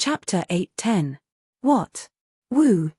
Chapter 8:10. What? Wu,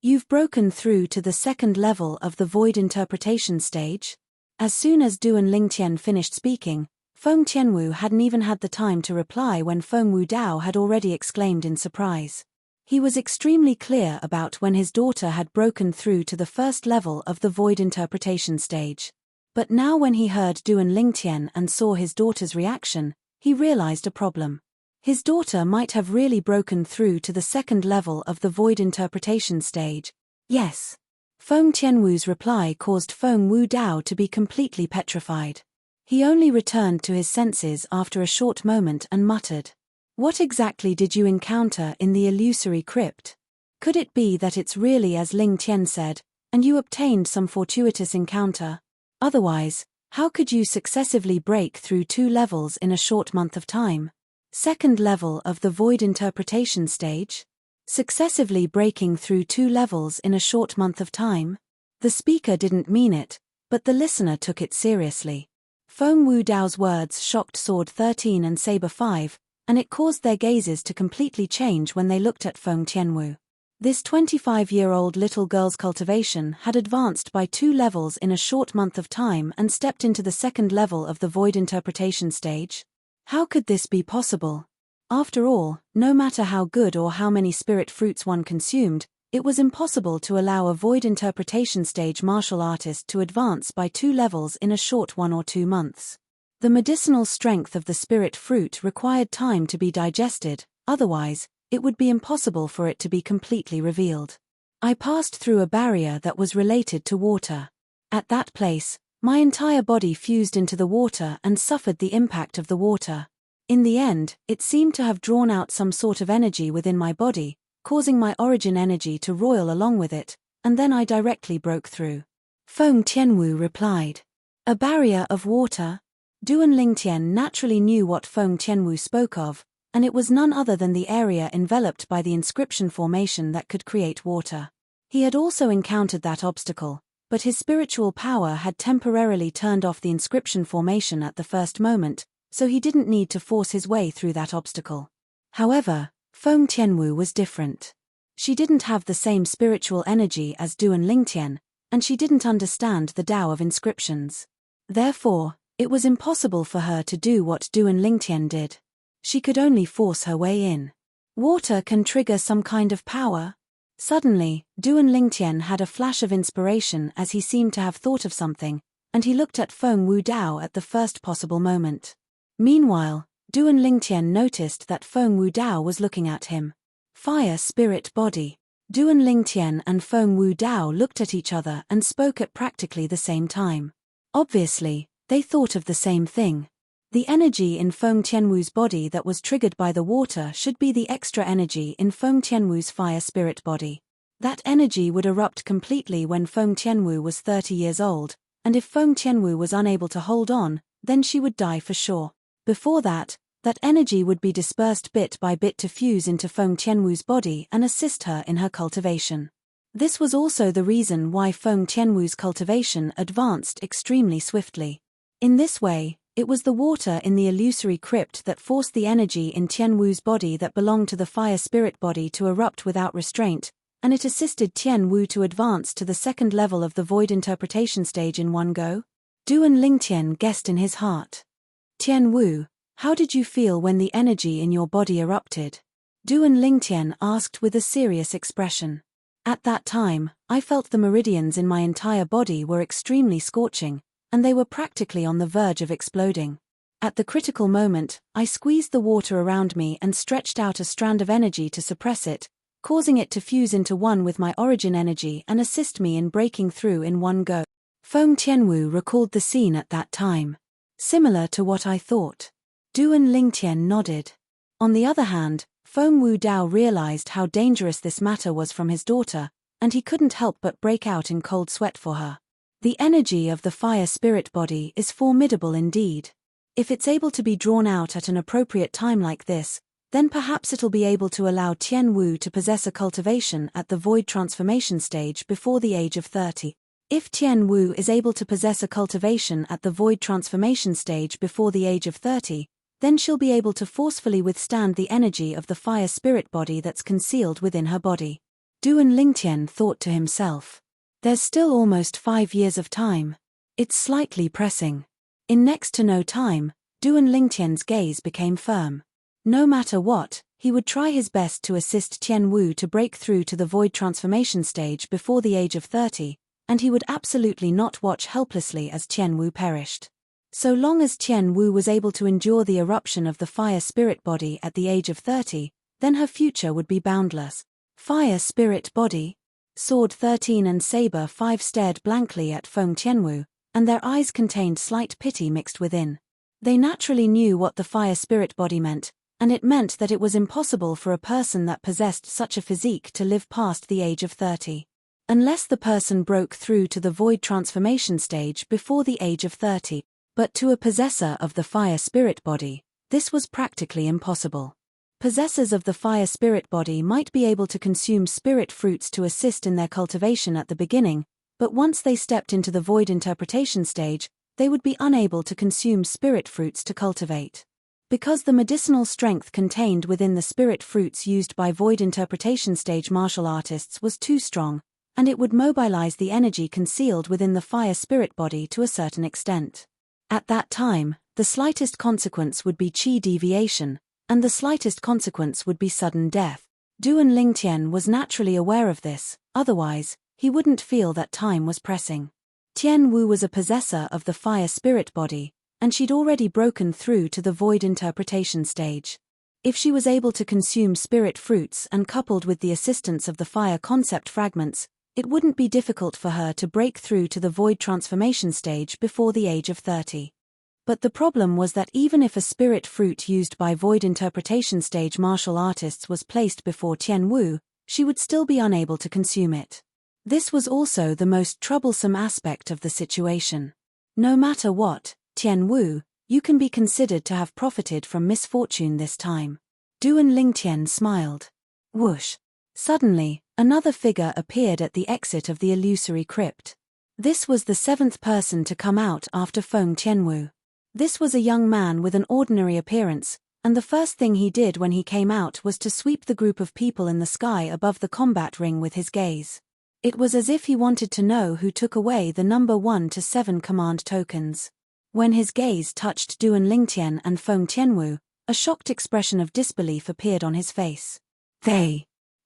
You've broken through to the second level of the void interpretation stage? As soon as Duan Lingtian finished speaking, Feng Tianwu hadn't even had the time to reply when Feng Wu Dao had already exclaimed in surprise. He was extremely clear about when his daughter had broken through to the first level of the void interpretation stage. But now when he heard Duan Lingtian and saw his daughter's reaction, he realized a problem. His daughter might have really broken through to the second level of the void interpretation stage. Yes. Feng Tianwu's reply caused Feng Wu Dao to be completely petrified. He only returned to his senses after a short moment and muttered, "What exactly did you encounter in the illusory crypt? Could it be that it's really as Ling Tian said, and you obtained some fortuitous encounter? Otherwise, how could you successively break through 2 levels in a short month of time? Second level of the void interpretation stage? Successively breaking through 2 levels in a short month of time?" The speaker didn't mean it, but the listener took it seriously. Feng Wu Dao's words shocked Sword 13 and Saber 5, and it caused their gazes to completely change when they looked at Feng Tianwu. This 25-year-old little girl's cultivation had advanced by 2 levels in a short month of time and stepped into the second level of the void interpretation stage. How could this be possible? After all, no matter how good or how many spirit fruits one consumed, it was impossible to allow a void interpretation stage martial artist to advance by 2 levels in a short 1 or 2 months. The medicinal strength of the spirit fruit required time to be digested, otherwise, it would be impossible for it to be completely revealed. I passed through a barrier that was related to water. At that place, my entire body fused into the water and suffered the impact of the water. In the end, it seemed to have drawn out some sort of energy within my body, causing my origin energy to roil along with it, and then I directly broke through. Feng Tianwu replied. A barrier of water? Duan Lingtian naturally knew what Feng Tianwu spoke of, and it was none other than the area enveloped by the inscription formation that could create water. He had also encountered that obstacle, but his spiritual power had temporarily turned off the inscription formation at the first moment, so he didn't need to force his way through that obstacle. However, Feng Tianwu was different. She didn't have the same spiritual energy as Duan Lingtian, and she didn't understand the Tao of inscriptions. Therefore, it was impossible for her to do what Duan Lingtian did. She could only force her way in. Water can trigger some kind of power? Suddenly, Duan Lingtian had a flash of inspiration as he seemed to have thought of something, and he looked at Feng Wu Dao at the first possible moment. Meanwhile, Duan Lingtian noticed that Feng Wu Dao was looking at him. Fire spirit body. Duan Lingtian and Feng Wu Dao looked at each other and spoke at practically the same time. Obviously, they thought of the same thing. The energy in Feng Tianwu's body that was triggered by the water should be the extra energy in Feng Tianwu's fire spirit body. That energy would erupt completely when Feng Tianwu was 30 years old, and if Feng Tianwu was unable to hold on, then she would die for sure. Before that, that energy would be dispersed bit by bit to fuse into Feng Tianwu's body and assist her in her cultivation. This was also the reason why Feng Tianwu's cultivation advanced extremely swiftly. In this way, it was the water in the illusory crypt that forced the energy in Tianwu's body that belonged to the fire spirit body to erupt without restraint, and it assisted Tianwu to advance to the second level of the void interpretation stage in one go. Duan Lingtian guessed in his heart. Tianwu, how did you feel when the energy in your body erupted? Duan Lingtian asked with a serious expression. At that time, I felt the meridians in my entire body were extremely scorching, and they were practically on the verge of exploding. At the critical moment, I squeezed the water around me and stretched out a strand of energy to suppress it, causing it to fuse into one with my origin energy and assist me in breaking through in one go. Feng Tianwu recalled the scene at that time. Similar to what I thought. Duan Lingtian nodded. On the other hand, Feng Wu Dao realized how dangerous this matter was from his daughter, and he couldn't help but break out in cold sweat for her. The energy of the fire spirit body is formidable indeed. If it's able to be drawn out at an appropriate time like this, then perhaps it'll be able to allow Tianwu to possess a cultivation at the void transformation stage before the age of 30. If Tianwu is able to possess a cultivation at the void transformation stage before the age of 30, then she'll be able to forcefully withstand the energy of the fire spirit body that's concealed within her body. Duan Lingtian thought to himself. There's still almost 5 years of time. It's slightly pressing. In next to no time, Duan Lingtian's gaze became firm. No matter what, he would try his best to assist Tian Wu to break through to the void transformation stage before the age of 30, and he would absolutely not watch helplessly as Tian Wu perished. So long as Tian Wu was able to endure the eruption of the fire spirit body at the age of 30, then her future would be boundless. Fire spirit body? Sword 13 and Saber 5 stared blankly at Feng Tianwu, and their eyes contained slight pity mixed within. They naturally knew what the fire spirit body meant, and it meant that it was impossible for a person that possessed such a physique to live past the age of 30. Unless the person broke through to the void transformation stage before the age of 30. But to a possessor of the fire spirit body, this was practically impossible. Possessors of the fire spirit body might be able to consume spirit fruits to assist in their cultivation at the beginning, but once they stepped into the void interpretation stage, they would be unable to consume spirit fruits to cultivate. Because the medicinal strength contained within the spirit fruits used by void interpretation stage martial artists was too strong, and it would mobilize the energy concealed within the fire spirit body to a certain extent. At that time, the slightest consequence would be qi deviation, and the slightest consequence would be sudden death. Duan Lingtian was naturally aware of this, otherwise, he wouldn't feel that time was pressing. Tian Wu was a possessor of the fire spirit body, and she'd already broken through to the void interpretation stage. If she was able to consume spirit fruits and coupled with the assistance of the fire concept fragments, it wouldn't be difficult for her to break through to the void transformation stage before the age of 30. But the problem was that even if a spirit fruit used by void interpretation stage martial artists was placed before Tian Wu, she would still be unable to consume it. This was also the most troublesome aspect of the situation. No matter what, Tian Wu, you can be considered to have profited from misfortune this time. Duan Lingtian smiled. Whoosh. Suddenly, another figure appeared at the exit of the illusory crypt. This was the 7th person to come out after Feng Tianwu. This was a young man with an ordinary appearance, and the first thing he did when he came out was to sweep the group of people in the sky above the combat ring with his gaze. It was as if he wanted to know who took away the number 1 to 7 command tokens. When his gaze touched Duan Lingtian and Feng Tianwu, a shocked expression of disbelief appeared on his face.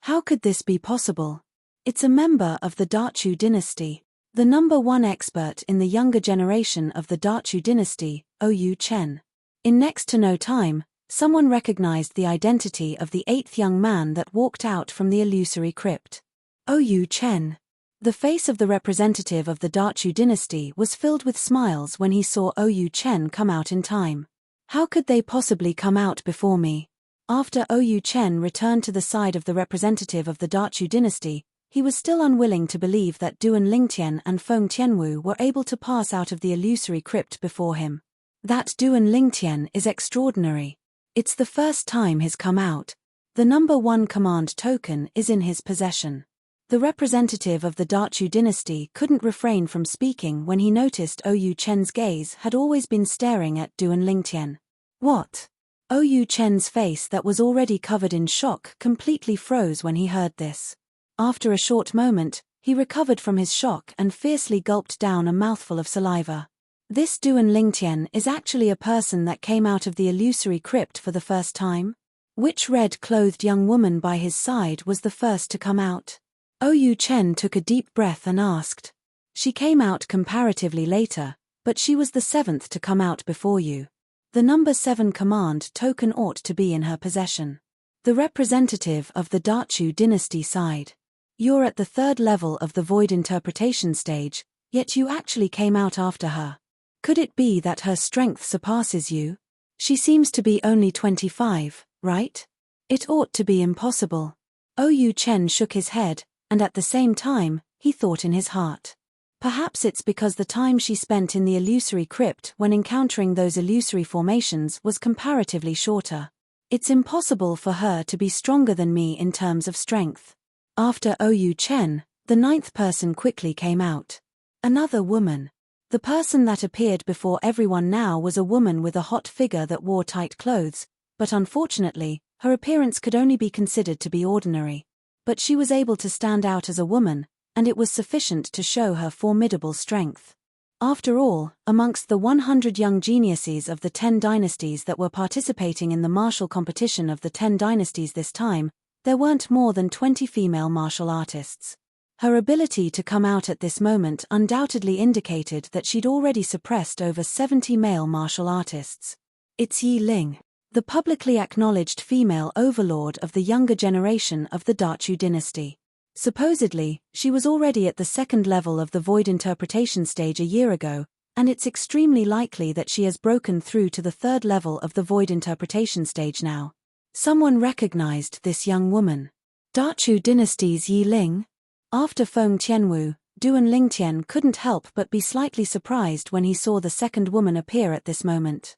How could this be possible? It's a member of the Dachu dynasty. The number 1 expert in the younger generation of the Dachu dynasty, Oyu Chen. In next to no time, someone recognized the identity of the 8th young man that walked out from the illusory crypt. Oyu Chen. The face of the representative of the Dachu dynasty was filled with smiles when he saw Oyu Chen come out in time. How could they possibly come out before me? After Oyu Chen returned to the side of the representative of the Dachu dynasty, he was still unwilling to believe that Duan Lingtian and Feng Tianwu were able to pass out of the illusory crypt before him. That Duan Lingtian is extraordinary. It's the first time he's come out. The number 1 command token is in his possession. The representative of the Dachu dynasty couldn't refrain from speaking when he noticed Oyu Chen's gaze had always been staring at Duan Lingtian. What? Oyu Chen's face that was already covered in shock completely froze when he heard this. After a short moment, he recovered from his shock and fiercely gulped down a mouthful of saliva. This Duan Lingtian is actually a person that came out of the illusory crypt for the first time? Which red-clothed young woman by his side was the first to come out? Oyu Chen took a deep breath and asked. She came out comparatively later, but she was the 7th to come out before you. The number 7 command token ought to be in her possession. The representative of the Dachu dynasty sighed. You're at the 3rd level of the void interpretation stage, yet you actually came out after her. Could it be that her strength surpasses you? She seems to be only 25, right? It ought to be impossible. Oyu Chen shook his head, and at the same time, he thought in his heart. Perhaps it's because the time she spent in the illusory crypt when encountering those illusory formations was comparatively shorter. It's impossible for her to be stronger than me in terms of strength. After Oyu Chen, the 9th person quickly came out. Another woman. The person that appeared before everyone now was a woman with a hot figure that wore tight clothes, but unfortunately, her appearance could only be considered to be ordinary. But she was able to stand out as a woman, and it was sufficient to show her formidable strength. After all, amongst the 100 young geniuses of the 10 dynasties that were participating in the martial competition of the 10 dynasties this time, there weren't more than 20 female martial artists. Her ability to come out at this moment undoubtedly indicated that she'd already suppressed over 70 male martial artists. It's Yi Ling, the publicly acknowledged female overlord of the younger generation of the Dachu dynasty. Supposedly, she was already at the second level of the void interpretation stage a year ago, and it's extremely likely that she has broken through to the third level of the void interpretation stage now. Someone recognized this young woman. Dachu dynasty's Yi Ling? After Feng Tianwu, Duan Lingtian couldn't help but be slightly surprised when he saw the second woman appear at this moment.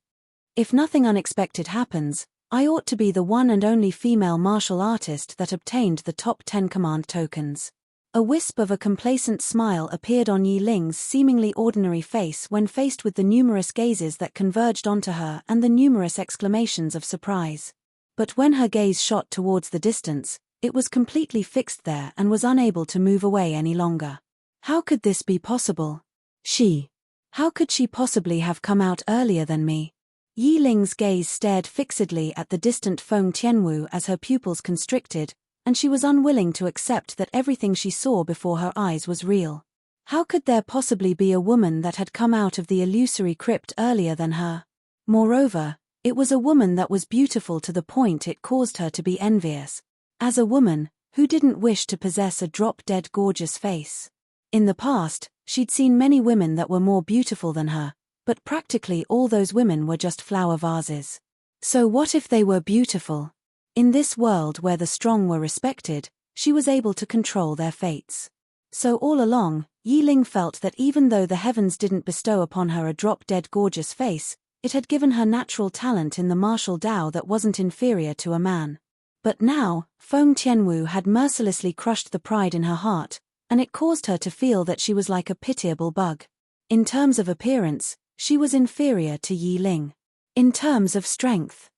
If nothing unexpected happens, I ought to be the one and only female martial artist that obtained the top 10 command tokens. A wisp of a complacent smile appeared on Yi Ling's seemingly ordinary face when faced with the numerous gazes that converged onto her and the numerous exclamations of surprise. But when her gaze shot towards the distance, it was completely fixed there and was unable to move away any longer. How could this be possible? How could she possibly have come out earlier than me? Yi Ling's gaze stared fixedly at the distant Feng Tianwu as her pupils constricted, and she was unwilling to accept that everything she saw before her eyes was real. How could there possibly be a woman that had come out of the illusory crypt earlier than her? Moreover, it was a woman that was beautiful to the point it caused her to be envious. As a woman, who didn't wish to possess a drop-dead gorgeous face? In the past, she'd seen many women that were more beautiful than her, but practically all those women were just flower vases. So what if they were beautiful? In this world where the strong were respected, she was able to control their fates. So all along, Yi Ling felt that even though the heavens didn't bestow upon her a drop-dead gorgeous face, it had given her natural talent in the martial Tao that wasn't inferior to a man. But now, Feng Tianwu had mercilessly crushed the pride in her heart, and it caused her to feel that she was like a pitiable bug. In terms of appearance, she was inferior to Yi Ling. In terms of strength.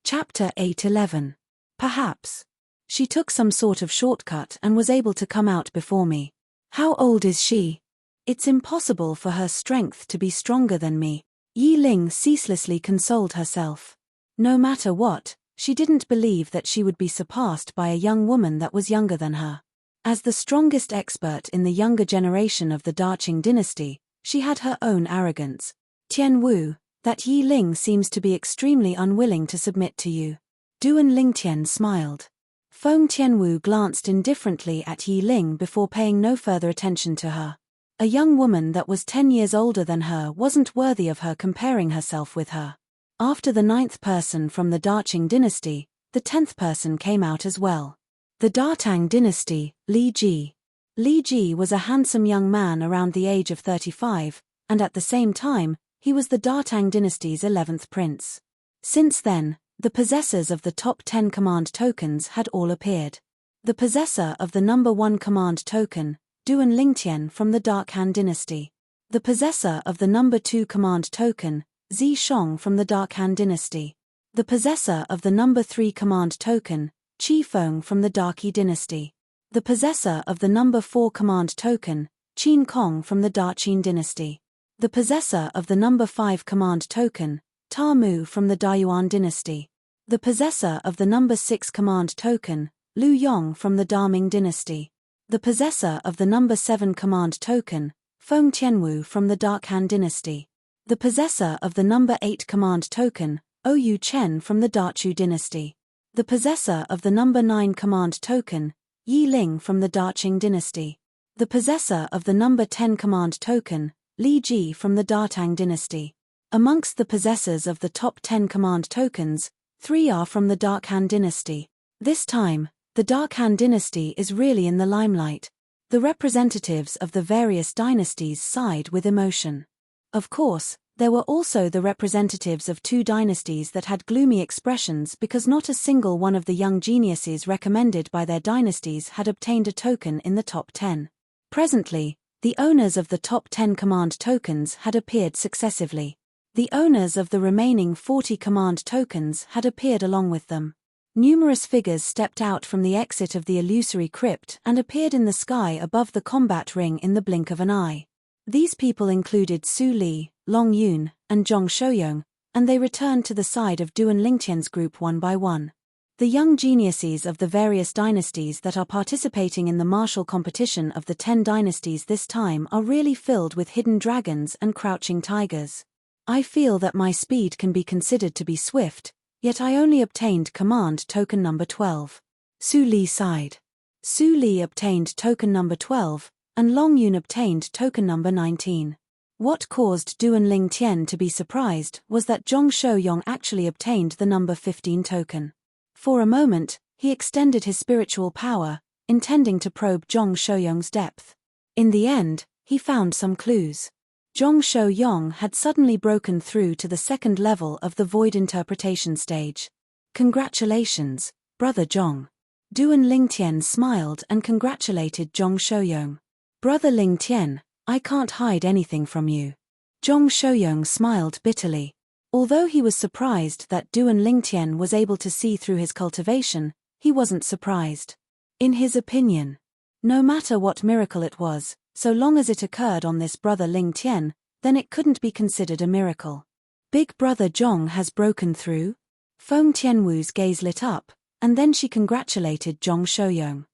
Chapter 8:11. Perhaps. She took some sort of shortcut and was able to come out before me. How old is she? It's impossible for her strength to be stronger than me. Yi Ling ceaselessly consoled herself. No matter what, she didn't believe that she would be surpassed by a young woman that was younger than her. As the strongest expert in the younger generation of the Daqing dynasty, she had her own arrogance. Tianwu, that Yi Ling seems to be extremely unwilling to submit to you. Duan Lingtian smiled. Feng Tianwu glanced indifferently at Yi Ling before paying no further attention to her. A young woman that was 10 years older than her wasn't worthy of her comparing herself with her. After the 9th person from the Daqing dynasty, the 10th person came out as well. The Datang dynasty, Li Ji. Li Ji was a handsome young man around the age of 35, and at the same time, he was the Datang dynasty's 11th prince. Since then, the possessors of the top 10 command tokens had all appeared. The possessor of the number 1 command token, Duan Lingtian from the Dark Han dynasty. The possessor of the number 2 command token, Zi Shong from the Dark Han dynasty. The possessor of the number 3 command token, Qi Feng from the Dark Yi dynasty. The possessor of the number 4 command token, Qin Kong from the Daqing dynasty. The possessor of the number 5 command token, Ta Mu from the Dayuan dynasty. The possessor of the number 6 command token, Lu Yong from the Daming dynasty. The possessor of the number 7 command token, Feng Tianwu from the Dark Han dynasty. The possessor of the number 8 command token, Oyu Chen from the Dachu dynasty. The possessor of the number 9 command token, Yi Ling from the Daqing dynasty. The possessor of the number 10 command token, Li Ji from the Datang dynasty. Amongst the possessors of the top 10 command tokens, 3 are from the Dark Han dynasty. This time, the Dark Han dynasty is really in the limelight. The representatives of the various dynasties sighed with emotion. Of course, there were also the representatives of 2 dynasties that had gloomy expressions because not a single one of the young geniuses recommended by their dynasties had obtained a token in the top 10. Presently, The owners of the top 10 command tokens had appeared successively. The owners of the remaining 40 command tokens had appeared along with them. Numerous figures stepped out from the exit of the illusory crypt and appeared in the sky above the combat ring in the blink of an eye. These people included Su Li, Long Yun, and Zhong Shouyong, and they returned to the side of Duan Lingtian's group one by one. The young geniuses of the various dynasties that are participating in the martial competition of the 10 dynasties this time are really filled with hidden dragons and crouching tigers. I feel that my speed can be considered to be swift, yet I only obtained command token number 12. Su Li sighed. Su Li obtained token number 12, and Long Yun obtained token number 19. What caused Duan Lingtian to be surprised was that Zhong Shouyong actually obtained the number 15 token. For a moment, he extended his spiritual power, intending to probe Zhong Shouyong's depth. In the end, he found some clues. Zhong Shouyong had suddenly broken through to the second level of the void interpretation stage. Congratulations, Brother Zhong. Duan Lingtian smiled and congratulated Zhong Shouyong. Brother Lingtian, I can't hide anything from you. Zhong Shouyong smiled bitterly. Although he was surprised that Duan Lingtian was able to see through his cultivation, he wasn't surprised. In his opinion, no matter what miracle it was, so long as it occurred on this Brother Lingtian, then it couldn't be considered a miracle. Big Brother Zhong has broken through? Feng Tianwu's gaze lit up, and then she congratulated Zhong Shouyong.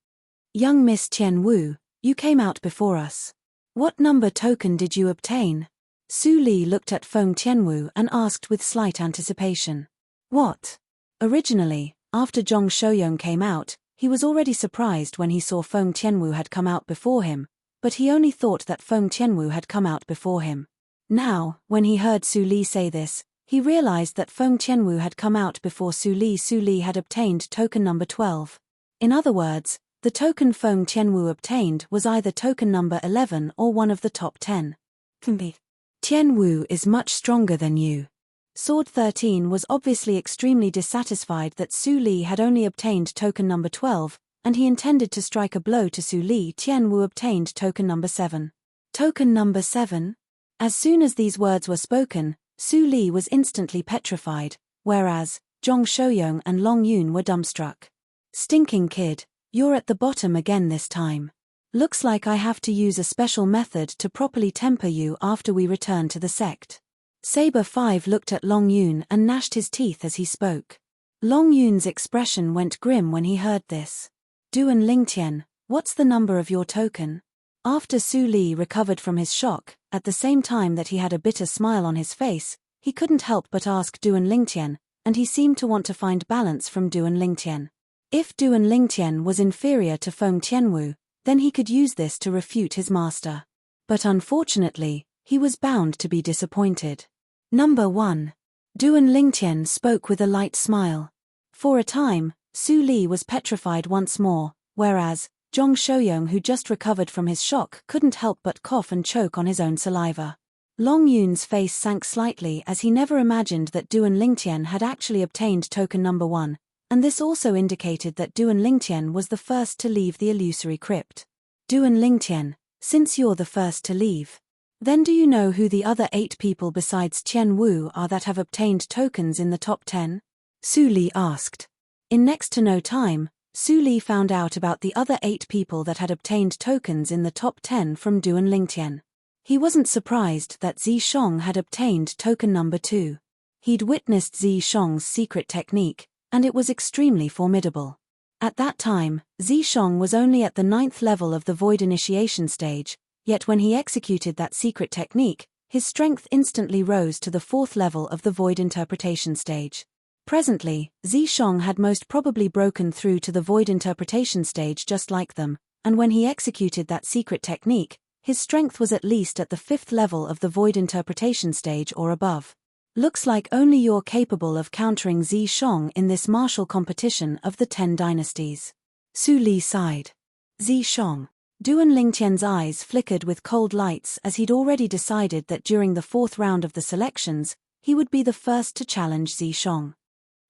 Young Miss Tianwu, you came out before us. What number token did you obtain? Su Li looked at Feng Tianwu and asked with slight anticipation. What? Originally, after Zhong Shouyong came out, he was already surprised when he saw Feng Tianwu had come out before him, but he only thought that Feng Tianwu had come out before him. Now, when he heard Su Li say this, he realized that Feng Tianwu had come out before Su Li. Su Li had obtained token number 12. In other words, the token Feng Tianwu obtained was either token number 11 or one of the top 10. Tianwu is much stronger than you. Sword 13 was obviously extremely dissatisfied that Su Li had only obtained token number 12, and he intended to strike a blow to Su Li. Tianwu obtained token number 7. Token number 7? As soon as these words were spoken, Su Li was instantly petrified, whereas Zhong Shouyong and Long Yun were dumbstruck. Stinking kid, you're at the bottom again this time. Looks like I have to use a special method to properly temper you after we return to the sect. Saber 5 looked at Long Yun and gnashed his teeth as he spoke. Long Yun's expression went grim when he heard this. Duan Lingtian, what's the number of your token? After Su Li recovered from his shock, at the same time that he had a bitter smile on his face, he couldn't help but ask Duan Lingtian, and he seemed to want to find balance from Duan Lingtian. If Duan Lingtian was inferior to Feng Tianwu, then he could use this to refute his master. But unfortunately, he was bound to be disappointed. Number 1. Duan Lingtian spoke with a light smile. For a time, Su Li was petrified once more, whereas Zhong Shouyong, who just recovered from his shock, couldn't help but cough and choke on his own saliva. Long Yun's face sank slightly as he never imagined that Duan Lingtian had actually obtained token number 1, and this also indicated that Duan Lingtian was the first to leave the illusory crypt. Duan Lingtian, since you're the first to leave, then do you know who the other 8 people besides Tian Wu are that have obtained tokens in the top 10? Su Li asked. In next to no time, Su Li found out about the other 8 people that had obtained tokens in the top 10 from Duan Lingtian. He wasn't surprised that Zi Shong had obtained token number 2. He'd witnessed Zi Shong's secret technique, and it was extremely formidable. At that time, Zi Shong was only at the 9th level of the Void Initiation stage, yet when he executed that secret technique, his strength instantly rose to the 4th level of the Void Interpretation stage. Presently, Zi Shong had most probably broken through to the Void Interpretation stage just like them, and when he executed that secret technique, his strength was at least at the 5th level of the Void Interpretation stage or above. Looks like only you're capable of countering Zi Shong in this martial competition of the 10 dynasties. Su Li sighed. Zi Shong. Duan Lingtian's eyes flickered with cold lights as he'd already decided that during the 4th round of the selections, he would be the first to challenge Zi Shong.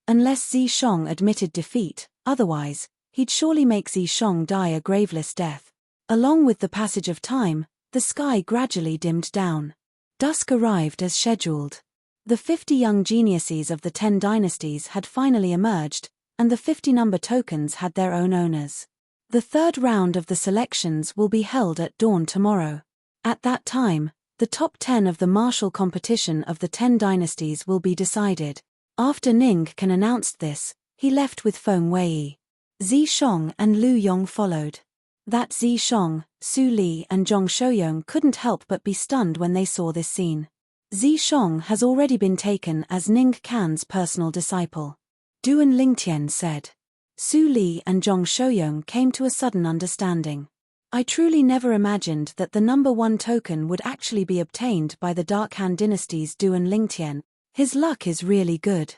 Unless Zi Shong admitted defeat, otherwise, he'd surely make Zi Shong die a graveless death. Along with the passage of time, The sky gradually dimmed down. Dusk arrived as scheduled. The 50 young geniuses of the 10 dynasties had finally emerged, and the 50 number tokens had their own owners. The third round of the selections will be held at dawn tomorrow. At that time, the top 10 of the martial competition of the 10 dynasties will be decided. After Ning Can announced this, he left with Feng Wei. Zi Shong and Lu Yong followed. That Zi Shong, Su Li and Zhong Shouyong couldn't help but be stunned when they saw this scene. Zi Shong has already been taken as Ning Can's personal disciple. Duan Lingtian said. Su Li and Zhong Shouyong came to a sudden understanding. I truly never imagined that the number 1 token would actually be obtained by the Dark Han Dynasty's Duan Lingtian. His luck is really good.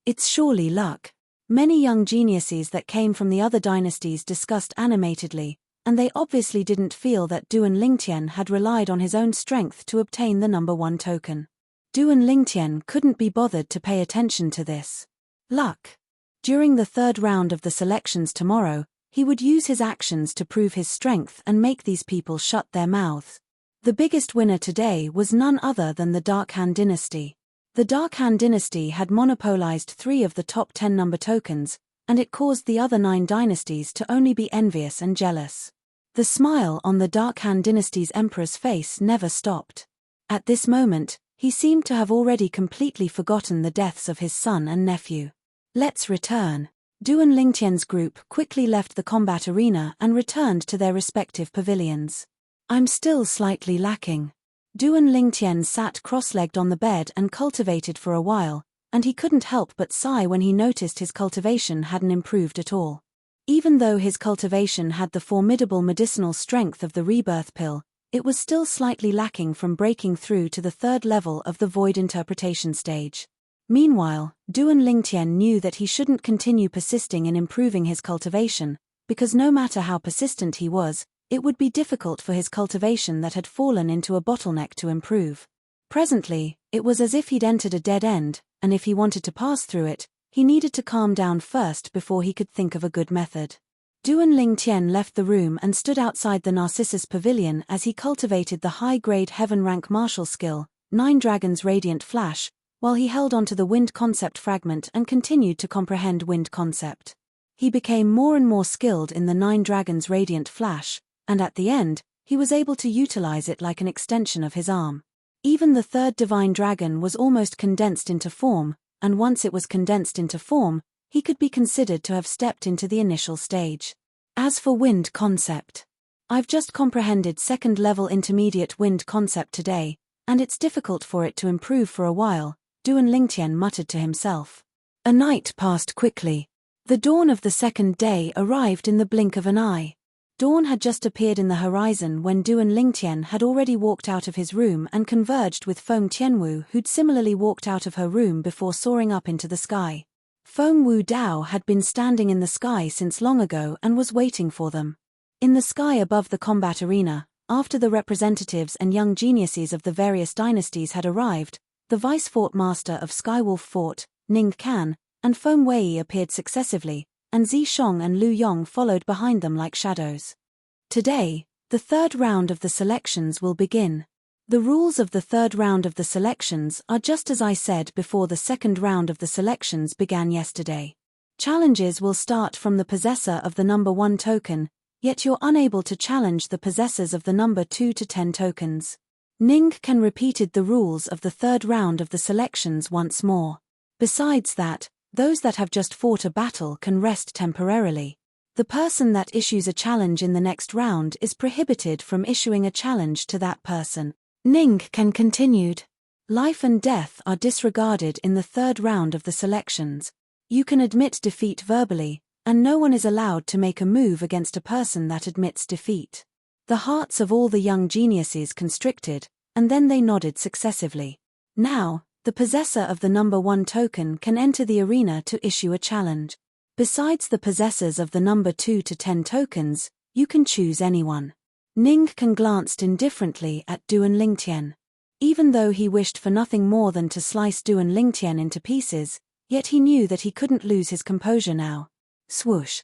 It's surely luck. Many young geniuses that came from the other dynasties discussed animatedly, and they obviously didn't feel that Duan Lingtian had relied on his own strength to obtain the number 1 token. Duan Lingtian couldn't be bothered to pay attention to this. Luck. During the third round of the selections tomorrow, he would use his actions to prove his strength and make these people shut their mouths. The biggest winner today was none other than the Dark Han Dynasty. The Dark Han Dynasty had monopolized 3 of the top 10 number tokens, and it caused the other 9 dynasties to only be envious and jealous. The smile on the Dark Han Dynasty's emperor's face never stopped. At this moment, he seemed to have already completely forgotten the deaths of his son and nephew. Let's return. Duan Lingtian's group quickly left the combat arena and returned to their respective pavilions. I'm still slightly lacking. Duan Lingtian sat cross-legged on the bed and cultivated for a while, and he couldn't help but sigh when he noticed his cultivation hadn't improved at all. Even though his cultivation had the formidable medicinal strength of the rebirth pill, it was still slightly lacking from breaking through to the third level of the void interpretation stage. Meanwhile, Duan Lingtian knew that he shouldn't continue persisting in improving his cultivation, because no matter how persistent he was, it would be difficult for his cultivation that had fallen into a bottleneck to improve. Presently, it was as if he'd entered a dead end, and if he wanted to pass through it, he needed to calm down first before he could think of a good method. Duan Lingtian left the room and stood outside the Narcissus Pavilion as he cultivated the high-grade heaven-rank martial skill, 9 Dragons Radiant Flash, while he held onto the wind concept fragment and continued to comprehend wind concept. He became more and more skilled in the 9 Dragons Radiant Flash, and at the end, he was able to utilize it like an extension of his arm. Even the third divine dragon was almost condensed into form, and once it was condensed into form, he could be considered to have stepped into the initial stage. As for wind concept, I've just comprehended second-level intermediate wind concept today, and it's difficult for it to improve for a while, Duan Lingtian muttered to himself. A night passed quickly. The dawn of the second day arrived in the blink of an eye. Dawn had just appeared in the horizon when Duan Lingtian had already walked out of his room and converged with Feng Tianwu, who'd similarly walked out of her room before soaring up into the sky. Feng Wu Dao had been standing in the sky since long ago and was waiting for them. In the sky above the combat arena, after the representatives and young geniuses of the various dynasties had arrived, the Vice-Fort Master of Skywolf Fort, Ning Can, and Feng Wei appeared successively, and Zi Shong and Lu Yong followed behind them like shadows. Today, the third round of the selections will begin. The rules of the third round of the selections are just as I said before the second round of the selections began yesterday. Challenges will start from the possessor of the number 1 token, yet you're unable to challenge the possessors of the number 2 to 10 tokens. Ning Can repeated the rules of the third round of the selections once more. Besides that, those that have just fought a battle can rest temporarily. The person that issues a challenge in the next round is prohibited from issuing a challenge to that person. Ning Can continued. Life and death are disregarded in the third round of the selections. You can admit defeat verbally, and no one is allowed to make a move against a person that admits defeat. The hearts of all the young geniuses constricted, and then they nodded successively. Now, the possessor of the number 1 token can enter the arena to issue a challenge. Besides the possessors of the number 2 to 10 tokens, you can choose anyone. Ning Can glanced indifferently at Duan Lingtian. Even though he wished for nothing more than to slice Duan Lingtian into pieces, yet he knew that he couldn't lose his composure now. Swoosh.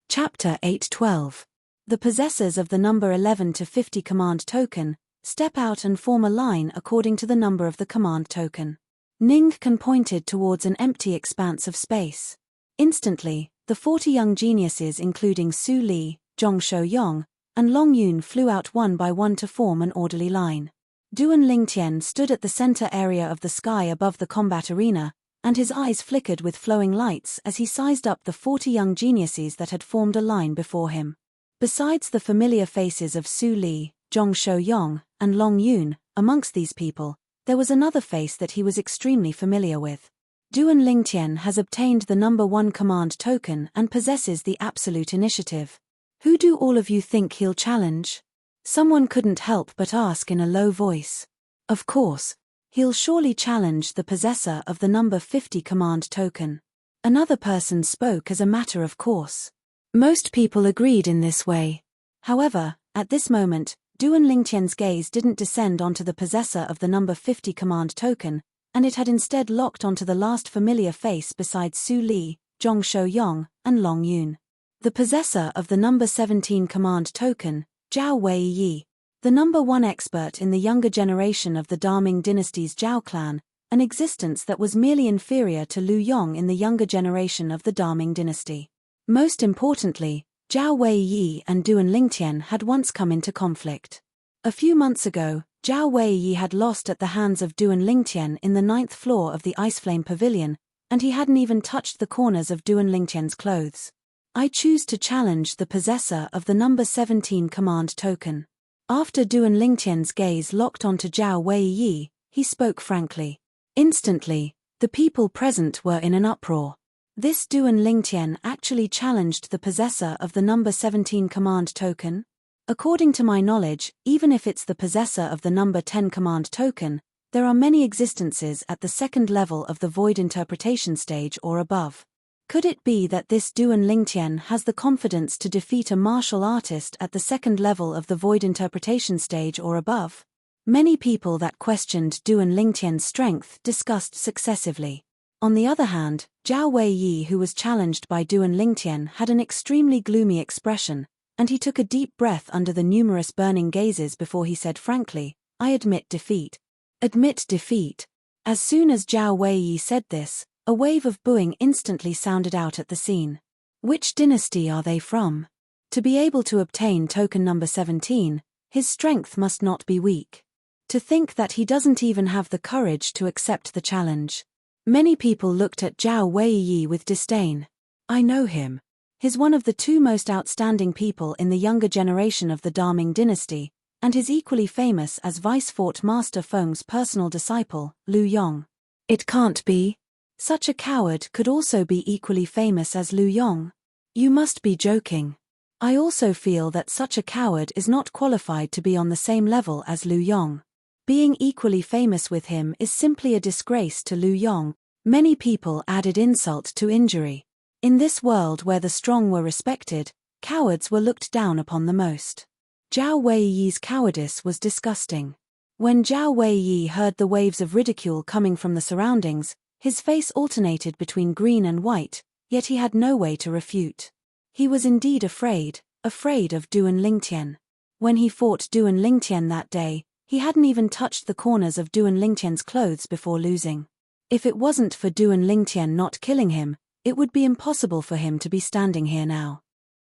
Chapter 8:12. The possessors of the number 11 to 50 command token step out and form a line according to the number of the command token. Ning can pointed towards an empty expanse of space. Instantly, the 40 young geniuses including Su Li, Zhong Shou-yong, and Long Yun flew out one by one to form an orderly line. Duan Lingtian stood at the center area of the sky above the combat arena, and his eyes flickered with flowing lights as he sized up the 40 young geniuses that had formed a line before him. Besides the familiar faces of Su Li, Zhong Shou-yong, and Long Yun, amongst these people, there was another face that he was extremely familiar with. Duan Lingtian has obtained the number 1 command token and possesses the absolute initiative. Who do all of you think he'll challenge? Someone couldn't help but ask in a low voice. Of course, he'll surely challenge the possessor of the number 50 command token. Another person spoke as a matter of course. Most people agreed in this way. However, at this moment, Duan Lingtian's gaze didn't descend onto the possessor of the number 50 command token, and it had instead locked onto the last familiar face besides Su Li, Zhong Shou-yong, and Long Yun. The possessor of the number 17 command token, Zhao Weiyi, the number 1 expert in the younger generation of the Daming dynasty's Zhao clan, an existence that was merely inferior to Lu Yong in the younger generation of the Daming dynasty. Most importantly, Zhao Weiyi and Duan Lingtian had once come into conflict. A few months ago, Zhao Weiyi had lost at the hands of Duan Lingtian in the 9th floor of the Iceflame Pavilion, and he hadn't even touched the corners of Duan Lingtian's clothes. I choose to challenge the possessor of the number 17 command token. After Duan Lingtian's gaze locked onto Zhao Weiyi, he spoke frankly. Instantly, the people present were in an uproar. This Duan Lingtian actually challenged the possessor of the number 17 command token? According to my knowledge, even if it's the possessor of the number 10 command token, there are many existences at the 2nd level of the void interpretation stage or above. Could it be that this Duan Lingtian has the confidence to defeat a martial artist at the 2nd level of the void interpretation stage or above? Many people that questioned Duan Lingtian's strength discussed successively. On the other hand, Zhao Weiyi, who was challenged by Duan Lingtian, had an extremely gloomy expression, and he took a deep breath under the numerous burning gazes before he said frankly, "I admit defeat." Admit defeat. As soon as Zhao Weiyi said this, a wave of booing instantly sounded out at the scene. Which dynasty are they from? To be able to obtain token number 17, his strength must not be weak. To think that he doesn't even have the courage to accept the challenge. Many people looked at Zhao Weiyi with disdain. I know him. He's one of the 2 most outstanding people in the younger generation of the Daming dynasty, and is equally famous as Vice Fort Master Feng's personal disciple, Lu Yong. It can't be. Such a coward could also be equally famous as Lu Yong. You must be joking. I also feel that such a coward is not qualified to be on the same level as Lu Yong. Being equally famous with him is simply a disgrace to Lu Yong. Many people added insult to injury. In this world where the strong were respected, cowards were looked down upon the most. Zhao Weiyi's cowardice was disgusting. When Zhao Weiyi heard the waves of ridicule coming from the surroundings, his face alternated between green and white, yet he had no way to refute. He was indeed afraid of Duan Lingtian. When he fought Duan Lingtian that day, he hadn't even touched the corners of Duan Lingtian's clothes before losing. If it wasn't for Duan Lingtian not killing him, it would be impossible for him to be standing here now.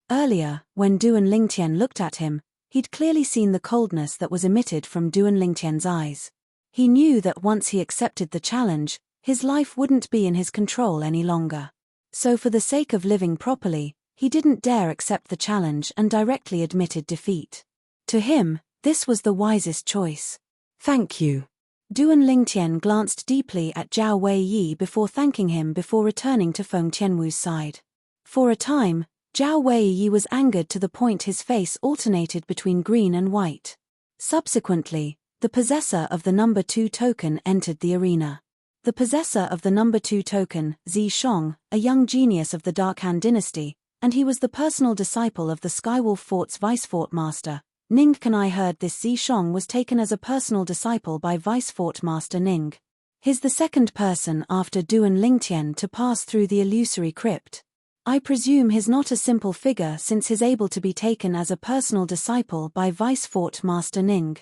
Earlier, when Duan Lingtian looked at him, he'd clearly seen the coldness that was emitted from Duan Lingtian's eyes. He knew that once he accepted the challenge, his life wouldn't be in his control any longer. So for the sake of living properly, he didn't dare accept the challenge and directly admitted defeat. To him, this was the wisest choice. Thank you. Duan Lingtian glanced deeply at Zhao Weiyi before thanking him before returning to Feng Tianwu's side. For a time, Zhao Weiyi was angered to the point his face alternated between green and white. Subsequently, the possessor of the number 2 token entered the arena. The possessor of the number 2 token, Zi Shong, a young genius of the Darkhan dynasty, and he was the personal disciple of the Skywolf Fort's Vice Fort Master, Ning. I heard this Zi Shong was taken as a personal disciple by Vice Fort Master Ning. He's the second person after Duan Lingtian to pass through the illusory crypt. I presume he's not a simple figure since he's able to be taken as a personal disciple by Vice-Fort Master Ning.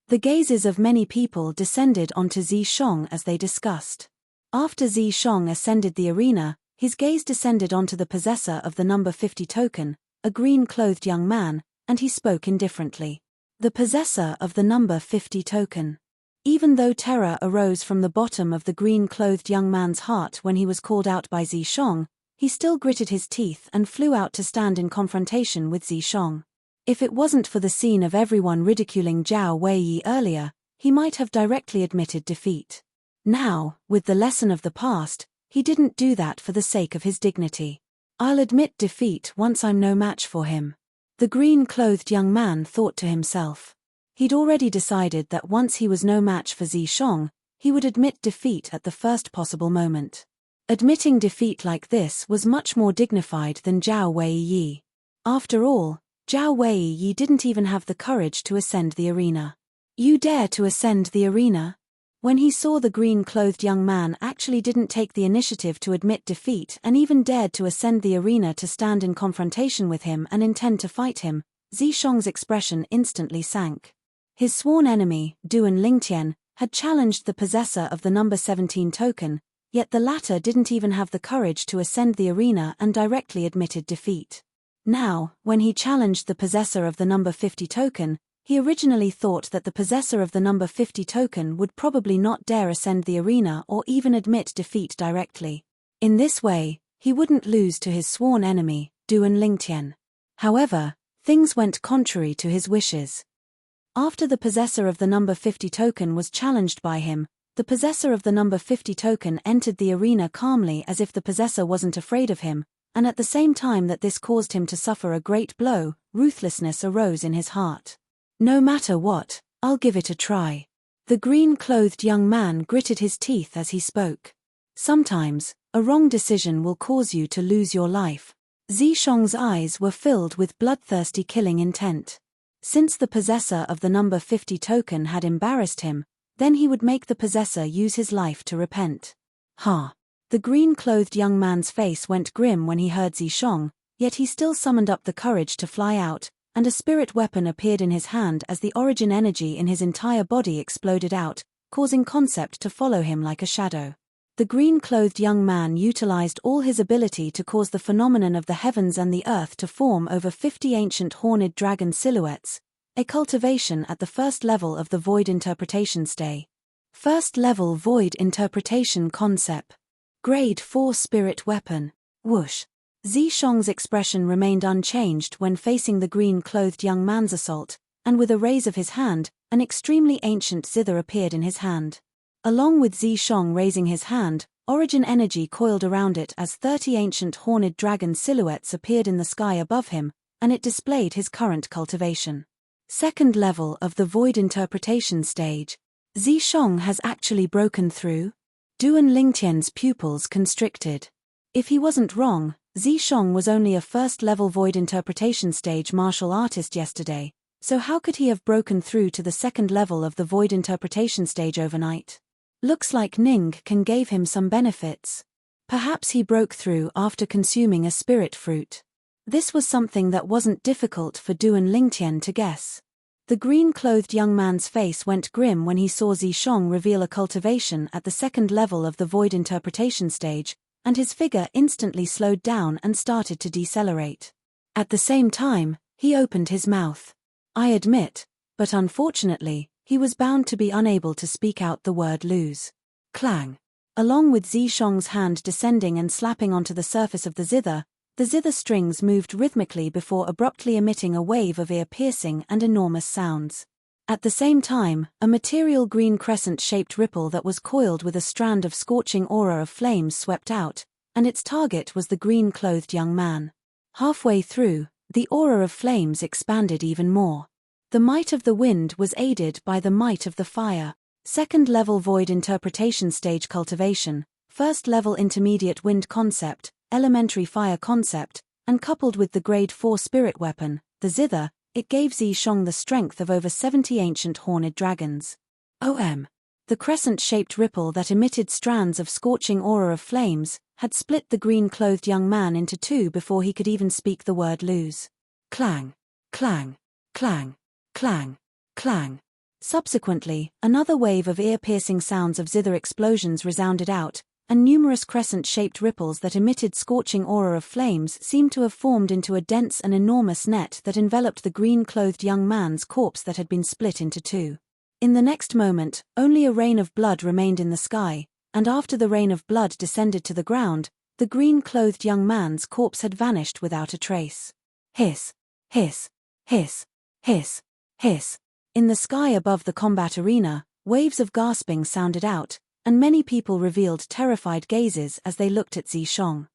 The gazes of many people descended onto Zishong as they discussed. After Zishong ascended the arena, his gaze descended onto the possessor of the number 50 token, a green-clothed young man, and he spoke indifferently. The possessor of the number 50 token. Even though terror arose from the bottom of the green-clothed young man's heart when he was called out by Zishong, he still gritted his teeth and flew out to stand in confrontation with Zishong. If it wasn't for the scene of everyone ridiculing Zhao Weiyi earlier, he might have directly admitted defeat. Now, with the lesson of the past, he didn't do that for the sake of his dignity. I'll admit defeat once I'm no match for him. The green-clothed young man thought to himself. He'd already decided that once he was no match for Zishong, he would admit defeat at the first possible moment. Admitting defeat like this was much more dignified than Zhao Weiyi. After all, Zhao Weiyi didn't even have the courage to ascend the arena. You dare to ascend the arena? When he saw the green-clothed young man actually didn't take the initiative to admit defeat and even dared to ascend the arena to stand in confrontation with him and intend to fight him, Zishong's expression instantly sank. His sworn enemy, Duan Lingtian, had challenged the possessor of the number 17 token, yet the latter didn't even have the courage to ascend the arena and directly admitted defeat. Now, when he challenged the possessor of the number 50 token, he originally thought that the possessor of the number 50 token would probably not dare ascend the arena or even admit defeat directly. In this way, he wouldn't lose to his sworn enemy, Duan Lingtian. However, things went contrary to his wishes. After the possessor of the number 50 token was challenged by him, the possessor of the number 50 token entered the arena calmly as if the possessor wasn't afraid of him, and at the same time that this caused him to suffer a great blow, ruthlessness arose in his heart. No matter what, I'll give it a try. The green-clothed young man gritted his teeth as he spoke. Sometimes, a wrong decision will cause you to lose your life. Zishong's eyes were filled with bloodthirsty killing intent. Since the possessor of the number 50 token had embarrassed him, then he would make the possessor use his life to repent. Ha! The green-clothed young man's face went grim when he heard Zishong, yet he still summoned up the courage to fly out, and a spirit weapon appeared in his hand as the origin energy in his entire body exploded out, causing concept to follow him like a shadow. The green-clothed young man utilized all his ability to cause the phenomenon of the heavens and the earth to form over 50 ancient horned dragon silhouettes, a cultivation at the first level of the Void Interpretation Stay. First level Void Interpretation Concept. Grade 4 Spirit Weapon. Whoosh. Zishong's expression remained unchanged when facing the green-clothed young man's assault, and with a raise of his hand, an extremely ancient zither appeared in his hand. Along with Zishong raising his hand, origin energy coiled around it as 30 ancient horned dragon silhouettes appeared in the sky above him, and it displayed his current cultivation. Second level of the Void Interpretation Stage. Zishong has actually broken through? Duan Lingtian's pupils constricted. If he wasn't wrong, Zishong was only a first-level Void Interpretation Stage martial artist yesterday, so how could he have broken through to the second level of the Void Interpretation Stage overnight? Looks like Ning can gave him some benefits. Perhaps he broke through after consuming a spirit fruit. This was something that wasn't difficult for Duan Lingtian to guess. The green-clothed young man's face went grim when he saw Zishong reveal a cultivation at the second level of the Void Interpretation Stage, and his figure instantly slowed down and started to decelerate. At the same time, he opened his mouth. I admit, but unfortunately, he was bound to be unable to speak out the word lose. Clang. Along with Zishong's hand descending and slapping onto the surface of the zither strings moved rhythmically before abruptly emitting a wave of ear-piercing and enormous sounds. At the same time, a material green crescent-shaped ripple that was coiled with a strand of scorching aura of flames swept out, and its target was the green-clothed young man. Halfway through, the aura of flames expanded even more. The might of the wind was aided by the might of the fire. Second-level Void Interpretation Stage Cultivation, first-level Intermediate Wind Concept, Elementary Fire Concept, and coupled with the Grade 4 Spirit Weapon, the Zither, it gave Zishong the strength of over 70 ancient horned dragons. The crescent-shaped ripple that emitted strands of scorching aura of flames, had split the green-clothed young man into two before he could even speak the word lose. Clang, clang, clang, clang, clang. Subsequently, another wave of ear-piercing sounds of zither explosions resounded out, and numerous crescent-shaped ripples that emitted scorching aura of flames seemed to have formed into a dense and enormous net that enveloped the green-clothed young man's corpse that had been split into two. In the next moment, only a rain of blood remained in the sky, and after the rain of blood descended to the ground, the green-clothed young man's corpse had vanished without a trace. Hiss, hiss, hiss, hiss, hiss. In the sky above the combat arena, waves of gasping sounded out, and many people revealed terrified gazes as they looked at Zishong.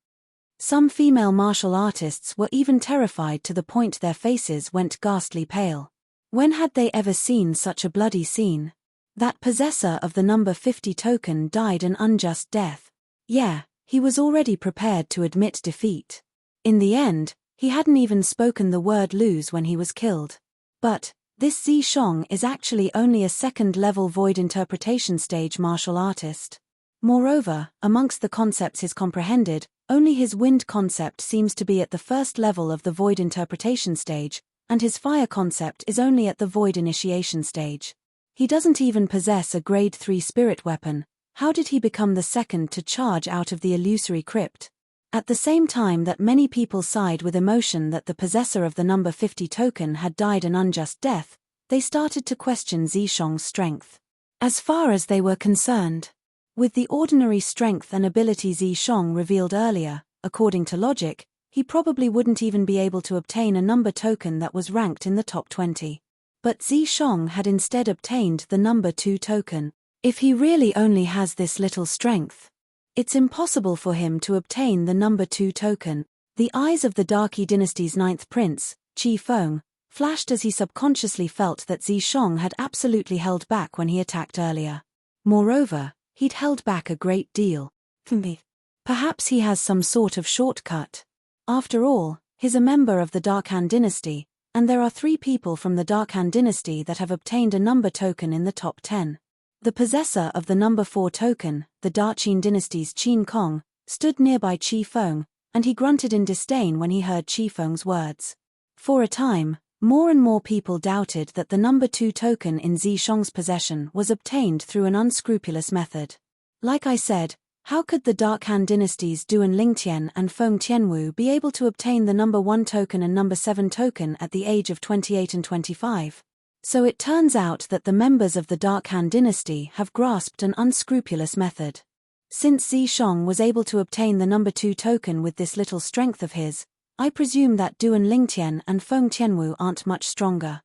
Some female martial artists were even terrified to the point their faces went ghastly pale. When had they ever seen such a bloody scene? That possessor of the number 50 token died an unjust death. Yeah, he was already prepared to admit defeat. In the end, he hadn't even spoken the word lose when he was killed. But this Zishong is actually only a second-level void interpretation stage martial artist. Moreover, amongst the concepts he's comprehended, only his wind concept seems to be at the first level of the void interpretation stage, and his fire concept is only at the void initiation stage. He doesn't even possess a grade 3 spirit weapon. How did he become the second to charge out of the illusory crypt? At the same time that many people sighed with emotion that the possessor of the number 50 token had died an unjust death, they started to question Zishong's strength. As far as they were concerned, with the ordinary strength and ability Zishong revealed earlier, according to logic, he probably wouldn't even be able to obtain a number token that was ranked in the top 20. But Zishong had instead obtained the number 2 token. If he really only has this little strength, it's impossible for him to obtain the number 2 token. The eyes of the Darky dynasty's 9th prince, Qi Feng, flashed as he subconsciously felt that Zishong had absolutely held back when he attacked earlier. Moreover, he'd held back a great deal. Perhaps he has some sort of shortcut. After all, he's a member of the Darkhan dynasty, and there are 3 people from the Darkhan dynasty that have obtained a number token in the top 10. The possessor of the number 4 token, the Darqin dynasty's Qin Kong, stood nearby Qi Feng, and he grunted in disdain when he heard Qi Feng's words. For a time, more and more people doubted that the number 2 token in Zishong's possession was obtained through an unscrupulous method. Like I said, how could the Darkhan dynasty's Duan Lingtian and Feng Tianwu be able to obtain the number 1 token and number 7 token at the age of 28 and 25? So it turns out that the members of the Darkhan dynasty have grasped an unscrupulous method. Since Zishong was able to obtain the number 2 token with this little strength of his, I presume that Duan Lingtian and Feng Tianwu aren't much stronger.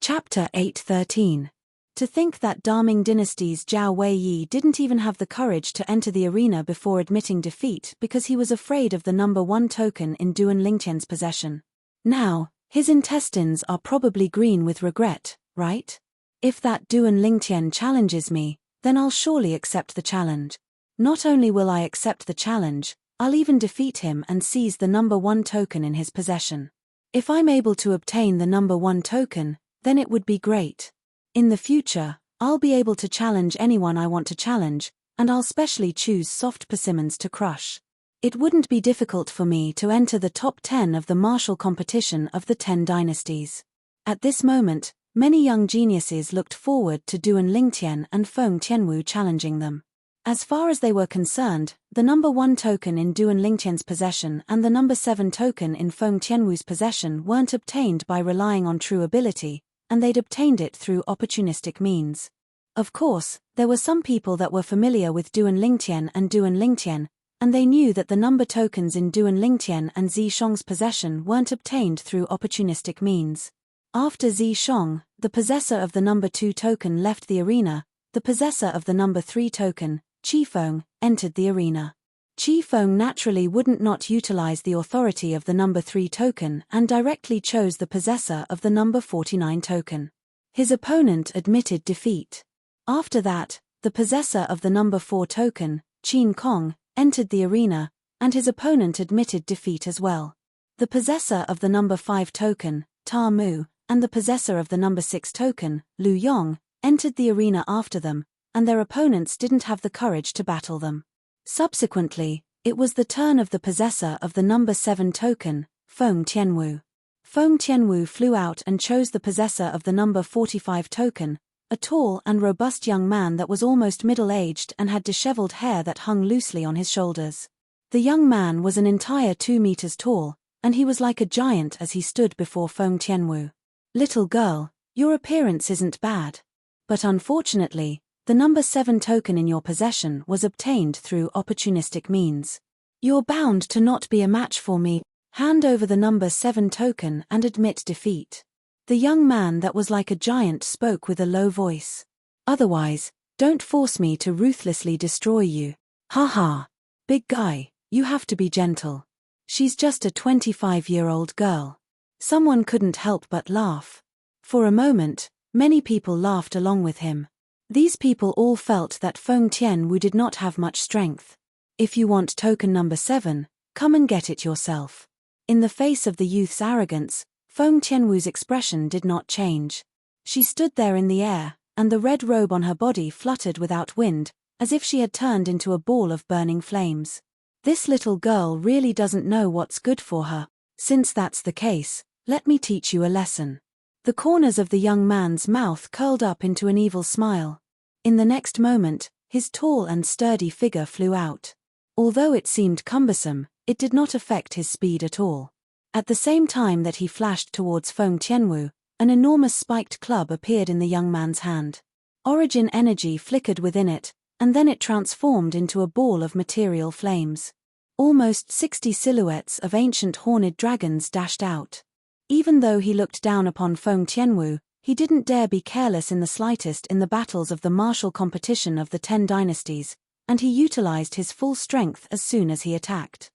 Chapter 8:13. To think that Daming dynasty's Zhao Weiyi didn't even have the courage to enter the arena before admitting defeat because he was afraid of the number 1 token in Duan Lingtian's possession. Now, his intestines are probably green with regret, right? If that Duan Lingtian challenges me, then I'll surely accept the challenge. Not only will I accept the challenge, I'll even defeat him and seize the number 1 token in his possession. If I'm able to obtain the number 1 token, then it would be great. In the future, I'll be able to challenge anyone I want to challenge, and I'll specially choose soft persimmons to crush. It wouldn't be difficult for me to enter the top 10 of the martial competition of the 10 dynasties. At this moment, many young geniuses looked forward to Duan Lingtian and Feng Tianwu challenging them. As far as they were concerned, the number 1 token in Duan Lingtian's possession and the number 7 token in Feng Tianwu's possession weren't obtained by relying on true ability, and they'd obtained it through opportunistic means. Of course, there were some people that were familiar with Duan Lingtian and Duan Lingtian, and they knew that the number tokens in Duan Lingtian and Zishong's possession weren't obtained through opportunistic means. After Zishong, the possessor of the number 2 token, left the arena, the possessor of the number 3 token, Qi Feng, entered the arena. Qi Feng naturally wouldn't not utilize the authority of the number 3 token and directly chose the possessor of the number 49 token. His opponent admitted defeat. After that, the possessor of the number 4 token, Qin Kong, entered the arena, and his opponent admitted defeat as well. The possessor of the number 5 token, Ta Mu, and the possessor of the number 6 token, Lu Yong, entered the arena after them, and their opponents didn't have the courage to battle them. Subsequently, it was the turn of the possessor of the number 7 token, Feng Tianwu. Feng Tianwu flew out and chose the possessor of the number 45 token, a tall and robust young man that was almost middle-aged and had disheveled hair that hung loosely on his shoulders. The young man was an entire 2 meters tall, and he was like a giant as he stood before Feng Tianwu. "Little girl, your appearance isn't bad. But unfortunately, the number 7 token in your possession was obtained through opportunistic means. You're bound to not be a match for me. Hand over the number 7 token and admit defeat." The young man that was like a giant spoke with a low voice. "Otherwise, don't force me to ruthlessly destroy you. Ha ha. Big guy, you have to be gentle. She's just a 25-year-old girl." Someone couldn't help but laugh. For a moment, many people laughed along with him. These people all felt that Feng Tianwu did not have much strength. "If you want token number 7, come and get it yourself." In the face of the youth's arrogance, Feng Tianwu's expression did not change. She stood there in the air, and the red robe on her body fluttered without wind, as if she had turned into a ball of burning flames. This little girl really doesn't know what's good for her. Since that's the case, let me teach you a lesson. The corners of the young man's mouth curled up into an evil smile. In the next moment, his tall and sturdy figure flew out. Although it seemed cumbersome, it did not affect his speed at all. At the same time that he flashed towards Feng Tianwu, an enormous spiked club appeared in the young man's hand. Origin energy flickered within it, and then it transformed into a ball of material flames. Almost 60 silhouettes of ancient horned dragons dashed out. Even though he looked down upon Feng Tianwu, he didn't dare be careless in the slightest in the battles of the martial competition of the 10 dynasties, and he utilized his full strength as soon as he attacked.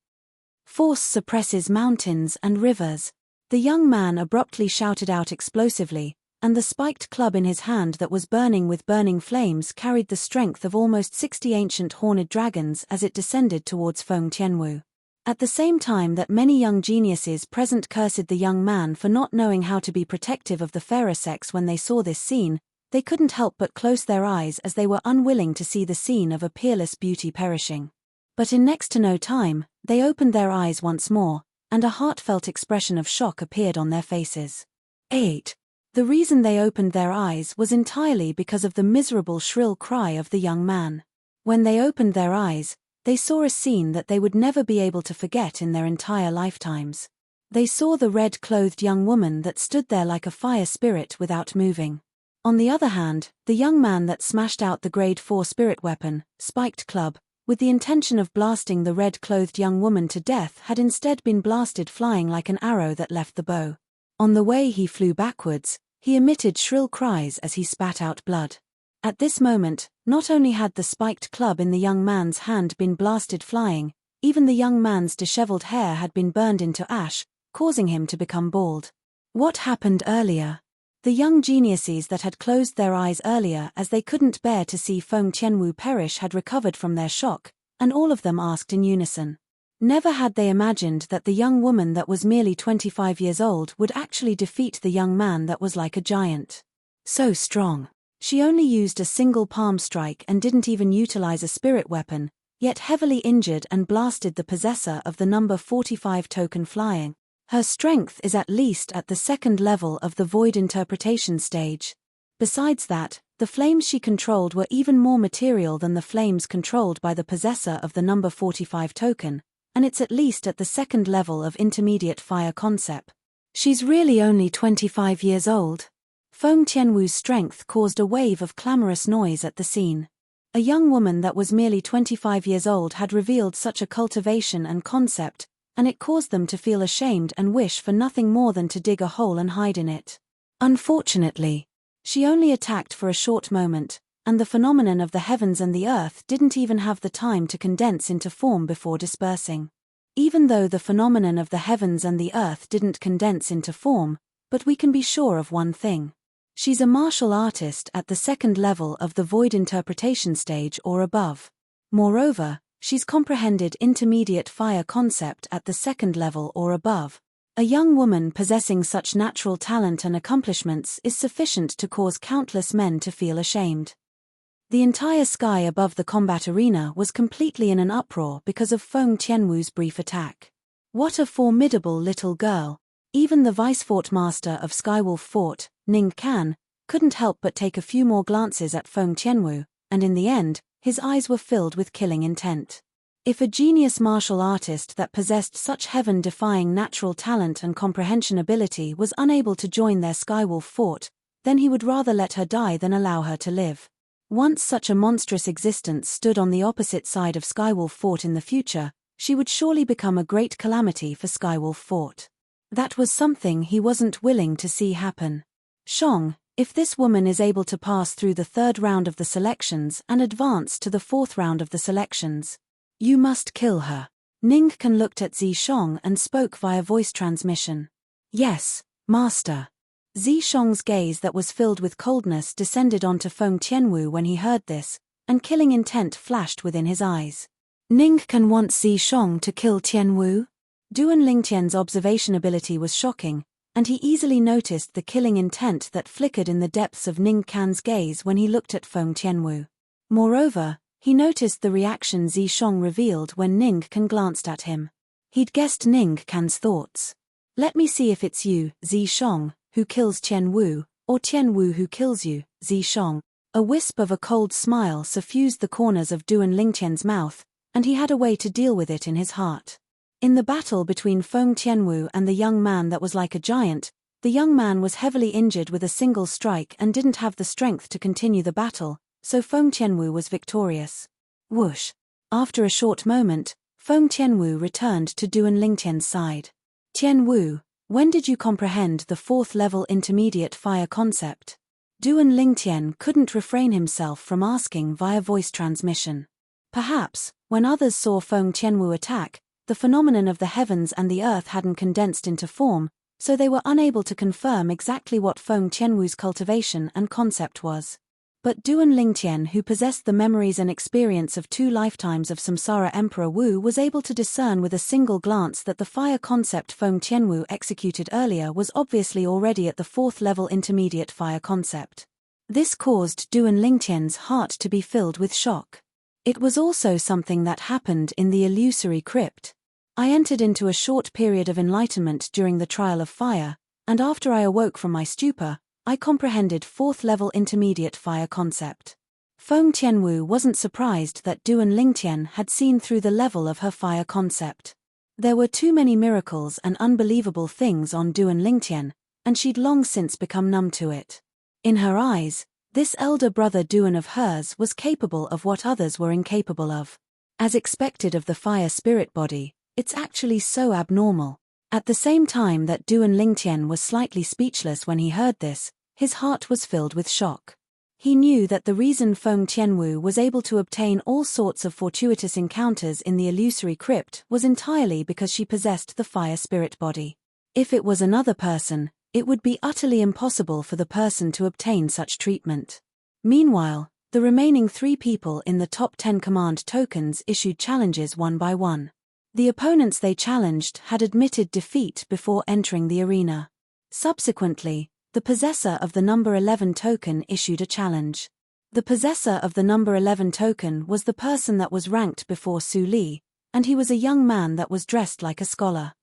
"Force suppresses mountains and rivers," the young man abruptly shouted out explosively, and the spiked club in his hand that was burning with burning flames carried the strength of almost 60 ancient horned dragons as it descended towards Feng Tianwu. At the same time that many young geniuses present cursed the young man for not knowing how to be protective of the fairer sex when they saw this scene, they couldn't help but close their eyes as they were unwilling to see the scene of a peerless beauty perishing. But in next to no time, they opened their eyes once more, and a heartfelt expression of shock appeared on their faces. 8. The reason they opened their eyes was entirely because of the miserable shrill cry of the young man. When they opened their eyes, they saw a scene that they would never be able to forget in their entire lifetimes. They saw the red-clothed young woman that stood there like a fire spirit without moving. On the other hand, the young man that smashed out the grade 4 spirit weapon, spiked club, with the intention of blasting the red-clothed young woman to death had instead been blasted flying like an arrow that left the bow. On the way he flew backwards, he emitted shrill cries as he spat out blood. At this moment, not only had the spiked club in the young man's hand been blasted flying, even the young man's disheveled hair had been burned into ash, causing him to become bald. What happened earlier? The young geniuses that had closed their eyes earlier as they couldn't bear to see Feng Tianwu perish had recovered from their shock, and all of them asked in unison. Never had they imagined that the young woman that was merely 25 years old would actually defeat the young man that was like a giant. So strong. She only used a single palm strike and didn't even utilize a spirit weapon, yet heavily injured and blasted the possessor of the number 45 token flying. Her strength is at least at the second level of the void interpretation stage. Besides that, the flames she controlled were even more material than the flames controlled by the possessor of the number 45 token, and it's at least at the second level of intermediate fire concept. She's really only 25 years old. Feng Tianwu's strength caused a wave of clamorous noise at the scene. A young woman that was merely 25 years old had revealed such a cultivation and concept, and it caused them to feel ashamed and wish for nothing more than to dig a hole and hide in it. Unfortunately, she only attacked for a short moment, and the phenomenon of the heavens and the earth didn't even have the time to condense into form before dispersing. Even though the phenomenon of the heavens and the earth didn't condense into form, but we can be sure of one thing. She's a martial artist at the second level of the void interpretation stage or above. Moreover, she's comprehended intermediate fire concept at the second level or above. A young woman possessing such natural talent and accomplishments is sufficient to cause countless men to feel ashamed. The entire sky above the combat arena was completely in an uproar because of Feng Tianwu's brief attack. What a formidable little girl! Even the vice-fort master of Skywolf Fort, Ning Kan, couldn't help but take a few more glances at Feng Tianwu, and in the end, his eyes were filled with killing intent. If a genius martial artist that possessed such heaven-defying natural talent and comprehension ability was unable to join their Skywolf Fort, then he would rather let her die than allow her to live. Once such a monstrous existence stood on the opposite side of Skywolf Fort in the future, she would surely become a great calamity for Skywolf Fort. That was something he wasn't willing to see happen. Shong, if this woman is able to pass through the third round of the selections and advance to the fourth round of the selections, you must kill her. Ning Kan looked at Zi Shong and spoke via voice transmission. Yes, master. Zi Shong's gaze that was filled with coldness descended onto Feng Tianwu when he heard this, and killing intent flashed within his eyes. Ning Kan wants Zi Shong to kill Tianwu? Duan Lingtian's observation ability was shocking, and he easily noticed the killing intent that flickered in the depths of Ning Kan's gaze when he looked at Feng Tianwu. Moreover, he noticed the reaction Zi Shong revealed when Ning Kan glanced at him. He'd guessed Ning Kan's thoughts. Let me see if it's you, Zi Shong, who kills Tianwu, or Tianwu who kills you, Zi Shong. A wisp of a cold smile suffused the corners of Duan Lingtian's mouth, and he had a way to deal with it in his heart. In the battle between Feng Tianwu and the young man that was like a giant, the young man was heavily injured with a single strike and didn't have the strength to continue the battle, so Feng Tianwu was victorious. Whoosh! After a short moment, Feng Tianwu returned to Duan Lingtian's side. Tianwu, when did you comprehend the fourth-level intermediate fire concept? Duan Lingtian couldn't refrain himself from asking via voice transmission. Perhaps, when others saw Feng Tianwu attack, the phenomenon of the heavens and the earth hadn't condensed into form, so they were unable to confirm exactly what Feng Tianwu's cultivation and concept was. But Duan Lingtian, who possessed the memories and experience of 2 lifetimes of Samsara Emperor Wu, was able to discern with a single glance that the fire concept Feng Tianwu executed earlier was obviously already at the 4th-level intermediate fire concept. This caused Duan Lingtian's heart to be filled with shock. It was also something that happened in the illusory crypt. I entered into a short period of enlightenment during the trial of fire, and after I awoke from my stupor, I comprehended 4th-level intermediate fire concept. Feng Tianwu wasn't surprised that Duan Lingtian had seen through the level of her fire concept. There were too many miracles and unbelievable things on Duan Lingtian, and she'd long since become numb to it. In her eyes, this elder brother Duan of hers was capable of what others were incapable of. As expected of the fire spirit body, it's actually so abnormal. At the same time that Duan Lingtian was slightly speechless when he heard this, his heart was filled with shock. He knew that the reason Feng Tianwu was able to obtain all sorts of fortuitous encounters in the illusory crypt was entirely because she possessed the fire spirit body. If it was another person, it would be utterly impossible for the person to obtain such treatment. Meanwhile, the remaining 3 people in the top 10 command tokens issued challenges one by one. The opponents they challenged had admitted defeat before entering the arena. Subsequently, the possessor of the number 11 token issued a challenge. The possessor of the number 11 token was the person that was ranked before Su Li, and he was a young man that was dressed like a scholar.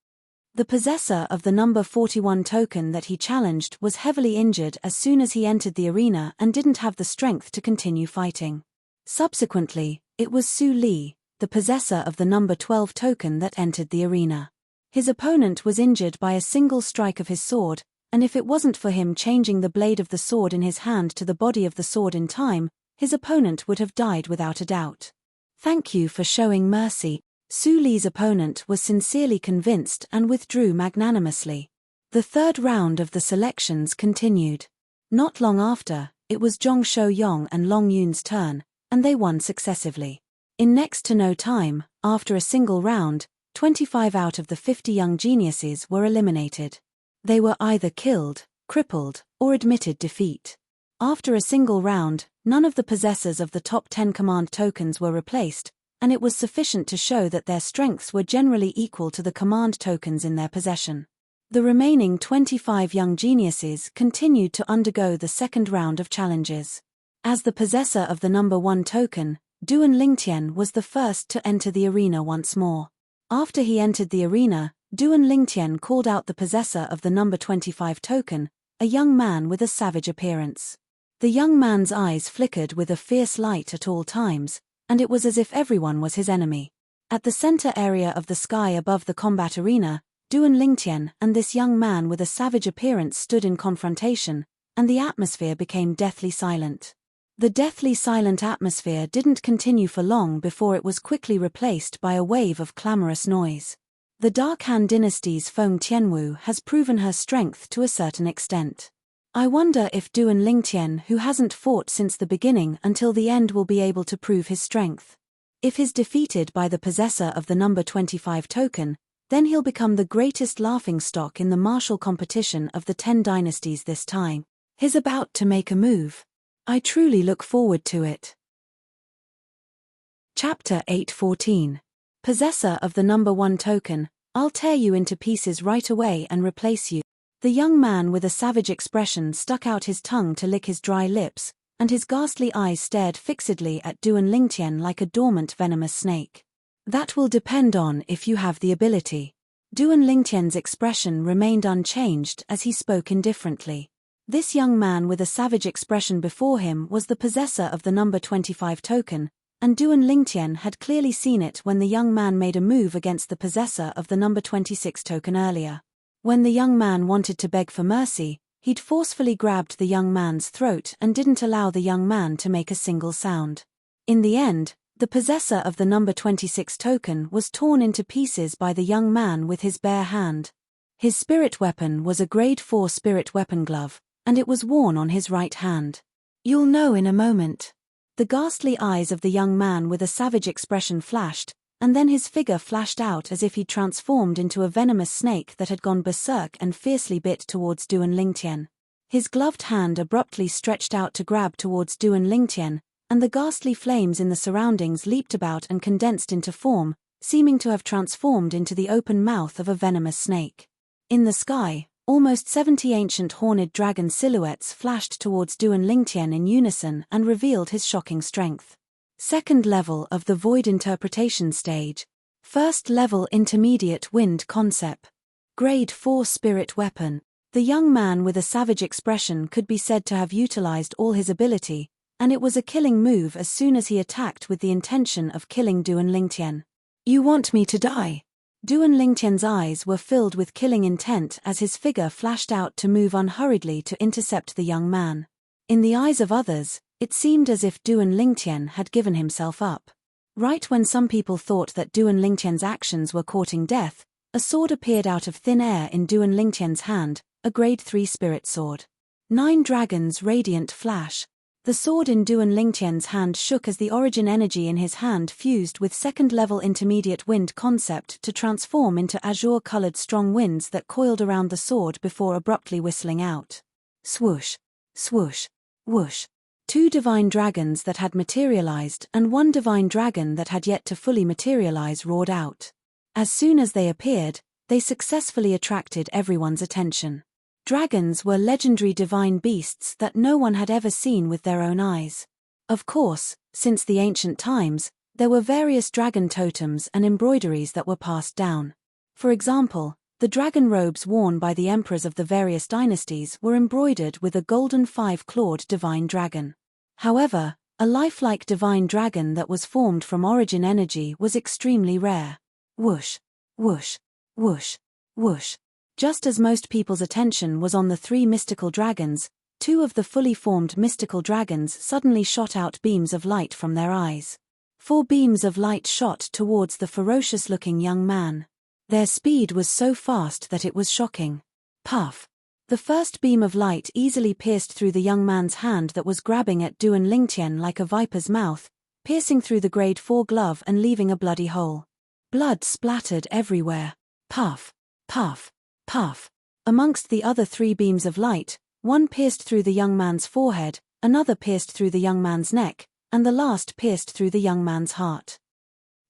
The possessor of the number 41 token that he challenged was heavily injured as soon as he entered the arena and didn't have the strength to continue fighting. Subsequently, it was Su Li, the possessor of the number 12 token that entered the arena. His opponent was injured by a single strike of his sword, and if it wasn't for him changing the blade of the sword in his hand to the body of the sword in time, his opponent would have died without a doubt. Thank you for showing mercy. Su Li's opponent was sincerely convinced and withdrew magnanimously. The third round of the selections continued. Not long after, it was Zhong Shouyong and Long Yun's turn, and they won successively. In next to no time, after a single round, 25 out of the 50 young geniuses were eliminated. They were either killed, crippled, or admitted defeat. After a single round, none of the possessors of the top 10 command tokens were replaced, and it was sufficient to show that their strengths were generally equal to the command tokens in their possession. The remaining 25 young geniuses continued to undergo the second round of challenges. As the possessor of the number 1 token, Duan Lingtian was the first to enter the arena once more. After he entered the arena, Duan Lingtian called out the possessor of the number 25 token, a young man with a savage appearance. The young man's eyes flickered with a fierce light at all times, and it was as if everyone was his enemy. At the center area of the sky above the combat arena, Duan Lingtian and this young man with a savage appearance stood in confrontation, and the atmosphere became deathly silent. The deathly silent atmosphere didn't continue for long before it was quickly replaced by a wave of clamorous noise. The Dark Han Dynasty's Feng Tianwu has proven her strength to a certain extent. I wonder if Duan Lingtian, who hasn't fought since the beginning until the end, will be able to prove his strength. If he's defeated by the possessor of the number 25 token, then he'll become the greatest laughingstock in the martial competition of the 10 dynasties this time. He's about to make a move. I truly look forward to it. Chapter 8:14. Possessor of the number 1 token, I'll tear you into pieces right away and replace you. The young man with a savage expression stuck out his tongue to lick his dry lips, and his ghastly eyes stared fixedly at Duan Lingtian like a dormant venomous snake. That will depend on if you have the ability. Duan Lingtian's expression remained unchanged as he spoke indifferently. This young man with a savage expression before him was the possessor of the number 25 token, and Duan Lingtian had clearly seen it when the young man made a move against the possessor of the number 26 token earlier. When the young man wanted to beg for mercy, he'd forcefully grabbed the young man's throat and didn't allow the young man to make a single sound. In the end, the possessor of the number 26 token was torn into pieces by the young man with his bare hand. His spirit weapon was a grade 4 spirit weapon glove, and it was worn on his right hand. You'll know in a moment. The ghastly eyes of the young man with a savage expression flashed, and then his figure flashed out as if he'd transformed into a venomous snake that had gone berserk and fiercely bit towards Duan Lingtian. His gloved hand abruptly stretched out to grab towards Duan Lingtian, and the ghastly flames in the surroundings leaped about and condensed into form, seeming to have transformed into the open mouth of a venomous snake. In the sky, almost 70 ancient horned dragon silhouettes flashed towards Duan Lingtian in unison and revealed his shocking strength. Second level of the Void Interpretation Stage. First level Intermediate Wind Concept. Grade 4 Spirit Weapon. The young man with a savage expression could be said to have utilized all his ability, and it was a killing move as soon as he attacked with the intention of killing Duan Lingtian. You want me to die? Duan Lingtian's eyes were filled with killing intent as his figure flashed out to move unhurriedly to intercept the young man. In the eyes of others, it seemed as if Duan Lingtian had given himself up. Right when some people thought that Duan Lingtian's actions were courting death, a sword appeared out of thin air in Duan Lingtian's hand, a grade 3 spirit sword. 9 dragons radiant flash. The sword in Duan Lingtian's hand shook as the origin energy in his hand fused with second-level intermediate wind concept to transform into azure-colored strong winds that coiled around the sword before abruptly whistling out. Swoosh, swoosh, whoosh. 2 divine dragons that had materialized and 1 divine dragon that had yet to fully materialize roared out. As soon as they appeared, they successfully attracted everyone's attention. Dragons were legendary divine beasts that no one had ever seen with their own eyes. Of course, since the ancient times, there were various dragon totems and embroideries that were passed down. For example, the dragon robes worn by the emperors of the various dynasties were embroidered with a golden 5-clawed divine dragon. However, a lifelike divine dragon that was formed from origin energy was extremely rare. Whoosh, whoosh, whoosh, whoosh. Just as most people's attention was on the 3 mystical dragons, 2 of the fully formed mystical dragons suddenly shot out beams of light from their eyes. 4 beams of light shot towards the ferocious-looking young man. Their speed was so fast that it was shocking. Puff. The first beam of light easily pierced through the young man's hand that was grabbing at Duan Lingtian like a viper's mouth, piercing through the grade 4 glove and leaving a bloody hole. Blood splattered everywhere. Puff, puff, puff. Amongst the other 3 beams of light, one pierced through the young man's forehead, another pierced through the young man's neck, and the last pierced through the young man's heart.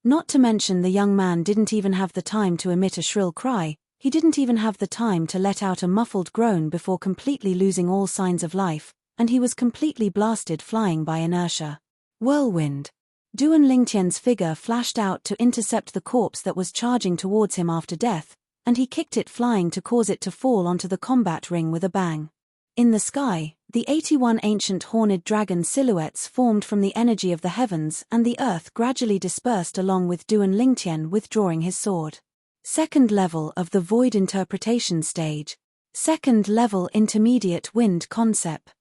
Not to mention the young man didn't even have the time to emit a shrill cry, he didn't even have the time to let out a muffled groan before completely losing all signs of life, and he was completely blasted flying by inertia. Whirlwind. Duan Lingtian's figure flashed out to intercept the corpse that was charging towards him after death, and he kicked it flying to cause it to fall onto the combat ring with a bang. In the sky, the 81 ancient horned dragon silhouettes formed from the energy of the heavens, and the earth gradually dispersed along with Duan Lingtian withdrawing his sword. Second level of the void interpretation stage. Second level intermediate wind concept.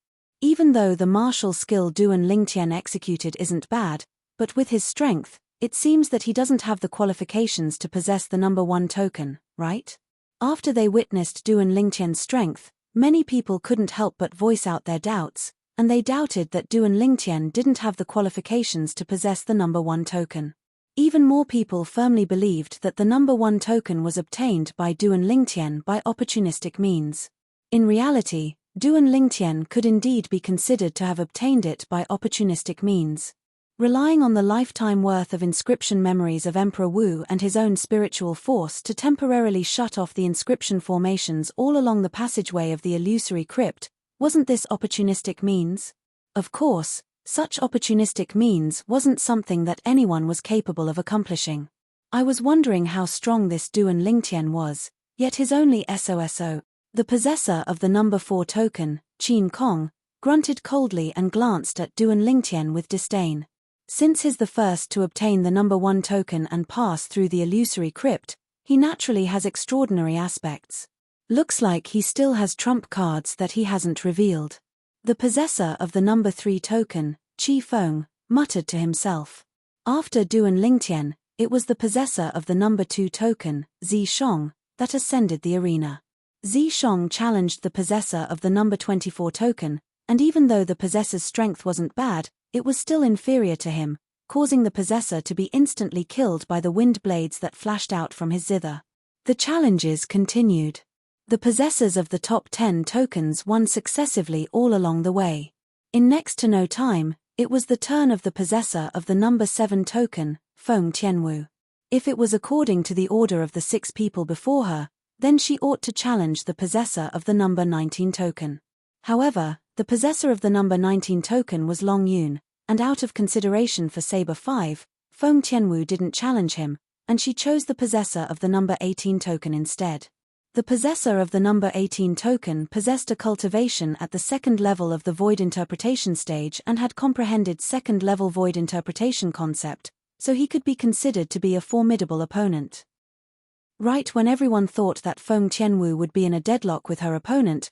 Even though the martial skill Duan Lingtian executed isn't bad, but with his strength, it seems that he doesn't have the qualifications to possess the number 1 token, right? After they witnessed Duan Lingtian's strength, many people couldn't help but voice out their doubts, and they doubted that Duan Lingtian didn't have the qualifications to possess the number 1 token. Even more people firmly believed that the number 1 token was obtained by Duan Lingtian by opportunistic means. In reality, Duan Lingtian could indeed be considered to have obtained it by opportunistic means. Relying on the lifetime worth of inscription memories of Emperor Wu and his own spiritual force to temporarily shut off the inscription formations all along the passageway of the illusory crypt, wasn't this opportunistic means? Of course, such opportunistic means wasn't something that anyone was capable of accomplishing. I was wondering how strong this Duan Lingtian was, yet his only SOSO, the possessor of the number 4 token, Qin Kong, grunted coldly and glanced at Duan Lingtian with disdain. Since he's the first to obtain the number 1 token and pass through the illusory crypt, he naturally has extraordinary aspects. Looks like he still has trump cards that he hasn't revealed. The possessor of the number 3 token, Qi Feng, muttered to himself. After Duan Lingtian, it was the possessor of the number 2 token, Zi Shong, that ascended the arena. Zi Shong challenged the possessor of the number 24 token, and even though the possessor's strength wasn't bad, it was still inferior to him, causing the possessor to be instantly killed by the wind blades that flashed out from his zither. The challenges continued. The possessors of the top 10 tokens won successively all along the way. In next to no time, it was the turn of the possessor of the number 7 token, Feng Tianwu. If it was according to the order of the 6 people before her, then she ought to challenge the possessor of the number 19 token. However, the possessor of the number 19 token was Long Yun, and out of consideration for Saber 5, Feng Tianwu didn't challenge him, and she chose the possessor of the number 18 token instead. The possessor of the number 18 token possessed a cultivation at the second level of the void interpretation stage and had comprehended second-level void interpretation concept, so he could be considered to be a formidable opponent. Right when everyone thought that Feng Tianwu would be in a deadlock with her opponent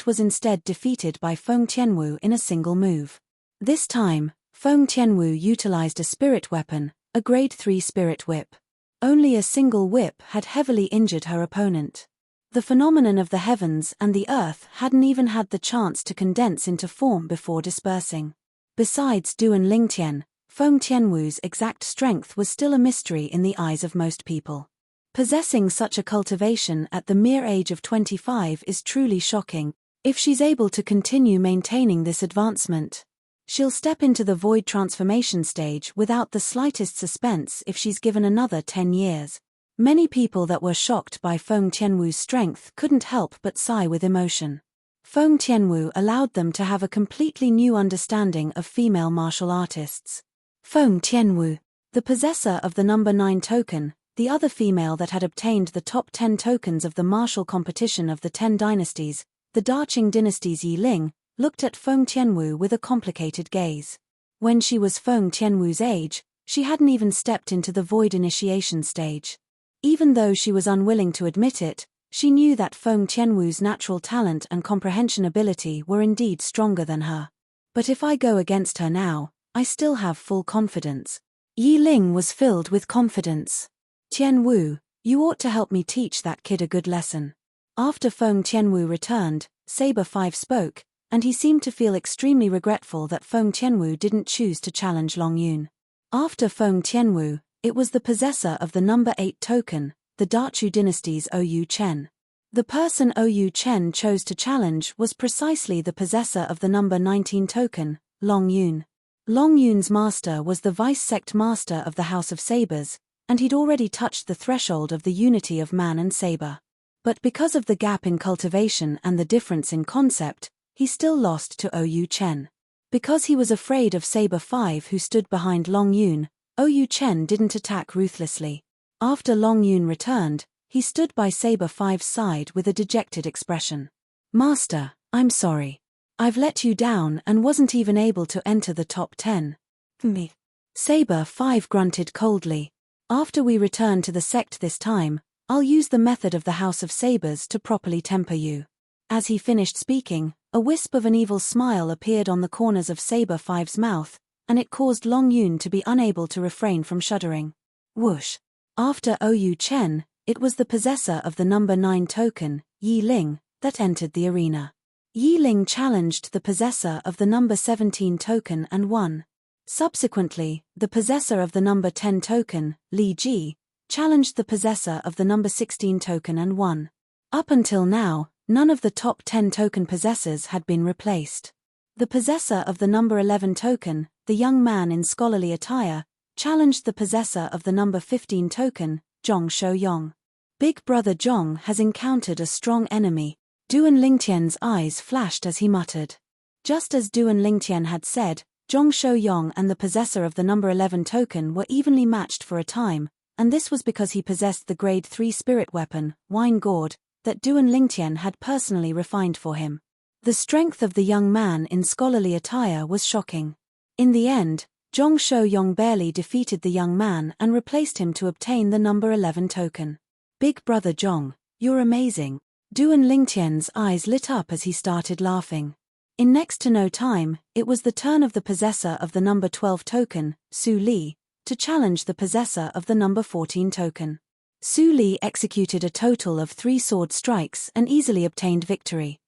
was instead defeated by Feng Tianwu in a single move. This time, Feng Tianwu utilized a spirit weapon, a grade 3 spirit whip. Only a single whip had heavily injured her opponent. The phenomenon of the heavens and the earth hadn't even had the chance to condense into form before dispersing. Besides Duan Lingtian, Feng Tianwu's exact strength was still a mystery in the eyes of most people. Possessing such a cultivation at the mere age of 25 is truly shocking. If she's able to continue maintaining this advancement, she'll step into the void transformation stage without the slightest suspense if she's given another 10 years. Many people that were shocked by Feng Tianwu's strength couldn't help but sigh with emotion. Feng Tianwu allowed them to have a completely new understanding of female martial artists. Feng Tianwu, the possessor of the number 9 token, the other female that had obtained the top 10 tokens of the martial competition of the 10 dynasties, the Daqing dynasty's Yi Ling, looked at Feng Tianwu with a complicated gaze. When she was Feng Tianwu's age, she hadn't even stepped into the void initiation stage. Even though she was unwilling to admit it, she knew that Feng Tianwu's natural talent and comprehension ability were indeed stronger than her. But if I go against her now, I still have full confidence. Yi Ling was filled with confidence. Tianwu, you ought to help me teach that kid a good lesson. After Feng Tianwu returned, Saber 5 spoke, and he seemed to feel extremely regretful that Feng Tianwu didn't choose to challenge Long Yun. After Feng Tianwu, it was the possessor of the number 8 token, the Daqing dynasty's Ou Chen. The person Ou Chen chose to challenge was precisely the possessor of the number 19 token, Long Yun. Long Yun's master was the vice-sect master of the House of Sabers, and he'd already touched the threshold of the unity of man and saber. But because of the gap in cultivation and the difference in concept, he still lost to Ou Chen. Because he was afraid of Saber 5 who stood behind Long Yun, Ou Chen didn't attack ruthlessly. After Long Yun returned, he stood by Saber 5's side with a dejected expression. Master, I'm sorry. I've let you down and wasn't even able to enter the top 10. Me. Saber 5 grunted coldly. After we return to the sect this time, I'll use the method of the House of Sabers to properly temper you. As he finished speaking, a wisp of an evil smile appeared on the corners of Saber 5's mouth, and it caused Long Yun to be unable to refrain from shuddering. Whoosh. After Ou Chen, it was the possessor of the number 9 token, Yi Ling, that entered the arena. Yi Ling challenged the possessor of the number 17 token and won. Subsequently, the possessor of the number 10 token, Li Ji, challenged the possessor of the number 16 token and won. Up until now, none of the top 10 token possessors had been replaced. The possessor of the number 11 token, the young man in scholarly attire, challenged the possessor of the number 15 token, Zhong Shouyong. Big Brother Zhong has encountered a strong enemy. Duan Lingtian's eyes flashed as he muttered. Just as Duan Lingtian had said, Zhong Shouyong and the possessor of the number 11 token were evenly matched for a time, and this was because he possessed the grade 3 spirit weapon, Wine Gourd, that Duan Lingtian had personally refined for him. The strength of the young man in scholarly attire was shocking. In the end, Zhong Shouyong barely defeated the young man and replaced him to obtain the number 11 token. Big Brother Zhong, you're amazing. Duan Lingtian's eyes lit up as he started laughing. In next to no time, it was the turn of the possessor of the number 12 token, Su Li, to challenge the possessor of the number 14 token. Su Li executed a total of 3 sword strikes and easily obtained victory.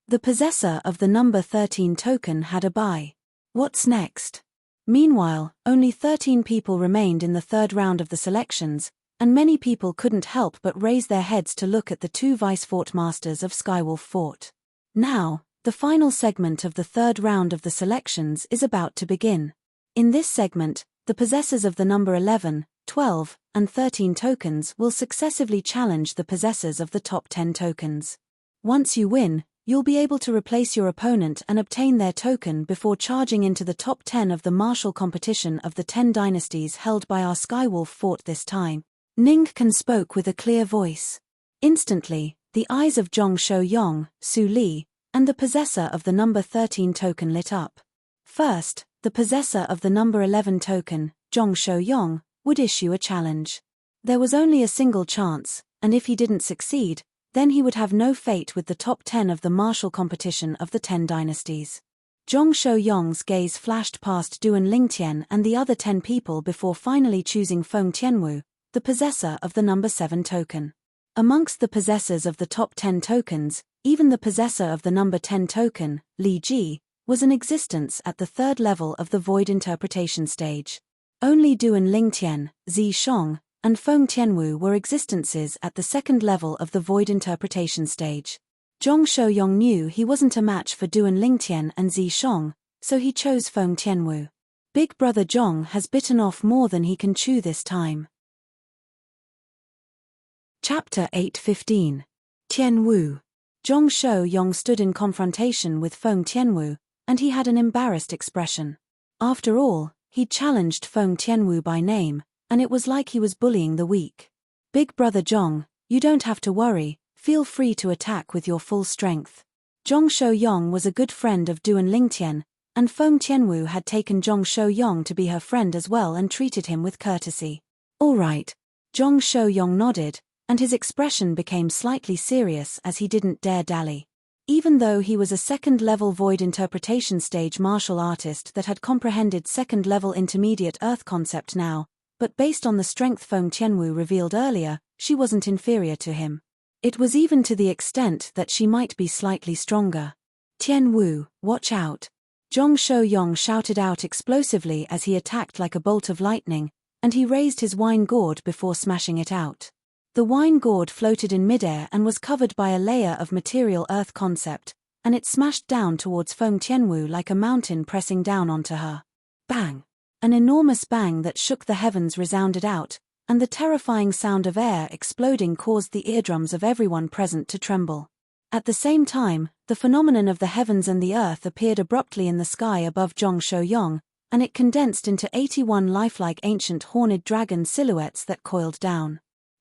The possessor of the number 13 token had a bye. What's next? Meanwhile, only 13 people remained in the third round of the selections, and many people couldn't help but raise their heads to look at the 2 vice fort masters of Skywolf Fort. Now, the final segment of the third round of the selections is about to begin. In this segment, the possessors of the number 11, 12, and 13 tokens will successively challenge the possessors of the top 10 tokens. Once you win, you'll be able to replace your opponent and obtain their token before charging into the top 10 of the martial competition of the 10 dynasties held by our Skywolf Fort this time. Ning Kan spoke with a clear voice. Instantly, the eyes of Zhong Shouyong, Su Li, and the possessor of the number 13 token lit up. First, the possessor of the number 11 token, Zhong Shouyong, would issue a challenge. There was only a single chance, and if he didn't succeed, then he would have no fate with the top 10 of the martial competition of the 10 dynasties. Zhong Shouyong's gaze flashed past Duan Lingtian and the other 10 people before finally choosing Feng Tianwu, the possessor of the number 7 token. Amongst the possessors of the top 10 tokens, even the possessor of the number 10 token, Li Ji, was in existence at the third level of the Void Interpretation stage. Only Duan Lingtian, Zi Shong, and Feng Tianwu were existences at the second level of the Void Interpretation stage. Zhong Shouyong knew he wasn't a match for Duan Lingtian and Zi Shong, so he chose Feng Tianwu. Big Brother Zhong has bitten off more than he can chew this time. Chapter 8:15. Tianwu. Zhong Shouyong stood in confrontation with Feng Tianwu, and he had an embarrassed expression. After all, he'd challenged Feng Tianwu by name, and it was like he was bullying the weak. Big Brother Zhong, you don't have to worry, feel free to attack with your full strength. Zhong Shouyong was a good friend of Duan Lingtian, and Feng Tianwu had taken Zhong Shouyong to be her friend as well and treated him with courtesy. All right. Zhong Shouyong nodded, and his expression became slightly serious as he didn't dare dally. Even though he was a second-level Void Interpretation stage martial artist that had comprehended second-level intermediate Earth concept now, but based on the strength Feng Tianwu revealed earlier, she wasn't inferior to him. It was even to the extent that she might be slightly stronger. Tianwu, watch out! Zhong Shouyong shouted out explosively as he attacked like a bolt of lightning, and he raised his wine gourd before smashing it out. The wine gourd floated in midair and was covered by a layer of material Earth concept, and it smashed down towards Feng Tianwu like a mountain pressing down onto her. Bang! An enormous bang that shook the heavens resounded out, and the terrifying sound of air exploding caused the eardrums of everyone present to tremble. At the same time, the phenomenon of the heavens and the earth appeared abruptly in the sky above Zhong Shouyong, and it condensed into 81 lifelike ancient horned dragon silhouettes that coiled down.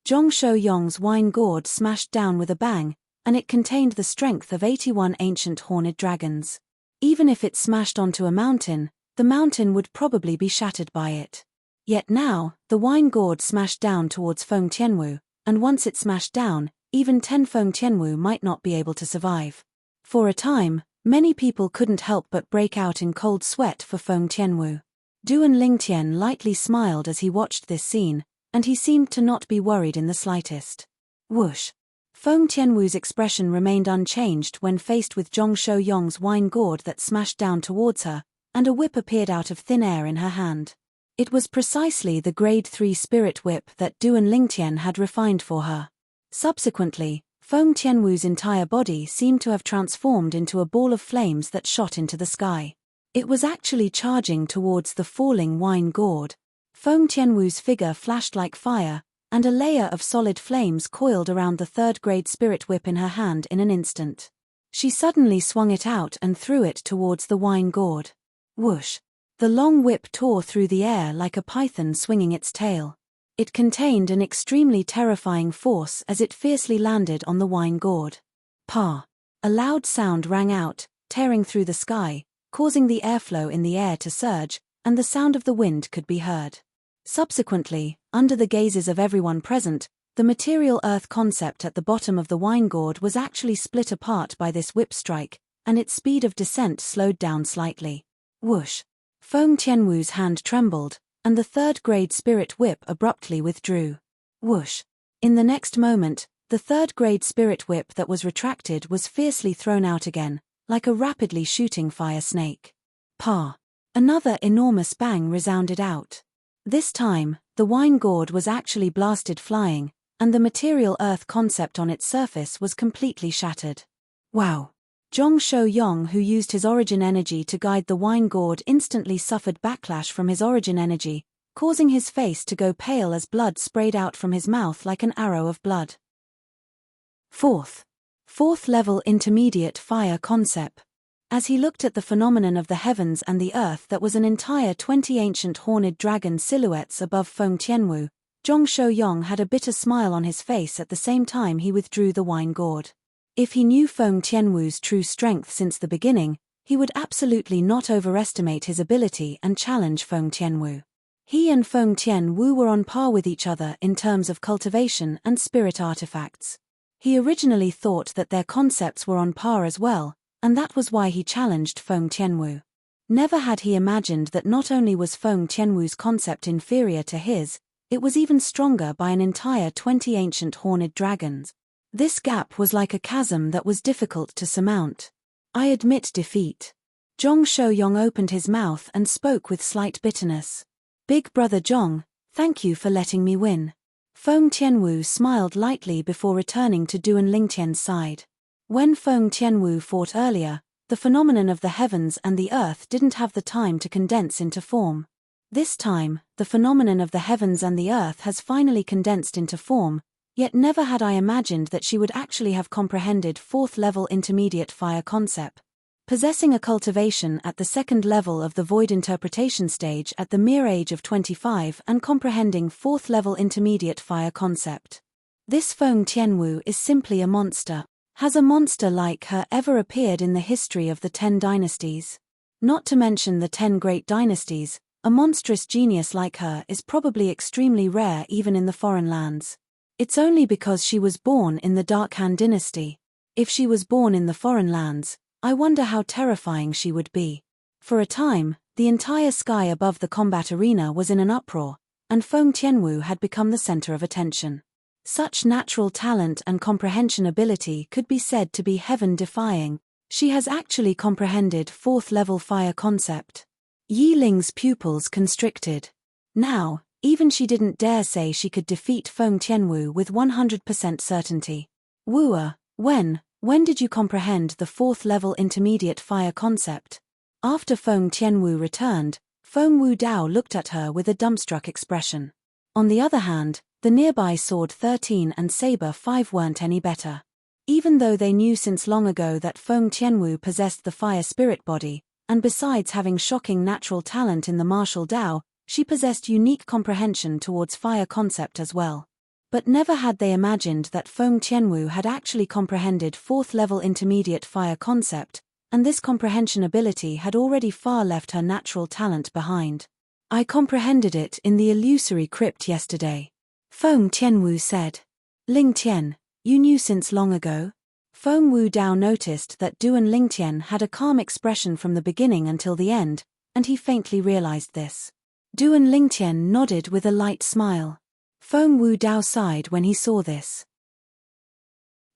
Zhong Shouyong's wine gourd smashed down with a bang, and it contained the strength of 81 ancient horned dragons. Even if it smashed onto a mountain, the mountain would probably be shattered by it. Yet now, the wine gourd smashed down towards Feng Tianwu, and once it smashed down, even 10 Feng Tianwu might not be able to survive. For a time, many people couldn't help but break out in cold sweat for Feng Tianwu. Duan Lingtian lightly smiled as he watched this scene, and he seemed to not be worried in the slightest. Whoosh! Feng Tianwu's expression remained unchanged when faced with Zhong Shouyong's wine gourd that smashed down towards her, and a whip appeared out of thin air in her hand. It was precisely the Grade 3 spirit whip that Duan Lingtian had refined for her. Subsequently, Feng Tianwu's entire body seemed to have transformed into a ball of flames that shot into the sky. It was actually charging towards the falling wine gourd. Feng Tianwu's figure flashed like fire, and a layer of solid flames coiled around the third-grade spirit whip in her hand in an instant. She suddenly swung it out and threw it towards the wine gourd. Whoosh! The long whip tore through the air like a python swinging its tail. It contained an extremely terrifying force as it fiercely landed on the wine gourd. Pa! A loud sound rang out, tearing through the sky, causing the airflow in the air to surge, and the sound of the wind could be heard. Subsequently, under the gazes of everyone present, the material earth concept at the bottom of the wine gourd was actually split apart by this whip strike, and its speed of descent slowed down slightly. Whoosh! Feng Tianwu's hand trembled, and the third-grade spirit whip abruptly withdrew. Whoosh! In the next moment, the third-grade spirit whip that was retracted was fiercely thrown out again, like a rapidly shooting fire snake. Pa! Another enormous bang resounded out. This time, the wine gourd was actually blasted flying, and the material earth concept on its surface was completely shattered. Wow! Zhong Shouyong, who used his origin energy to guide the wine gourd, instantly suffered backlash from his origin energy, causing his face to go pale as blood sprayed out from his mouth like an arrow of blood. Fourth level intermediate fire concept. As he looked at the phenomenon of the heavens and the earth that was an entire 20 ancient horned dragon silhouettes above Feng Tianwu, Zhong Shouyong had a bitter smile on his face at the same time he withdrew the wine gourd. If he knew Feng Tianwu's true strength since the beginning, he would absolutely not overestimate his ability and challenge Feng Tianwu. He and Feng Tianwu were on par with each other in terms of cultivation and spirit artifacts. He originally thought that their concepts were on par as well, and that was why he challenged Feng Tianwu. Never had he imagined that not only was Feng Tianwu's concept inferior to his, it was even stronger by an entire 20 ancient horned dragons. This gap was like a chasm that was difficult to surmount. I admit defeat. Zhong Shouyong opened his mouth and spoke with slight bitterness. Big brother Zhong, thank you for letting me win. Feng Tianwu smiled lightly before returning to Duan Lingtian's side. When Feng Tianwu fought earlier, the phenomenon of the heavens and the earth didn't have the time to condense into form. This time, the phenomenon of the heavens and the earth has finally condensed into form, yet never had I imagined that she would actually have comprehended fourth-level intermediate fire concept. Possessing a cultivation at the second level of the void interpretation stage at the mere age of 25 and comprehending fourth-level intermediate fire concept. This Feng Tianwu is simply a monster. Has a monster like her ever appeared in the history of the 10 dynasties? Not to mention the 10 great dynasties, a monstrous genius like her is probably extremely rare even in the foreign lands. It's only because she was born in the Dark Han dynasty. If she was born in the foreign lands, I wonder how terrifying she would be. For a time, the entire sky above the combat arena was in an uproar, and Feng Tianwu had become the center of attention. Such natural talent and comprehension ability could be said to be heaven-defying. She has actually comprehended fourth-level fire concept. Yi Ling's pupils constricted. Now, even she didn't dare say she could defeat Feng Tianwu with 100% certainty. Wooer, when did you comprehend the fourth-level intermediate fire concept? After Feng Tianwu returned, Feng Wu Dao looked at her with a dumbstruck expression. On the other hand, the nearby Sword 13 and Saber 5 weren't any better. Even though they knew since long ago that Feng Tianwu possessed the fire spirit body, and besides having shocking natural talent in the martial Dao, she possessed unique comprehension towards fire concept as well. But never had they imagined that Feng Tianwu had actually comprehended 4th level intermediate fire concept, and this comprehension ability had already far left her natural talent behind. I comprehended it in the illusory crypt yesterday. Feng Tianwu said. Ling Tian, you knew since long ago? Feng Wu Dao noticed that Duan Lingtian had a calm expression from the beginning until the end, and he faintly realized this. Duan Lingtian nodded with a light smile. Feng Wu Dao sighed when he saw this.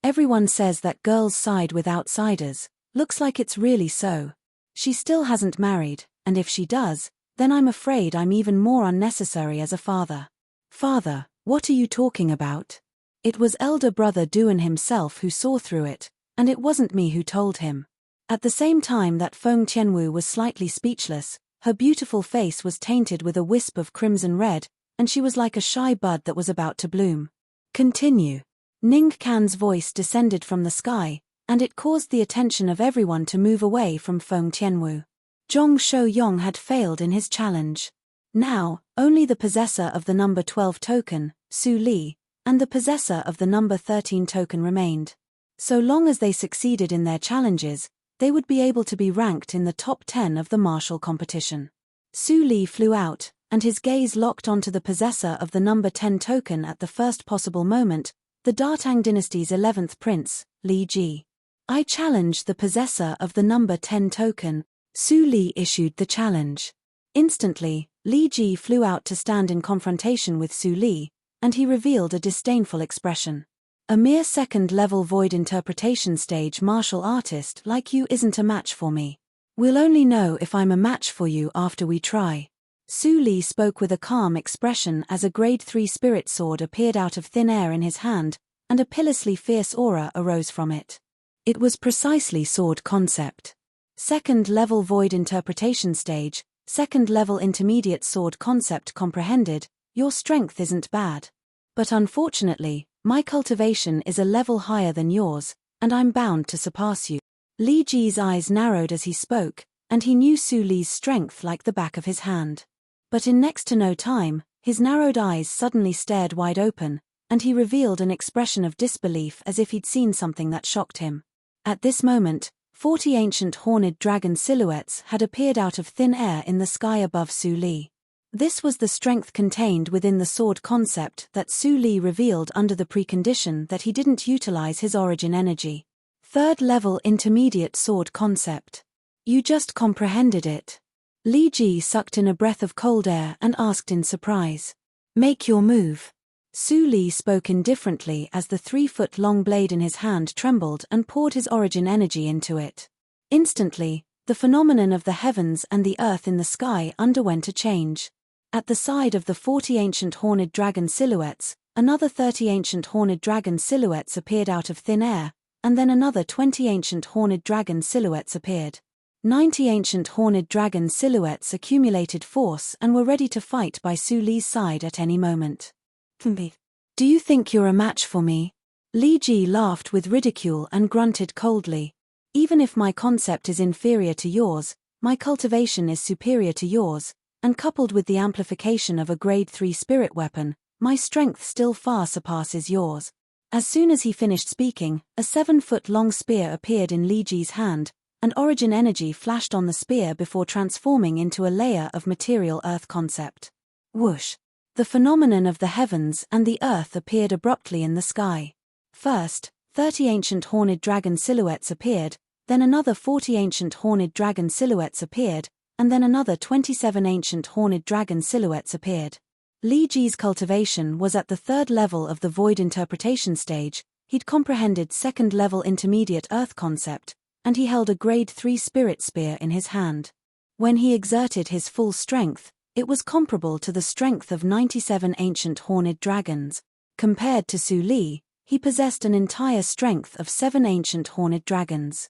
Everyone says that girls side with outsiders, looks like it's really so. She still hasn't married, and if she does, then I'm afraid I'm even more unnecessary as a father. Father, what are you talking about? It was elder brother Duan himself who saw through it, and it wasn't me who told him. At the same time that Feng Tianwu was slightly speechless, her beautiful face was tainted with a wisp of crimson red, and she was like a shy bud that was about to bloom. Continue. Ning Can's voice descended from the sky, and it caused the attention of everyone to move away from Feng Tianwu. Zhong Shouyong had failed in his challenge. Now, only the possessor of the number 12 token, Su Li, and the possessor of the number 13 token remained. So long as they succeeded in their challenges, they would be able to be ranked in the top 10 of the martial competition. Su Li flew out, and his gaze locked onto the possessor of the number 10 token at the first possible moment, the Datang dynasty's 11th prince, Li Ji. I challenge the possessor of the number 10 token. Su Li issued the challenge. Instantly, Li Ji flew out to stand in confrontation with Su Li, and he revealed a disdainful expression. A mere second-level void interpretation stage martial artist like you isn't a match for me. We'll only know if I'm a match for you after we try. Su Li spoke with a calm expression as a grade 3 spirit sword appeared out of thin air in his hand, and a pitilessly fierce aura arose from it. It was precisely sword concept. Second-level void interpretation stage, second-level intermediate sword concept comprehended, your strength isn't bad. But unfortunately, my cultivation is a level higher than yours, and I'm bound to surpass you. Li Ji's eyes narrowed as he spoke, and he knew Su Li's strength like the back of his hand. But in next to no time, his narrowed eyes suddenly stared wide open, and he revealed an expression of disbelief as if he'd seen something that shocked him. At this moment, 40 ancient horned dragon silhouettes had appeared out of thin air in the sky above Su Li. This was the strength contained within the sword concept that Su Li revealed under the precondition that he didn't utilize his origin energy. Third-level intermediate sword concept. You just comprehended it. Li Ji sucked in a breath of cold air and asked in surprise. Make your move. Su Li spoke indifferently as the 3-foot-long blade in his hand trembled and poured his origin energy into it. Instantly, the phenomenon of the heavens and the earth in the sky underwent a change. At the side of the 40 ancient horned dragon silhouettes, another 30 ancient horned dragon silhouettes appeared out of thin air, and then another 20 ancient horned dragon silhouettes appeared. 90 ancient horned dragon silhouettes accumulated force and were ready to fight by Su Li's side at any moment. Do you think you're a match for me? Li Ji laughed with ridicule and grunted coldly. Even if my concept is inferior to yours, my cultivation is superior to yours, and coupled with the amplification of a grade 3 spirit weapon, my strength still far surpasses yours. As soon as he finished speaking, a 7-foot-long spear appeared in Li Ji's hand, and origin energy flashed on the spear before transforming into a layer of material earth concept. Whoosh! The phenomenon of the heavens and the earth appeared abruptly in the sky. First, 30 ancient horned dragon silhouettes appeared, then another 40 ancient horned dragon silhouettes appeared, and then another 27 ancient horned dragon silhouettes appeared. Li Ji's cultivation was at the 3rd level of the void interpretation stage. He'd comprehended 2nd-level intermediate earth concept, and he held a grade 3 spirit spear in his hand. When he exerted his full strength, it was comparable to the strength of 97 ancient horned dragons. Compared to Su Li, he possessed an entire strength of 7 ancient horned dragons.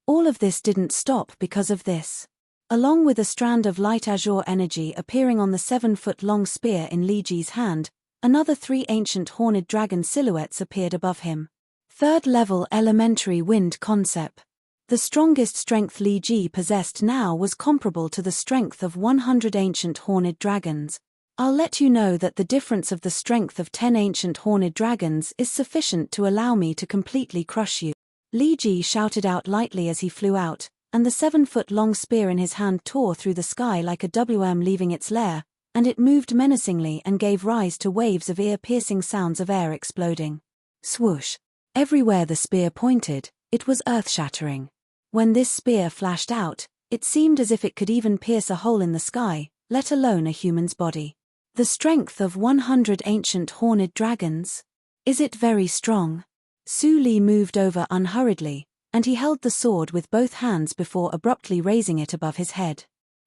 All of this didn't stop because of this. Along with a strand of light azure energy appearing on the 7-foot-long spear in Li Ji's hand, another 3 ancient horned dragon silhouettes appeared above him. Third level elementary wind concept. The strongest strength Li Ji possessed now was comparable to the strength of 100 ancient horned dragons. I'll let you know that the difference of the strength of 10 ancient horned dragons is sufficient to allow me to completely crush you. Li Ji shouted out lightly as he flew out, and the 7-foot-long spear in his hand tore through the sky like a WM leaving its lair, and it moved menacingly and gave rise to waves of ear-piercing sounds of air exploding. Swoosh! Everywhere the spear pointed, it was earth-shattering. When this spear flashed out, it seemed as if it could even pierce a hole in the sky, let alone a human's body. The strength of 100 ancient horned dragons? Is it very strong? Su Li moved over unhurriedly, and he held the sword with both hands before abruptly raising it above his head.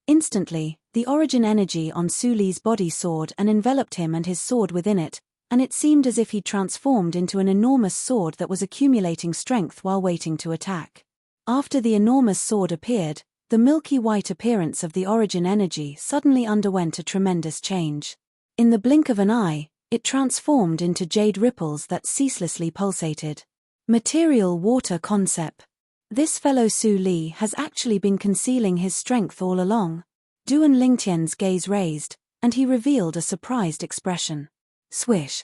Instantly, the origin energy on Su Li's body soared and enveloped him and his sword within it, and it seemed as if he transformed into an enormous sword that was accumulating strength while waiting to attack. After the enormous sword appeared, the milky white appearance of the origin energy suddenly underwent a tremendous change. In the blink of an eye, it transformed into jade ripples that ceaselessly pulsated. Material water concept. This fellow Su Li has actually been concealing his strength all along. Duan Lingtian's gaze raised, and he revealed a surprised expression. Swish.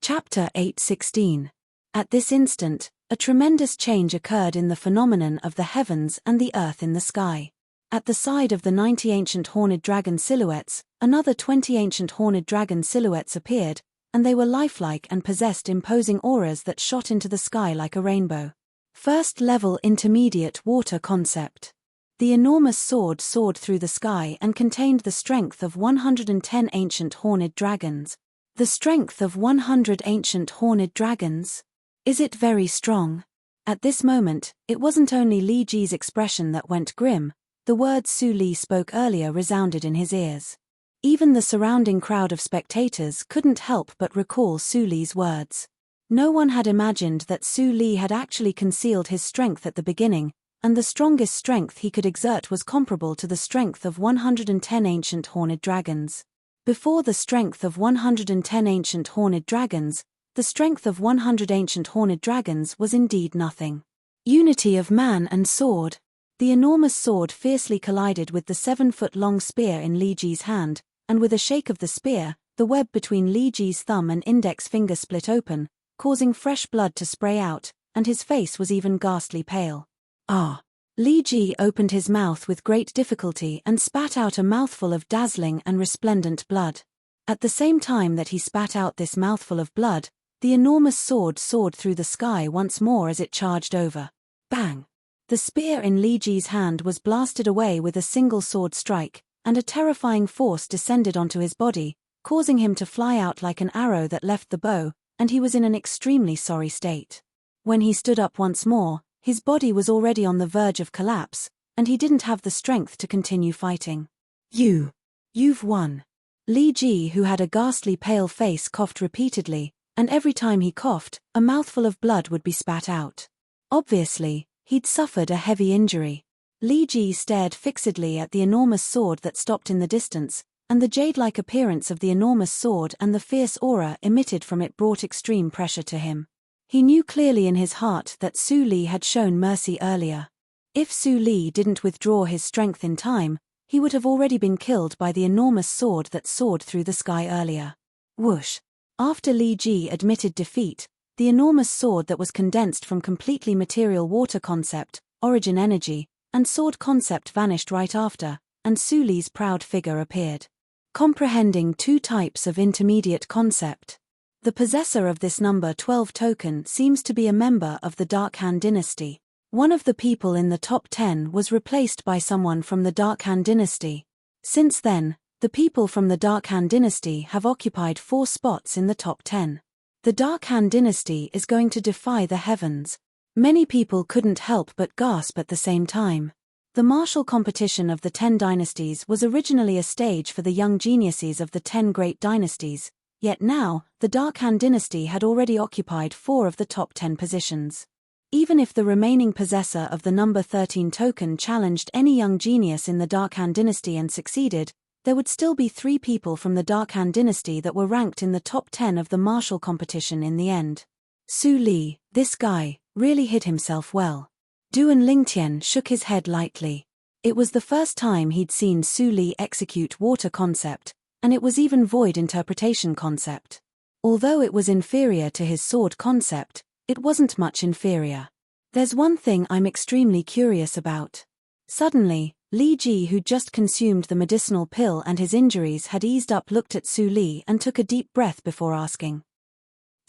Chapter 8:16. At this instant, a tremendous change occurred in the phenomenon of the heavens and the earth in the sky. At the side of the 90 ancient horned dragon silhouettes, another 20 ancient horned dragon silhouettes appeared, and they were lifelike and possessed imposing auras that shot into the sky like a rainbow. First level intermediate water concept. The enormous sword soared through the sky and contained the strength of 110 ancient horned dragons. The strength of 100 ancient horned dragons? Is it very strong? At this moment, it wasn't only Li Ji's expression that went grim, the words Su Li spoke earlier resounded in his ears. Even the surrounding crowd of spectators couldn't help but recall Su Li's words. No one had imagined that Su Li had actually concealed his strength at the beginning, and the strongest strength he could exert was comparable to the strength of 110 ancient horned dragons. Before the strength of 110 ancient horned dragons, the strength of 100 ancient horned dragons was indeed nothing. Unity of man and sword. The enormous sword fiercely collided with the 7-foot-long spear in Li Ji's hand, and with a shake of the spear, the web between Li Ji's thumb and index finger split open, causing fresh blood to spray out, and his face was even ghastly pale. Ah! Li Ji opened his mouth with great difficulty and spat out a mouthful of dazzling and resplendent blood. At the same time that he spat out this mouthful of blood, the enormous sword soared through the sky once more as it charged over. Bang! The spear in Li Ji's hand was blasted away with a single sword strike, and a terrifying force descended onto his body, causing him to fly out like an arrow that left the bow, and he was in an extremely sorry state. When he stood up once more, his body was already on the verge of collapse, and he didn't have the strength to continue fighting. You've won. Li Ji, who had a ghastly pale face, coughed repeatedly, and every time he coughed, a mouthful of blood would be spat out. Obviously, he'd suffered a heavy injury. Li Ji stared fixedly at the enormous sword that stopped in the distance, and the jade-like appearance of the enormous sword and the fierce aura emitted from it brought extreme pressure to him. He knew clearly in his heart that Su Li had shown mercy earlier. If Su Li didn't withdraw his strength in time, he would have already been killed by the enormous sword that soared through the sky earlier. Whoosh! After Li Ji admitted defeat, the enormous sword that was condensed from completely material water concept, origin energy, and sword concept vanished right after, and Su Li's proud figure appeared. Comprehending two types of intermediate concept. The possessor of this number 12 token seems to be a member of the Dark Han dynasty. One of the people in the top 10 was replaced by someone from the Dark Han dynasty. Since then, the people from the Dark Han dynasty have occupied 4 spots in the top 10. The Dark Han dynasty is going to defy the heavens. Many people couldn't help but gasp at the same time. The martial competition of the 10 dynasties was originally a stage for the young geniuses of the 10 great dynasties, yet now, the Dark Han dynasty had already occupied 4 of the top 10 positions. Even if the remaining possessor of the number 13 token challenged any young genius in the Dark Han dynasty and succeeded, there would still be 3 people from the Dark Han dynasty that were ranked in the top 10 of the martial competition in the end. Su Li, this guy, really hid himself well. Duan Lingtian shook his head lightly. It was the first time he'd seen Su Li execute water concept, and it was even void interpretation concept. Although it was inferior to his sword concept, it wasn't much inferior. There's one thing I'm extremely curious about. Suddenly, Li Ji, who'd just consumed the medicinal pill and his injuries had eased up, looked at Su Li and took a deep breath before asking.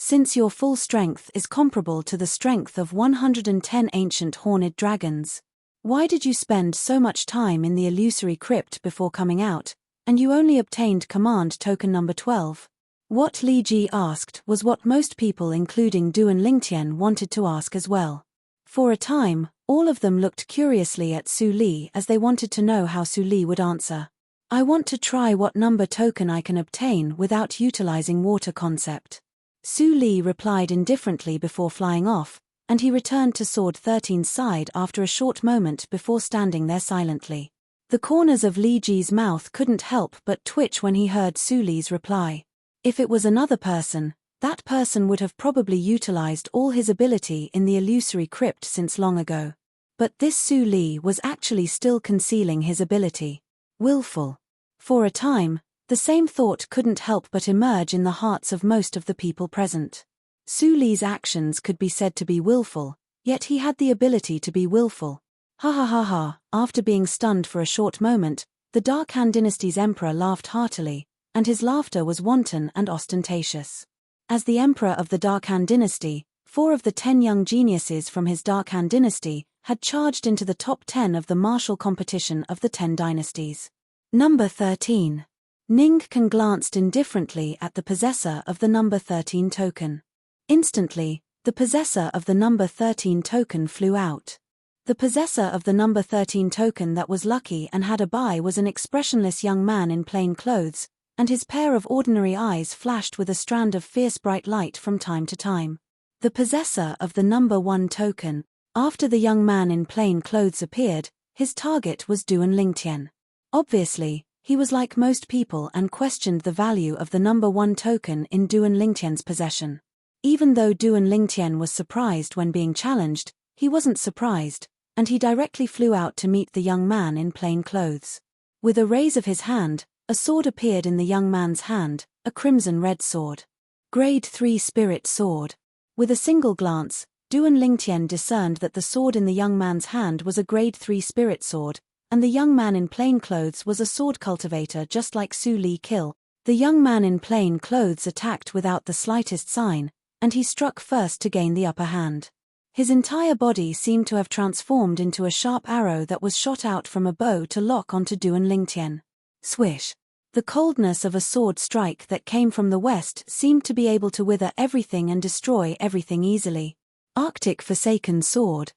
Since your full strength is comparable to the strength of 110 ancient horned dragons, why did you spend so much time in the illusory crypt before coming out, and you only obtained command token number 12? What Li Ji asked was what most people including Duan Lingtian wanted to ask as well. For a time, all of them looked curiously at Su Li as they wanted to know how Su Li would answer. I want to try what number token I can obtain without utilizing water concept. Su Li replied indifferently before flying off, and he returned to Sword 13's side after a short moment before standing there silently. The corners of Li Ji's mouth couldn't help but twitch when he heard Su Li's reply. If it was another person, that person would have probably utilized all his ability in the illusory crypt since long ago. But this Su Li was actually still concealing his ability. Willful. For a time, the same thought couldn't help but emerge in the hearts of most of the people present. Su Li's actions could be said to be willful, yet he had the ability to be willful. Ha ha ha ha. After being stunned for a short moment, the Dark Han Dynasty's emperor laughed heartily, and his laughter was wanton and ostentatious. As the emperor of the Dark Han Dynasty, 4 of the 10 young geniuses from his Dark Han Dynasty had charged into the top 10 of the martial competition of the 10 dynasties. Number 13. Ning Kan glanced indifferently at the possessor of the number 13 token. Instantly, the possessor of the number 13 token flew out. The possessor of the number 13 token that was lucky and had a buy was an expressionless young man in plain clothes, and his pair of ordinary eyes flashed with a strand of fierce bright light from time to time. The possessor of the number 1 token. After the young man in plain clothes appeared, his target was Duan Lingtian. Obviously, he was like most people and questioned the value of the number 1 token in Duan Lingtian's possession. Even though Duan Lingtian was surprised when being challenged, he wasn't surprised, and he directly flew out to meet the young man in plain clothes. With a raise of his hand, a sword appeared in the young man's hand, a crimson-red sword. Grade 3 Spirit Sword. With a single glance, Duan Lingtian discerned that the sword in the young man's hand was a Grade 3 Spirit Sword, and the young man in plain clothes was a sword cultivator just like Su Li Kill. The young man in plain clothes attacked without the slightest sign, and he struck first to gain the upper hand. His entire body seemed to have transformed into a sharp arrow that was shot out from a bow to lock onto Duan Lingtian. Swish. The coldness of a sword strike that came from the west seemed to be able to wither everything and destroy everything easily. Arctic Forsaken Sword.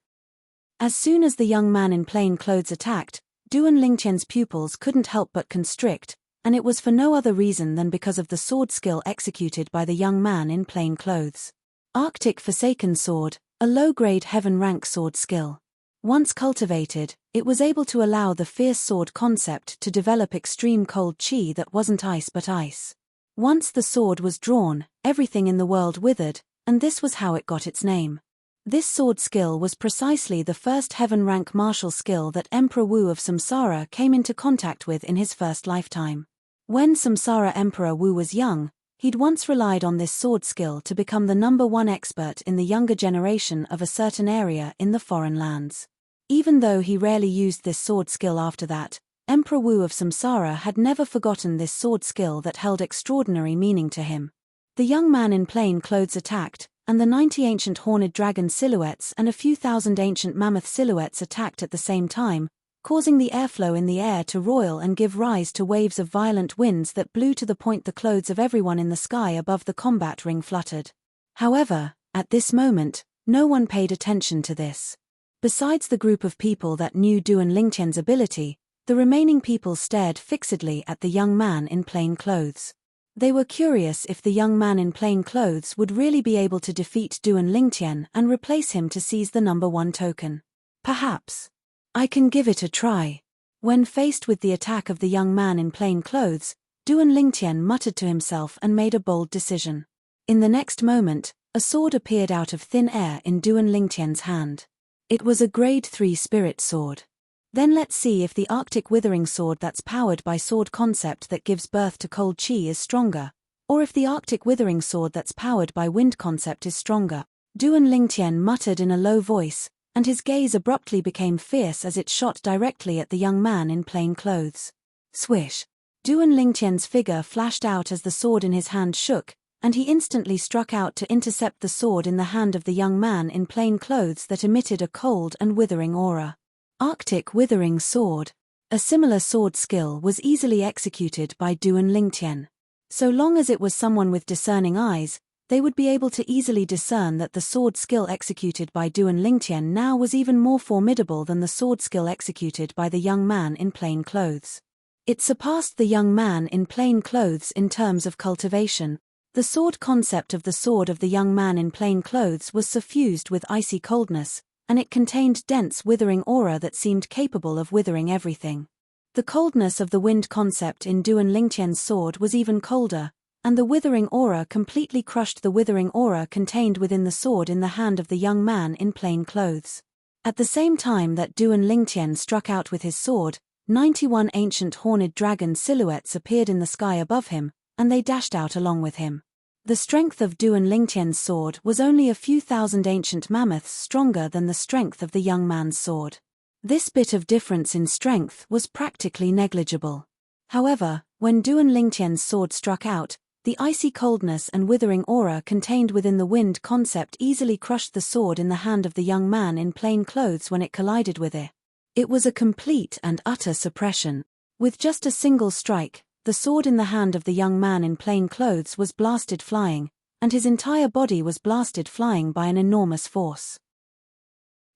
As soon as the young man in plain clothes attacked, Duan Lingtian's pupils couldn't help but constrict, and it was for no other reason than because of the sword skill executed by the young man in plain clothes. Arctic Forsaken Sword, a low-grade heaven-rank sword skill. Once cultivated, it was able to allow the fierce sword concept to develop extreme cold chi that wasn't ice but ice. Once the sword was drawn, everything in the world withered, and this was how it got its name. This sword skill was precisely the first heaven-rank martial skill that Emperor Wu of Samsara came into contact with in his first lifetime. When Samsara Emperor Wu was young, he'd once relied on this sword skill to become the number 1 expert in the younger generation of a certain area in the foreign lands. Even though he rarely used this sword skill after that, Emperor Wu of Samsara had never forgotten this sword skill that held extraordinary meaning to him. The young man in plain clothes attacked, and the 90 ancient horned dragon silhouettes and a few thousand ancient mammoth silhouettes attacked at the same time, causing the airflow in the air to roil and give rise to waves of violent winds that blew to the point the clothes of everyone in the sky above the combat ring fluttered. However, at this moment, no one paid attention to this. Besides the group of people that knew Duan Lingtian's ability, the remaining people stared fixedly at the young man in plain clothes. They were curious if the young man in plain clothes would really be able to defeat Duan Lingtian and replace him to seize the number 1 token. Perhaps. I can give it a try. When faced with the attack of the young man in plain clothes, Duan Lingtian muttered to himself and made a bold decision. In the next moment, a sword appeared out of thin air in Duan Lingtian's hand. It was a grade 3 spirit sword. Then let's see if the Arctic Withering Sword that's powered by sword concept that gives birth to cold chi is stronger, or if the Arctic Withering Sword that's powered by wind concept is stronger. Duan Lingtian muttered in a low voice, and his gaze abruptly became fierce as it shot directly at the young man in plain clothes. Swish! Duan Lingtian's figure flashed out as the sword in his hand shook, and he instantly struck out to intercept the sword in the hand of the young man in plain clothes that emitted a cold and withering aura. Arctic Withering Sword. A similar sword skill was easily executed by Duan Lingtian. So long as it was someone with discerning eyes, they would be able to easily discern that the sword skill executed by Duan Lingtian now was even more formidable than the sword skill executed by the young man in plain clothes. It surpassed the young man in plain clothes in terms of cultivation. The sword concept of the sword of the young man in plain clothes was suffused with icy coldness, and it contained dense withering aura that seemed capable of withering everything. The coldness of the wind concept in Duan Lingtian's sword was even colder, and the withering aura completely crushed the withering aura contained within the sword in the hand of the young man in plain clothes. At the same time that Duan Lingtian struck out with his sword, 91 ancient horned dragon silhouettes appeared in the sky above him, and they dashed out along with him. The strength of Duan Lingtian's sword was only a few thousand ancient mammoths stronger than the strength of the young man's sword. This bit of difference in strength was practically negligible. However, when Duan Lingtian's sword struck out, the icy coldness and withering aura contained within the wind concept easily crushed the sword in the hand of the young man in plain clothes when it collided with it. It was a complete and utter suppression. With just a single strike, the sword in the hand of the young man in plain clothes was blasted flying, and his entire body was blasted flying by an enormous force.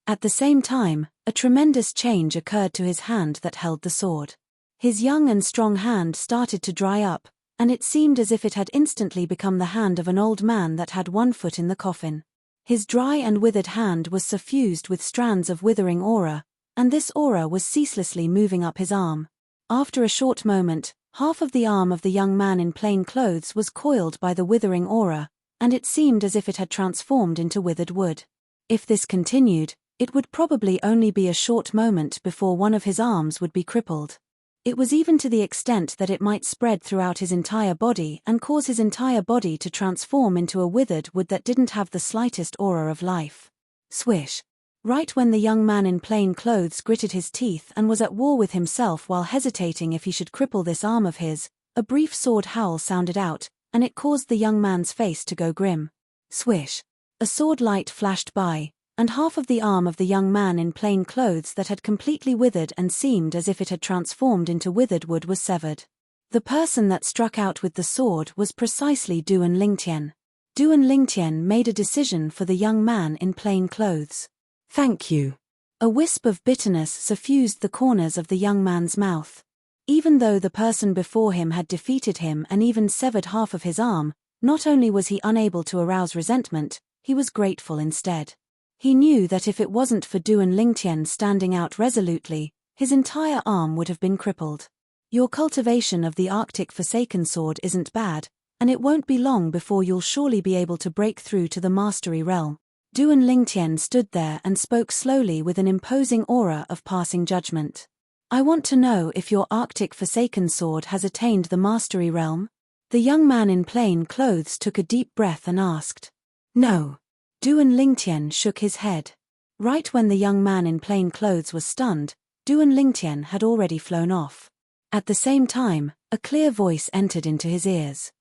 At the same time, a tremendous change occurred to his hand that held the sword. His young and strong hand started to dry up, and it seemed as if it had instantly become the hand of an old man that had one foot in the coffin. His dry and withered hand was suffused with strands of withering aura, and this aura was ceaselessly moving up his arm. After a short moment, half of the arm of the young man in plain clothes was coiled by the withering aura, and it seemed as if it had transformed into withered wood. If this continued, it would probably only be a short moment before one of his arms would be crippled. It was even to the extent that it might spread throughout his entire body and cause his entire body to transform into a withered wood that didn't have the slightest aura of life. Swish! Right when the young man in plain clothes gritted his teeth and was at war with himself while hesitating if he should cripple this arm of his, a brief sword howl sounded out, and it caused the young man's face to go grim. Swish! A sword light flashed by, and half of the arm of the young man in plain clothes that had completely withered and seemed as if it had transformed into withered wood was severed. The person that struck out with the sword was precisely Duan Lingtian. Duan Lingtian made a decision for the young man in plain clothes. "Thank you." A wisp of bitterness suffused the corners of the young man's mouth. Even though the person before him had defeated him and even severed half of his arm, not only was he unable to arouse resentment, he was grateful instead. He knew that if it wasn't for Duan Lingtian standing out resolutely, his entire arm would have been crippled. Your cultivation of the Arctic Forsaken Sword isn't bad, and it won't be long before you'll surely be able to break through to the Mastery Realm. Duan Lingtian stood there and spoke slowly with an imposing aura of passing judgment. "I want to know if your Arctic Forsaken Sword has attained the Mastery Realm?" The young man in plain clothes took a deep breath and asked. "No." Duan Lingtian shook his head. Right when the young man in plain clothes was stunned, Duan Lingtian had already flown off. At the same time, a clear voice entered into his ears.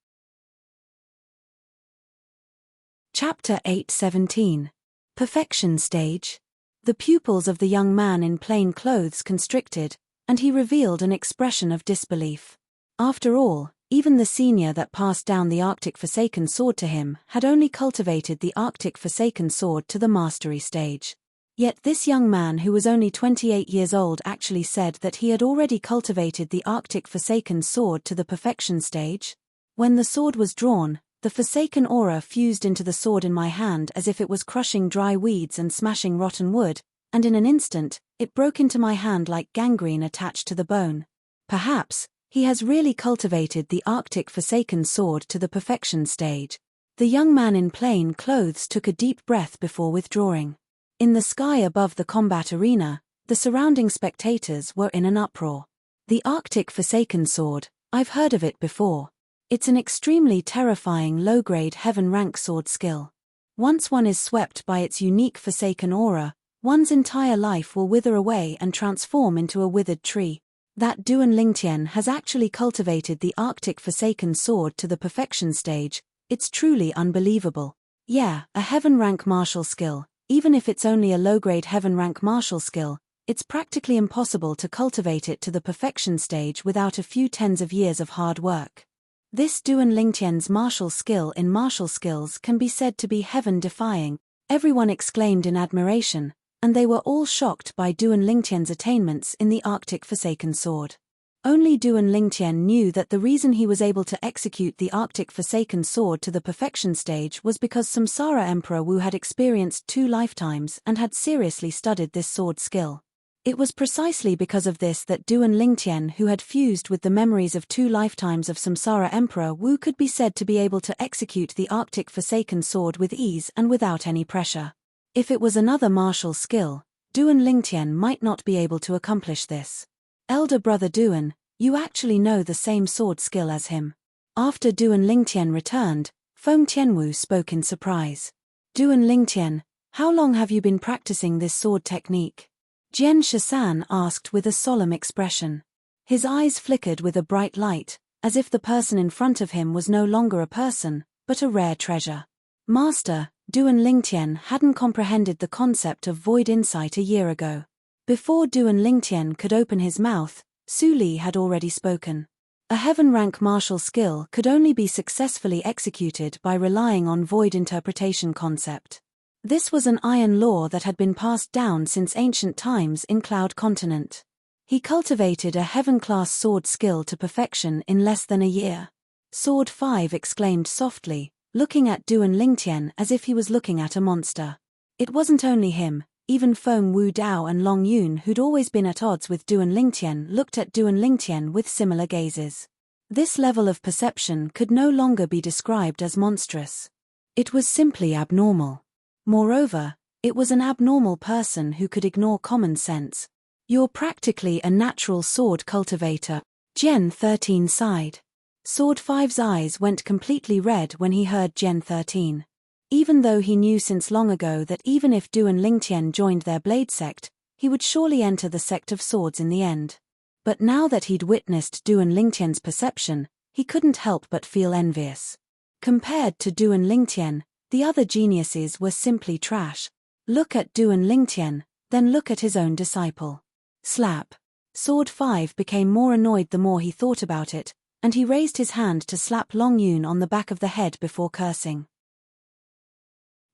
Chapter 8:17. Perfection Stage. The pupils of the young man in plain clothes constricted, and he revealed an expression of disbelief. After all, even the senior that passed down the Arctic Forsaken Sword to him had only cultivated the Arctic Forsaken Sword to the mastery stage. Yet this young man who was only 28 years old actually said that he had already cultivated the Arctic Forsaken Sword to the perfection stage. When the sword was drawn, the Forsaken aura fused into the sword in my hand as if it was crushing dry weeds and smashing rotten wood, and in an instant, it broke into my hand like gangrene attached to the bone. Perhaps, he has really cultivated the Arctic Forsaken Sword to the perfection stage. The young man in plain clothes took a deep breath before withdrawing. In the sky above the combat arena, the surrounding spectators were in an uproar. The Arctic Forsaken Sword, I've heard of it before. It's an extremely terrifying low-grade heaven-rank sword skill. Once one is swept by its unique Forsaken aura, one's entire life will wither away and transform into a withered tree. That Duan Lingtian has actually cultivated the Arctic Forsaken Sword to the perfection stage, it's truly unbelievable. Yeah, a heaven-rank martial skill, even if it's only a low-grade heaven-rank martial skill, it's practically impossible to cultivate it to the perfection stage without a few tens of years of hard work. This Duan Lingtian's martial skill in martial skills can be said to be heaven-defying. Everyone exclaimed in admiration, and they were all shocked by Duan Lingtian's attainments in the Arctic Forsaken Sword. Only Duan Lingtian knew that the reason he was able to execute the Arctic Forsaken Sword to the perfection stage was because Samsara Emperor Wu had experienced 2 lifetimes and had seriously studied this sword skill. It was precisely because of this that Duan Lingtian, who had fused with the memories of 2 lifetimes of Samsara Emperor Wu, could be said to be able to execute the Arctic Forsaken Sword with ease and without any pressure. If it was another martial skill, Duan Lingtian might not be able to accomplish this. Elder brother Duan, you actually know the same sword skill as him. After Duan Lingtian returned, Feng Tianwu spoke in surprise. Duan Lingtian, how long have you been practicing this sword technique? Jian Shisan asked with a solemn expression. His eyes flickered with a bright light, as if the person in front of him was no longer a person, but a rare treasure. Master, Duan Lingtian hadn't comprehended the concept of void insight a year ago. Before Duan Lingtian could open his mouth, Su Li had already spoken. A heaven-rank martial skill could only be successfully executed by relying on void interpretation concept. This was an iron law that had been passed down since ancient times in Cloud Continent. He cultivated a heaven-class sword skill to perfection in less than a year. Sword 5 exclaimed softly, looking at Duan Lingtian as if he was looking at a monster. It wasn't only him, even Feng Wu Dao and Long Yun, who'd always been at odds with Duan Lingtian, looked at Duan Lingtian with similar gazes. This level of perception could no longer be described as monstrous. It was simply abnormal. Moreover, it was an abnormal person who could ignore common sense. You're practically a natural sword cultivator, Gen 13 sighed. Sword 5's eyes went completely red when he heard Gen 13. Even though he knew since long ago that even if Duan Lingtian joined their blade sect, he would surely enter the sect of swords in the end. But now that he'd witnessed Duan Lingtian's perception, he couldn't help but feel envious. Compared to Duan Lingtian, the other geniuses were simply trash. Look at Duan Lingtian, then look at his own disciple. Slap. Sword 5 became more annoyed the more he thought about it, and he raised his hand to slap Long Yun on the back of the head before cursing.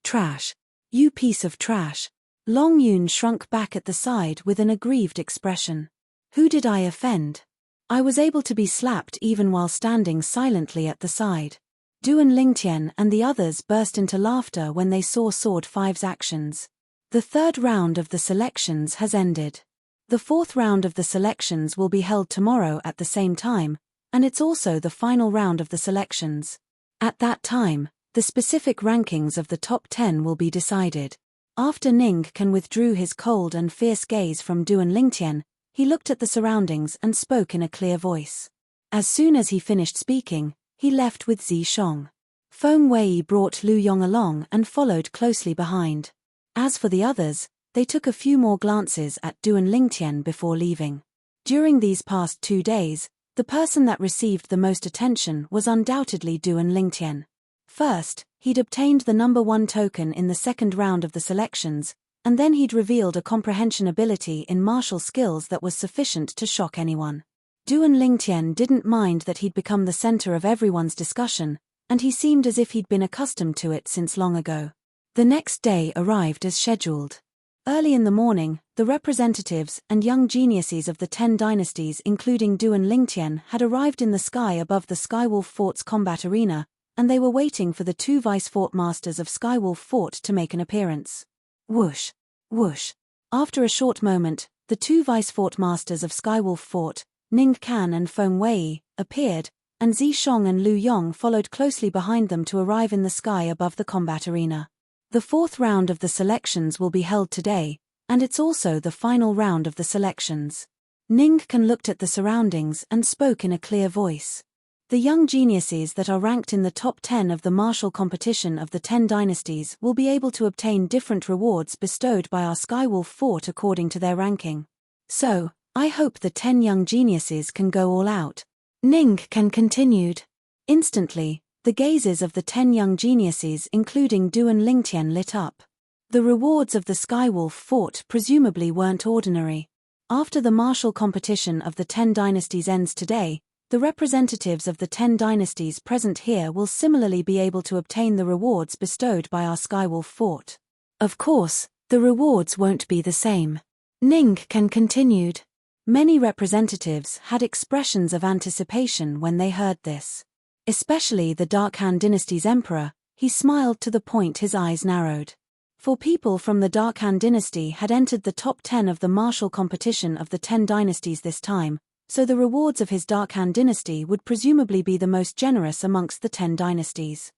Trash. You piece of trash. Long Yun shrunk back at the side with an aggrieved expression. Who did I offend? I was able to be slapped even while standing silently at the side. Duan Lingtian and the others burst into laughter when they saw Sword 5's actions. The 3rd round of the selections has ended. The 4th round of the selections will be held tomorrow at the same time, and it's also the final round of the selections. At that time, the specific rankings of the top 10 will be decided. After Ning Kan withdrew his cold and fierce gaze from Duan Lingtian, he looked at the surroundings and spoke in a clear voice. As soon as he finished speaking, he left with Zi Shong. Feng Wei brought Lu Yong along and followed closely behind. As for the others, they took a few more glances at Duan Lingtian before leaving. During these past 2 days, the person that received the most attention was undoubtedly Duan Lingtian. First, he'd obtained the number 1 token in the 2nd round of the selections, and then he'd revealed a comprehension ability in martial skills that was sufficient to shock anyone. Duan Lingtian didn't mind that he'd become the center of everyone's discussion, and he seemed as if he'd been accustomed to it since long ago. The next day arrived as scheduled. Early in the morning, the representatives and young geniuses of the 10 dynasties, including Duan Lingtian, had arrived in the sky above the Skywolf Fort's combat arena, and they were waiting for the 2 vice fort masters of Skywolf Fort to make an appearance. Whoosh, whoosh. After a short moment, the 2 vice fort masters of Skywolf Fort, Ning Kan and Feng Wei, appeared, and Zishong and Lu Yong followed closely behind them to arrive in the sky above the combat arena. The fourth round of the selections will be held today, and it's also the final round of the selections. Ningkan looked at the surroundings and spoke in a clear voice. The young geniuses that are ranked in the top 10 of the martial competition of the 10 dynasties will be able to obtain different rewards bestowed by our Skywolf Fort according to their ranking. So, I hope the 10 young geniuses can go all out. Ningkan continued. Instantly, the gazes of the 10 young geniuses including Du and Lingtian lit up. The rewards of the Skywolf Fort presumably weren't ordinary. After the martial competition of the 10 dynasties ends today, the representatives of the 10 dynasties present here will similarly be able to obtain the rewards bestowed by our Skywolf Fort. Of course, the rewards won't be the same. Ningkan continued. Many representatives had expressions of anticipation when they heard this. Especially the Darkhan dynasty's emperor, he smiled to the point his eyes narrowed. For people from the Darkhan dynasty had entered the top 10 of the martial competition of the 10 dynasties this time, so the rewards of his Darkhan dynasty would presumably be the most generous amongst the 10 dynasties.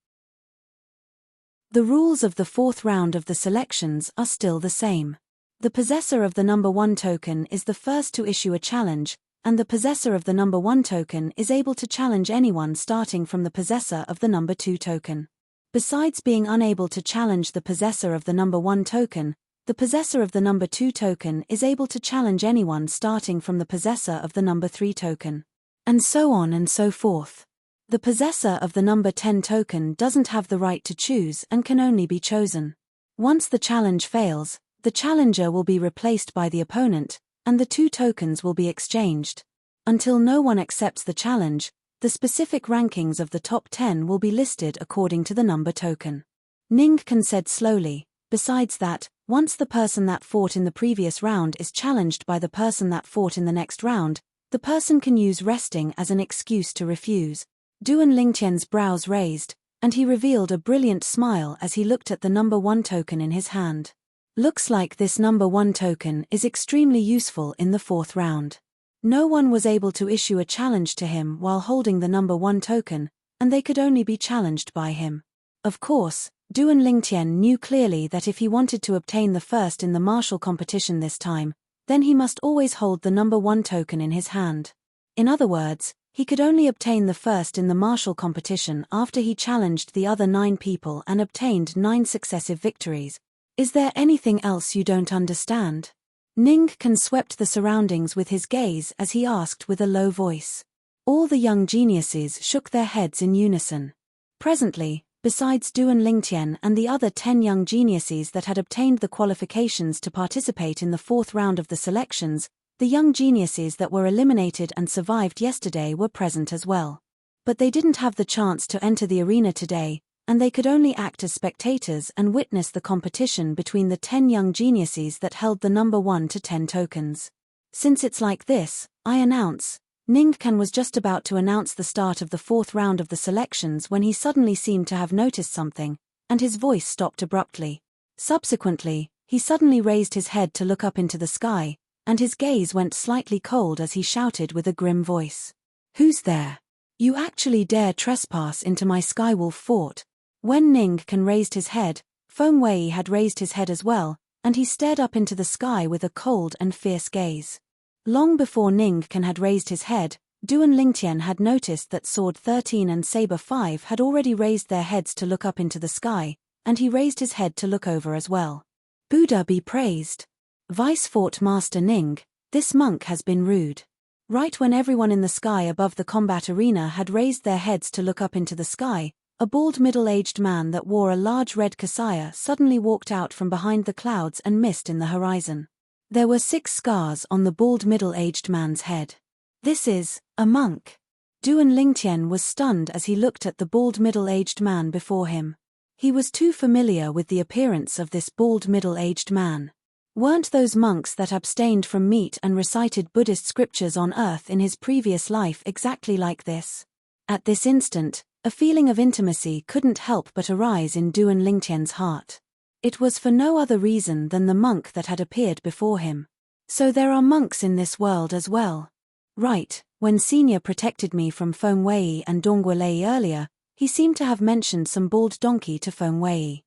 The rules of the fourth round of the selections are still the same. The possessor of the number 1 token is the first to issue a challenge, and the possessor of the number 1 token is able to challenge anyone starting from the possessor of the number 2 token. Besides being unable to challenge the possessor of the number 1 token, the possessor of the number 2 token is able to challenge anyone starting from the possessor of the number 3 token. And so on and so forth. The possessor of the number 10 token doesn't have the right to choose and can only be chosen. Once the challenge fails, the challenger will be replaced by the opponent, and the 2 tokens will be exchanged. Until no one accepts the challenge, the specific rankings of the top 10 will be listed according to the number token. Ningkan said slowly, besides that, once the person that fought in the previous round is challenged by the person that fought in the next round, the person can use resting as an excuse to refuse. Duan Lingtian's brows raised, and he revealed a brilliant smile as he looked at the number 1 token in his hand. Looks like this number 1 token is extremely useful in the fourth round. No one was able to issue a challenge to him while holding the number 1 token, and they could only be challenged by him. Of course, Duan Lingtian knew clearly that if he wanted to obtain the first in the martial competition this time, then he must always hold the number 1 token in his hand. In other words, he could only obtain the first in the martial competition after he challenged the other 9 people and obtained 9 successive victories. Is there anything else you don't understand? Ningkan swept the surroundings with his gaze as he asked with a low voice. All the young geniuses shook their heads in unison. Presently, besides Duan Lingtian and the other 10 young geniuses that had obtained the qualifications to participate in the fourth round of the selections, the young geniuses that were eliminated and survived yesterday were present as well. But they didn't have the chance to enter the arena today, and they could only act as spectators and witness the competition between the 10 young geniuses that held the number 1 to 10 tokens. Since it's like this, I announce. Ningkan was just about to announce the start of the fourth round of the selections when he suddenly seemed to have noticed something, and his voice stopped abruptly. Subsequently, he suddenly raised his head to look up into the sky, and his gaze went slightly cold as he shouted with a grim voice. "Who's there? You actually dare trespass into my Skywolf Fort?" When Ningkan raised his head, Feng Wei had raised his head as well, and he stared up into the sky with a cold and fierce gaze. Long before Ningkan had raised his head, Duan Lingtian had noticed that Sword 13 and Saber 5 had already raised their heads to look up into the sky, and he raised his head to look over as well. Buddha be praised. Vice Fort Master Ning, this monk has been rude. Right when everyone in the sky above the combat arena had raised their heads to look up into the sky, a bald middle-aged man that wore a large red kasaya suddenly walked out from behind the clouds and mist in the horizon. There were 6 scars on the bald middle-aged man's head. This is a monk. Duan Lingtian was stunned as he looked at the bald middle-aged man before him. He was too familiar with the appearance of this bald middle-aged man. Weren't those monks that abstained from meat and recited Buddhist scriptures on earth in his previous life exactly like this? At this instant, a feeling of intimacy couldn't help but arise in Duan Lingtian's heart. It was for no other reason than the monk that had appeared before him. So there are monks in this world as well. Right, when Senior protected me from Feng Wei and Dongguo Lei earlier, he seemed to have mentioned some bald donkey to Feng Wei.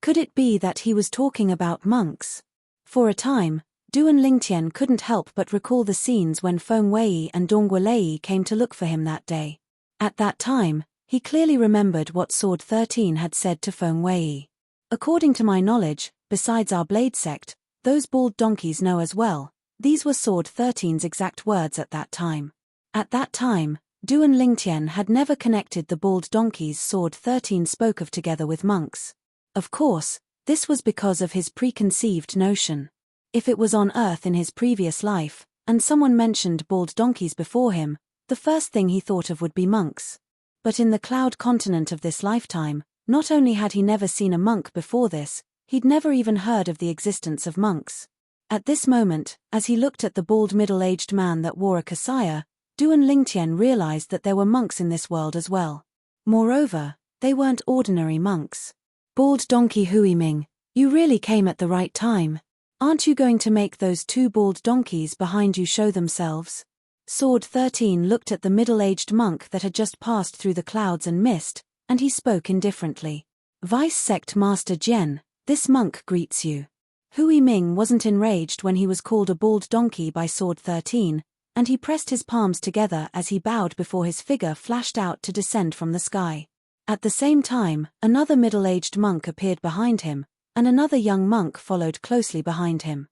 Could it be that he was talking about monks? For a time, Duan Lingtian couldn't help but recall the scenes when Feng Wei and Dongguo Lei came to look for him that day. At that time, he clearly remembered what Sword 13 had said to Feng Wei. According to my knowledge, besides our blade sect, those bald donkeys know as well. These were Sword 13's exact words at that time. At that time, Duan Lingtian had never connected the bald donkeys Sword 13 spoke of together with monks. Of course, this was because of his preconceived notion. If it was on Earth in his previous life, and someone mentioned bald donkeys before him, the first thing he thought of would be monks. But in the cloud continent of this lifetime, not only had he never seen a monk before this, he'd never even heard of the existence of monks. At this moment, as he looked at the bald middle-aged man that wore a kasaya, Duan Lingtian realized that there were monks in this world as well. Moreover, they weren't ordinary monks. Bald donkey Hui Ming, you really came at the right time. Aren't you going to make those two bald donkeys behind you show themselves? Sword 13 looked at the middle-aged monk that had just passed through the clouds and mist, and he spoke indifferently. Vice Sect Master Jian, this monk greets you. Hui Ming wasn't enraged when he was called a bald donkey by Sword 13, and he pressed his palms together as he bowed before his figure flashed out to descend from the sky. At the same time, another middle-aged monk appeared behind him, and another young monk followed closely behind him.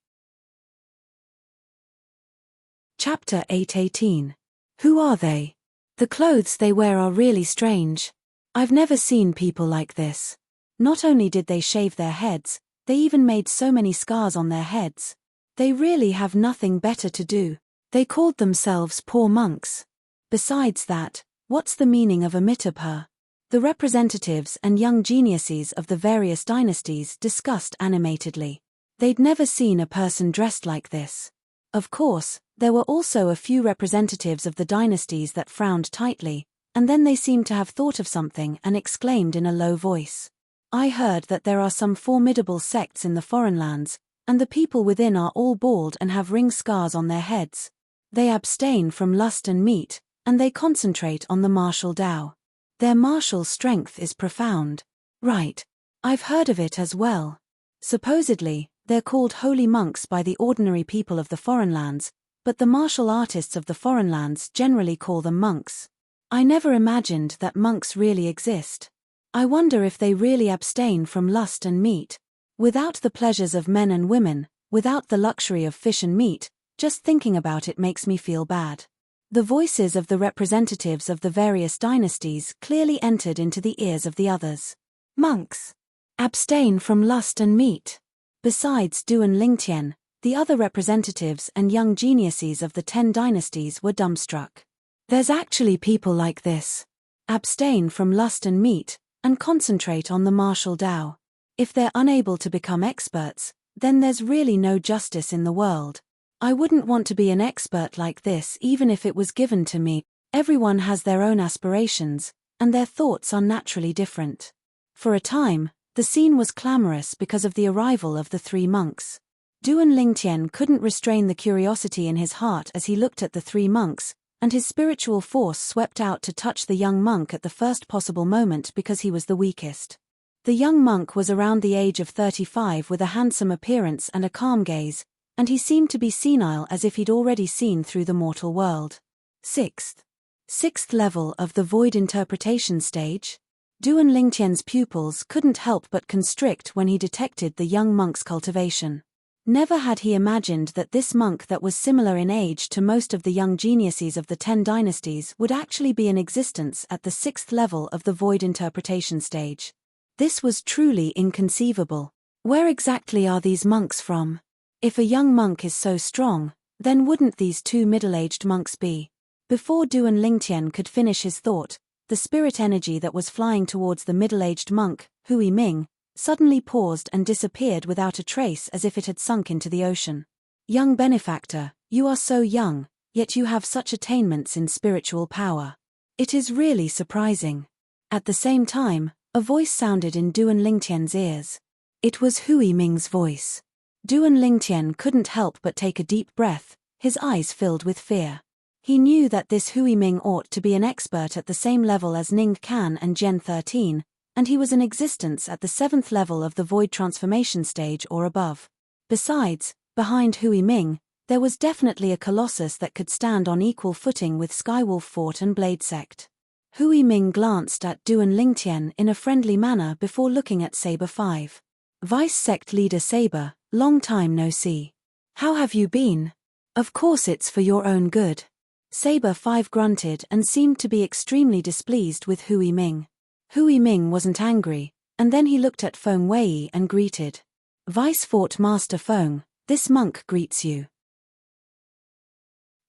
Chapter 8:18. Who are they? The clothes they wear are really strange. I've never seen people like this. Not only did they shave their heads, they even made so many scars on their heads. They really have nothing better to do. They called themselves poor monks. Besides that, what's the meaning of a mitterper? The representatives and young geniuses of the various dynasties discussed animatedly. They'd never seen a person dressed like this. Of course, there were also a few representatives of the dynasties that frowned tightly, and then they seemed to have thought of something and exclaimed in a low voice. I heard that there are some formidable sects in the foreign lands, and the people within are all bald and have ring scars on their heads. They abstain from lust and meat, and they concentrate on the martial Tao. Their martial strength is profound. Right. I've heard of it as well. Supposedly, they're called holy monks by the ordinary people of the foreign lands, but the martial artists of the foreign lands generally call them monks. I never imagined that monks really exist. I wonder if they really abstain from lust and meat. Without the pleasures of men and women, without the luxury of fish and meat, just thinking about it makes me feel bad. The voices of the representatives of the various dynasties clearly entered into the ears of the others. Monks. Abstain from lust and meat. Besides Duan Lingtian, the other representatives and young geniuses of the 10 dynasties were dumbstruck. There's actually people like this. Abstain from lust and meat, and concentrate on the martial Tao. If they're unable to become experts, then there's really no justice in the world. I wouldn't want to be an expert like this even if it was given to me. Everyone has their own aspirations, and their thoughts are naturally different. For a time, the scene was clamorous because of the arrival of the 3 monks. Duan Lingtian couldn't restrain the curiosity in his heart as he looked at the 3 monks, and his spiritual force swept out to touch the young monk at the first possible moment because he was the weakest. The young monk was around the age of 35 with a handsome appearance and a calm gaze, and he seemed to be senile as if he'd already seen through the mortal world. Sixth level of the void interpretation stage? Duan Lingtian's pupils couldn't help but constrict when he detected the young monk's cultivation. Never had he imagined that this monk that was similar in age to most of the young geniuses of the 10 dynasties would actually be in existence at the 6th level of the void interpretation stage. This was truly inconceivable. Where exactly are these monks from? If a young monk is so strong, then wouldn't these 2 middle-aged monks be? Before Duan Lingtian could finish his thought, the spirit energy that was flying towards the middle-aged monk, Hui Ming, suddenly paused and disappeared without a trace as if it had sunk into the ocean. Young benefactor, you are so young, yet you have such attainments in spiritual power. It is really surprising. At the same time, a voice sounded in Duan Lingtian's ears. It was Hui Ming's voice. Duan Lingtian couldn't help but take a deep breath, his eyes filled with fear. He knew that this Hui Ming ought to be an expert at the same level as Ning Kan and Gen 13, and he was in existence at the 7th level of the void transformation stage or above. Besides, behind Hui Ming, there was definitely a colossus that could stand on equal footing with Skywolf Fort and Blade Sect. Hui Ming glanced at Duan Lingtian in a friendly manner before looking at Saber 5. Vice Sect Leader Saber, long time no see. How have you been? Of course it's for your own good. Saber 5 grunted and seemed to be extremely displeased with Hui Ming. Hui Ming wasn't angry, and then he looked at Feng Wei and greeted. Vice Fort Master Feng, this monk greets you.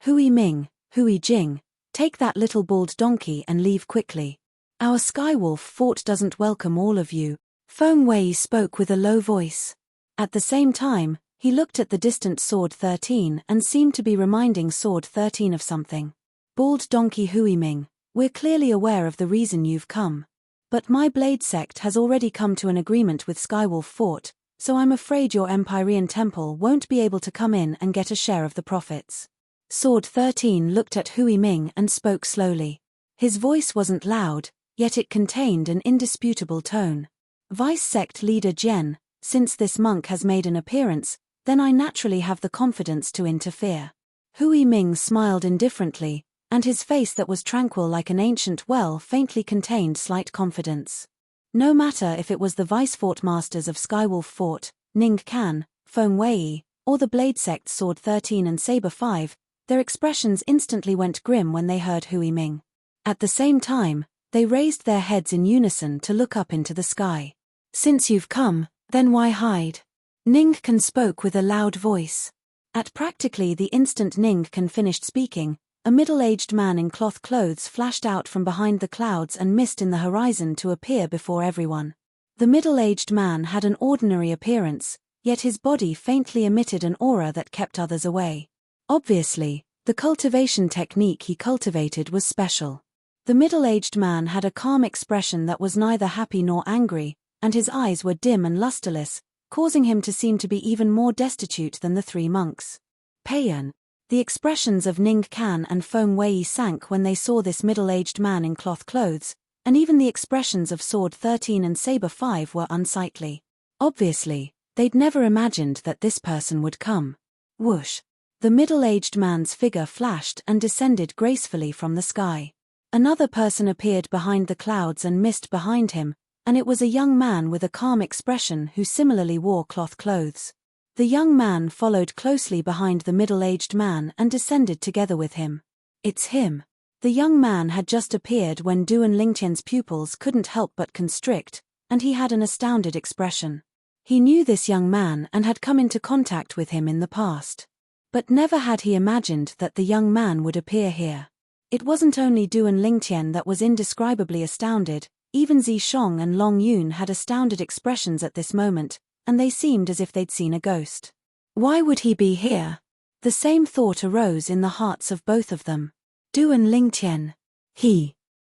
Hui Ming, Hui Jing, take that little bald donkey and leave quickly. Our Skywolf Fort doesn't welcome all of you. Feng Wei spoke with a low voice. At the same time, he looked at the distant Sword 13 and seemed to be reminding Sword 13 of something. Bald donkey Hui Ming, we're clearly aware of the reason you've come. But my Blade Sect has already come to an agreement with Skywolf Fort, so I'm afraid your Empyrean Temple won't be able to come in and get a share of the profits. Sword 13 looked at Hui Ming and spoke slowly. His voice wasn't loud, yet it contained an indisputable tone. Vice Sect Leader Gen, since this monk has made an appearance, then I naturally have the confidence to interfere. Hui Ming smiled indifferently, and his face that was tranquil like an ancient well faintly contained slight confidence. No matter if it was the Vice Fort Masters of Skywolf Fort, Ning Kan, Feng Wei, or the Blade Sect Sword 13 and Saber 5, their expressions instantly went grim when they heard Hui Ming. At the same time, they raised their heads in unison to look up into the sky. Since you've come, then why hide? Ning Kan spoke with a loud voice. At practically the instant Ning Kan finished speaking, a middle-aged man in cloth clothes flashed out from behind the clouds and mist in the horizon to appear before everyone. The middle-aged man had an ordinary appearance, yet his body faintly emitted an aura that kept others away. Obviously, the cultivation technique he cultivated was special. The middle-aged man had a calm expression that was neither happy nor angry, and his eyes were dim and lusterless, causing him to seem to be even more destitute than the 3 monks. Payan. The expressions of Ning Kan and Feng Wei sank when they saw this middle-aged man in cloth clothes, and even the expressions of Sword 13 and Saber 5 were unsightly. Obviously, they'd never imagined that this person would come. Whoosh! The middle-aged man's figure flashed and descended gracefully from the sky. Another person appeared behind the clouds and mist behind him, and it was a young man with a calm expression who similarly wore cloth clothes. The young man followed closely behind the middle-aged man and descended together with him. It's him. The young man had just appeared when Duan Lingtian's pupils couldn't help but constrict, and he had an astounded expression. He knew this young man and had come into contact with him in the past. But never had he imagined that the young man would appear here. It wasn't only Duan Lingtian that was indescribably astounded, even Zishong and Long Yun had astounded expressions at this moment, and they seemed as if they'd seen a ghost. Why would he be here? The same thought arose in the hearts of both of them. Duan Lingtian.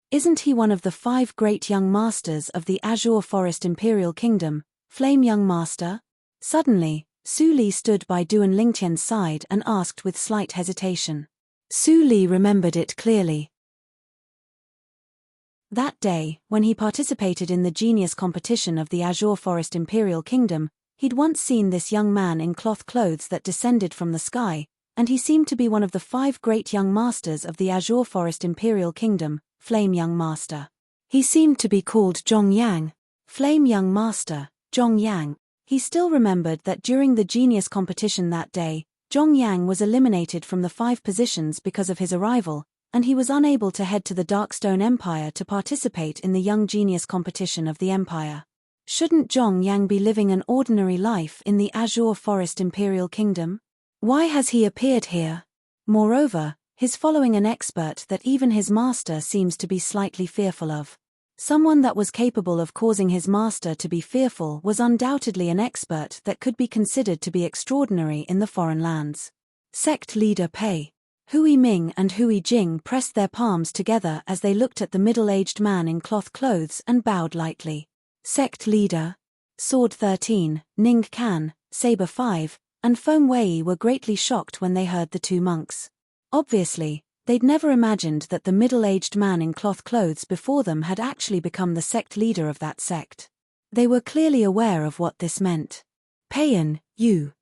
Isn't he one of the 5 great young masters of the Azure Forest Imperial Kingdom, Flame Young Master? Suddenly, Su Li stood by Duan Lingtian's side and asked with slight hesitation. Su Li remembered it clearly. That day, when he participated in the genius competition of the Azure Forest Imperial Kingdom, he'd once seen this young man in cloth clothes that descended from the sky, and he seemed to be one of the 5 great young masters of the Azure Forest Imperial Kingdom, Flame Young Master. He seemed to be called Zhong Yang. Flame Young Master, Zhong Yang. He still remembered that during the genius competition that day, Zhong Yang was eliminated from the 5 positions because of his arrival, and he was unable to head to the Darkstone Empire to participate in the Young Genius competition of the Empire. Shouldn't Zhong Yang be living an ordinary life in the Azure Forest Imperial Kingdom? Why has he appeared here? Moreover, he's following an expert that even his master seems to be slightly fearful of. Someone that was capable of causing his master to be fearful was undoubtedly an expert that could be considered to be extraordinary in the foreign lands. Sect Leader Pei. Hui Ming and Hui Jing pressed their palms together as they looked at the middle-aged man in cloth clothes and bowed lightly. Sect Leader. Sword 13, Ning Kan, Saber 5, and Feng Wei were greatly shocked when they heard the two monks. Obviously, they'd never imagined that the middle-aged man in cloth clothes before them had actually become the sect leader of that sect. They were clearly aware of what this meant. Payan, you've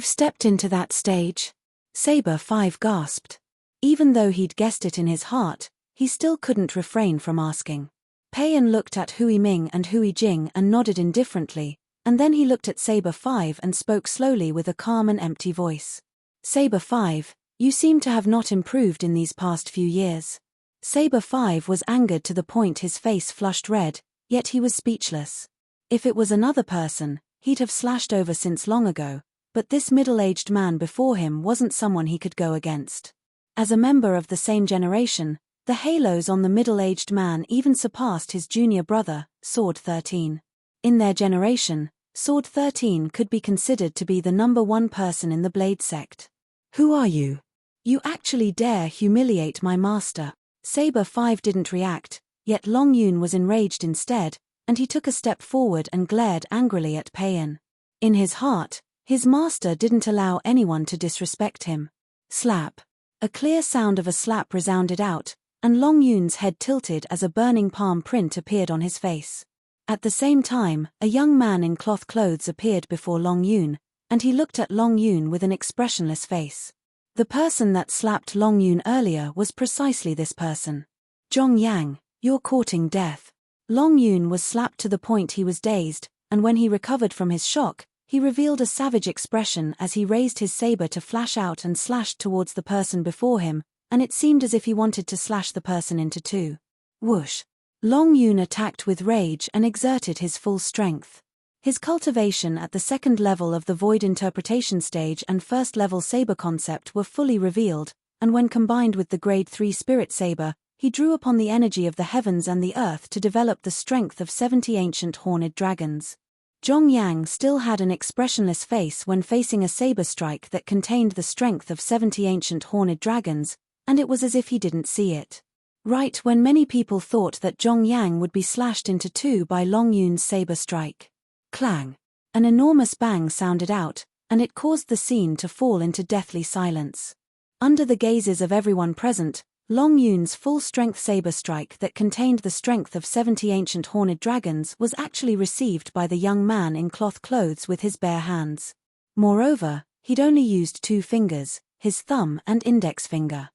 stepped into that stage? Saber 5 gasped. Even though he'd guessed it in his heart, he still couldn't refrain from asking. Payan looked at Hui Ming and Hui Jing and nodded indifferently, and then he looked at Saber 5 and spoke slowly with a calm and empty voice. Saber 5, you seem to have not improved in these past few years. Saber 5 was angered to the point his face flushed red, yet he was speechless. If it was another person, he'd have slashed over since long ago, but this middle-aged man before him wasn't someone he could go against. As a member of the same generation, the halos on the middle-aged man even surpassed his junior brother, Sword 13. In their generation, Sword 13 could be considered to be the number one person in the Blade sect. Who are you? You actually dare humiliate my master? Saber 5 didn't react, yet Long Yun was enraged instead, and he took a step forward and glared angrily at Payan. In his heart, his master didn't allow anyone to disrespect him. Slap. A clear sound of a slap resounded out, and Long Yun's head tilted as a burning palm print appeared on his face. At the same time, a young man in cloth clothes appeared before Long Yun, and he looked at Long Yun with an expressionless face. The person that slapped Long Yun earlier was precisely this person. Zhong Yang, you're courting death. Long Yun was slapped to the point he was dazed, and when he recovered from his shock, he revealed a savage expression as he raised his saber to flash out and slashed towards the person before him, and it seemed as if he wanted to slash the person into two. Whoosh! Long Yun attacked with rage and exerted his full strength. His cultivation at the second level of the void interpretation stage and first level saber concept were fully revealed, and when combined with the grade 3 spirit saber, he drew upon the energy of the heavens and the earth to develop the strength of 70 ancient horned dragons. Zhong Yang still had an expressionless face when facing a saber strike that contained the strength of 70 ancient horned dragons, and it was as if he didn't see it. Right when many people thought that Zhong Yang would be slashed into two by Long Yun's saber strike. Clang! An enormous bang sounded out, and it caused the scene to fall into deathly silence. Under the gazes of everyone present, Long Yun's full-strength saber strike that contained the strength of 70 ancient horned dragons was actually received by the young man in cloth clothes with his bare hands. Moreover, he'd only used 2 fingers, his thumb and index finger.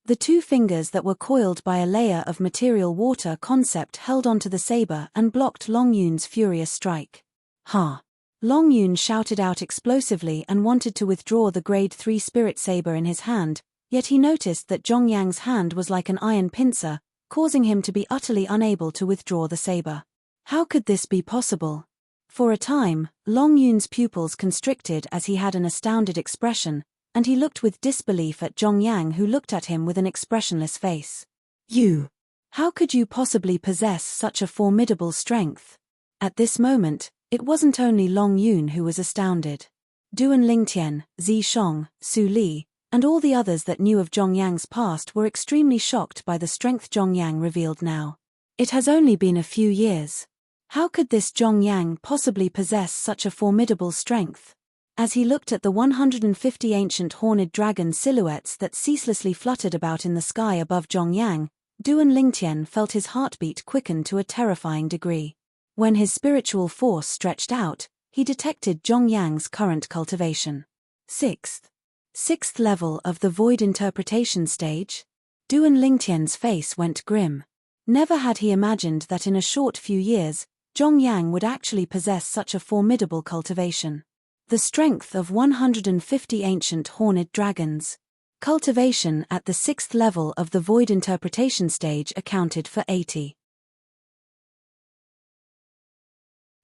The 2 fingers that were coiled by a layer of material water concept held onto the saber and blocked Long Yun's furious strike. Ha! Long Yun shouted out explosively and wanted to withdraw the grade 3 spirit saber in his hand, yet he noticed that Zhong Yang's hand was like an iron pincer, causing him to be utterly unable to withdraw the saber. How could this be possible? For a time, Long Yun's pupils constricted as he had an astounded expression, and he looked with disbelief at Zhong Yang, who looked at him with an expressionless face. You! How could you possibly possess such a formidable strength? At this moment, it wasn't only Long Yun who was astounded. Duan Lingtian, Zi Shong, Su Li, and all the others that knew of Zhong Yang's past were extremely shocked by the strength Zhong Yang revealed now. It has only been a few years. How could this Zhong Yang possibly possess such a formidable strength? As he looked at the 150 ancient horned dragon silhouettes that ceaselessly fluttered about in the sky above Zhong Yang, Duan Lingtian felt his heartbeat quicken to a terrifying degree. When his spiritual force stretched out, he detected Zhong Yang's current cultivation. Sixth level of the void interpretation stage? Duan Lingtian's face went grim. Never had he imagined that in a short few years, Zhong Yang would actually possess such a formidable cultivation. The strength of 150 ancient horned dragons. Cultivation at the 6th level of the void interpretation stage accounted for 80.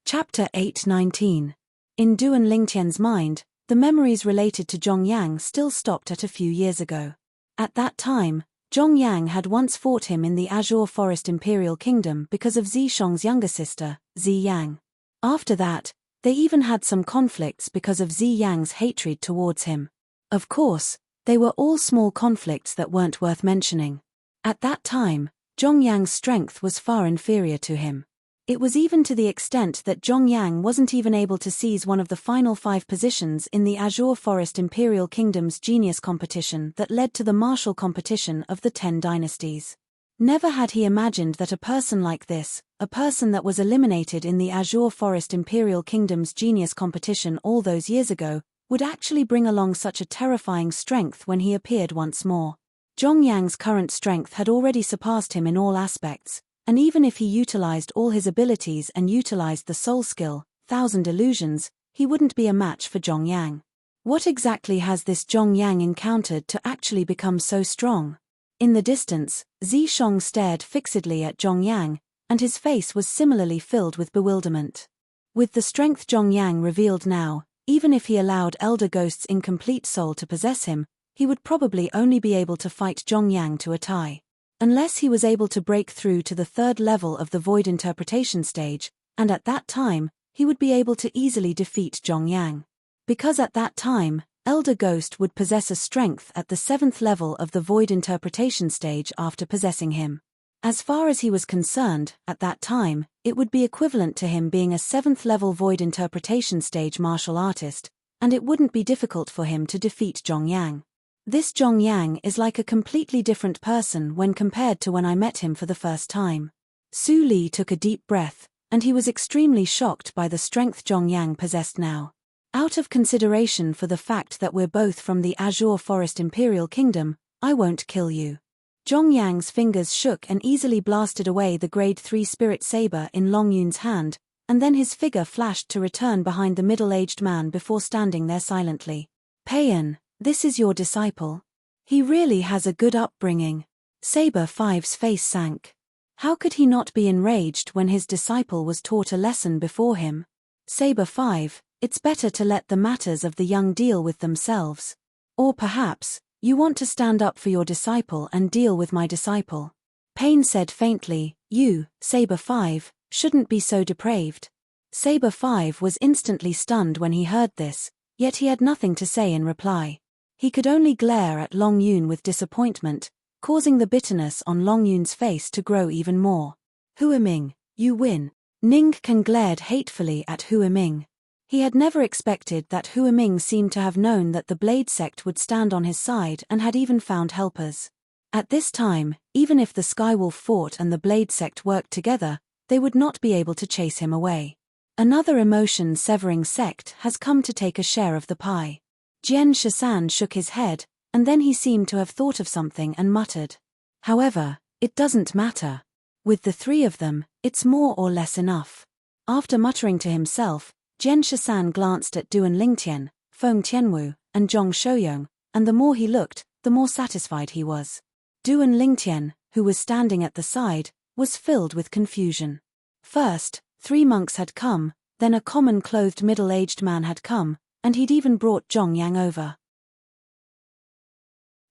Chapter 8:19. In Duan Lingtian's mind, the memories related to Zhong Yang still stopped at a few years ago. At that time, Zhong Yang had once fought him in the Azure Forest Imperial Kingdom because of Zi Shong's younger sister, Zi Yang. After that, they even had some conflicts because of Zi Yang's hatred towards him. Of course, they were all small conflicts that weren't worth mentioning. At that time, Zhong Yang's strength was far inferior to him. It was even to the extent that Zhong Yang wasn't even able to seize one of the final 5 positions in the Azure Forest Imperial Kingdom's genius competition that led to the martial competition of the 10 dynasties. Never had he imagined that a person like this, a person that was eliminated in the Azure Forest Imperial Kingdom's genius competition all those years ago, would actually bring along such a terrifying strength when he appeared once more. Zhong Yang's current strength had already surpassed him in all aspects, and even if he utilized all his abilities and utilized the soul skill, 1,000 illusions, he wouldn't be a match for Zhong Yang. What exactly has this Zhong Yang encountered to actually become so strong? In the distance, Zishong stared fixedly at Zhong Yang, and his face was similarly filled with bewilderment. With the strength Zhong Yang revealed now, even if he allowed Elder Ghost's incomplete soul to possess him, he would probably only be able to fight Zhong Yang to a tie. Unless he was able to break through to the 3rd level of the Void Interpretation stage, and at that time, he would be able to easily defeat Zhong Yang. Because at that time, Elder Ghost would possess a strength at the 7th level of the Void Interpretation stage after possessing him. As far as he was concerned, at that time, it would be equivalent to him being a 7th level Void Interpretation stage martial artist, and it wouldn't be difficult for him to defeat Zhong Yang. This Zhong Yang is like a completely different person when compared to when I met him for the first time. Su Li took a deep breath, and he was extremely shocked by the strength Zhong Yang possessed now. Out of consideration for the fact that we're both from the Azure Forest Imperial Kingdom, I won't kill you. Zhong Yang's fingers shook and easily blasted away the Grade 3 Spirit Saber in Long Yun's hand, and then his figure flashed to return behind the middle-aged man before standing there silently. Payan, this is your disciple. He really has a good upbringing. Saber 5's face sank. How could he not be enraged when his disciple was taught a lesson before him? Saber 5, it's better to let the matters of the young deal with themselves. Or perhaps, you want to stand up for your disciple and deal with my disciple. Pain said faintly, you, Saber 5, shouldn't be so depraved. Saber 5 was instantly stunned when he heard this, yet he had nothing to say in reply. He could only glare at Long Yun with disappointment, causing the bitterness on Long Yun's face to grow even more. Hua Ming, you win. Ning Kan glared hatefully at Hua Ming. He had never expected that Hua Ming seemed to have known that the Blade Sect would stand on his side and had even found helpers. At this time, even if the Skywolf fought and the Blade Sect worked together, they would not be able to chase him away. Another emotion-severing sect has come to take a share of the pie. Jian Shisan shook his head, and then he seemed to have thought of something and muttered. However, it doesn't matter. With the 3 of them, it's more or less enough. After muttering to himself, Jian Shisan glanced at Duan Lingtian, Feng Tianwu, and Zhong Shouyong, and the more he looked, the more satisfied he was. Duan Lingtian, who was standing at the side, was filled with confusion. First, 3 monks had come, then a common-clothed middle-aged man had come, and he'd even brought Zhong Yang over.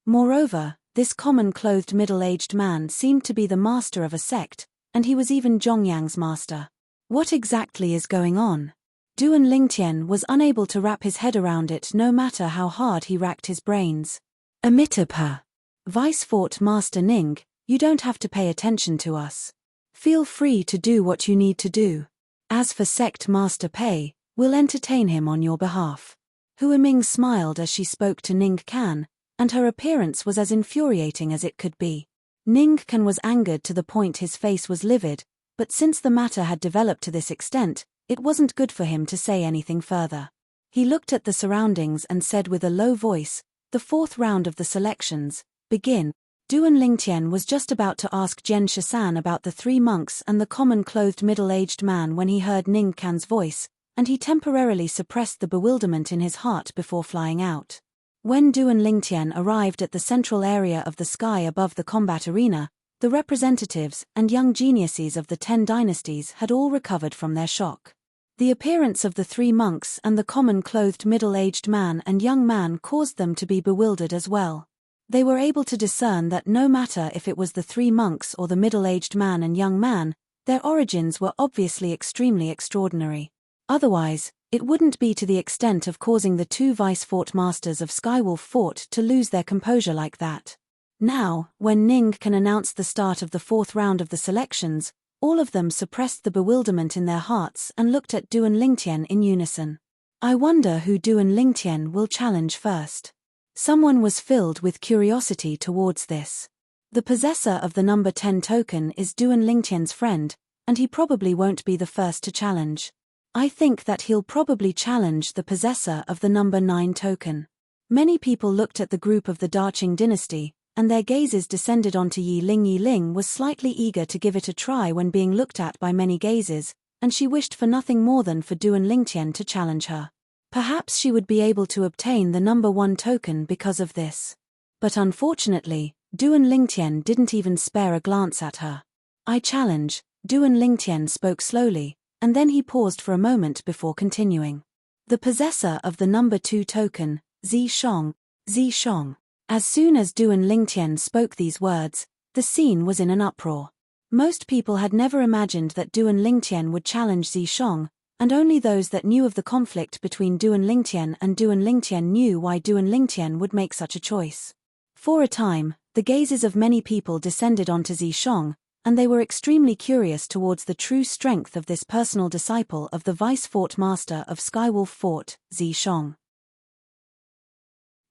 Moreover, this common-clothed middle-aged man seemed to be the master of a sect, and he was even Zhong Yang's master. What exactly is going on? Duan Lingtian was unable to wrap his head around it no matter how hard he racked his brains. Amitabha. Vice Fort Master Ning, you don't have to pay attention to us. Feel free to do what you need to do. As for Sect Master Pei, we'll entertain him on your behalf. Hua Ming smiled as she spoke to Ning Kan, and her appearance was as infuriating as it could be. Ning Kan was angered to the point his face was livid, but since the matter had developed to this extent, it wasn't good for him to say anything further. He looked at the surroundings and said with a low voice, the 4th round of the selections, begin. Duan Lingtian was just about to ask Jian Shisan about the 3 monks and the common-clothed middle-aged man when he heard Ning Kan's voice, and he temporarily suppressed the bewilderment in his heart before flying out. When Duan Lingtian arrived at the central area of the sky above the combat arena, the representatives and young geniuses of the 10 dynasties had all recovered from their shock. The appearance of the 3 monks and the common-clothed middle-aged man and young man caused them to be bewildered as well. They were able to discern that no matter if it was the 3 monks or the middle-aged man and young man, their origins were obviously extremely extraordinary. Otherwise, it wouldn't be to the extent of causing the 2 Vice Fort Masters of Skywolf Fort to lose their composure like that. Now, when Ning Kan announced the start of the 4th round of the selections, All of them suppressed the bewilderment in their hearts and looked at Du and Lingtian in unison. I wonder who Du and Lingtian will challenge first. Someone was filled with curiosity towards this. The possessor of the number 10 token is Du and Lingtian's friend, and he probably won't be the first to challenge. I think that he'll probably challenge the possessor of the number 9 token. Many people looked at the group of the Daqing dynasty, and their gazes descended onto Yi Ling. Yi Ling was slightly eager to give it a try when being looked at by many gazes, and she wished for nothing more than for Du and Lingtian to challenge her. Perhaps she would be able to obtain the number 1 token because of this. But unfortunately, Du and Lingtian didn't even spare a glance at her. I challenge, Du and Lingtian spoke slowly, and then he paused for a moment before continuing. The possessor of the number 2 token, Zi Shong. Zi Shong. As soon as Du and Lingtian spoke these words, the scene was in an uproar. Most people had never imagined that Du and Lingtian would challenge Zi Shong, and only those that knew of the conflict between Du and Lingtian knew why Du and Lingtian would make such a choice. For a time, the gazes of many people descended onto Zi Shong, and they were extremely curious towards the true strength of this personal disciple of the Vice Fort Master of Skywolf Fort, Zi Shong.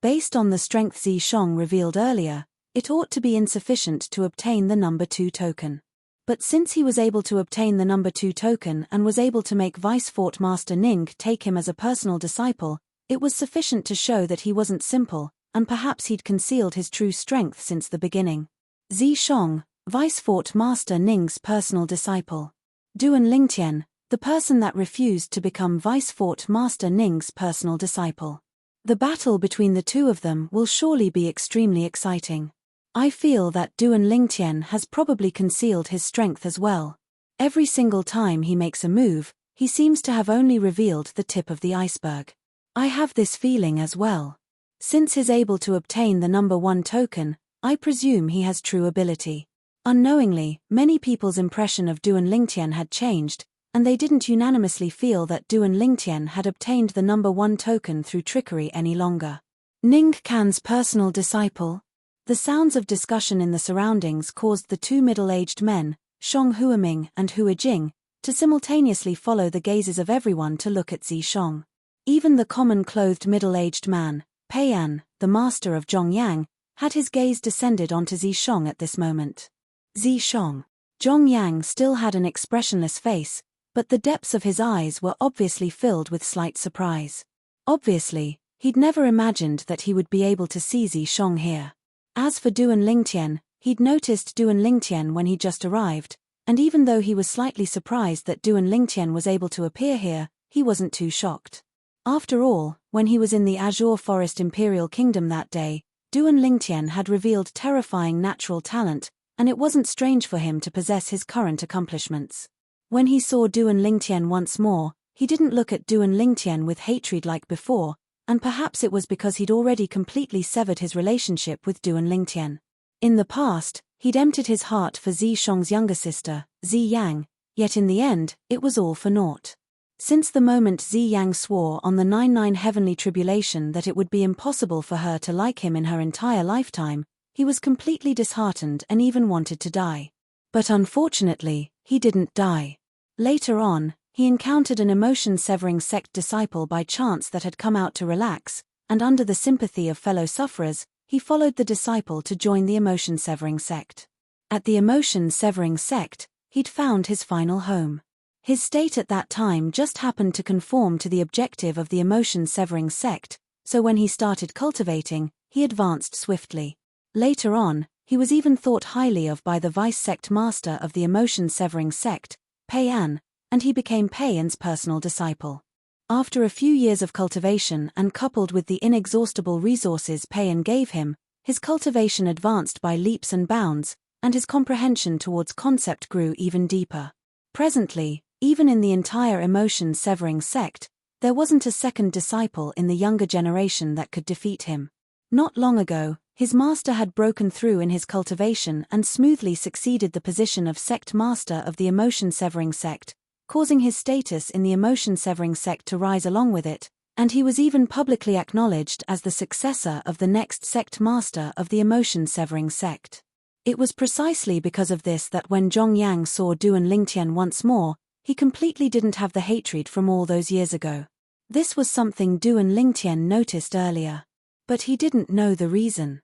Based on the strength Zi Shong revealed earlier, it ought to be insufficient to obtain the number 2 token. But since he was able to obtain the number 2 token and was able to make Vice Fort Master Ning take him as a personal disciple, it was sufficient to show that he wasn't simple, and perhaps he'd concealed his true strength since the beginning. Zi Shong, Vice Fort Master Ning's personal disciple. Du and Lingtian, the person that refused to become Vice Fort Master Ning's personal disciple. The battle between the two of them will surely be extremely exciting. I feel that Du and Lingtian has probably concealed his strength as well. Every single time he makes a move, he seems to have only revealed the tip of the iceberg. I have this feeling as well. Since he's able to obtain the number 1 token, I presume he has true ability. Unknowingly, many people's impression of Du and Lingtian had changed, and they didn't unanimously feel that Du and Lingtian had obtained the number 1 token through trickery any longer. Ning Can's personal disciple? The sounds of discussion in the surroundings caused the 2 middle-aged men, Shong Huaming and Hua Jing, to simultaneously follow the gazes of everyone to look at Zi Shong. Even the common-clothed middle-aged man, Pei An, the master of Zhongyang, had his gaze descended onto Zi Shong at this moment. Zi Shong. Zhongyang still had an expressionless face, but the depths of his eyes were obviously filled with slight surprise. Obviously, he'd never imagined that he would be able to see Zi Shong here. As for Du and Lingtian, he'd noticed Du and Lingtian when he just arrived, and even though he was slightly surprised that Du and Lingtian was able to appear here, he wasn't too shocked. After all, when he was in the Azure Forest Imperial Kingdom that day, Du and Lingtian had revealed terrifying natural talent, and it wasn't strange for him to possess his current accomplishments. When he saw Du and Lingtian once more, he didn't look at Du and Lingtian with hatred like before, and perhaps it was because he'd already completely severed his relationship with Du and Lingtian. In the past, he'd emptied his heart for Zi Shong's younger sister, Zi Yang, yet in the end, it was all for naught. Since the moment Zi Yang swore on the 99 heavenly tribulation that it would be impossible for her to like him in her entire lifetime, he was completely disheartened and even wanted to die. But unfortunately, he didn't die. Later on, he encountered an emotion-severing sect disciple by chance that had come out to relax, and under the sympathy of fellow sufferers, he followed the disciple to join the emotion-severing sect. At the emotion-severing sect, he'd found his final home. His state at that time just happened to conform to the objective of the emotion-severing sect, so when he started cultivating, he advanced swiftly. Later on, he was even thought highly of by the vice-sect master of the emotion-severing sect, Pei An, and he became Pei An's personal disciple. After a few years of cultivation and coupled with the inexhaustible resources Pei An gave him, his cultivation advanced by leaps and bounds, and his comprehension towards concept grew even deeper. Presently, even in the entire emotion-severing sect, there wasn't a second disciple in the younger generation that could defeat him. Not long ago, his master had broken through in his cultivation and smoothly succeeded the position of sect master of the emotion-severing sect, causing his status in the emotion-severing sect to rise along with it, and he was even publicly acknowledged as the successor of the next sect master of the emotion-severing sect. It was precisely because of this that when Zhong Yang saw Duan Lingtian once more, he completely didn't have the hatred from all those years ago. This was something Duan Lingtian noticed earlier. But he didn't know the reason.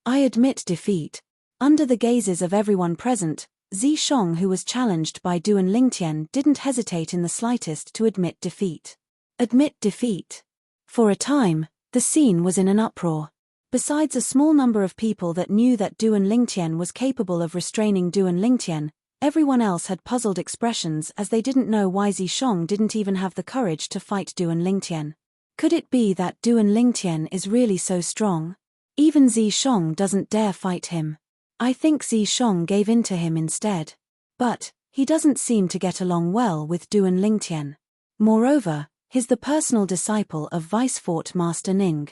I admit defeat. Under the gazes of everyone present, Zishong, who was challenged by Duan Lingtian, didn't hesitate in the slightest to admit defeat. Admit defeat. For a time, the scene was in an uproar. Besides a small number of people that knew that Duan Lingtian was capable of restraining Duan Lingtian, everyone else had puzzled expressions as they didn't know why Zishong didn't even have the courage to fight Duan Lingtian. Could it be that Duan Lingtian is really so strong? Even Zishong doesn't dare fight him. I think Zishong gave in to him instead. But he doesn't seem to get along well with Duan Lingtian. Moreover, he's the personal disciple of Vice Fort Master Ning.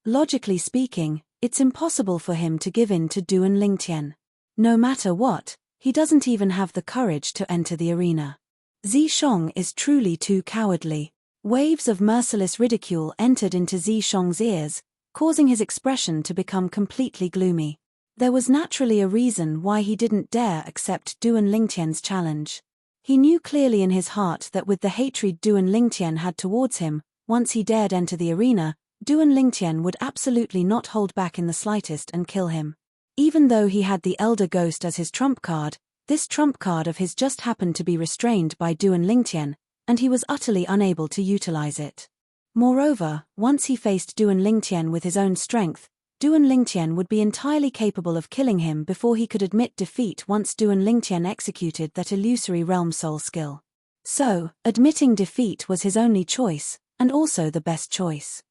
Logically speaking, it's impossible for him to give in to Duan Lingtian. No matter what, he doesn't even have the courage to enter the arena. Zishong is truly too cowardly. Waves of merciless ridicule entered into Zishong's ears, causing his expression to become completely gloomy. There was naturally a reason why he didn't dare accept Duan Lingtian's challenge. He knew clearly in his heart that with the hatred Duan Lingtian had towards him, once he dared enter the arena, Duan Lingtian would absolutely not hold back in the slightest and kill him. Even though he had the Elder Ghost as his trump card, this trump card of his just happened to be restrained by Duan Lingtian, and he was utterly unable to utilize it. Moreover, once he faced Duan Lingtian with his own strength, Duan Lingtian would be entirely capable of killing him before he could admit defeat once Duan Lingtian executed that illusory realm soul skill. So, admitting defeat was his only choice, and also the best choice.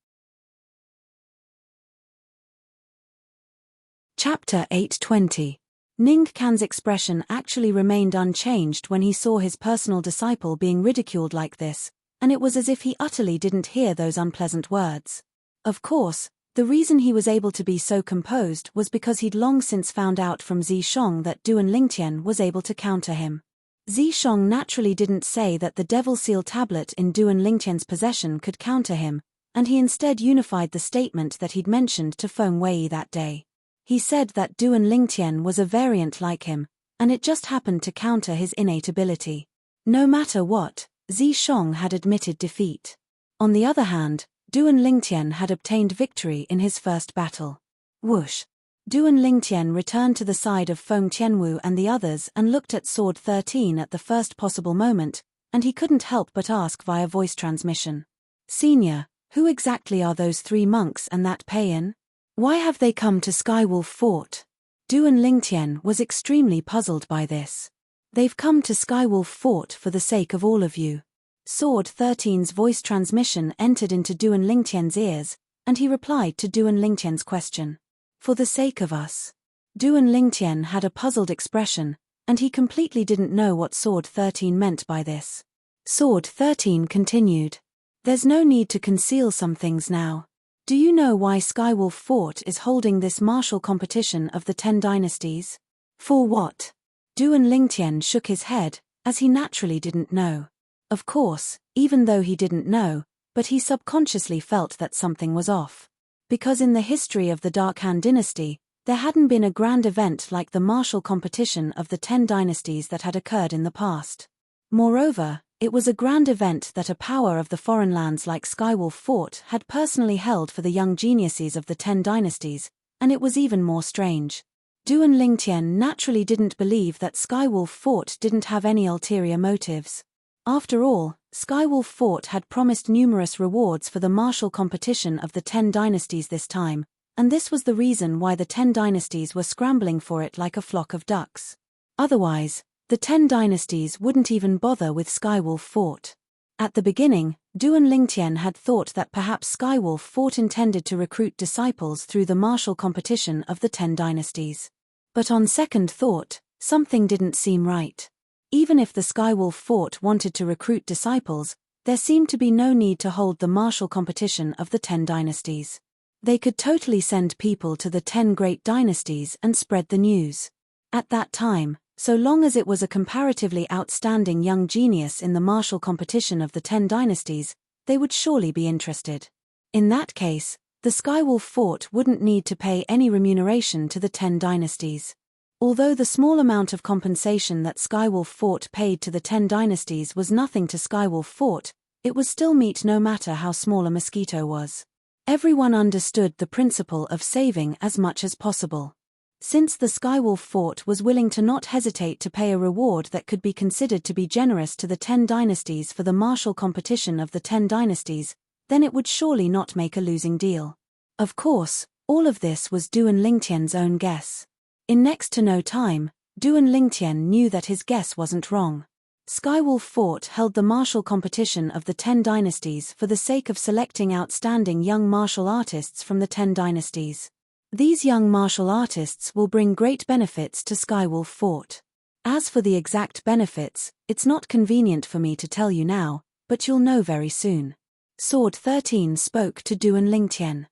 Chapter 820. Ning Can's expression actually remained unchanged when he saw his personal disciple being ridiculed like this, and it was as if he utterly didn't hear those unpleasant words. Of course, the reason he was able to be so composed was because he'd long since found out from Zishong that Duan Lingtian was able to counter him. Zishong naturally didn't say that the Devil Seal tablet in Duan Lingtian's possession could counter him, and he instead unified the statement that he'd mentioned to Feng Wei that day. He said that Duan Lingtian was a variant like him, and it just happened to counter his innate ability. No matter what, Zishong had admitted defeat. On the other hand, Duan Lingtian had obtained victory in his first battle. Whoosh! Duan Lingtian returned to the side of Feng Tianwu and the others and looked at Sword 13 at the first possible moment, and he couldn't help but ask via voice transmission. "Senior, who exactly are those 3 monks and that paean? Why have they come to Skywolf Fort?" Duan Lingtian was extremely puzzled by this. "They've come to Skywolf Fort for the sake of all of you." Sword 13's voice transmission entered into Duan Lingtian's ears, and he replied to Duan Lingtian's question. "For the sake of us." Duan Lingtian had a puzzled expression, and he completely didn't know what Sword 13 meant by this. Sword 13 continued. "There's no need to conceal some things now. Do you know why Skywolf Fort is holding this martial competition of the 10 dynasties? For what?" Duan Lingtian shook his head, as he naturally didn't know. Of course, even though he didn't know, but he subconsciously felt that something was off. Because in the history of the Dark Han dynasty, there hadn't been a grand event like the martial competition of the 10 dynasties that had occurred in the past. Moreover, it was a grand event that a power of the foreign lands like Skywolf Fort had personally held for the young geniuses of the 10 dynasties, and it was even more strange. Duan Lingtian naturally didn't believe that Skywolf Fort didn't have any ulterior motives. After all, Skywolf Fort had promised numerous rewards for the martial competition of the 10 dynasties this time, and this was the reason why the 10 dynasties were scrambling for it like a flock of ducks. Otherwise, the 10 dynasties wouldn't even bother with Skywolf Fort. At the beginning, Duan Lingtian had thought that perhaps Skywolf Fort intended to recruit disciples through the martial competition of the 10 dynasties. But on second thought, something didn't seem right. Even if the Skywolf Fort wanted to recruit disciples, there seemed to be no need to hold the martial competition of the 10 dynasties. They could totally send people to the 10 great dynasties and spread the news. At that time, so long as it was a comparatively outstanding young genius in the martial competition of the 10 dynasties, they would surely be interested. In that case, The Skywolf Fort wouldn't need to pay any remuneration to the 10 dynasties. Although the small amount of compensation that Skywolf Fort paid to the 10 dynasties was nothing to Skywolf Fort, it was still meat no matter how small a mosquito was. Everyone understood the principle of saving as much as possible. Since the Skywolf Fort was willing to not hesitate to pay a reward that could be considered to be generous to the 10 dynasties for the martial competition of the 10 dynasties, then it would surely not make a losing deal. Of course, all of this was Duan Lingtian's own guess. In next to no time, Duan Lingtian knew that his guess wasn't wrong. Skywolf Fort held the martial competition of the 10 dynasties for the sake of selecting outstanding young martial artists from the 10 dynasties. These young martial artists will bring great benefits to Skywolf Fort. As for the exact benefits, it's not convenient for me to tell you now, but you'll know very soon. Sword 13 spoke to Duan Lingtian.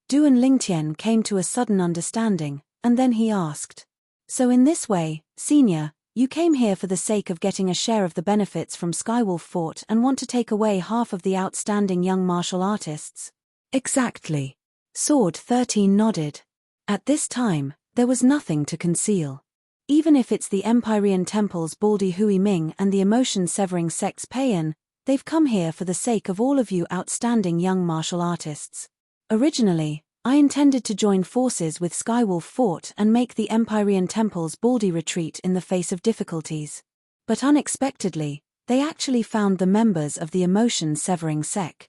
Duan Lingtian came to a sudden understanding, and then he asked. So in this way, Senior, you came here for the sake of getting a share of the benefits from Skywolf Fort and want to take away half of the outstanding young martial artists? Exactly. Sword 13 nodded. At this time, there was nothing to conceal. Even if it's the Empyrean Temple's Baldy Hui Ming and the emotion-severing sect's Payan, they've come here for the sake of all of you outstanding young martial artists. Originally, I intended to join forces with Skywolf Fort and make the Empyrean Temple's Baldy retreat in the face of difficulties. But unexpectedly, they actually found the members of the emotion-severing sect.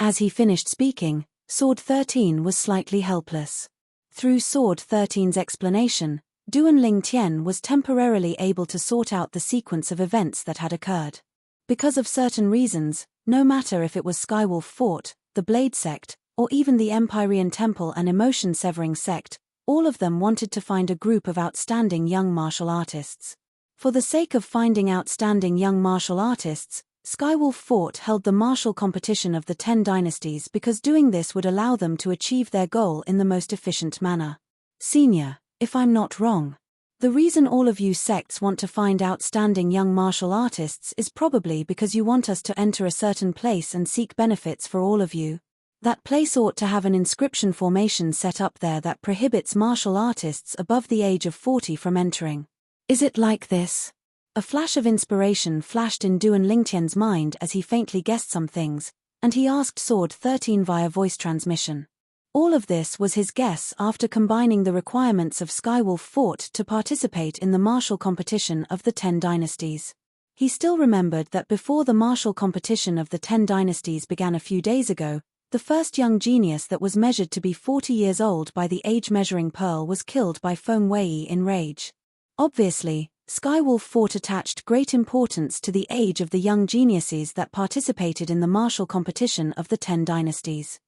As he finished speaking, Sword 13 was slightly helpless. Through Sword 13's explanation, Duan Lingtian was temporarily able to sort out the sequence of events that had occurred. Because of certain reasons, no matter if it was Skywolf Fort, the Blade Sect, or even the Empyrean Temple and emotion-severing sect, all of them wanted to find a group of outstanding young martial artists. For the sake of finding outstanding young martial artists, Skywolf Fort held the martial competition of the 10 dynasties because doing this would allow them to achieve their goal in the most efficient manner. Senior, if I'm not wrong, the reason all of you sects want to find outstanding young martial artists is probably because you want us to enter a certain place and seek benefits for all of you. That place ought to have an inscription formation set up there that prohibits martial artists above the age of 40 from entering. Is it like this? A flash of inspiration flashed in Duan Lingtian's mind as he faintly guessed some things, and he asked Sword 13 via voice transmission. All of this was his guess after combining the requirements of Skywolf Fort to participate in the martial competition of the 10 dynasties. He still remembered that before the martial competition of the 10 dynasties began a few days ago, the first young genius that was measured to be 40 years old by the age-measuring pearl was killed by Feng Wei in rage. Obviously, Skywolf Fort attached great importance to the age of the young geniuses that participated in the martial competition of the 10 dynasties.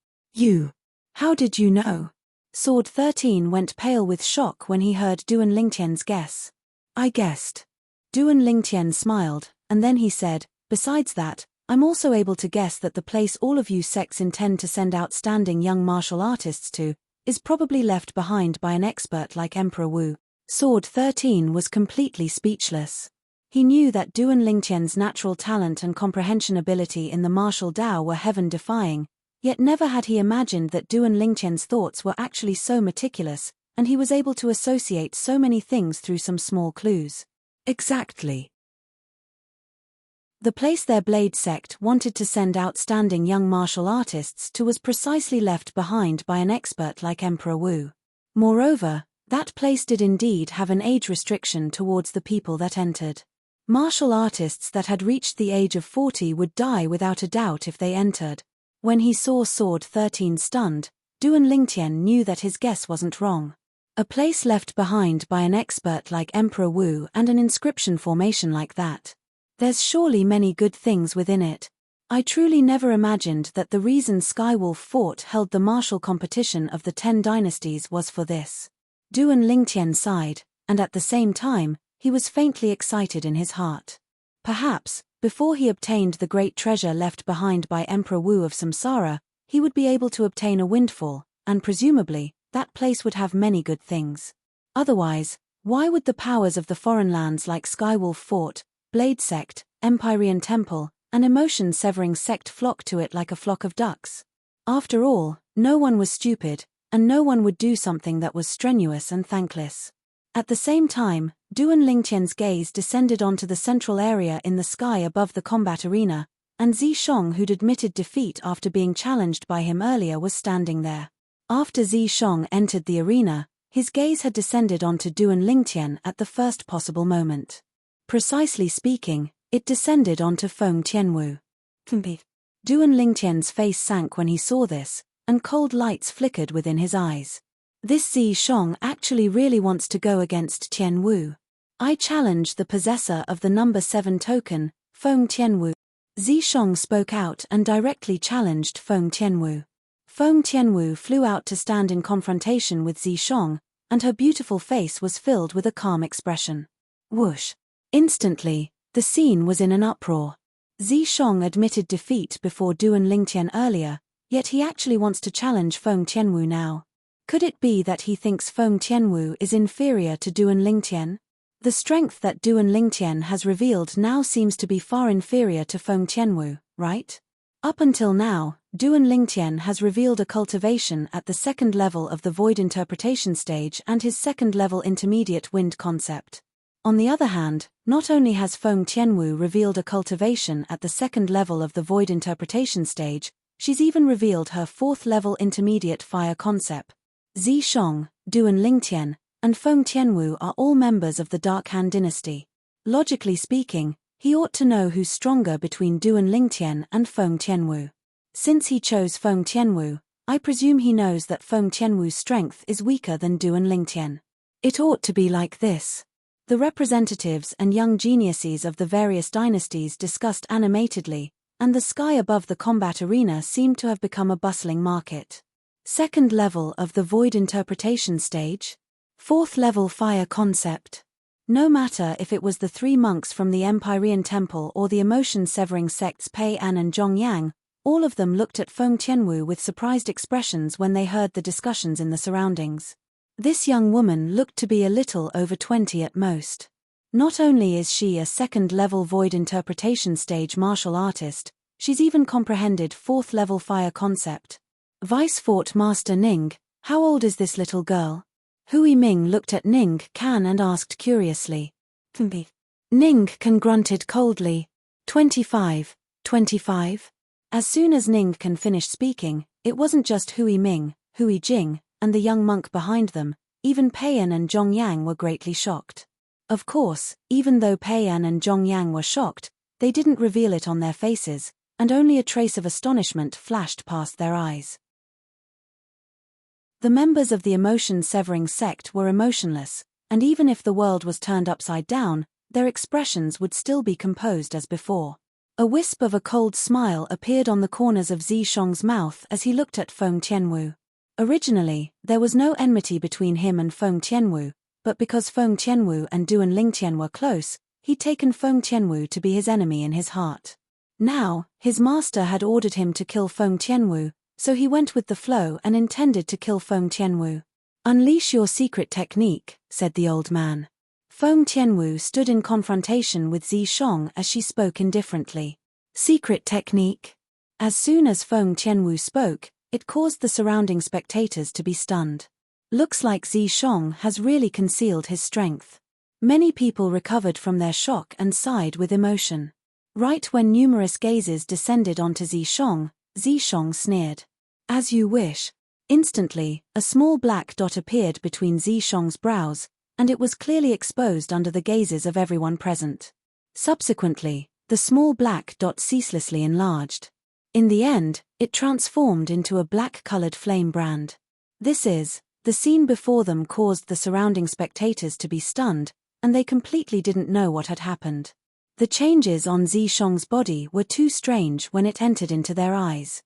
How did you know? Sword 13 went pale with shock when he heard Duan Lingtian's guess. I guessed. Duan Lingtian smiled, and then he said, besides that, I'm also able to guess that the place all of you sects intend to send outstanding young martial artists to, is probably left behind by an expert like Emperor Wu. Sword 13 was completely speechless. He knew that Duan Lingtian's natural talent and comprehension ability in the martial Dao were heaven-defying, yet never had he imagined that Duan Lingtian's thoughts were actually so meticulous, and he was able to associate so many things through some small clues. Exactly. The place their Blade sect wanted to send outstanding young martial artists to was precisely left behind by an expert like Emperor Wu. Moreover, that place did indeed have an age restriction towards the people that entered. Martial artists that had reached the age of 40 would die without a doubt if they entered. When he saw Sword 13 stunned, Duan Lingtian knew that his guess wasn't wrong. A place left behind by an expert like Emperor Wu and an inscription formation like that. There's surely many good things within it. I truly never imagined that the reason Skywolf Fort held the martial competition of the 10 dynasties was for this. Duan Lingtian sighed, and at the same time, he was faintly excited in his heart. Perhaps, before he obtained the great treasure left behind by Emperor Wu of Samsara, he would be able to obtain a windfall, and presumably, that place would have many good things. Otherwise, why would the powers of the foreign lands like Skywolf Fort, Blade Sect, Empyrean Temple, and emotion-severing sect flock to it like a flock of ducks? After all, no one was stupid, and no one would do something that was strenuous and thankless. At the same time, Duan Lingtian's gaze descended onto the central area in the sky above the combat arena, and Zi Shong, who'd admitted defeat after being challenged by him earlier, was standing there. After Zi Shong entered the arena, his gaze had descended onto Duan Lingtian at the first possible moment. Precisely speaking, it descended onto Feng Tianwu. Duan Lingtian's face sank when he saw this, and cold lights flickered within his eyes. This Zi Shong actually really wants to go against Tianwu. I challenge the possessor of the number 7 token, Feng Tianwu. Zi Shong spoke out and directly challenged Feng Tianwu. Feng Tianwu flew out to stand in confrontation with Zi Shong, and her beautiful face was filled with a calm expression. Whoosh! Instantly, the scene was in an uproar. Zi Shong admitted defeat before Duan Lingtian earlier, yet he actually wants to challenge Feng Tianwu now. Could it be that he thinks Feng Tianwu is inferior to Duan Lingtian? The strength that Duan Lingtian has revealed now seems to be far inferior to Feng Tianwu, right? Up until now, Duan Lingtian has revealed a cultivation at the second level of the void interpretation stage and his second level intermediate wind concept. On the other hand, not only has Feng Tianwu revealed a cultivation at the second level of the void interpretation stage, she's even revealed her fourth level intermediate fire concept. Zi Shong, Duan Lingtian, and Feng Tianwu are all members of the Dark Han dynasty. Logically speaking, he ought to know who's stronger between Duan Lingtian and Feng Tianwu. Since he chose Feng Tianwu, I presume he knows that Feng Tianwu's strength is weaker than Duan Lingtian. It ought to be like this. The representatives and young geniuses of the various dynasties discussed animatedly, and the sky above the combat arena seemed to have become a bustling market. Second level of the void interpretation stage? Fourth level fire concept. No matter if it was the 3 monks from the Empyrean Temple or the emotion-severing sects Pei An and Zhongyang, all of them looked at Feng Tianwu with surprised expressions when they heard the discussions in the surroundings. This young woman looked to be a little over 20 at most. Not only is she a second-level void interpretation stage martial artist, she's even comprehended 4th-level fire concept. Vice Fort Master Ning, how old is this little girl? Hui Ming looked at Ning Can and asked curiously. Ning Can grunted coldly. 25. 25? As soon as Ning Can finished speaking, it wasn't just Hui Ming, Hui Jing, and the young monk behind them, even Pei An and Zhongyang were greatly shocked. Of course, even though Pei An and Zhongyang were shocked, they didn't reveal it on their faces, and only a trace of astonishment flashed past their eyes. The members of the emotion-severing sect were emotionless, and even if the world was turned upside down, their expressions would still be composed as before. A wisp of a cold smile appeared on the corners of Zi Shong's mouth as he looked at Feng Tianwu. Originally, there was no enmity between him and Feng Tianwu, but because Feng Tianwu and Duan Lingtian were close, he'd taken Feng Tianwu to be his enemy in his heart. Now, his master had ordered him to kill Feng Tianwu, so he went with the flow and intended to kill Feng Tianwu. "Unleash your secret technique," said the old man. Feng Tianwu stood in confrontation with Zi Shong as she spoke indifferently. Secret technique? As soon as Feng Tianwu spoke, it caused the surrounding spectators to be stunned. Looks like Zi Shong has really concealed his strength. Many people recovered from their shock and sighed with emotion. Right when numerous gazes descended onto Zi Shong sneered. "As you wish." Instantly, a small black dot appeared between Zi Shong's brows, and it was clearly exposed under the gazes of everyone present. Subsequently, the small black dot ceaselessly enlarged. In the end, it transformed into a black-colored flame brand. The scene before them caused the surrounding spectators to be stunned, and they completely didn't know what had happened. The changes on Zi Shong's body were too strange when it entered into their eyes.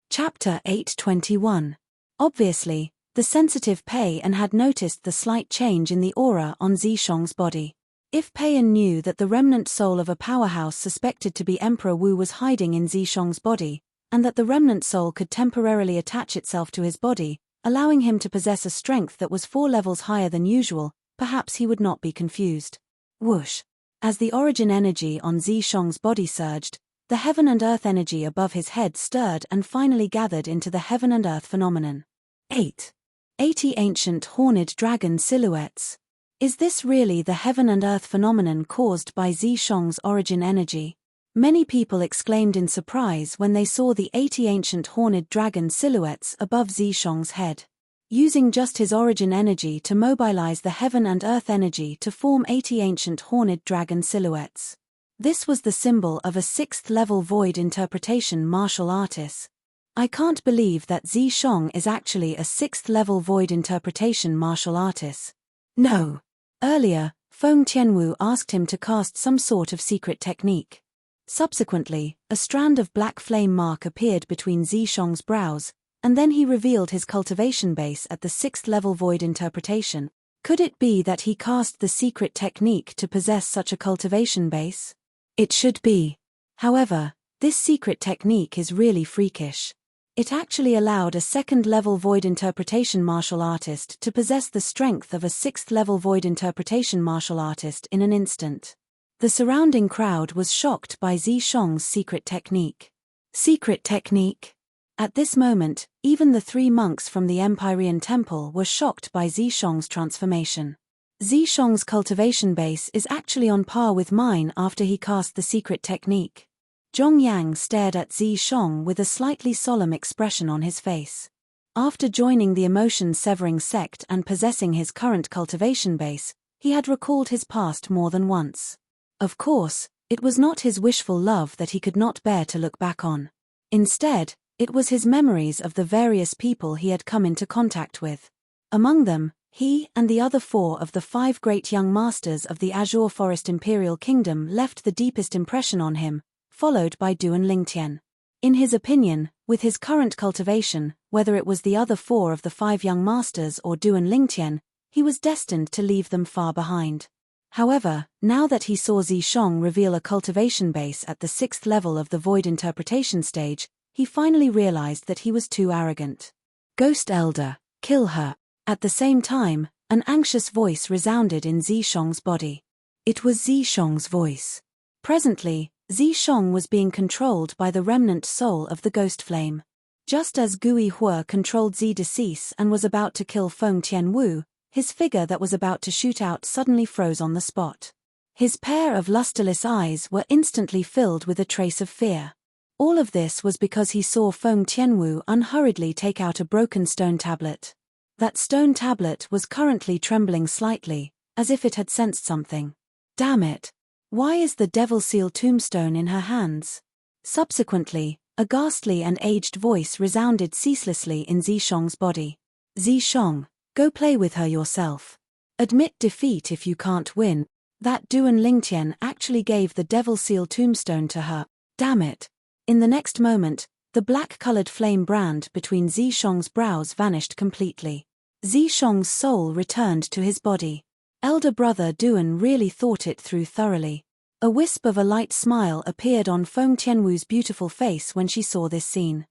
Chapter 821. Obviously, the sensitive Pei An had noticed the slight change in the aura on Zi Shong's body. If Pei An knew that the remnant soul of a powerhouse suspected to be Emperor Wu was hiding in Zi Shong's body, and that the remnant soul could temporarily attach itself to his body, allowing him to possess a strength that was 4 levels higher than usual, perhaps he would not be confused. Whoosh! As the origin energy on Zishang's body surged, the heaven and earth energy above his head stirred and finally gathered into the heaven and earth phenomenon. 8. 80 ancient horned dragon silhouettes. Is this really the heaven and earth phenomenon caused by Zishang's origin energy? Many people exclaimed in surprise when they saw the 80 ancient horned dragon silhouettes above Zishang's head. Using just his origin energy to mobilize the heaven and earth energy to form 80 ancient horned dragon silhouettes. This was the symbol of a 6th level void interpretation martial artist. I can't believe that Zishang is actually a 6th level void interpretation martial artist. No. Earlier, Feng Tianwu asked him to cast some sort of secret technique. Subsequently, a strand of black flame mark appeared between Zishang's brows, and then he revealed his cultivation base at the 6th level void interpretation. Could it be that he cast the secret technique to possess such a cultivation base? It should be. However, this secret technique is really freakish. It actually allowed a 2nd level void interpretation martial artist to possess the strength of a 6th level void interpretation martial artist in an instant. The surrounding crowd was shocked by Zishang's secret technique. Secret technique? At this moment, even the 3 monks from the Empyrean Temple were shocked by Zishang's transformation. Zishang's cultivation base is actually on par with mine after he cast the secret technique. Zhong Yang stared at Zishang with a slightly solemn expression on his face. After joining the emotion-severing sect and possessing his current cultivation base, he had recalled his past more than once. Of course, it was not his wishful love that he could not bear to look back on. Instead, it was his memories of the various people he had come into contact with. Among them, he and the other 4 of the 5 great young masters of the Azure Forest Imperial Kingdom left the deepest impression on him, followed by Duan Lingtian. In his opinion, with his current cultivation, whether it was the other 4 of the 5 young masters or Duan Lingtian, he was destined to leave them far behind. However, now that he saw Zishang reveal a cultivation base at the 6th level of the void interpretation stage, he finally realized that he was too arrogant. Ghost Elder, kill her. At the same time, an anxious voice resounded in Zishang's body. It was Zishang's voice. Presently, Zishang was being controlled by the remnant soul of the ghost flame. Just as Gui Hua controlled Decease and was about to kill Feng Tianwu, his figure that was about to shoot out suddenly froze on the spot. His pair of lusterless eyes were instantly filled with a trace of fear. All of this was because he saw Feng Tianwu unhurriedly take out a broken stone tablet. That stone tablet was currently trembling slightly, as if it had sensed something. Damn it! Why is the Devil Seal tombstone in her hands? Subsequently, a ghastly and aged voice resounded ceaselessly in Zishang's body. Zishang, go play with her yourself. Admit defeat if you can't win. That Duan Lingtian actually gave the Devil Seal tombstone to her. Damn it! In the next moment, the black-colored flame brand between Zishang's brows vanished completely. Zishang's soul returned to his body. Elder brother Duan really thought it through thoroughly. A wisp of a light smile appeared on Feng Tianwu's beautiful face when she saw this scene.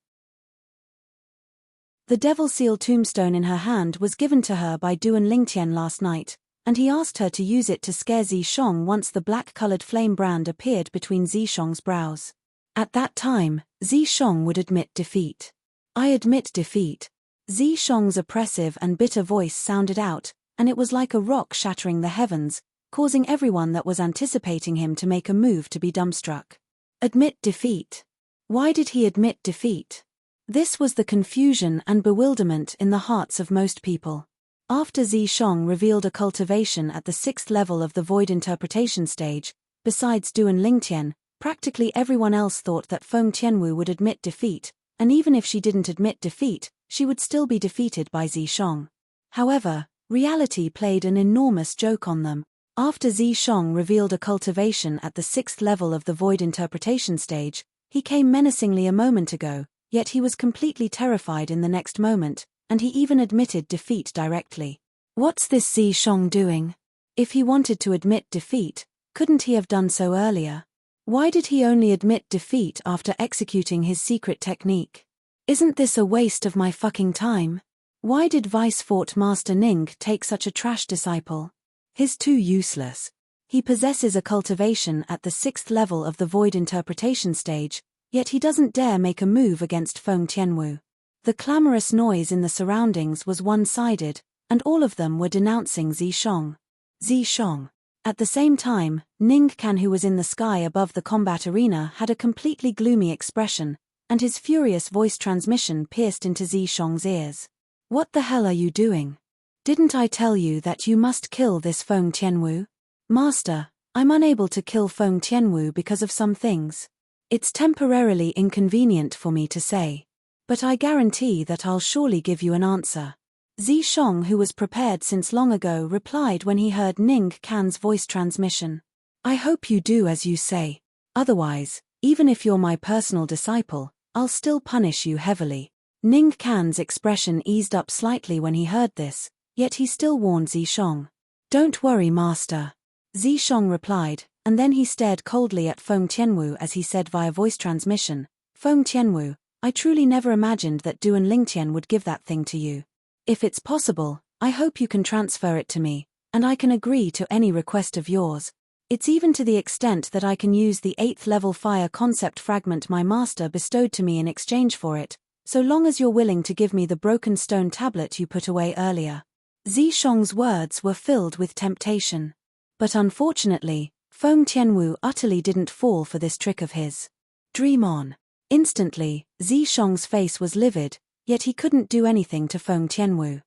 The Devil Seal tombstone in her hand was given to her by Duan Lingtian last night, and he asked her to use it to scare Zishang once the black-colored flame brand appeared between Zishang's brows. At that time, Zishang would admit defeat. I admit defeat. Zishang's oppressive and bitter voice sounded out, and it was like a rock shattering the heavens, causing everyone that was anticipating him to make a move to be dumbstruck. Admit defeat. Why did he admit defeat? This was the confusion and bewilderment in the hearts of most people. After Zishang revealed a cultivation at the 6th level of the void interpretation stage, besides Duan Lingtian, practically everyone else thought that Feng Tianwu would admit defeat, and even if she didn't admit defeat, she would still be defeated by Zishang. However, reality played an enormous joke on them. After Zishang revealed a cultivation at the 6th level of the void interpretation stage, he came menacingly a moment ago, yet he was completely terrified in the next moment, and he even admitted defeat directly. What's this Zishang doing? If he wanted to admit defeat, couldn't he have done so earlier? Why did he only admit defeat after executing his secret technique? Isn't this a waste of my fucking time? Why did Vice Fort Master Ning take such a trash disciple? He's too useless. He possesses a cultivation at the 6th level of the void interpretation stage, yet he doesn't dare make a move against Feng Tianwu. The clamorous noise in the surroundings was one-sided, and all of them were denouncing Zishong. Zishong. At the same time, Ning Can, who was in the sky above the combat arena, had a completely gloomy expression, and his furious voice transmission pierced into Zishong's ears. What the hell are you doing? Didn't I tell you that you must kill this Feng Tianwu? Master, I'm unable to kill Feng Tianwu because of some things. It's temporarily inconvenient for me to say. But I guarantee that I'll surely give you an answer. Zishong, who was prepared since long ago, replied when he heard Ning Can's voice transmission. I hope you do as you say. Otherwise, even if you're my personal disciple, I'll still punish you heavily. Ning Can's expression eased up slightly when he heard this, yet he still warned Zishong. Don't worry, master. Zishong replied, and then he stared coldly at Feng Tianwu as he said via voice transmission, Feng Tianwu, I truly never imagined that Duan Lingtian would give that thing to you. If it's possible, I hope you can transfer it to me, and I can agree to any request of yours. It's even to the extent that I can use the 8th level fire concept fragment my master bestowed to me in exchange for it, so long as you're willing to give me the broken stone tablet you put away earlier. Zishong's words were filled with temptation. But unfortunately, Feng Tianwu utterly didn't fall for this trick of his. Dream on. Instantly, Zishong's face was livid, yet he couldn't do anything to Feng Tianwu.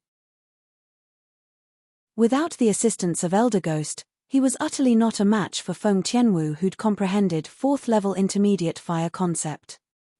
Without the assistance of Elder Ghost, he was utterly not a match for Feng Tianwu, who'd comprehended 4th level intermediate fire concept.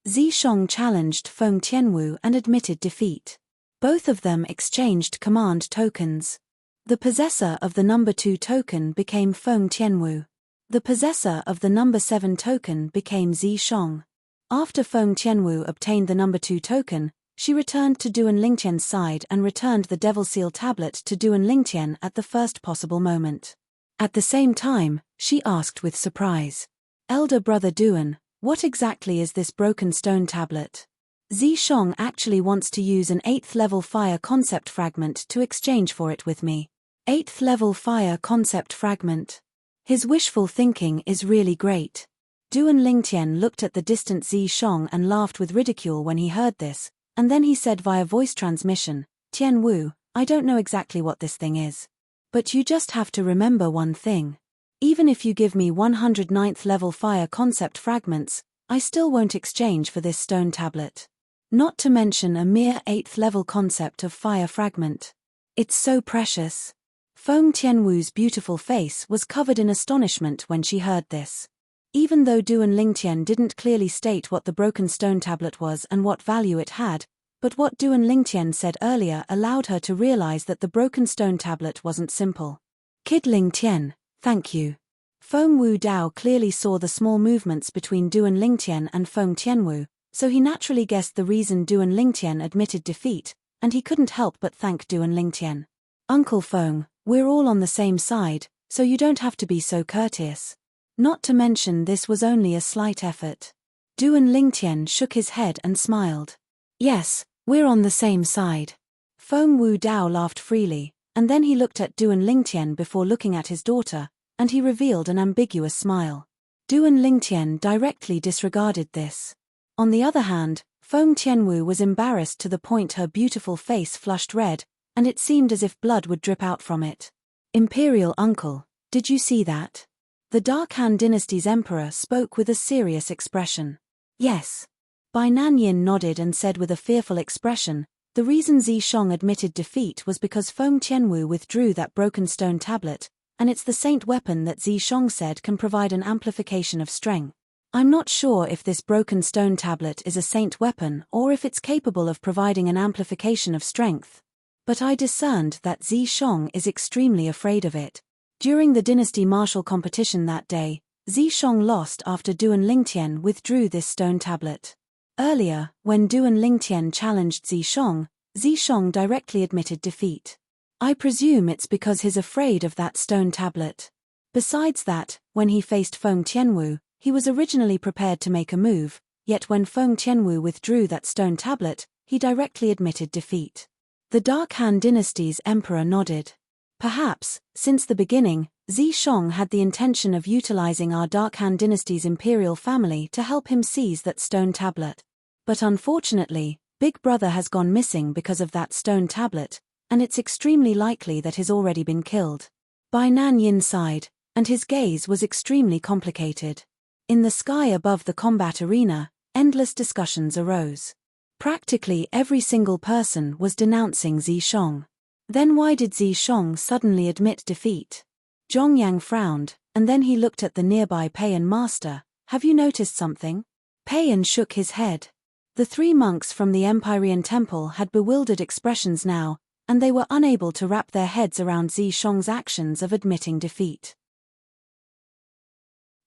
Zishong challenged Feng Tianwu and admitted defeat. Both of them exchanged command tokens. The possessor of the number 2 token became Feng Tianwu. The possessor of the number 7 token became Zishong. After Feng Tianwu obtained the number 2 token, she returned to Duan Lingtian's side and returned the Devil Seal tablet to Duan Lingtian at the first possible moment. At the same time, she asked with surprise, Elder Brother Duan, what exactly is this broken stone tablet? Zishong actually wants to use an 8th level fire concept fragment to exchange for it with me. 8th level fire concept fragment. His wishful thinking is really great. Duan Lingtian looked at the distant Zishong and laughed with ridicule when he heard this, and then he said via voice transmission, Tian Wu, I don't know exactly what this thing is. But you just have to remember one thing. Even if you give me 109th level fire concept fragments, I still won't exchange for this stone tablet. Not to mention a mere 8th level concept of fire fragment. It's so precious. Feng Tianwu's beautiful face was covered in astonishment when she heard this. Even though Duan Lingtian didn't clearly state what the broken stone tablet was and what value it had, but what Duan Lingtian said earlier allowed her to realize that the broken stone tablet wasn't simple. Kid Lingtian, thank you. Feng Wu Dao clearly saw the small movements between Duan Lingtian and Feng Tianwu, so he naturally guessed the reason Duan Lingtian admitted defeat, and he couldn't help but thank Duan Lingtian. Uncle Feng, we're all on the same side, so you don't have to be so courteous. Not to mention this was only a slight effort. Duan Lingtian shook his head and smiled. Yes, we're on the same side. Feng Wu Dao laughed freely, and then he looked at Duan Lingtian before looking at his daughter, and he revealed an ambiguous smile. Duan Lingtian directly disregarded this. On the other hand, Feng Tianwu was embarrassed to the point her beautiful face flushed red, and it seemed as if blood would drip out from it. Imperial uncle, did you see that? The Dark Han dynasty's emperor spoke with a serious expression. Yes. Bai Nanyin nodded and said with a fearful expression, the reason Zishong admitted defeat was because Feng Tianwu withdrew that broken stone tablet, and it's the saint weapon that Zishong said can provide an amplification of strength. I'm not sure if this broken stone tablet is a saint weapon or if it's capable of providing an amplification of strength. But I discerned that Zishong is extremely afraid of it. During the dynasty martial competition that day, Zishong lost after Duan Lingtian withdrew this stone tablet. Earlier, when Duan Lingtian challenged Zishong, Zishong directly admitted defeat. I presume it's because he's afraid of that stone tablet. Besides that, when he faced Feng Tianwu, he was originally prepared to make a move, yet when Feng Tianwu withdrew that stone tablet, he directly admitted defeat. The Dark Han dynasty's emperor nodded. Perhaps, since the beginning, Zishong had the intention of utilizing our Dark Han dynasty's imperial family to help him seize that stone tablet. But unfortunately, Big Brother has gone missing because of that stone tablet, and it's extremely likely that he's already been killed. Bai Nan Yin sighed, and his gaze was extremely complicated. In the sky above the combat arena, endless discussions arose. Practically every single person was denouncing Zishong. Then why did Zishong suddenly admit defeat? Zhongyang frowned, and then he looked at the nearby Pei'an master. Have you noticed something? Pei'an shook his head. The three monks from the Empyrean temple had bewildered expressions now, and they were unable to wrap their heads around Zishong's actions of admitting defeat.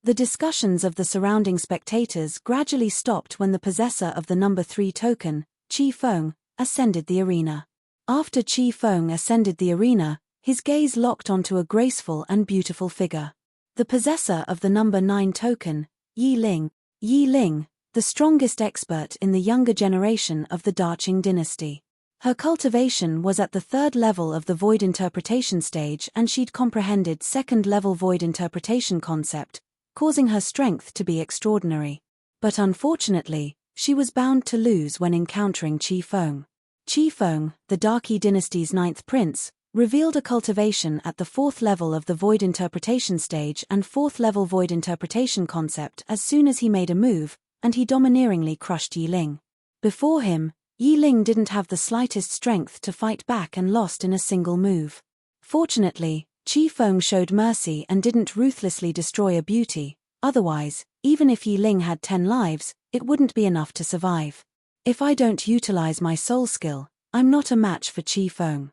The discussions of the surrounding spectators gradually stopped when the possessor of the number 3 token, Qi Feng, ascended the arena. After Qi Feng ascended the arena, his gaze locked onto a graceful and beautiful figure. The possessor of the number 9 token, Yi Ling, the strongest expert in the younger generation of the Daqing dynasty. Her cultivation was at the 3rd level of the void interpretation stage, and she'd comprehended 2nd level void interpretation concept, causing her strength to be extraordinary. But unfortunately, she was bound to lose when encountering Qi Feng. Qi Feng, the Daqi dynasty's 9th prince, revealed a cultivation at the 4th level of the void interpretation stage and 4th level void interpretation concept as soon as he made a move, and he domineeringly crushed Yi Ling. Before him, Yi Ling didn't have the slightest strength to fight back and lost in a single move. Fortunately, Qi Feng showed mercy and didn't ruthlessly destroy a beauty, otherwise, even if Yi Ling had 10 lives, it wouldn't be enough to survive. If I don't utilize my soul skill, I'm not a match for Qi Feng.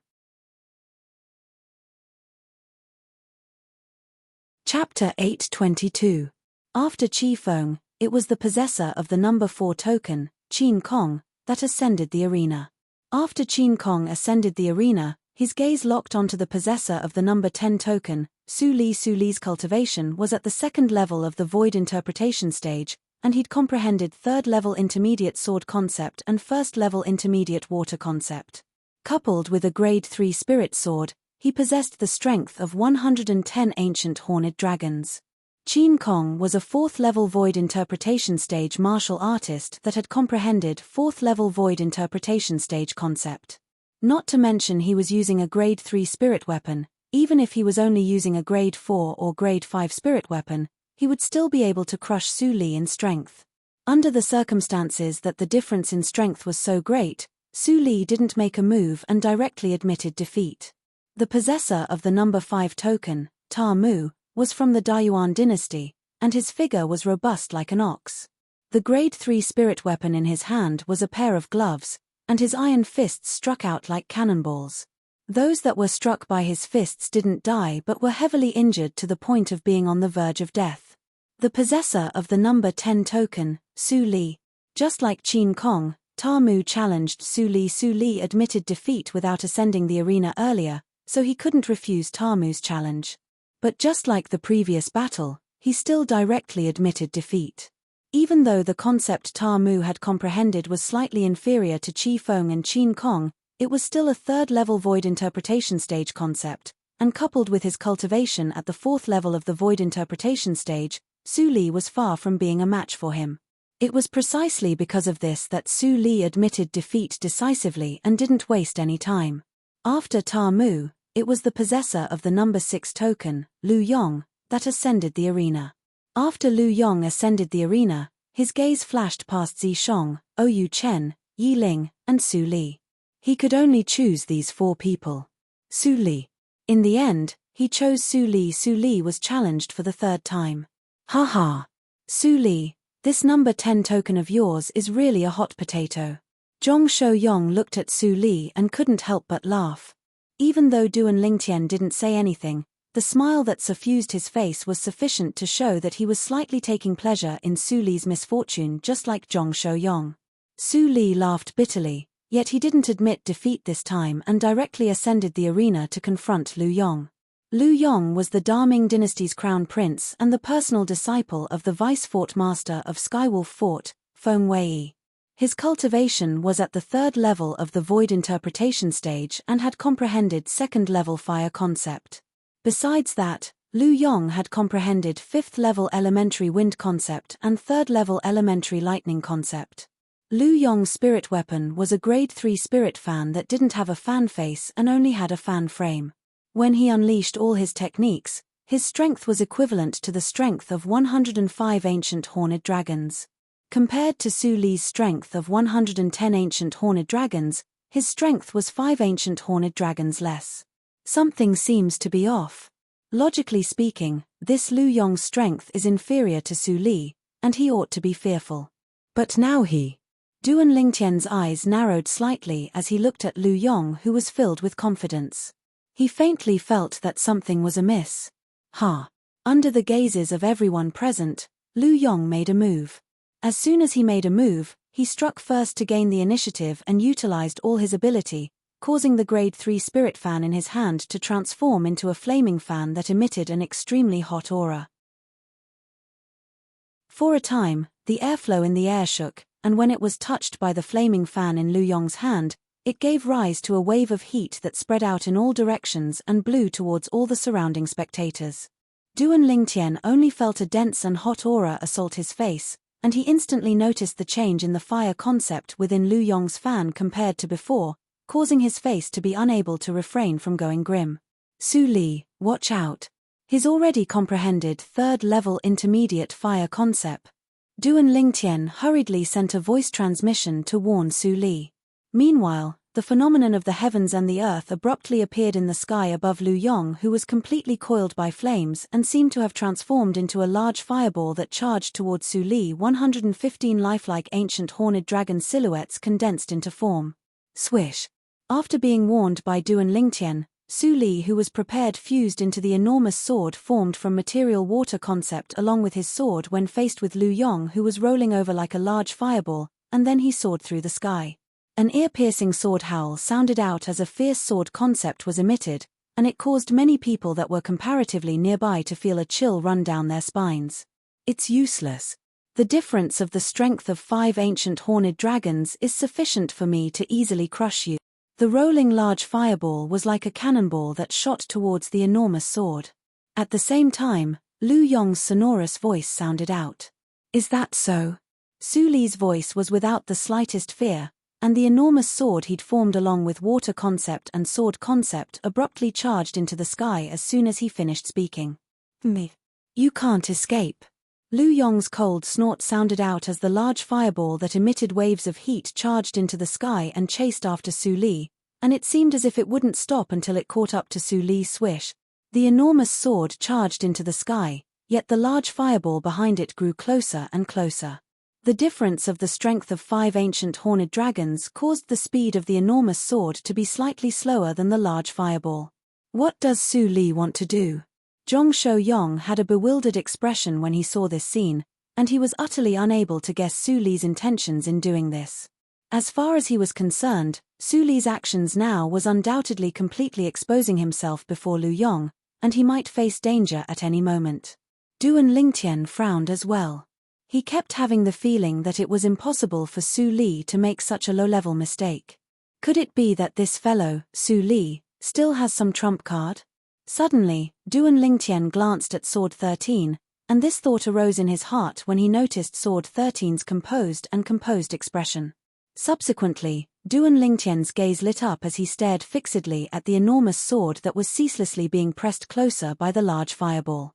Chapter 822. After Qi Feng, it was the possessor of the number 4 token, Qin Kong, that ascended the arena. After Qin Kong ascended the arena, his gaze locked onto the possessor of the number 10 token. Su Li. Su Li's cultivation was at the 2nd level of the void interpretation stage, and he'd comprehended 3rd level intermediate sword concept and 1st level intermediate water concept. Coupled with a grade 3 spirit sword, he possessed the strength of 110 ancient horned dragons. Qin Kong was a 4th level void interpretation stage martial artist that had comprehended 4th level void interpretation stage concept. Not to mention he was using a grade 3 spirit weapon. Even if he was only using a grade 4 or grade 5 spirit weapon, he would still be able to crush Su Li in strength. Under the circumstances that the difference in strength was so great, Su Li didn't make a move and directly admitted defeat. The possessor of the number 5 token, Ta Mu, was from the Dayuan dynasty, and his figure was robust like an ox. The grade 3 spirit weapon in his hand was a pair of gloves, and his iron fists struck out like cannonballs. Those that were struck by his fists didn't die but were heavily injured to the point of being on the verge of death. The possessor of the number 10 token, Su Li. Just like Qin Kong, Ta Mu challenged Su Li. Su Li admitted defeat without ascending the arena earlier, so he couldn't refuse Ta Mu's challenge. But just like the previous battle, he still directly admitted defeat. Even though the concept Ta Mu had comprehended was slightly inferior to Qi Feng and Qin Kong, it was still a 3rd level void interpretation stage concept, and coupled with his cultivation at the 4th level of the void interpretation stage, Su Li was far from being a match for him. It was precisely because of this that Su Li admitted defeat decisively and didn't waste any time. After Ta Mu, it was the possessor of the number 6 token, Lu Yong, that ascended the arena. After Lu Yong ascended the arena, his gaze flashed past Zishong, Ou Chen, Yi Ling, and Su Li. He could only choose these 4 people. Su Li. In the end, he chose Su Li. Su Li was challenged for the 3rd time. Haha. Su Li, this number 10 token of yours is really a hot potato. Zhong Shouyong looked at Su Li and couldn't help but laugh. Even though Duan Lingtian didn't say anything, the smile that suffused his face was sufficient to show that he was slightly taking pleasure in Su Li's misfortune, just like Zhong Shouyong. Su Li laughed bitterly, yet he didn't admit defeat this time and directly ascended the arena to confront Lu Yong. Lu Yong was the Daming dynasty's crown prince and the personal disciple of the vice fort master of Skywolf Fort, Feng Wei. His cultivation was at the 3rd level of the void interpretation stage and had comprehended 2nd level fire concept. Besides that, Lu Yong had comprehended 5th-level elementary wind concept and 3rd-level elementary lightning concept. Lu Yong's spirit weapon was a grade 3 spirit fan that didn't have a fan face and only had a fan frame. When he unleashed all his techniques, his strength was equivalent to the strength of 105 ancient horned dragons. Compared to Su Li's strength of 110 ancient horned dragons, his strength was 5 ancient horned dragons less. Something seems to be off. Logically speaking, this Lu Yong's strength is inferior to Su Li, and he ought to be fearful. But now Duan Lingtian's eyes narrowed slightly as he looked at Lu Yong, who was filled with confidence. He faintly felt that something was amiss. Under the gazes of everyone present, Lu Yong made a move. As soon as he made a move, he struck first to gain the initiative and utilized all his ability, causing the grade 3 spirit fan in his hand to transform into a flaming fan that emitted an extremely hot aura. For a time, the airflow in the air shook, and when it was touched by the flaming fan in Lu Yong's hand, it gave rise to a wave of heat that spread out in all directions and blew towards all the surrounding spectators. Duan Lingtian only felt a dense and hot aura assault his face, and he instantly noticed the change in the fire concept within Lu Yong's fan compared to before, causing his face to be unable to refrain from going grim. Su Li, watch out. His already comprehended 3rd-level intermediate fire concept. Duan Lingtian hurriedly sent a voice transmission to warn Su Li. Meanwhile, the phenomenon of the heavens and the earth abruptly appeared in the sky above Lu Yong, who was completely coiled by flames and seemed to have transformed into a large fireball that charged towards Su Li. 115 lifelike ancient horned dragon silhouettes condensed into form. Swish. After being warned by Duan Lingtian, Su Li, who was prepared, fused into the enormous sword formed from material water concept along with his sword when faced with Lu Yong, who was rolling over like a large fireball, and then he soared through the sky. An ear-piercing sword howl sounded out as a fierce sword concept was emitted, and it caused many people that were comparatively nearby to feel a chill run down their spines. It's useless. The difference of the strength of 5 ancient horned dragons is sufficient for me to easily crush you. The rolling large fireball was like a cannonball that shot towards the enormous sword. At the same time, Lu Yong's sonorous voice sounded out. Is that so? Su Li's voice was without the slightest fear, and the enormous sword he'd formed along with water concept and sword concept abruptly charged into the sky as soon as he finished speaking. Me. You can't escape. Lu Yong's cold snort sounded out as the large fireball that emitted waves of heat charged into the sky and chased after Su Li, and it seemed as if it wouldn't stop until it caught up to Su Li's swish. The enormous sword charged into the sky, yet the large fireball behind it grew closer and closer. The difference of the strength of 5 ancient horned dragons caused the speed of the enormous sword to be slightly slower than the large fireball. What does Su Li want to do? Zhong Shou-yong had a bewildered expression when he saw this scene, and he was utterly unable to guess Su Li's intentions in doing this. As far as he was concerned, Su Li's actions now was undoubtedly completely exposing himself before Lu Yong, and he might face danger at any moment. Duan Lingtian frowned as well. He kept having the feeling that it was impossible for Su Li to make such a low-level mistake. Could it be that this fellow, Su Li, still has some trump card? Suddenly, Duan Lingtian glanced at Sword 13, and this thought arose in his heart when he noticed Sword 13's composed expression. Subsequently, Duan Lingtian's gaze lit up as he stared fixedly at the enormous sword that was ceaselessly being pressed closer by the large fireball.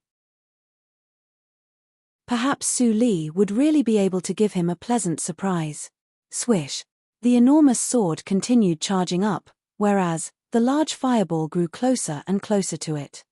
Perhaps Su Li would really be able to give him a pleasant surprise. Swish. The enormous sword continued charging up, whereas the large fireball grew closer and closer to it.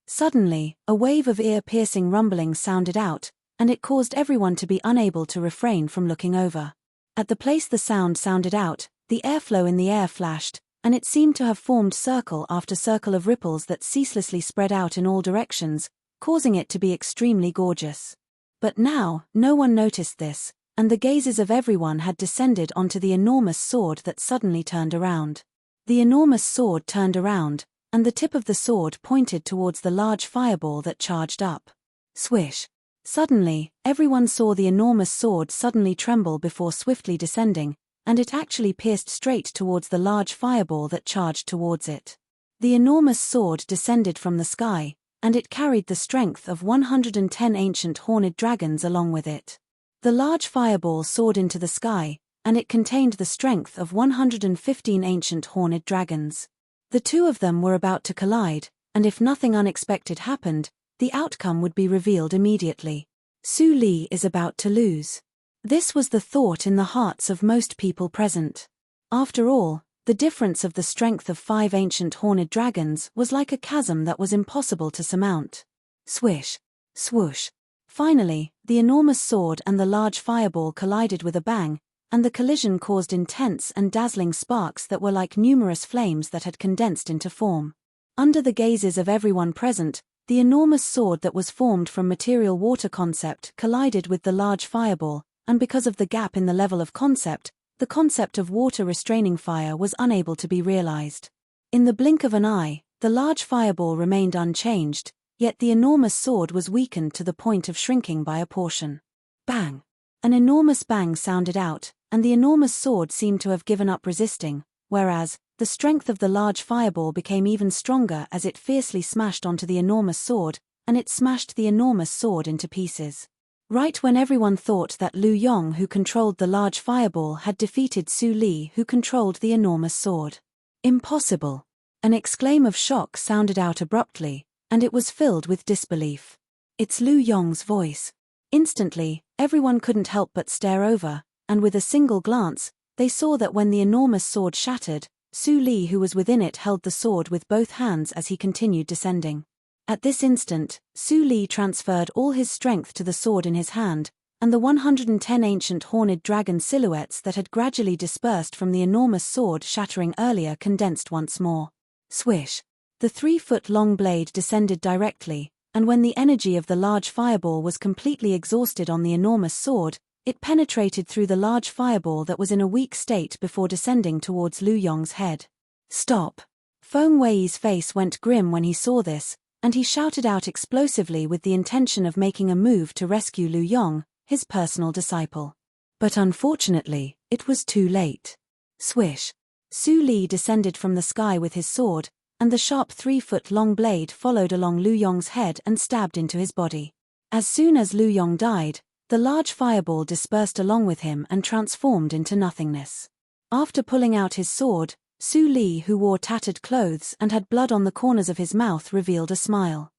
Suddenly, a wave of ear-piercing rumbling sounded out, and it caused everyone to be unable to refrain from looking over. At the place the sound sounded out, the airflow in the air flashed, and it seemed to have formed circle after circle of ripples that ceaselessly spread out in all directions, causing it to be extremely gorgeous. But now, no one noticed this, and the gazes of everyone had descended onto the enormous sword that suddenly turned around. The enormous sword turned around, and the tip of the sword pointed towards the large fireball that charged up. Swish. Suddenly, everyone saw the enormous sword suddenly tremble before swiftly descending, and it actually pierced straight towards the large fireball that charged towards it. The enormous sword descended from the sky, and it carried the strength of 110 ancient horned dragons along with it. The large fireball soared into the sky, and it contained the strength of 115 ancient horned dragons. The two of them were about to collide, and if nothing unexpected happened, the outcome would be revealed immediately. Su Li is about to lose. This was the thought in the hearts of most people present. After all, the difference of the strength of 5 ancient horned dragons was like a chasm that was impossible to surmount. Swish. Swoosh. Finally, the enormous sword and the large fireball collided with a bang, and the collision caused intense and dazzling sparks that were like numerous flames that had condensed into form. Under the gazes of everyone present, the enormous sword that was formed from material water concept collided with the large fireball, and because of the gap in the level of concept, the concept of water restraining fire was unable to be realized. In the blink of an eye, the large fireball remained unchanged, yet the enormous sword was weakened to the point of shrinking by a portion. Bang! An enormous bang sounded out, and the enormous sword seemed to have given up resisting, whereas, the strength of the large fireball became even stronger as it fiercely smashed onto the enormous sword, and it smashed the enormous sword into pieces. Right when everyone thought that Lu Yong, who controlled the large fireball, had defeated Su Li, who controlled the enormous sword. Impossible! An exclaim of shock sounded out abruptly, and it was filled with disbelief. It's Lu Yong's voice. Instantly, everyone couldn't help but stare over, and with a single glance, they saw that when the enormous sword shattered, Su Li, who was within it, held the sword with both hands as he continued descending. At this instant, Su Li transferred all his strength to the sword in his hand, and the 110 ancient horned dragon silhouettes that had gradually dispersed from the enormous sword shattering earlier condensed once more. Swish! The 3-foot-long blade descended directly, and when the energy of the large fireball was completely exhausted on the enormous sword, it penetrated through the large fireball that was in a weak state before descending towards Lu Yong's head. Stop! Feng Wei's face went grim when he saw this, and he shouted out explosively with the intention of making a move to rescue Lu Yong, his personal disciple. But unfortunately, it was too late. Swish! Su Li descended from the sky with his sword, and the sharp 3-foot-long blade followed along Lu Yong's head and stabbed into his body. As soon as Lu Yong died, the large fireball dispersed along with him and transformed into nothingness. After pulling out his sword, Su Li, who wore tattered clothes and had blood on the corners of his mouth, revealed a smile.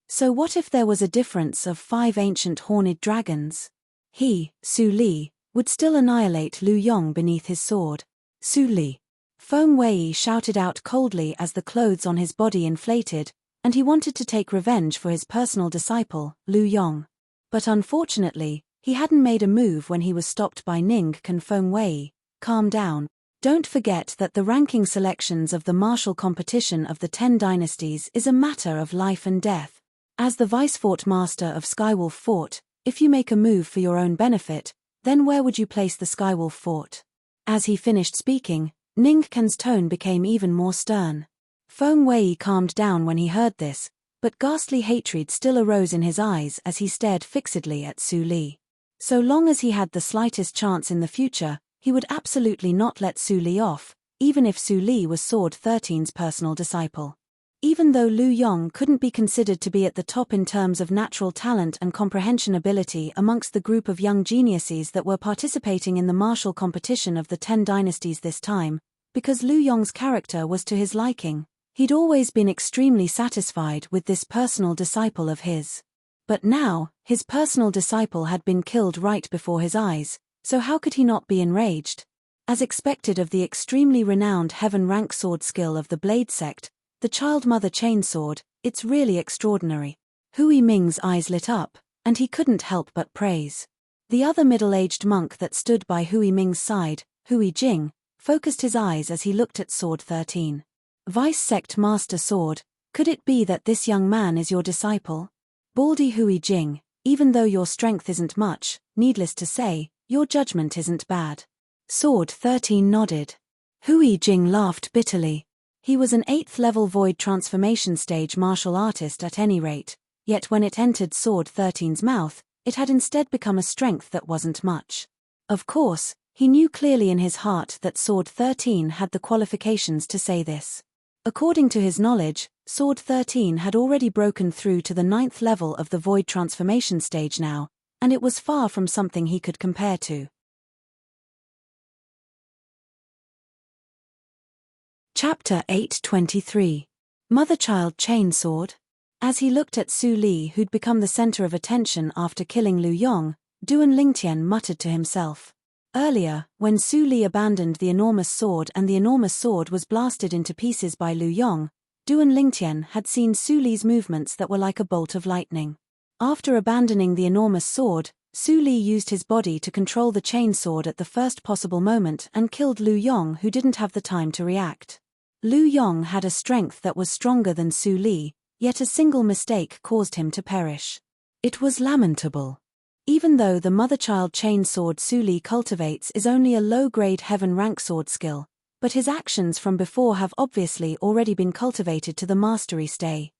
So what if there was a difference of 5 ancient horned dragons? He, Su Li, would still annihilate Lu Yong beneath his sword. Su Li! Feng Wei shouted out coldly as the clothes on his body inflated, and he wanted to take revenge for his personal disciple, Lu Yong. But unfortunately, he hadn't made a move when he was stopped by Ning and Feng Wei. Calm down. Don't forget that the ranking selections of the martial competition of the 10 dynasties is a matter of life and death. As the Vice Fort Master of Skywolf Fort, if you make a move for your own benefit, then where would you place the Skywolf Fort? As he finished speaking, Ning Ken's tone became even more stern. Feng Wei calmed down when he heard this, but ghastly hatred still arose in his eyes as he stared fixedly at Su Li. So long as he had the slightest chance in the future, he would absolutely not let Su Li off, even if Su Li was Sword 13's personal disciple. Even though Lu Yong couldn't be considered to be at the top in terms of natural talent and comprehension ability amongst the group of young geniuses that were participating in the martial competition of the 10 dynasties this time, because Lu Yong's character was to his liking, he'd always been extremely satisfied with this personal disciple of his. But now, his personal disciple had been killed right before his eyes, so how could he not be enraged? As expected of the extremely renowned heaven rank sword skill of the Blade Sect, the Child Mother Chainsword, it's really extraordinary. Hui Ming's eyes lit up, and he couldn't help but praise. The other middle-aged monk that stood by Hui Ming's side, Hui Jing, focused his eyes as he looked at Sword 13. Vice Sect Master Sword, could it be that this young man is your disciple? Baldy Hui Jing, even though your strength isn't much, needless to say, your judgment isn't bad. Sword 13 nodded. Hui Jing laughed bitterly. He was an 8th level void transformation stage martial artist at any rate, yet when it entered Sword 13's mouth, it had instead become a strength that wasn't much. Of course, he knew clearly in his heart that Sword 13 had the qualifications to say this. According to his knowledge, Sword 13 had already broken through to the 9th level of the void transformation stage now, and it was far from something he could compare to. Chapter 823. Mother-Child Chainsword. As he looked at Su Li, who'd become the center of attention after killing Lu Yong, Duan Lingtian muttered to himself. Earlier, when Su Li abandoned the enormous sword and the enormous sword was blasted into pieces by Lu Yong, Duan Lingtian had seen Su Li's movements that were like a bolt of lightning. After abandoning the enormous sword, Su Li used his body to control the chain sword at the first possible moment and killed Lu Yong, who didn't have the time to react. Lu Yong had a strength that was stronger than Su Li, yet a single mistake caused him to perish. It was lamentable. Even though the mother-child chain sword Su Li cultivates is only a low-grade heaven rank sword skill, but his actions from before have obviously already been cultivated to the mastery stay.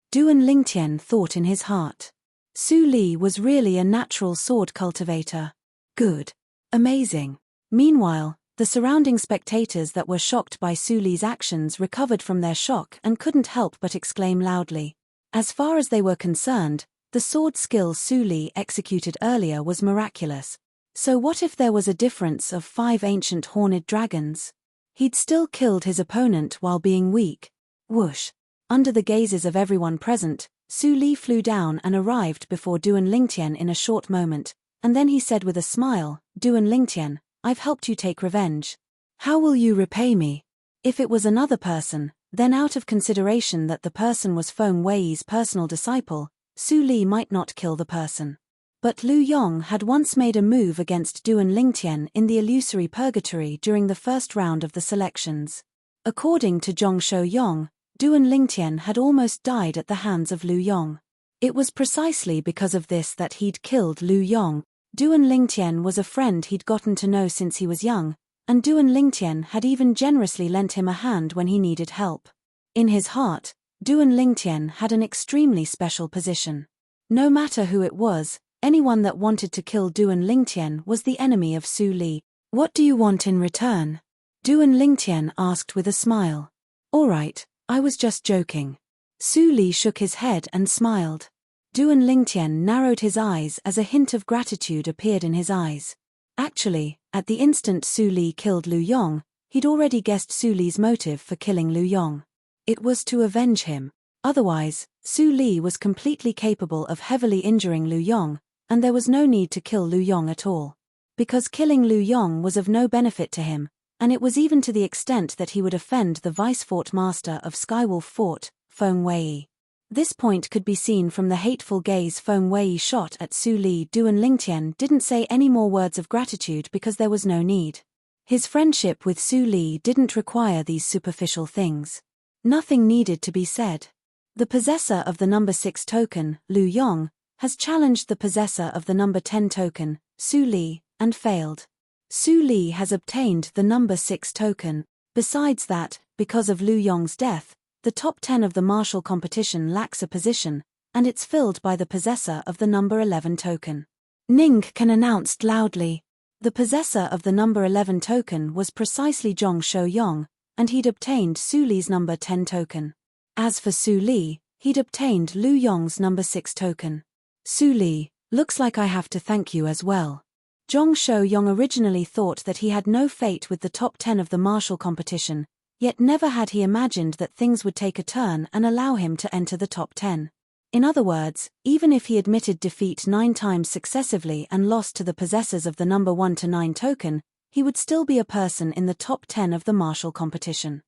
Duan Lingtian thought in his heart. Su Li was really a natural sword cultivator. Good. Amazing. Meanwhile, the surrounding spectators that were shocked by Su Li's actions recovered from their shock and couldn't help but exclaim loudly. As far as they were concerned, the sword skill Su Li executed earlier was miraculous. So what if there was a difference of 5 ancient horned dragons? He'd still killed his opponent while being weak. Whoosh! Under the gazes of everyone present, Su Li flew down and arrived before Duan Lingtian in a short moment, and then he said with a smile, "Duan Lingtian, I've helped you take revenge. How will you repay me?" If it was another person, then out of consideration that the person was Feng Wei's personal disciple, Su Li might not kill the person. But Lu Yong had once made a move against Duan Lingtian in the illusory purgatory during the first round of the selections. According to Zhongshou Yong, Duan Lingtian had almost died at the hands of Lu Yong. It was precisely because of this that he'd killed Lu Yong. Duan Lingtian was a friend he'd gotten to know since he was young, and Duan Lingtian had even generously lent him a hand when he needed help. In his heart, Duan Lingtian had an extremely special position. No matter who it was, anyone that wanted to kill Duan Lingtian was the enemy of Su Li. "What do you want in return?" Duan Lingtian asked with a smile. "All right, I was just joking." Su Li shook his head and smiled. Duan Lingtian narrowed his eyes as a hint of gratitude appeared in his eyes. Actually, at the instant Su Li killed Lu Yong, he'd already guessed Su Li's motive for killing Lu Yong. It was to avenge him. Otherwise, Su Li was completely capable of heavily injuring Lu Yong, and there was no need to kill Lu Yong at all. Because killing Lu Yong was of no benefit to him, and it was even to the extent that he would offend the vice-fort master of Skywolf Fort, Feng Wei. This point could be seen from the hateful gaze Feng Wei shot at Su Li. Duan Lingtian didn't say any more words of gratitude because there was no need. His friendship with Su Li didn't require these superficial things. Nothing needed to be said. The possessor of the number 6 token, Lu Yong, has challenged the possessor of the number 10 token, Su Li, and failed. Su Li has obtained the number 6 token. Besides that, because of Lu Yong's death, the top 10 of the martial competition lacks a position, and it's filled by the possessor of the number 11 token. Ning Can announced loudly. The possessor of the number 11 token was precisely Zhongshou Yong, and he'd obtained Su Li's number 10 token. As for Su Li, he'd obtained Lu Yong's number 6 token. Su Li, looks like I have to thank you as well. Zhongshou Yong originally thought that he had no fate with the top 10 of the martial competition, yet never had he imagined that things would take a turn and allow him to enter the top 10. In other words, even if he admitted defeat 9 times successively and lost to the possessors of the number 1 to 9 token, he would still be a person in the top 10 of the martial competition.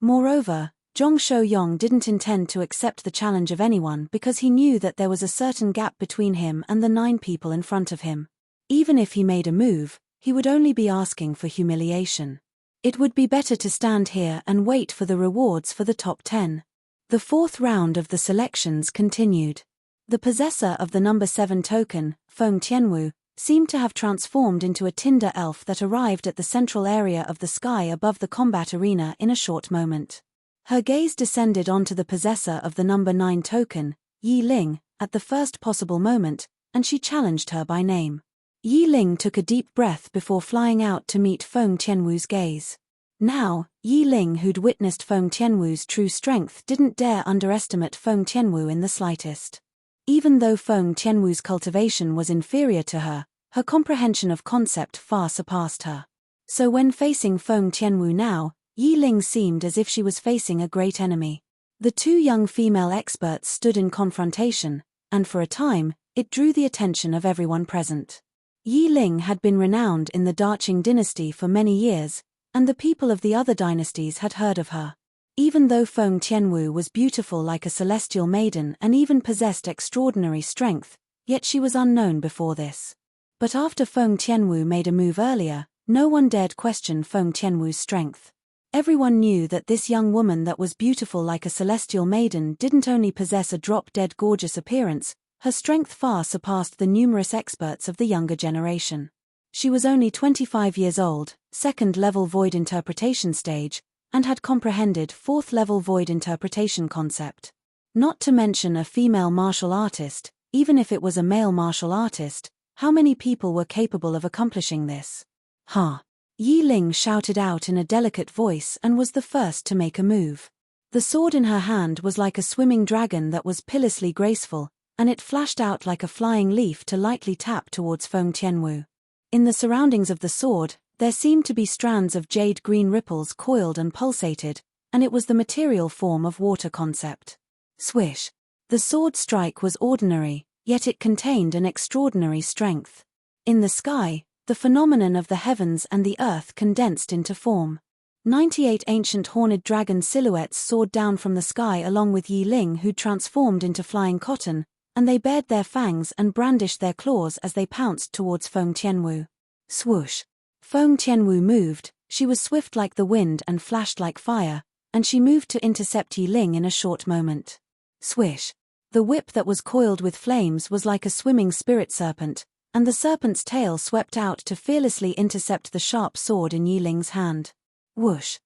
Moreover, Zhongshou Yong didn't intend to accept the challenge of anyone because he knew that there was a certain gap between him and the 9 people in front of him. Even if he made a move, he would only be asking for humiliation. It would be better to stand here and wait for the rewards for the top 10. The 4th round of the selections continued. The possessor of the number 7 token, Feng Tianwu, seemed to have transformed into a tinder elf that arrived at the central area of the sky above the combat arena in a short moment. Her gaze descended onto the possessor of the number 9 token, Yi Ling, at the first possible moment, and she challenged her by name. Yi Ling took a deep breath before flying out to meet Feng Tianwu's gaze. Now, Yi Ling, who'd witnessed Feng Tianwu's true strength, didn't dare underestimate Feng Tianwu in the slightest. Even though Feng Tianwu's cultivation was inferior to her, her comprehension of concept far surpassed her. So when facing Feng Tianwu now, Yi Ling seemed as if she was facing a great enemy. The two young female experts stood in confrontation, and for a time, it drew the attention of everyone present. Yi Ling had been renowned in the Daqing dynasty for many years, and the people of the other dynasties had heard of her. Even though Feng Tianwu was beautiful like a celestial maiden and even possessed extraordinary strength, yet she was unknown before this. But after Feng Tianwu made a move earlier, no one dared question Feng Tianwu's strength. Everyone knew that this young woman that was beautiful like a celestial maiden didn't only possess a drop-dead gorgeous appearance, her strength far surpassed the numerous experts of the younger generation. She was only 25 years old, second-level void interpretation stage, and had comprehended fourth-level void interpretation concept. Not to mention a female martial artist, even if it was a male martial artist, how many people were capable of accomplishing this? Ha! Yi Ling shouted out in a delicate voice and was the first to make a move. The sword in her hand was like a swimming dragon that was pitilessly graceful, and it flashed out like a flying leaf to lightly tap towards Feng Tianwu. In the surroundings of the sword, there seemed to be strands of jade-green ripples coiled and pulsated, and it was the material form of water concept. Swish! The sword strike was ordinary, yet it contained an extraordinary strength. In the sky, the phenomenon of the heavens and the earth condensed into form. 98 ancient horned dragon silhouettes soared down from the sky along with Yi Ling, who transformed into flying cotton, and they bared their fangs and brandished their claws as they pounced towards Feng Tianwu. Swoosh! Feng Tianwu moved, she was swift like the wind and flashed like fire, and she moved to intercept Yi Ling in a short moment. Swish! The whip that was coiled with flames was like a swimming spirit serpent, and the serpent's tail swept out to fearlessly intercept the sharp sword in Yi Ling's hand. Whoosh!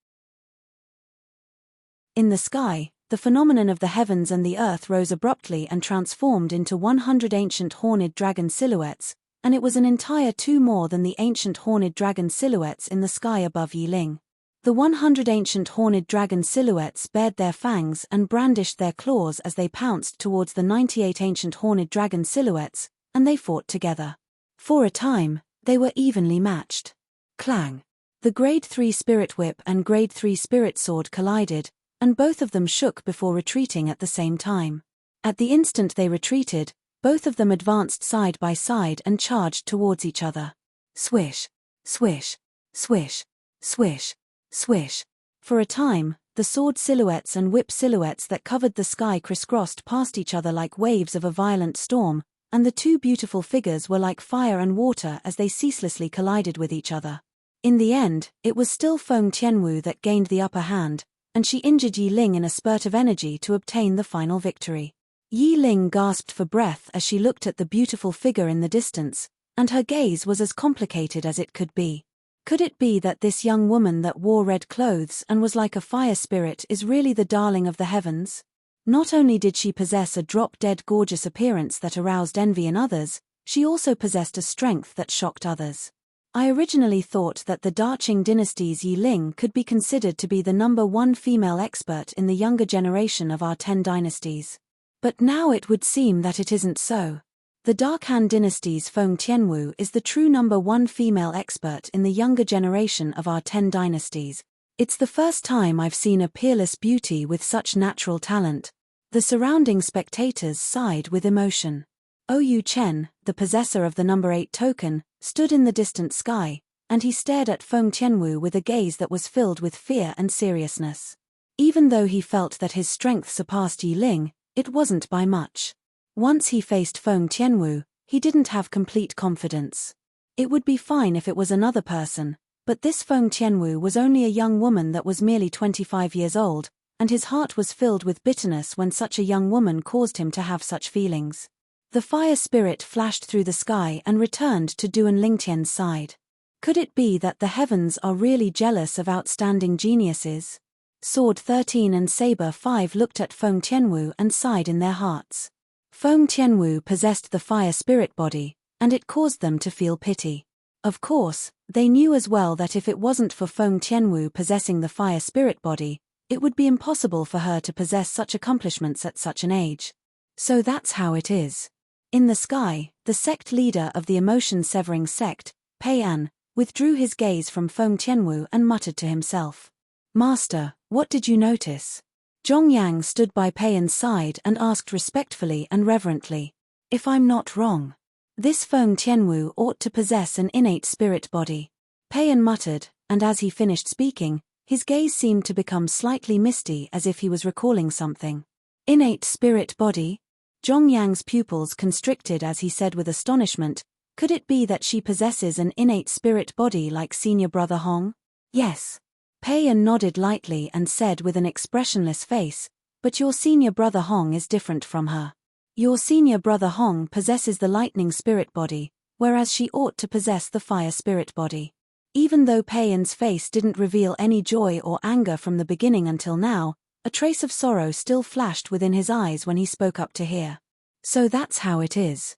In the sky, the phenomenon of the heavens and the earth rose abruptly and transformed into 100 ancient horned dragon silhouettes, and it was an entire two more than the ancient horned dragon silhouettes in the sky above Yi Ling. The 100 ancient horned dragon silhouettes bared their fangs and brandished their claws as they pounced towards the 98 ancient horned dragon silhouettes, and they fought together. For a time, they were evenly matched. Clang! The Grade 3 Spirit Whip and Grade 3 Spirit Sword collided, and both of them shook before retreating at the same time. At the instant they retreated, both of them advanced side by side and charged towards each other. Swish! Swish! Swish! Swish! Swish! For a time, the sword silhouettes and whip silhouettes that covered the sky crisscrossed past each other like waves of a violent storm, and the two beautiful figures were like fire and water as they ceaselessly collided with each other. In the end, it was still Feng Tianwu that gained the upper hand, and she injured Yi Ling in a spurt of energy to obtain the final victory. Yi Ling gasped for breath as she looked at the beautiful figure in the distance, and her gaze was as complicated as it could be. Could it be that this young woman that wore red clothes and was like a fire spirit is really the darling of the heavens? Not only did she possess a drop-dead gorgeous appearance that aroused envy in others, she also possessed a strength that shocked others. I originally thought that the Daqing dynasty's Yi Ling could be considered to be the #1 female expert in the younger generation of our 10 dynasties. But now it would seem that it isn't so. The Darkhan dynasty's Feng Tianwu is the true #1 female expert in the younger generation of our 10 dynasties. It's the first time I've seen a peerless beauty with such natural talent. The surrounding spectators sighed with emotion. Oyu Chen, the possessor of the #8 token, stood in the distant sky, and he stared at Feng Tianwu with a gaze that was filled with fear and seriousness. Even though he felt that his strength surpassed Yi Ling, it wasn't by much. Once he faced Feng Tianwu, he didn't have complete confidence. It would be fine if it was another person, but this Feng Tianwu was only a young woman that was merely 25 years old, and his heart was filled with bitterness when such a young woman caused him to have such feelings. The fire spirit flashed through the sky and returned to Duan Lingtian's side. Could it be that the heavens are really jealous of outstanding geniuses? Sword 13 and Saber 5 looked at Feng Tianwu and sighed in their hearts. Feng Tianwu possessed the fire spirit body, and it caused them to feel pity. Of course, they knew as well that if it wasn't for Feng Tianwu possessing the fire spirit body, it would be impossible for her to possess such accomplishments at such an age. So that's how it is. In the sky, the sect leader of the emotion-severing sect, Pei An, withdrew his gaze from Feng Tianwu and muttered to himself. Master, what did you notice? Zhongyang stood by Pei An's side and asked respectfully and reverently. If I'm not wrong, this Feng Tianwu ought to possess an innate spirit body. Pei An muttered, and as he finished speaking, his gaze seemed to become slightly misty as if he was recalling something. Innate spirit body? Zhongyang's pupils constricted as he said with astonishment, could it be that she possesses an innate spirit body like senior brother Hong? Yes. Pei An nodded lightly and said with an expressionless face, but your senior brother Hong is different from her. Your senior brother Hong possesses the lightning spirit body, whereas she ought to possess the fire spirit body. Even though Pei An's face didn't reveal any joy or anger from the beginning until now, a trace of sorrow still flashed within his eyes when he spoke up to hear. So that's how it is.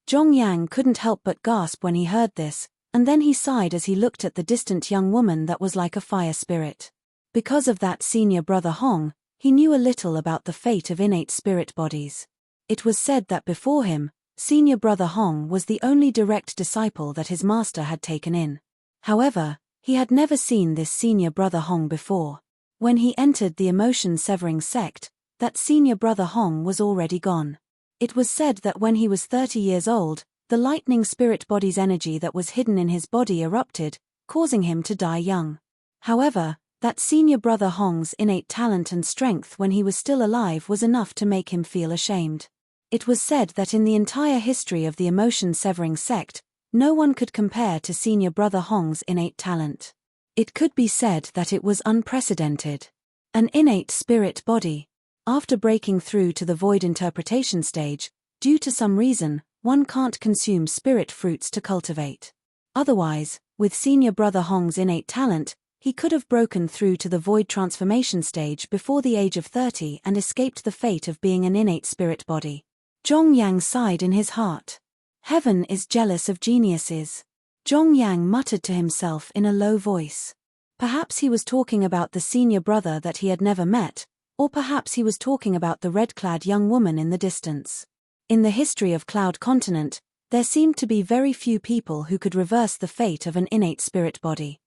Zhongyang couldn't help but gasp when he heard this, and then he sighed as he looked at the distant young woman that was like a fire spirit. Because of that senior brother Hong, he knew a little about the fate of innate spirit bodies. It was said that before him, senior brother Hong was the only direct disciple that his master had taken in. However, he had never seen this senior brother Hong before. When he entered the emotion-severing sect, that senior brother Hong was already gone. It was said that when he was 30 years old, the lightning spirit body's energy that was hidden in his body erupted, causing him to die young. However, that senior brother Hong's innate talent and strength when he was still alive was enough to make him feel ashamed. It was said that in the entire history of the emotion-severing sect, no one could compare to senior brother Hong's innate talent. It could be said that it was unprecedented. An innate spirit body. After breaking through to the void interpretation stage, due to some reason, one can't consume spirit fruits to cultivate. Otherwise, with senior brother Hong's innate talent, he could have broken through to the void transformation stage before the age of 30 and escaped the fate of being an innate spirit body. Zhongyang sighed in his heart. Heaven is jealous of geniuses. Zhongyang muttered to himself in a low voice. Perhaps he was talking about the senior brother that he had never met, or perhaps he was talking about the red-clad young woman in the distance. In the history of Cloud Continent, there seemed to be very few people who could reverse the fate of an innate spirit body.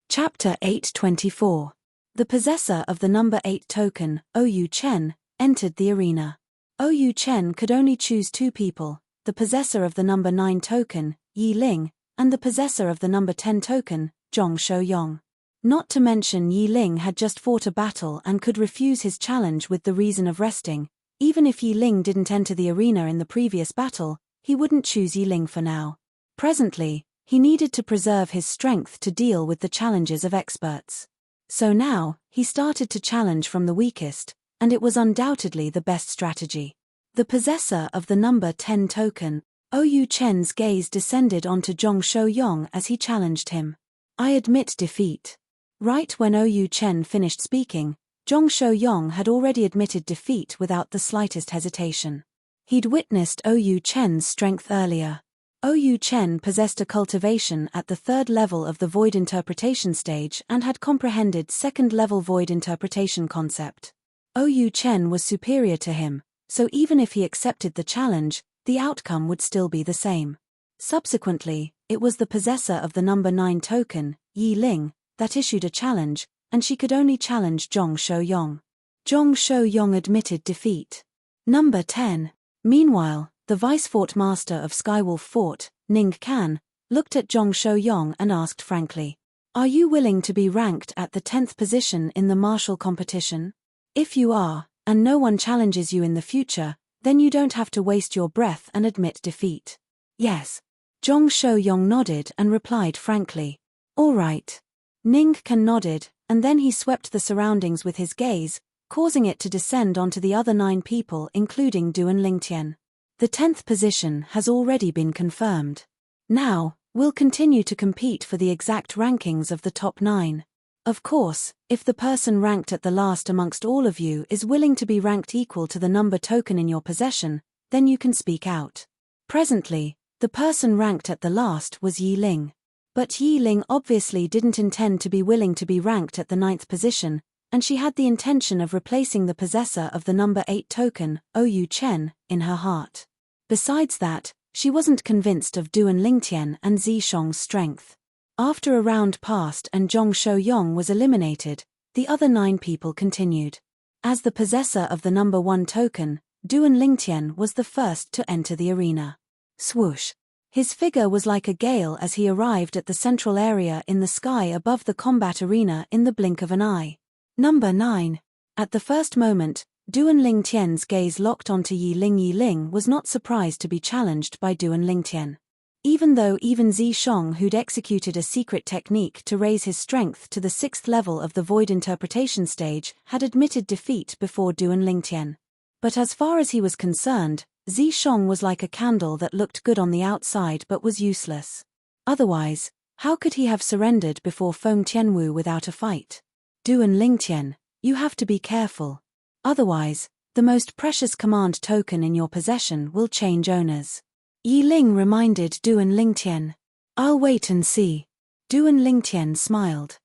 Chapter 824. The possessor of the number 8 token, Oyu Chen, entered the arena. Oyu Chen could only choose two people, the possessor of the number 9 token, Yi Ling, and the possessor of the number 10 token, Zhong Shouyong. Not to mention Yi Ling had just fought a battle and could refuse his challenge with the reason of resting. Even if Yi Ling didn't enter the arena in the previous battle, he wouldn't choose Yi Ling for now. Presently, he needed to preserve his strength to deal with the challenges of experts. So now, he started to challenge from the weakest, and it was undoubtedly the best strategy. The possessor of the number 10 token, Oyu Chen's gaze descended onto Zhong Shouyong as he challenged him. I admit defeat. Right when Oyu Chen finished speaking, Zhong Shouyong had already admitted defeat without the slightest hesitation. He'd witnessed Oyu Chen's strength earlier. Oyu Chen possessed a cultivation at the 3rd level of the void interpretation stage and had comprehended 2nd level void interpretation concept. Oyu Chen was superior to him, so even if he accepted the challenge, the outcome would still be the same. Subsequently, it was the possessor of the number 9 token, Yi Ling, that issued a challenge, and she could only challenge Zhong Shouyong. Zhong Shouyong admitted defeat. Number 10. Meanwhile, the Vice-Fort Master of Skywolf Fort, Ning Kan, looked at Zhong Shouyong and asked frankly, are you willing to be ranked at the 10th position in the martial competition? If you are, and no one challenges you in the future, then you don't have to waste your breath and admit defeat. Yes. Zhong Shouyong nodded and replied frankly. All right. Ning Kan nodded, and then he swept the surroundings with his gaze, causing it to descend onto the other 9 people including Duan Lingtian. The 10th position has already been confirmed. Now, we'll continue to compete for the exact rankings of the top 9. Of course, if the person ranked at the last amongst all of you is willing to be ranked equal to the number token in your possession, then you can speak out. Presently, the person ranked at the last was Yi Ling. But Yi Ling obviously didn't intend to be willing to be ranked at the 9th position, and she had the intention of replacing the possessor of the number 8 token, Ou Chen, in her heart. Besides that, she wasn't convinced of Duan Lingtian and Zishong's strength. After a round passed and Zhong Shouyong was eliminated, the other 9 people continued. As the possessor of the number 1 token, Duan Lingtian was the first to enter the arena. Swoosh! His figure was like a gale as he arrived at the central area in the sky above the combat arena in the blink of an eye. Number 9. At the first moment, Duan Lingtian's gaze locked onto Yi Ling. Yi Ling was not surprised to be challenged by Duan Lingtian. Even though even Zishong, who'd executed a secret technique to raise his strength to the 6th level of the void interpretation stage, had admitted defeat before Duan Lingtian. But as far as he was concerned, Zishong was like a candle that looked good on the outside but was useless. Otherwise, how could he have surrendered before Feng Tianwu without a fight? Duan Lingtian, you have to be careful. Otherwise, the most precious command token in your possession will change owners. Yi Ling reminded Duan Lingtian. I'll wait and see. Duan Lingtian smiled.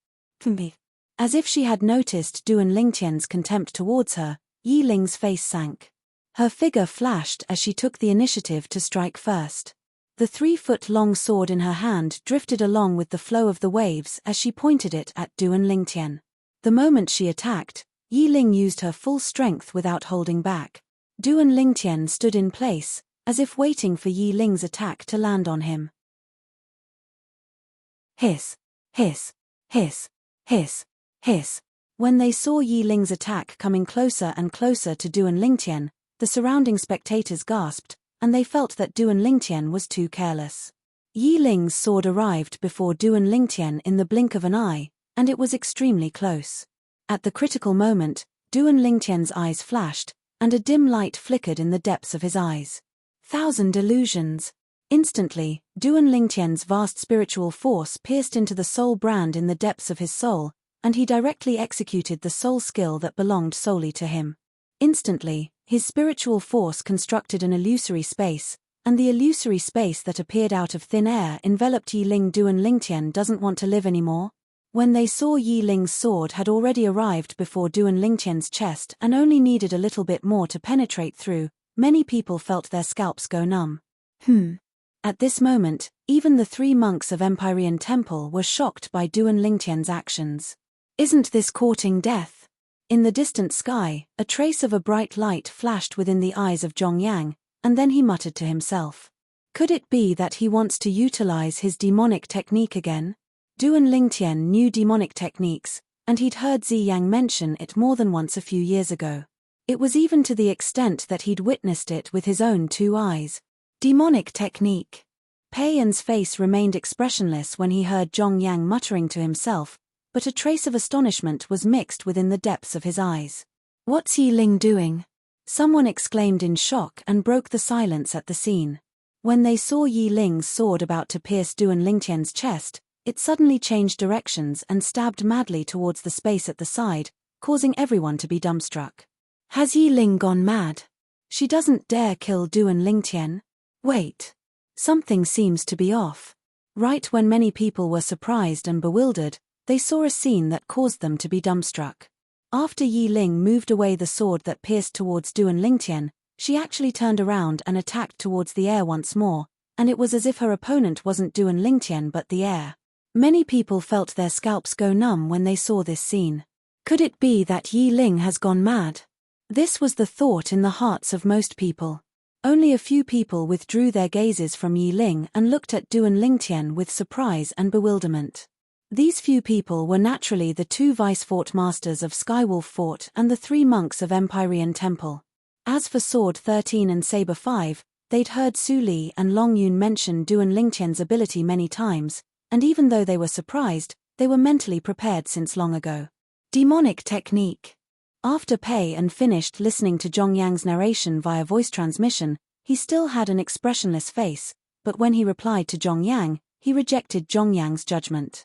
As if she had noticed Duan Lingtian's contempt towards her, Yi Ling's face sank. Her figure flashed as she took the initiative to strike first. The 3-foot-long sword in her hand drifted along with the flow of the waves as she pointed it at Duan Lingtian. The moment she attacked, Yi Ling used her full strength without holding back. Duan Lingtian stood in place, as if waiting for Yi Ling's attack to land on him. Hiss, hiss, hiss, hiss, hiss. When they saw Yi Ling's attack coming closer and closer to Duan Lingtian, the surrounding spectators gasped, and they felt that Duan Lingtian was too careless. Yi Ling's sword arrived before Duan Lingtian in the blink of an eye, and it was extremely close. At the critical moment, Duan Lingtian's eyes flashed, and a dim light flickered in the depths of his eyes. 1,000 illusions. Instantly, Duan Lingtian's vast spiritual force pierced into the soul brand in the depths of his soul, and he directly executed the soul skill that belonged solely to him. Instantly, his spiritual force constructed an illusory space, and the illusory space that appeared out of thin air enveloped Yi Ling. Duan Lingtian doesn't want to live anymore. When they saw Yi Ling's sword had already arrived before Duan Lingtian's chest and only needed a little bit more to penetrate through, many people felt their scalps go numb. At this moment, even the 3 monks of Empyrean Temple were shocked by Duan Lingtian's actions. Isn't this courting death? In the distant sky, a trace of a bright light flashed within the eyes of Zhong Yang, and then he muttered to himself. Could it be that he wants to utilize his demonic technique again? Duan Lingtian knew demonic techniques, and he'd heard Zi Yang mention it more than once a few years ago. It was even to the extent that he'd witnessed it with his own 2 eyes. Demonic technique. Pei Yan's face remained expressionless when he heard Zhong Yang muttering to himself, but a trace of astonishment was mixed within the depths of his eyes. What's Yi Ling doing? Someone exclaimed in shock and broke the silence at the scene. When they saw Yi Ling's sword about to pierce Duan Lingtian's chest, it suddenly changed directions and stabbed madly towards the space at the side, causing everyone to be dumbstruck. Has Yi Ling gone mad? She doesn't dare kill Duan Lingtian. Wait. Something seems to be off. Right when many people were surprised and bewildered, they saw a scene that caused them to be dumbstruck. After Yi Ling moved away the sword that pierced towards Duan Lingtian, she actually turned around and attacked towards the air once more, and it was as if her opponent wasn't Duan Lingtian but the air. Many people felt their scalps go numb when they saw this scene. Could it be that Yi Ling has gone mad? This was the thought in the hearts of most people. Only a few people withdrew their gazes from Yi Ling and looked at Duan Lingtian with surprise and bewilderment. These few people were naturally the 2 vice-fort masters of Skywolf Fort and the 3 monks of Empyrean Temple. As for Sword 13 and Saber 5, they'd heard Su Li and Long Yun mention Duan Lingtian's ability many times, and even though they were surprised, they were mentally prepared since long ago. Demonic technique. After Pei Yan finished listening to Zhong Yang's narration via voice transmission, he still had an expressionless face, but when he replied to Zhong Yang, he rejected Zhong Yang's judgment.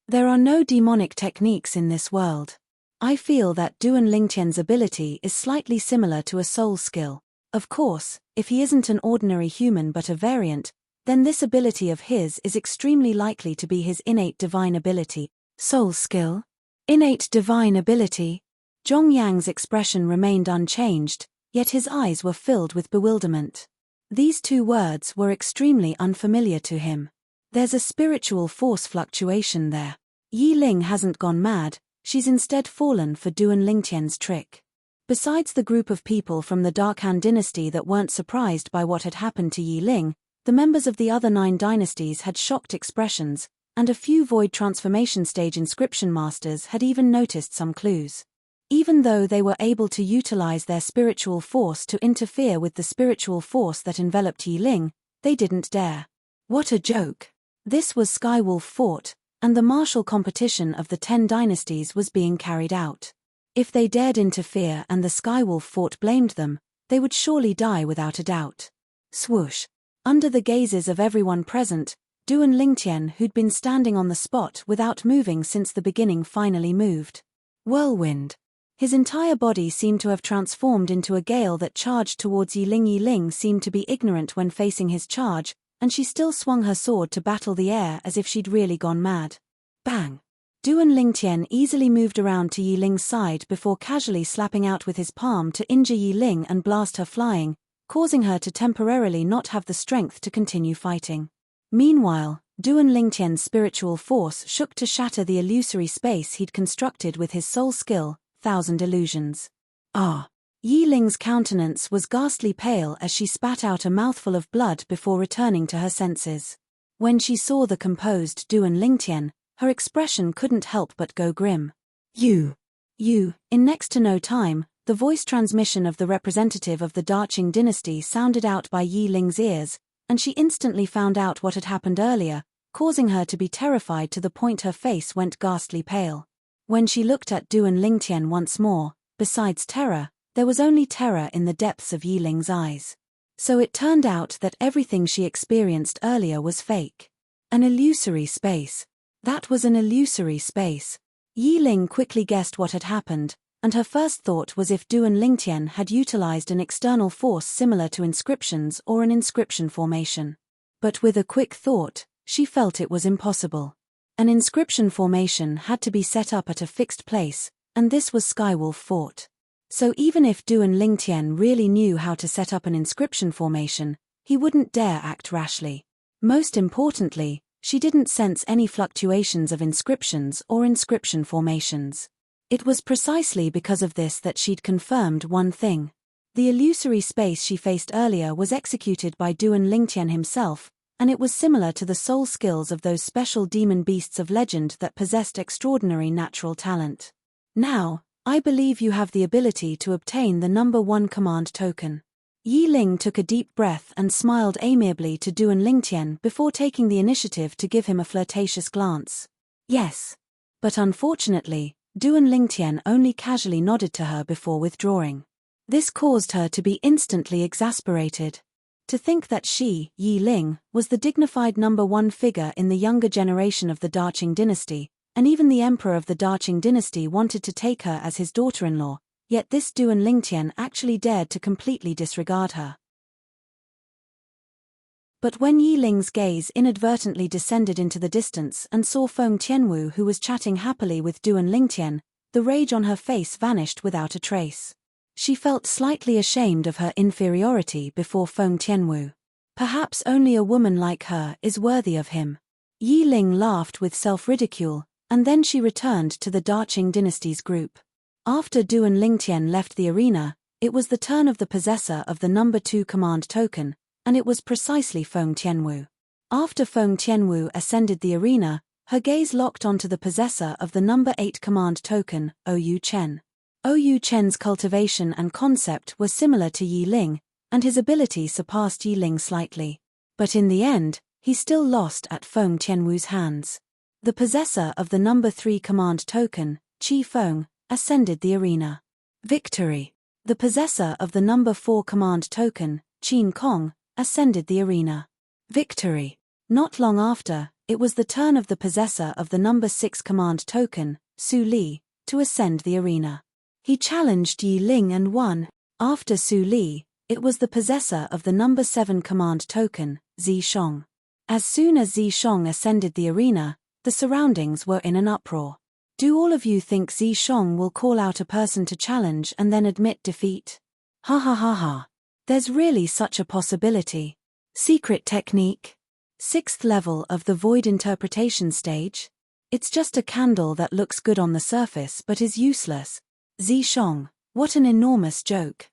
There are no demonic techniques in this world. I feel that Duan Lingtian's ability is slightly similar to a soul skill. Of course, if he isn't an ordinary human but a variant, then this ability of his is extremely likely to be his innate divine ability. Soul skill? Innate divine ability? Zhong Yang's expression remained unchanged, yet his eyes were filled with bewilderment. These two words were extremely unfamiliar to him. There's a spiritual force fluctuation there. Yi Ling hasn't gone mad, she's instead fallen for Duan Lingtian's trick. Besides the group of people from the Dark Han dynasty that weren't surprised by what had happened to Yi Ling, the members of the other 9 dynasties had shocked expressions, and a few void transformation stage inscription masters had even noticed some clues. Even though they were able to utilize their spiritual force to interfere with the spiritual force that enveloped Yi Ling, they didn't dare. What a joke! This was Skywolf Fort, and the martial competition of the 10 dynasties was being carried out. If they dared interfere and the Skywolf Fort blamed them, they would surely die without a doubt. Swoosh! Under the gazes of everyone present, Duan Lingtian, who'd been standing on the spot without moving since the beginning, finally moved. Whirlwind! His entire body seemed to have transformed into a gale that charged towards Yi Ling. Yi Ling seemed to be ignorant when facing his charge, and she still swung her sword to battle the air as if she'd really gone mad. Bang! Duan Lingtian easily moved around to Yi Ling's side before casually slapping out with his palm to injure Yi Ling and blast her flying, causing her to temporarily not have the strength to continue fighting. Meanwhile, Duan Lingtian's spiritual force shook to shatter the illusory space he'd constructed with his soul skill, 1,000 illusions. Ah! Yi Ling's countenance was ghastly pale as she spat out a mouthful of blood before returning to her senses. When she saw the composed Duan Lingtian, her expression couldn't help but go grim. You! In next to no time, the voice transmission of the representative of the Darqing dynasty sounded out by Yi Ling's ears, and she instantly found out what had happened earlier, causing her to be terrified to the point her face went ghastly pale. When she looked at Duan Lingtian once more, besides terror, there was only terror in the depths of Yi Ling's eyes. So it turned out that everything she experienced earlier was fake. An illusory space. That was an illusory space. Yi Ling quickly guessed what had happened, and her first thought was if Duan Lingtian had utilized an external force similar to inscriptions or an inscription formation. But with a quick thought, she felt it was impossible. An inscription formation had to be set up at a fixed place, and this was Skywolf Fort. So even if Duan Lingtian really knew how to set up an inscription formation, he wouldn't dare act rashly. Most importantly, she didn't sense any fluctuations of inscriptions or inscription formations. It was precisely because of this that she'd confirmed one thing. The illusory space she faced earlier was executed by Duan Lingtian himself, and it was similar to the soul skills of those special demon beasts of legend that possessed extraordinary natural talent. Now, I believe you have the ability to obtain the number 1 command token. Yi Ling took a deep breath and smiled amiably to Duan Lingtian before taking the initiative to give him a flirtatious glance. Yes. But unfortunately, Duan Lingtian only casually nodded to her before withdrawing. This caused her to be instantly exasperated. To think that she, Yi Ling, was the dignified number 1 figure in the younger generation of the Darqing dynasty, and even the emperor of the Darqing dynasty wanted to take her as his daughter-in-law, yet this Duan Lingtian actually dared to completely disregard her. But when Yi Ling's gaze inadvertently descended into the distance and saw Feng Tianwu, who was chatting happily with Duan Lingtian, the rage on her face vanished without a trace. She felt slightly ashamed of her inferiority before Feng Tianwu. Perhaps only a woman like her is worthy of him. Yi Ling laughed with self-ridicule, and then she returned to the Darqing dynasty's group. After Duan Lingtian left the arena, it was the turn of the possessor of the number 2 command token, and it was precisely Feng Tianwu. After Feng Tianwu ascended the arena, her gaze locked onto the possessor of the number 8 command token, Ou Chen. Ou Chen's cultivation and concept were similar to Yi Ling, and his ability surpassed Yi Ling slightly. But in the end, he still lost at Feng Tianwu's hands. The possessor of the number 3 command token, Qi Feng, ascended the arena. Victory! The possessor of the number 4 command token, Qin Kong, ascended the arena. Victory! Not long after, It was the turn of the possessor of the number 6 command token, Su Li, to ascend the arena. He challenged Yi Ling and won. After Su Li, it was the possessor of the number 7 command token, Zi Shong. As soon as Zi Shong ascended the arena, the surroundings were in an uproar. Do all of you think Zi Shong will call out a person to challenge and then admit defeat? Ha ha ha ha. There's really such a possibility. Secret technique. 6th level of the void interpretation stage. It's just a candle that looks good on the surface but is useless. Zi Shong, what an enormous joke.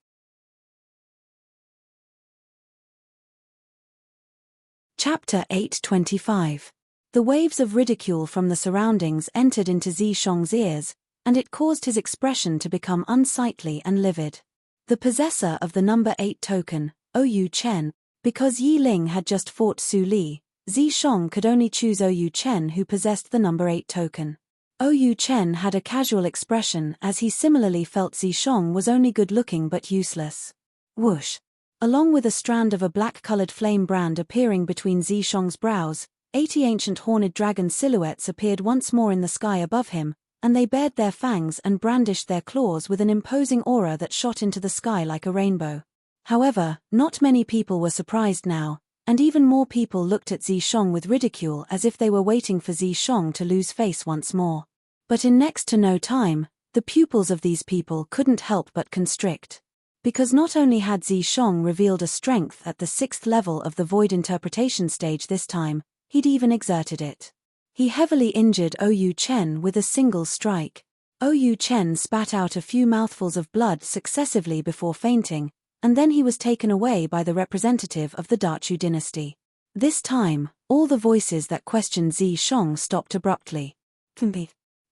Chapter 825. The waves of ridicule from the surroundings entered into Zi Shong's ears, and it caused his expression to become unsightly and livid. The possessor of the number 8 token, Ou Chen, because Yi Ling had just fought Su Li, Zi Shong could only choose Ou Chen, who possessed the number 8 token. Ou Chen had a casual expression as he similarly felt Zi Shong was only good-looking but useless. Whoosh! Along with a strand of a black-colored flame brand appearing between Zi Shong's brows, 80 ancient horned dragon silhouettes appeared once more in the sky above him, and they bared their fangs and brandished their claws with an imposing aura that shot into the sky like a rainbow. However, not many people were surprised now, and even more people looked at Zi Shong with ridicule as if they were waiting for Zi Shong to lose face once more. But in next to no time, the pupils of these people couldn't help but constrict. Because not only had Zi Shong revealed a strength at the 6th level of the void interpretation stage this time, he'd even exerted it. He heavily injured Ou Chen with a single strike. Ou Chen spat out a few mouthfuls of blood successively before fainting, and then he was taken away by the representative of the Dachu dynasty. This time, all the voices that questioned Zi Shong stopped abruptly.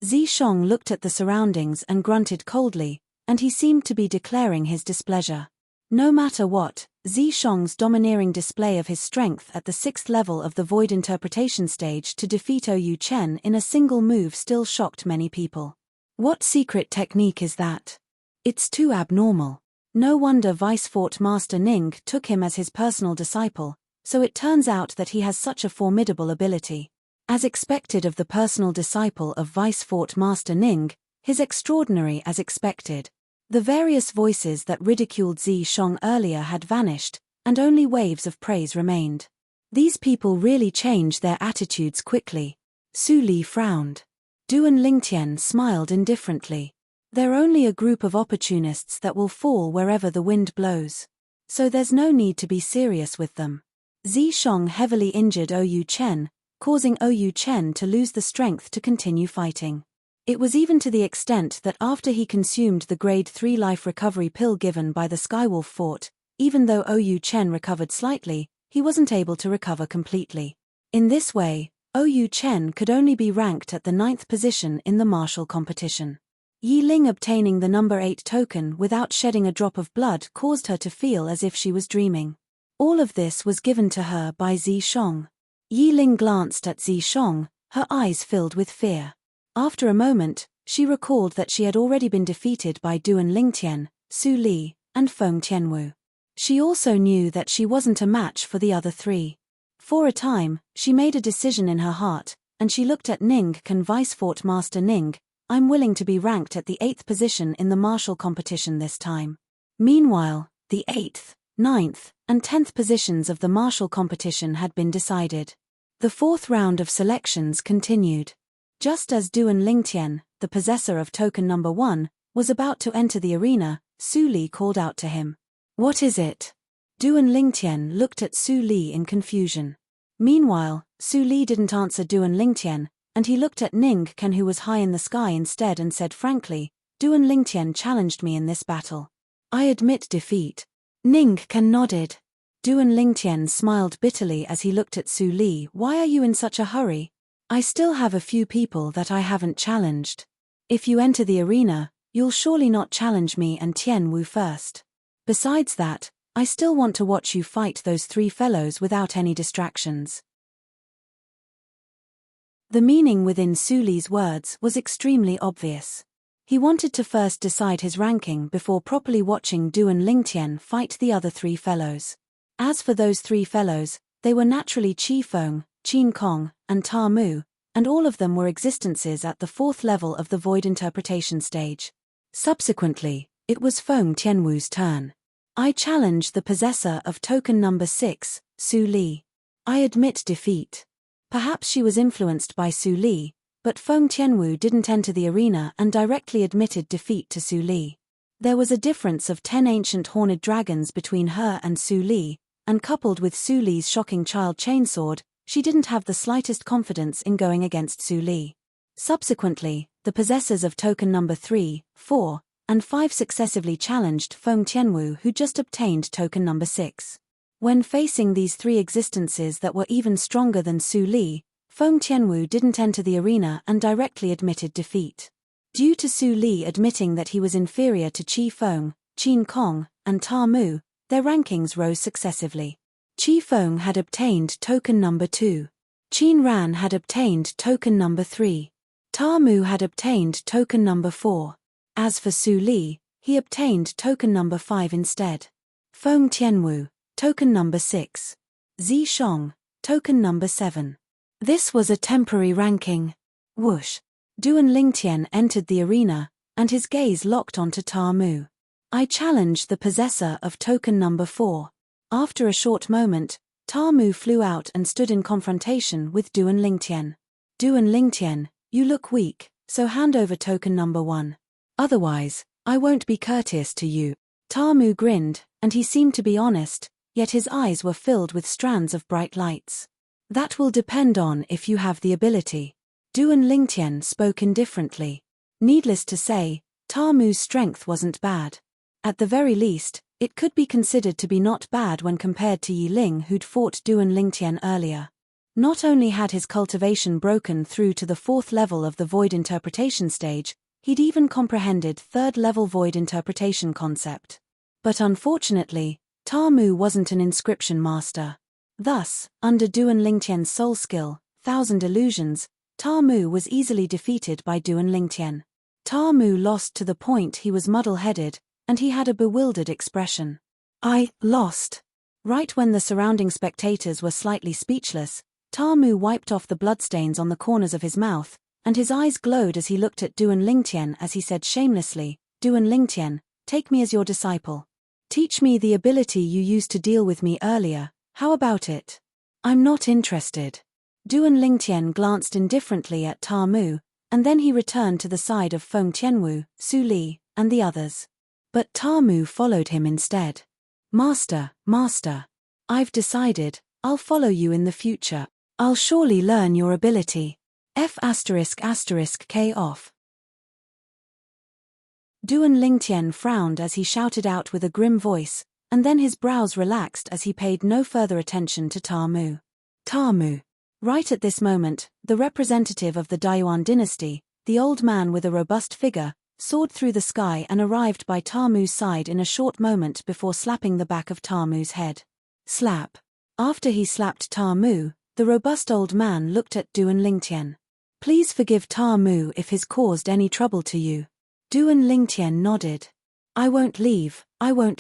Zi Shong looked at the surroundings and grunted coldly, and he seemed to be declaring his displeasure. No matter what, Zi Shong's domineering display of his strength at the 6th level of the void interpretation stage to defeat Ou Chen in a single move still shocked many people. What secret technique is that? It's too abnormal. No wonder Vice Fort Master Ning took him as his personal disciple, so it turns out that he has such a formidable ability. As expected of the personal disciple of Vice Fort Master Ning, his extraordinary as expected. The various voices that ridiculed Zi Shong earlier had vanished, and only waves of praise remained. These people really changed their attitudes quickly. Su Li frowned. Du and Lingtian smiled indifferently. They're only a group of opportunists that will fall wherever the wind blows. So there's no need to be serious with them. Zi Shong heavily injured Ou Chen, causing Ou Chen to lose the strength to continue fighting. It was even to the extent that after he consumed the grade 3 life recovery pill given by the Skywolf Fort, even though Ou Chen recovered slightly, he wasn't able to recover completely. In this way, Ou Chen could only be ranked at the 9th position in the martial competition. Yi Ling obtaining the number 8 token without shedding a drop of blood caused her to feel as if she was dreaming. All of this was given to her by Zi Shong. Yi Ling glanced at Zi Shong, her eyes filled with fear. After a moment, she recalled that she had already been defeated by Duan Lingtian, Su Li, and Feng Tianwu. She also knew that she wasn't a match for the other three. For a time, she made a decision in her heart, and she looked at Ning Can Vice Fort Master Ning, I'm willing to be ranked at the 8th position in the martial competition this time. Meanwhile, the 8th, 9th, and 10th positions of the martial competition had been decided. The 4th round of selections continued. Just as Duan Lingtian, the possessor of token number 1, was about to enter the arena, Su Li called out to him. What is it? Duan Lingtian looked at Su Li in confusion. Meanwhile, Su Li didn't answer Duan Lingtian, and he looked at Ning Can, who was high in the sky instead, and said frankly, Duan Lingtian challenged me in this battle. I admit defeat. Ning Can nodded. Duan Lingtian smiled bitterly as he looked at Su Li. Why are you in such a hurry? I still have a few people that I haven't challenged. If you enter the arena, you'll surely not challenge me and Tian Wu first. Besides that, I still want to watch you fight those 3 fellows without any distractions. The meaning within Su Li's words was extremely obvious. He wanted to first decide his ranking before properly watching Duan Lingtian fight the other 3 fellows. As for those 3 fellows, they were naturally Qi Feng, Qin Kong, and Ta Mu, and all of them were existences at the fourth level of the void interpretation stage. Subsequently, it was Feng Tianwu's turn. I challenge the possessor of token number 6, Su Li. I admit defeat. Perhaps she was influenced by Su Li, but Feng Tianwu didn't enter the arena and directly admitted defeat to Su Li. There was a difference of 10 ancient horned dragons between her and Su Li, and coupled with Su Li's shocking child chainsword, she didn't have the slightest confidence in going against Su Li. Subsequently, the possessors of token number 3, 4, and 5 successively challenged Feng Tianwu, who just obtained token number 6. When facing these 3 existences that were even stronger than Su Li, Feng Tianwu didn't enter the arena and directly admitted defeat. Due to Su Li admitting that he was inferior to Qi Feng, Qin Kong, and Ta Mu, their rankings rose successively. Qi Feng had obtained token number 2. Qin Ran had obtained token number 3. Ta Mu had obtained token number 4. As for Su Li, he obtained token number 5 instead. Feng Tianwu, token number 6. Zi Shong, token number 7. This was a temporary ranking. Whoosh. Duan Lingtian entered the arena, and his gaze locked onto Ta Mu. I challenge the possessor of token number 4. After a short moment, Ta Mu flew out and stood in confrontation with Duan Lingtian. Duan Lingtian, you look weak, so hand over token number 1. Otherwise, I won't be courteous to you. Ta Mu grinned, and he seemed to be honest, yet his eyes were filled with strands of bright lights. That will depend on if you have the ability. Duan Lingtian spoke indifferently. Needless to say, Ta Mu's strength wasn't bad. At the very least, it could be considered to be not bad when compared to Yi Ling, who'd fought Duan Lingtian earlier. Not only had his cultivation broken through to the 4th level of the void interpretation stage, he'd even comprehended 3rd level void interpretation concept. But unfortunately, Ta Mu wasn't an inscription master. Thus, under Duan Lingtian's soul skill, 1000 illusions, Ta Mu was easily defeated by Duan Lingtian. Ta Mu lost to the point he was muddle-headed, and he had a bewildered expression. I lost. Right when the surrounding spectators were slightly speechless, Ta Mu wiped off the bloodstains on the corners of his mouth, and his eyes glowed as he looked at Duan Lingtian as he said shamelessly, Duan Lingtian, take me as your disciple. Teach me the ability you used to deal with me earlier, how about it? I'm not interested. Duan Lingtian glanced indifferently at Ta Mu, and then he returned to the side of Feng Tianwu, Su Li, and the others. But Ta Mu followed him instead. Master, I've decided, I'll follow you in the future. I'll surely learn your ability. F***K off. Duan Lingtian frowned as he shouted out with a grim voice, and then his brows relaxed as he paid no further attention to Ta Mu. Ta Mu. Right at this moment, the representative of the Dayuan dynasty, the old man with a robust figure, soared through the sky and arrived by Ta Mu's side in a short moment before slapping the back of Ta Mu's head. Slap. After he slapped Ta Mu, the robust old man looked at Duan Lingtian. Please forgive Ta Mu if he's caused any trouble to you. Duan Lingtian nodded. I won't leave. I want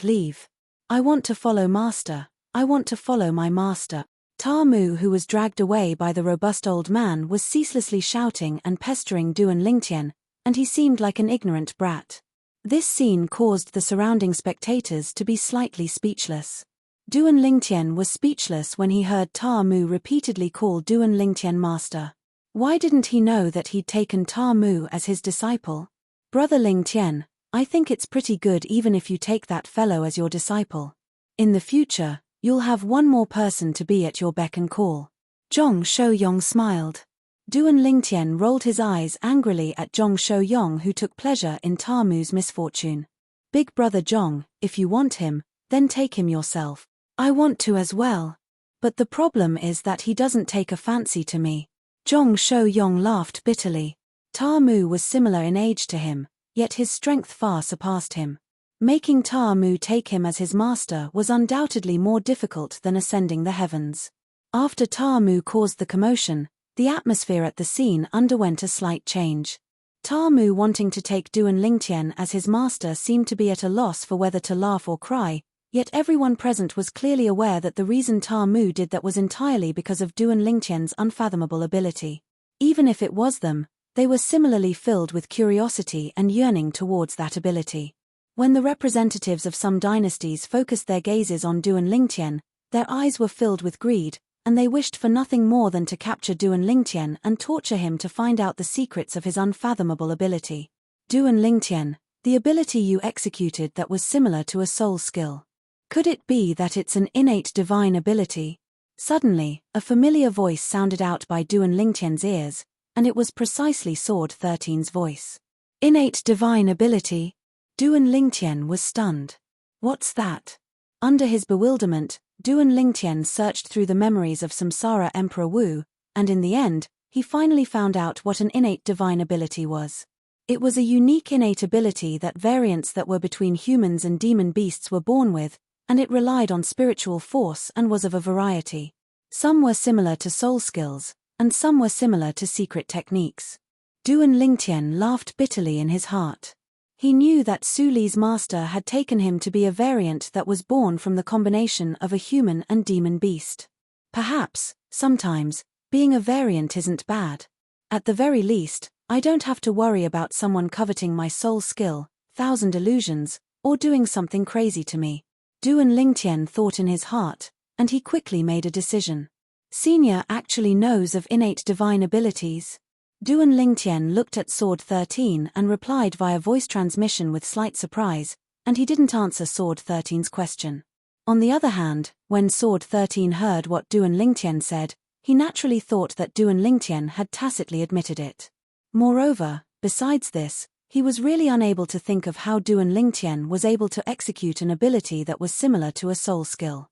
to follow master. I want to follow my master. Ta Mu, who was dragged away by the robust old man, was ceaselessly shouting and pestering Duan Lingtian, and he seemed like an ignorant brat. This scene caused the surrounding spectators to be slightly speechless. Duan Lingtian was speechless when he heard Ta Mu repeatedly call Duan Lingtian master. Why didn't he know that he'd taken Ta Mu as his disciple? Brother Lingtian, I think it's pretty good even if you take that fellow as your disciple. In the future, you'll have one more person to be at your beck and call. Zhong Shouyong smiled. Duan Lingtian rolled his eyes angrily at Zhong Shouyong, who took pleasure in Ta Mu's misfortune. Big brother Zhong, if you want him, then take him yourself. I want to as well. But the problem is that he doesn't take a fancy to me. Zhong Shouyong laughed bitterly. Ta Mu was similar in age to him, yet his strength far surpassed him. Making Ta Mu take him as his master was undoubtedly more difficult than ascending the heavens. After Ta Mu caused the commotion, the atmosphere at the scene underwent a slight change. Ta Mu, wanting to take Duan Lingtian as his master, seemed to be at a loss for whether to laugh or cry, Yet everyone present was clearly aware that the reason Ta Mu did that was entirely because of Duan Lingtian's unfathomable ability. Even if it was them, they were similarly filled with curiosity and yearning towards that ability. When the representatives of some dynasties focused their gazes on Duan Lingtian, their eyes were filled with greed, and they wished for nothing more than to capture Duan Lingtian and torture him to find out the secrets of his unfathomable ability. Duan Lingtian, the ability you executed that was similar to a soul skill. Could it be that it's an innate divine ability? Suddenly, a familiar voice sounded out by Duan Lingtian's ears, and it was precisely Sword 13's voice. Innate divine ability? Duan Lingtian was stunned. What's that? Under his bewilderment, Duan Lingtian searched through the memories of Samsara Emperor Wu, and in the end, he finally found out what an innate divine ability was. It was a unique innate ability that variants that were between humans and demon beasts were born with, and it relied on spiritual force and was of a variety. Some were similar to soul skills, and some were similar to secret techniques. Duan Lingtian laughed bitterly in his heart. He knew that Su Li's master had taken him to be a variant that was born from the combination of a human and demon beast. Perhaps, sometimes, being a variant isn't bad. At the very least, I don't have to worry about someone coveting my soul skill, 1,000 illusions, or doing something crazy to me. Duan Lingtian thought in his heart, and he quickly made a decision. Senior actually knows of innate divine abilities. Duan Lingtian looked at Sword 13 and replied via voice transmission with slight surprise, and he didn't answer Sword 13's question. On the other hand, when Sword 13 heard what Duan Lingtian said, he naturally thought that Duan Lingtian had tacitly admitted it. Moreover, besides this, he was really unable to think of how Duan Lingtian was able to execute an ability that was similar to a soul skill.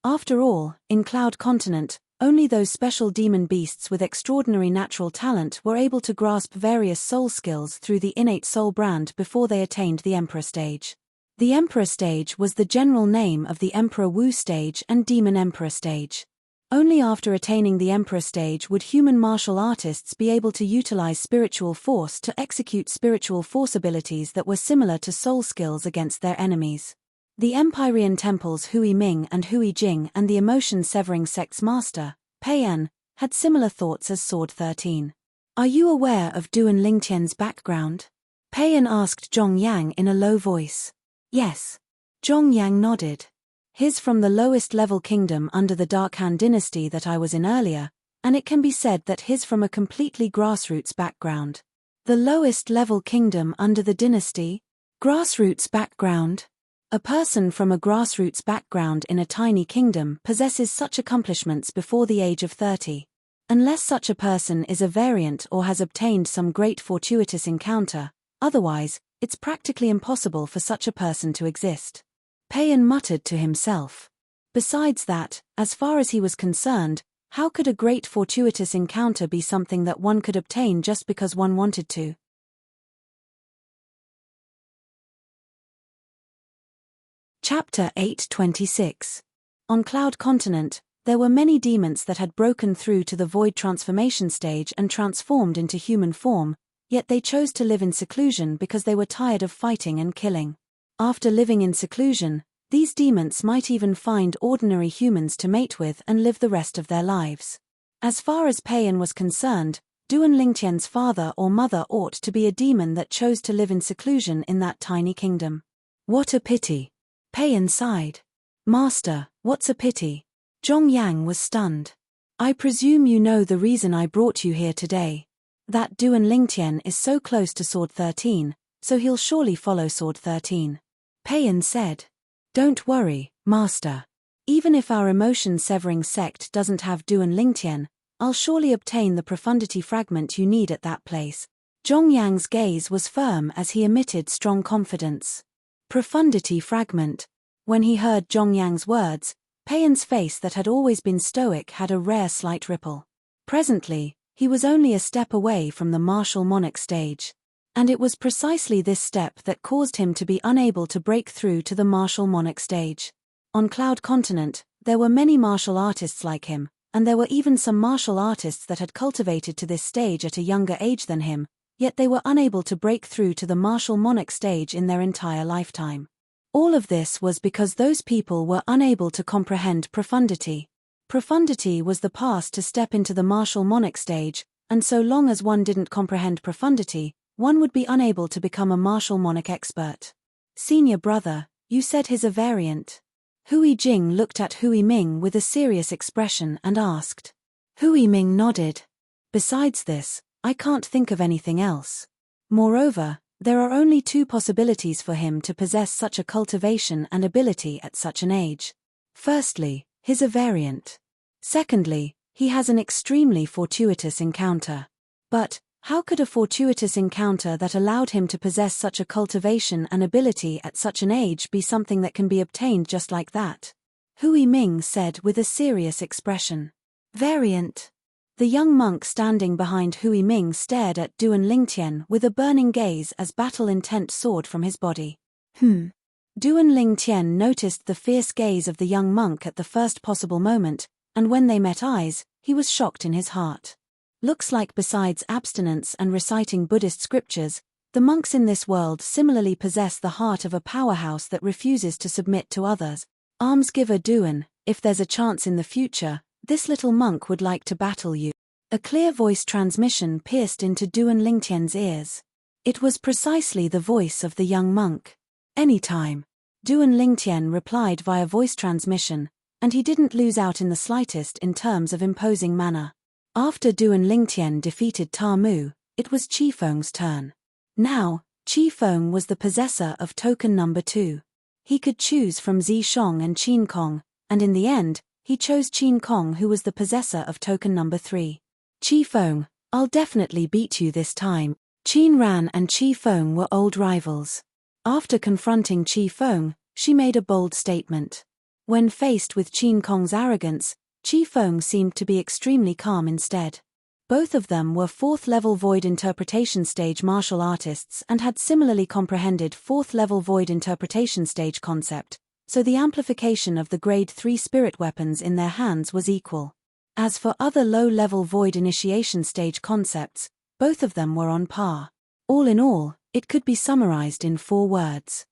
After all, in Cloud Continent, only those special demon beasts with extraordinary natural talent were able to grasp various soul skills through the innate soul brand before they attained the Emperor stage. The Emperor stage was the general name of the Emperor Wu stage and Demon Emperor stage. Only after attaining the Emperor stage would human martial artists be able to utilize spiritual force to execute spiritual force abilities that were similar to soul skills against their enemies. The Empyrean temples Hui Ming and Hui Jing and the emotion-severing sect's master, Peiyan, had similar thoughts as Sword 13. Are you aware of Duan Lingtian's background? Peiyan asked Zhong Yang in a low voice. Yes. Zhong Yang nodded. His from the lowest level kingdom under the Dark Han dynasty that I was in earlier, and it can be said that his from a completely grassroots background. The lowest level kingdom under the dynasty? Grassroots background? A person from a grassroots background in a tiny kingdom possesses such accomplishments before the age of 30. Unless such a person is a variant or has obtained some great fortuitous encounter, otherwise, it's practically impossible for such a person to exist. Peiyan muttered to himself. Besides that, as far as he was concerned, how could a great fortuitous encounter be something that one could obtain just because one wanted to? Chapter 826. On Cloud Continent, there were many demons that had broken through to the void transformation stage and transformed into human form, yet they chose to live in seclusion because they were tired of fighting and killing. After living in seclusion, these demons might even find ordinary humans to mate with and live the rest of their lives. As far as Peiyan was concerned, Duan Lingtian's father or mother ought to be a demon that chose to live in seclusion in that tiny kingdom. What a pity. Peiyan sighed. Master, what's a pity? Zhong Yang was stunned. I presume you know the reason I brought you here today. That Duan Lingtian is so close to Sword 13, so he'll surely follow Sword 13. Peiyan said. Don't worry, Master. Even if our emotion-severing sect doesn't have Duan Lingtian, I'll surely obtain the profundity fragment you need at that place. Zhong Yang's gaze was firm as he emitted strong confidence. Profundity fragment. When he heard Zhong Yang's words, Peiyan's face that had always been stoic had a rare slight ripple. Presently, he was only a step away from the martial monarch stage. And it was precisely this step that caused him to be unable to break through to the martial monarch stage. On Cloud Continent, there were many martial artists like him, and there were even some martial artists that had cultivated to this stage at a younger age than him, yet they were unable to break through to the martial monarch stage in their entire lifetime. All of this was because those people were unable to comprehend profundity. Profundity was the pass to step into the martial monarch stage, and so long as one didn't comprehend profundity, one would be unable to become a martial monarch expert. Senior brother, you said he's a variant. Hui Jing looked at Hui Ming with a serious expression and asked. Hui Ming nodded. Besides this, I can't think of anything else. Moreover, there are only two possibilities for him to possess such a cultivation and ability at such an age. Firstly, he's a variant. Secondly, he has an extremely fortuitous encounter. But, how could a fortuitous encounter that allowed him to possess such a cultivation and ability at such an age be something that can be obtained just like that? Hui Ming said with a serious expression. Variant. The young monk standing behind Hui Ming stared at Duan Lingtian with a burning gaze as battle intent soared from his body. Duan Lingtian noticed the fierce gaze of the young monk at the first possible moment, and when they met eyes, he was shocked in his heart. Looks like besides abstinence and reciting Buddhist scriptures, the monks in this world similarly possess the heart of a powerhouse that refuses to submit to others. Almsgiver Duan, if there's a chance in the future, this little monk would like to battle you. A clear voice transmission pierced into Duan Lingtian's ears. It was precisely the voice of the young monk. Anytime. Duan Lingtian replied via voice transmission, and he didn't lose out in the slightest in terms of imposing manner. After Duan Lingtian defeated Ta Mu, it was Qifeng's turn. Now, Qifeng was the possessor of token number 2. He could choose from Zi Shong and Qin Kong, and in the end, he chose Qin Kong, who was the possessor of token number 3. Qifeng, I'll definitely beat you this time. Qin Ran and Qifeng were old rivals. After confronting Qifeng, she made a bold statement. When faced with Qin Kong's arrogance, Qifeng seemed to be extremely calm instead. Both of them were 4th-level void interpretation stage martial artists and had similarly comprehended 4th-level void interpretation stage concept, so the amplification of the grade 3 spirit weapons in their hands was equal. As for other low-level void initiation stage concepts, both of them were on par. All in all, it could be summarized in 4 words.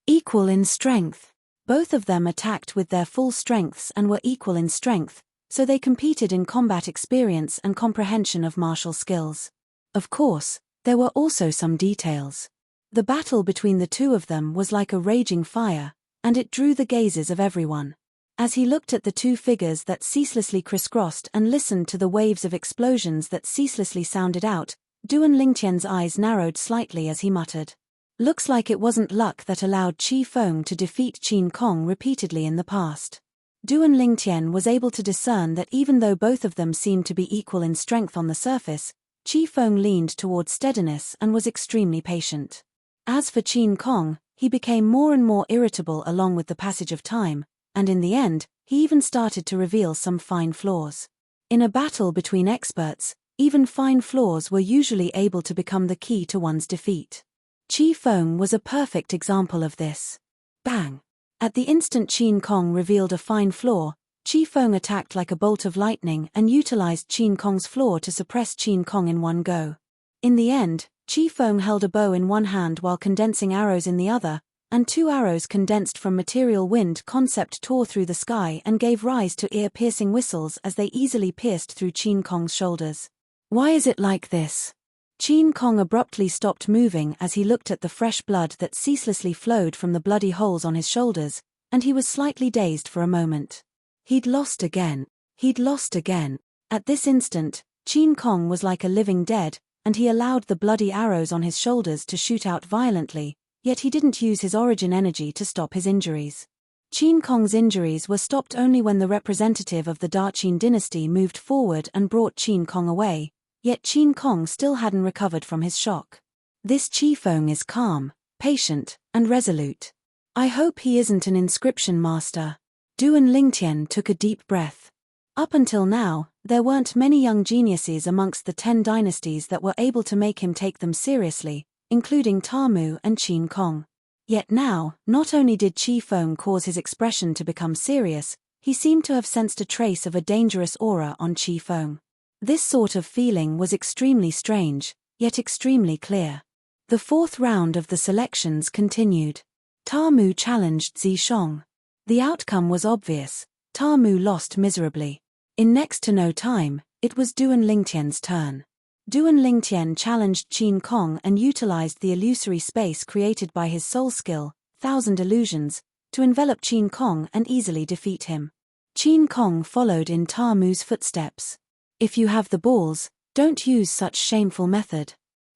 Equal in strength. Both of them attacked with their full strengths and were equal in strength, so they competed in combat experience and comprehension of martial skills. Of course, there were also some details. The battle between the two of them was like a raging fire, and it drew the gazes of everyone. As he looked at the two figures that ceaselessly crisscrossed and listened to the waves of explosions that ceaselessly sounded out, Duan Lingtian's eyes narrowed slightly as he muttered. Looks like it wasn't luck that allowed Qifeng to defeat Qin Kong repeatedly in the past. Duan Lingtian was able to discern that even though both of them seemed to be equal in strength on the surface, Qifeng leaned toward steadiness and was extremely patient. As for Qin Kong, he became more and more irritable along with the passage of time, and in the end, he even started to reveal some fine flaws. In a battle between experts, even fine flaws were usually able to become the key to one's defeat. Qifeng was a perfect example of this. Bang! At the instant Qin Kong revealed a fine flaw, Qifeng attacked like a bolt of lightning and utilized Qin Kong's flaw to suppress Qin Kong in one go. In the end, Qifeng held a bow in one hand while condensing arrows in the other, and 2 arrows condensed from material wind concept tore through the sky and gave rise to ear-piercing whistles as they easily pierced through Qin Kong's shoulders. Why is it like this? Qin Kong abruptly stopped moving as he looked at the fresh blood that ceaselessly flowed from the bloody holes on his shoulders, and he was slightly dazed for a moment. He'd lost again. He'd lost again. At this instant, Qin Kong was like a living dead, and he allowed the bloody arrows on his shoulders to shoot out violently, yet he didn't use his origin energy to stop his injuries. Qin Kong's injuries were stopped only when the representative of the Daqin dynasty moved forward and brought Qin Kong away, yet Qin Kong still hadn't recovered from his shock. This Qifeng is calm, patient, and resolute. I hope he isn't an inscription master. Duan Lingtian took a deep breath. Up until now, there weren't many young geniuses amongst the 10 dynasties that were able to make him take them seriously, including Ta Mu and Qin Kong. Yet now, not only did Qifeng cause his expression to become serious, he seemed to have sensed a trace of a dangerous aura on Qifeng. This sort of feeling was extremely strange, yet extremely clear. The fourth round of the selections continued. Tamu challenged Zishong. The outcome was obvious. Tamu lost miserably. In next to no time, it was Duan Lingtian's turn. Duan Lingtian challenged Qin Kong and utilized the illusory space created by his soul skill, Thousand Illusions, to envelop Qin Kong and easily defeat him. Qin Kong followed in Tamu's footsteps. If you have the balls, don't use such shameful method.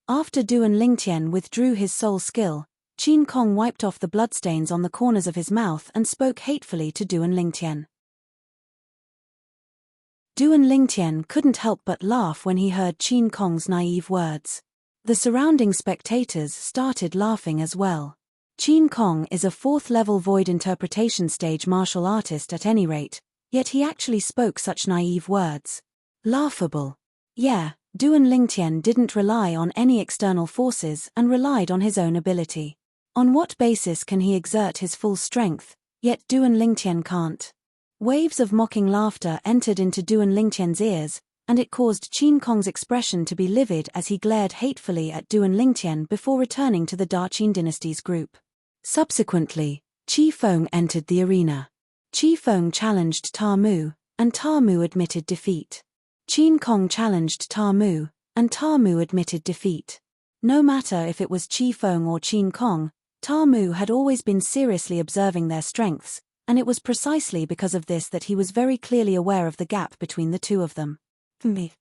After Duan Lingtian withdrew his soul skill, Qin Kong wiped off the bloodstains on the corners of his mouth and spoke hatefully to Duan Lingtian. Duan Lingtian couldn't help but laugh when he heard Qin Kong's naive words. The surrounding spectators started laughing as well. Qin Kong is a fourth-level void interpretation stage martial artist at any rate, yet he actually spoke such naive words. Laughable. Yeah, Duan Lingtian didn't rely on any external forces and relied on his own ability. On what basis can he exert his full strength, yet Duan Lingtian can't? Waves of mocking laughter entered into Duan Lingtian's ears, and it caused Qin Kong's expression to be livid as he glared hatefully at Duan Lingtian before returning to the Da-Qin dynasty's group. Subsequently, Qi Feng entered the arena. Qi Feng challenged Tamu, and Tamu admitted defeat. Qin Kong challenged Tamu, and Tamu admitted defeat. No matter if it was Qi Feng or Qin Kong, Tamu had always been seriously observing their strengths, and it was precisely because of this that he was very clearly aware of the gap between the two of them. Me.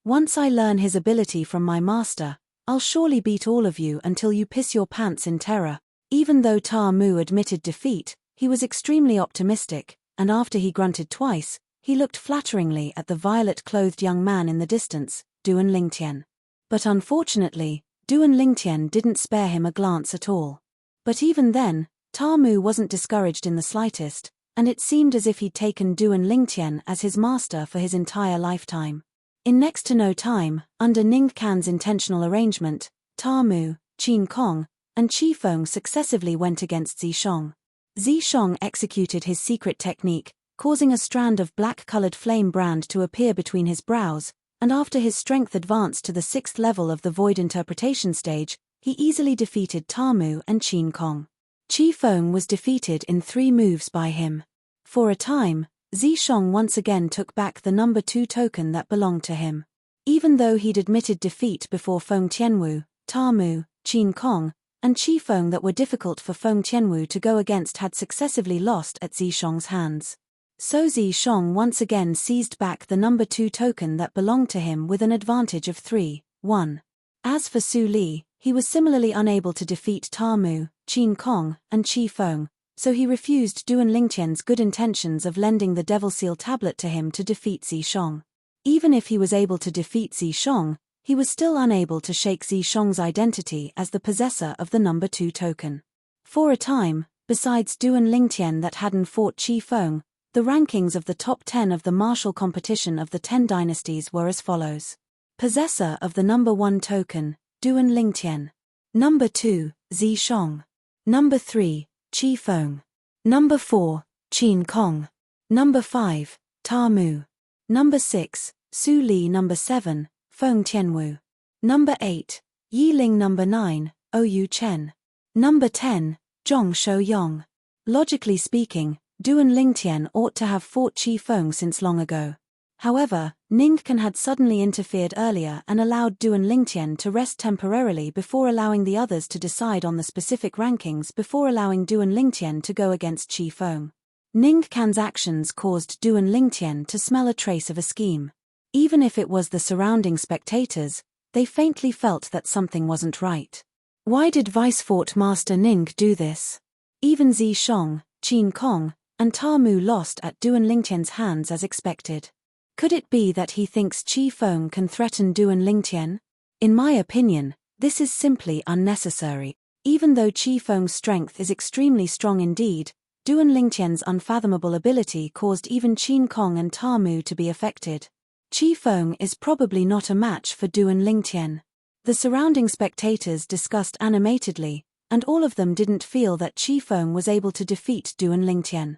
Once I learn his ability from my master, I'll surely beat all of you until you piss your pants in terror. Even though Tamu admitted defeat, he was extremely optimistic, and after he grunted twice, he looked flatteringly at the violet-clothed young man in the distance, Duan Lingtian. But unfortunately, Duan Lingtian didn't spare him a glance at all. But even then, Tamu wasn't discouraged in the slightest, and it seemed as if he'd taken Duan Lingtian as his master for his entire lifetime. In next to no time, under Ning Can's intentional arrangement, Tamu, Qin Kong, and Qi Feng successively went against Zishong. Zishong executed his secret technique, causing a strand of black-colored flame brand to appear between his brows, and after his strength advanced to the 6th level of the void interpretation stage, he easily defeated Tamu and Qin Kong. Qi Feng was defeated in 3 moves by him. For a time, Zishong once again took back the number 2 token that belonged to him. Even though he'd admitted defeat before Feng Tianwu, Tamu, Qin Kong, and Qi Feng that were difficult for Feng Tianwu to go against had successively lost at Zishong's hands. So Zishong once again seized back the number 2 token that belonged to him with an advantage of 3-1. As for Su Li, he was similarly unable to defeat Tamu, Qin Kong, and Qi Feng, so he refused Duan Lingtian's good intentions of lending the Devil Seal tablet to him to defeat Zishong. Even if he was able to defeat Zishong, he was still unable to shake Zishong's identity as the possessor of the number 2 token. For a time, besides Duan Lingtian that hadn't fought Qi Feng, the rankings of the top 10 of the martial competition of the 10 dynasties were as follows. Possessor of the number 1 token, Duan Lingtian. Number 2, Zishong. Number 3, Qi Feng. Number 4, Qin Kong. Number 5, Tamu. Number 6, Su Li. Number 7, Feng Tianwu. Number 8, Yi Ling. Number 9, Ou Chen. Number 10, Zhong Shouyong. Logically speaking, Duan Lingtian ought to have fought Qi Feng since long ago. However, Ning Can had suddenly interfered earlier and allowed Duan Lingtian to rest temporarily before allowing the others to decide on the specific rankings before allowing Duan Lingtian to go against Qi Feng. Ning Can's actions caused Duan Lingtian to smell a trace of a scheme. Even if it was the surrounding spectators, they faintly felt that something wasn't right. Why did Vice Fort Master Ning do this? Even Zishong, Qin Kong, and Tamu lost at Duan Lingtian's hands as expected. Could it be that he thinks Qi Feng can threaten Duan Lingtian? In my opinion, this is simply unnecessary. Even though Qi Feng's strength is extremely strong indeed, Duan Lingtian's unfathomable ability caused even Qin Kong and Tamu to be affected. Qi Feng is probably not a match for Duan Lingtian. The surrounding spectators discussed animatedly, and all of them didn't feel that Qi Feng was able to defeat Duan Lingtian.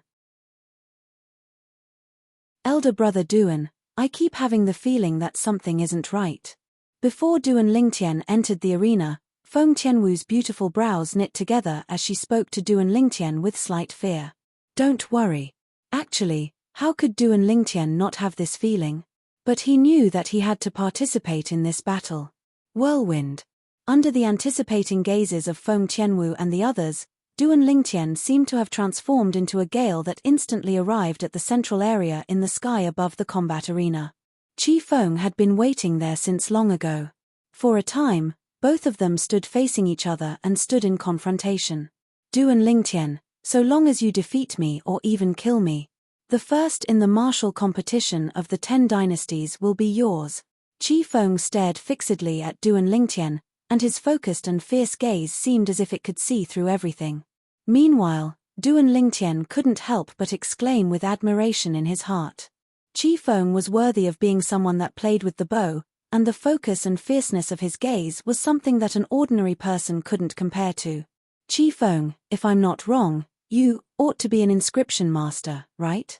Elder brother Duan, I keep having the feeling that something isn't right. Before Duan Lingtian entered the arena, Feng Tianwu's beautiful brows knit together as she spoke to Duan Lingtian with slight fear. Don't worry. Actually, how could Duan Lingtian not have this feeling? But he knew that he had to participate in this battle. Whirlwind. Under the anticipating gazes of Feng Tianwu and the others, Duan Lingtian seemed to have transformed into a gale that instantly arrived at the central area in the sky above the combat arena. Qi Feng had been waiting there since long ago. For a time, both of them stood facing each other and stood in confrontation. Duan Lingtian, so long as you defeat me or even kill me, the first in the martial competition of the 10 dynasties will be yours. Qi Feng stared fixedly at Duan Lingtian, and his focused and fierce gaze seemed as if it could see through everything. Meanwhile, Duan Lingtian couldn't help but exclaim with admiration in his heart. Qi Feng was worthy of being someone that played with the bow, and the focus and fierceness of his gaze was something that an ordinary person couldn't compare to. Qi Feng, if I'm not wrong, you ought to be an inscription master, right?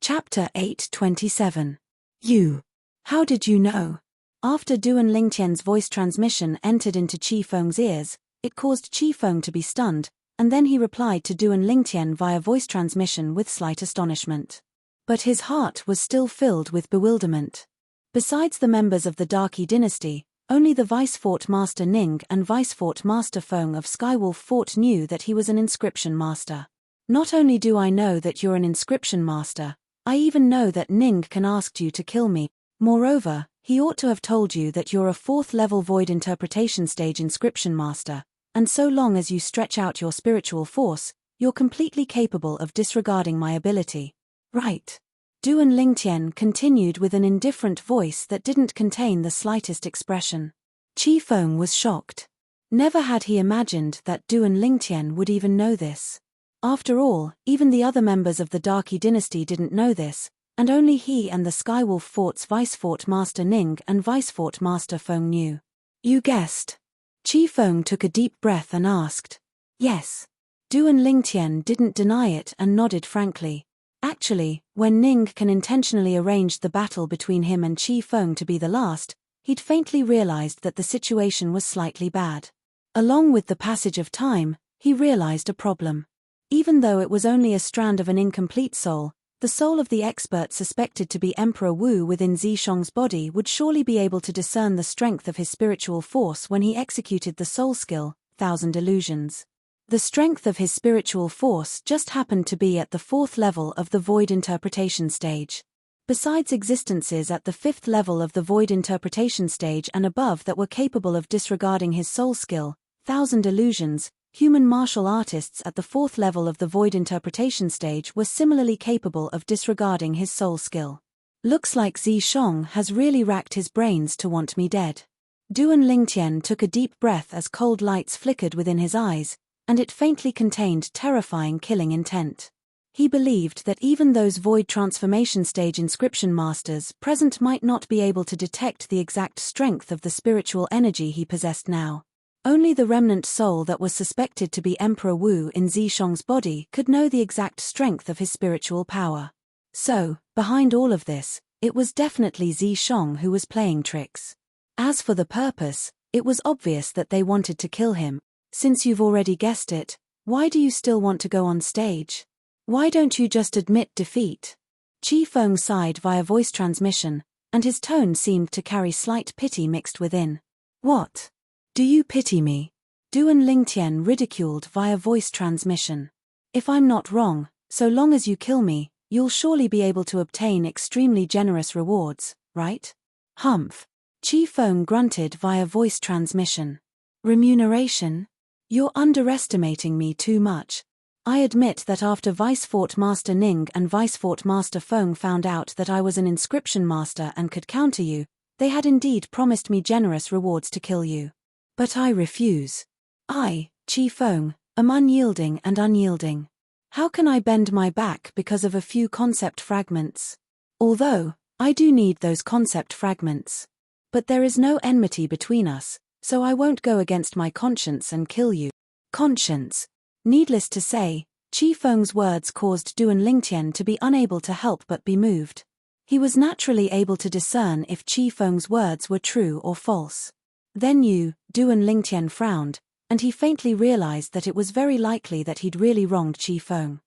Chapter 827. You. How did you know? After Duan Lingtian's voice transmission entered into Qi Feng's ears, it caused Qi Feng to be stunned, and then he replied to Duan Lingtian via voice transmission with slight astonishment. But his heart was still filled with bewilderment. Besides the members of the Darky dynasty, only the Vice Fort Master Ning and Vice Fort Master Feng of Skywolf Fort knew that he was an inscription master. Not only do I know that you're an inscription master, I even know that Ning can ask you to kill me. Moreover, he ought to have told you that you're a 4th level void interpretation stage inscription master, and so long as you stretch out your spiritual force, you're completely capable of disregarding my ability. Right. Duan Lingtian continued with an indifferent voice that didn't contain the slightest expression. Qi Feng was shocked. Never had he imagined that Duan Lingtian would even know this. After all, even the other members of the Darky dynasty didn't know this, and only he and the Skywolf Fort's Vice Fort Master Ning and Vice Fort Master Feng knew. You guessed. Qi Feng took a deep breath and asked. Yes. Duan Lingtian didn't deny it and nodded frankly. Actually, when Ning can intentionally arrange the battle between him and Qi Feng to be the last, he'd faintly realized that the situation was slightly bad. Along with the passage of time, he realized a problem. Even though it was only a strand of an incomplete soul, the soul of the expert suspected to be Emperor Wu within Zishong's body would surely be able to discern the strength of his spiritual force when he executed the soul skill, 1000 Illusions. The strength of his spiritual force just happened to be at the 4th level of the void interpretation stage. Besides existences at the 5th level of the void interpretation stage and above that were capable of disregarding his soul skill, 1000 Illusions, human martial artists at the 4th level of the void interpretation stage were similarly capable of disregarding his soul skill. Looks like Zishong has really racked his brains to want me dead. Duan Lingtian took a deep breath as cold lights flickered within his eyes, and it faintly contained terrifying killing intent. He believed that even those void transformation stage inscription masters present might not be able to detect the exact strength of the spiritual energy he possessed now. Only the remnant soul that was suspected to be Emperor Wu in Zishong's body could know the exact strength of his spiritual power. So, behind all of this, it was definitely Zishong who was playing tricks. As for the purpose, it was obvious that they wanted to kill him. Since you've already guessed it, why do you still want to go on stage? Why don't you just admit defeat? Qi Feng sighed via voice transmission, and his tone seemed to carry slight pity mixed within. What? Do you pity me? Duan Lingtian ridiculed via voice transmission. If I'm not wrong, so long as you kill me, you'll surely be able to obtain extremely generous rewards, right? Humph. Qi Feng grunted via voice transmission. Remuneration? You're underestimating me too much. I admit that after Vice Fort Master Ning and Vice Fort Master Feng found out that I was an inscription master and could counter you, they had indeed promised me generous rewards to kill you. But I refuse. I, Qi Feng, am unyielding and unyielding. How can I bend my back because of a few concept fragments? Although, I do need those concept fragments. But there is no enmity between us, so I won't go against my conscience and kill you. Conscience. Needless to say, Qi Feng's words caused Duan Lingtian to be unable to help but be moved. He was naturally able to discern if Qi Feng's words were true or false. Then Du and Lingtian frowned, and he faintly realized that it was very likely that he'd really wronged Qi Feng.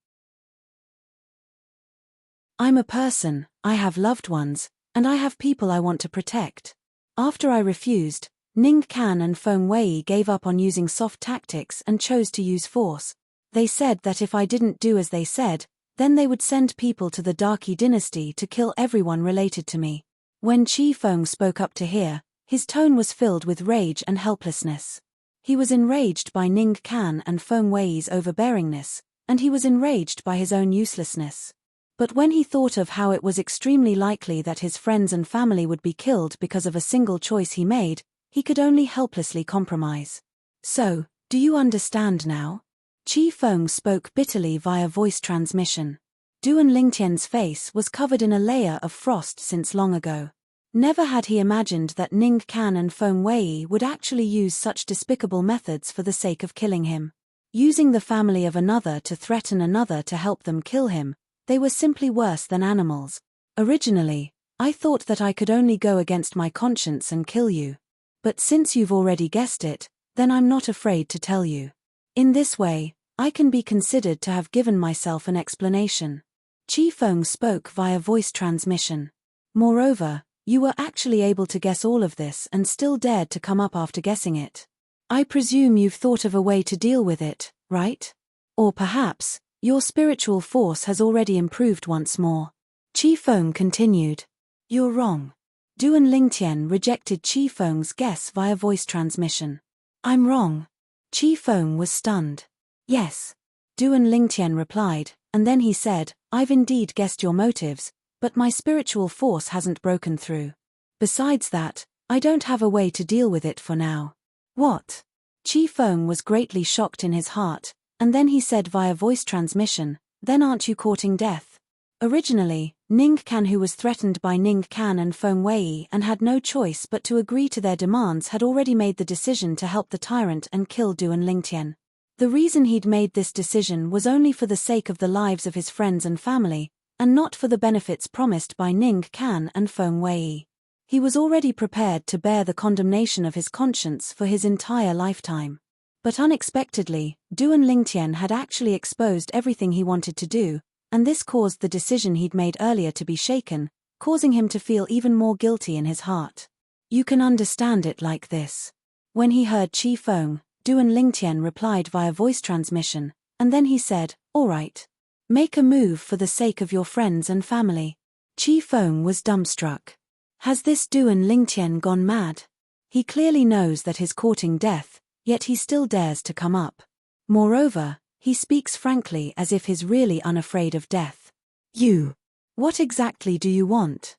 I'm a person, I have loved ones, and I have people I want to protect. After I refused, Ning Can and Feng Wei gave up on using soft tactics and chose to use force. They said that if I didn't do as they said, then they would send people to the Darky dynasty to kill everyone related to me. When Qi Feng spoke up to hear, his tone was filled with rage and helplessness. He was enraged by Ning Can and Feng Wei's overbearingness, and he was enraged by his own uselessness. But when he thought of how it was extremely likely that his friends and family would be killed because of a single choice he made, he could only helplessly compromise. So, do you understand now? Qi Feng spoke bitterly via voice transmission. Duan Lingtian's face was covered in a layer of frost since long ago. Never had he imagined that Ning Can and Feng Wei would actually use such despicable methods for the sake of killing him. Using the family of another to threaten another to help them kill him, they were simply worse than animals. Originally, I thought that I could only go against my conscience and kill you. But since you've already guessed it, then I'm not afraid to tell you. In this way, I can be considered to have given myself an explanation. Qi Feng spoke via voice transmission. Moreover, you were actually able to guess all of this and still dared to come up after guessing it. I presume you've thought of a way to deal with it, right? Or perhaps, your spiritual force has already improved once more. Qi Feng continued. You're wrong. Duan Lingtian rejected Qi Feng's guess via voice transmission. I'm wrong. Qi Feng was stunned. Yes. Duan Lingtian replied, and then he said, I've indeed guessed your motives, but my spiritual force hasn't broken through. Besides that, I don't have a way to deal with it for now. What? Qi Feng was greatly shocked in his heart, and then he said via voice transmission, then aren't you courting death? Originally, Ning Can, who was threatened by Ning Can and Feng Wei and had no choice but to agree to their demands, had already made the decision to help the tyrant and kill Duan Lingtian. The reason he'd made this decision was only for the sake of the lives of his friends and family, and not for the benefits promised by Ning Can and Feng Wei. He was already prepared to bear the condemnation of his conscience for his entire lifetime. But unexpectedly, Duan Lingtian had actually exposed everything he wanted to do, and this caused the decision he'd made earlier to be shaken, causing him to feel even more guilty in his heart. You can understand it like this. When he heard Qi Feng, Duan Lingtian replied via voice transmission, and then he said, all right. Make a move for the sake of your friends and family. Qi Feng was dumbstruck. Has this Duan Lingtian gone mad? He clearly knows that he's courting death, yet he still dares to come up. Moreover, he speaks frankly as if he's really unafraid of death. What exactly do you want?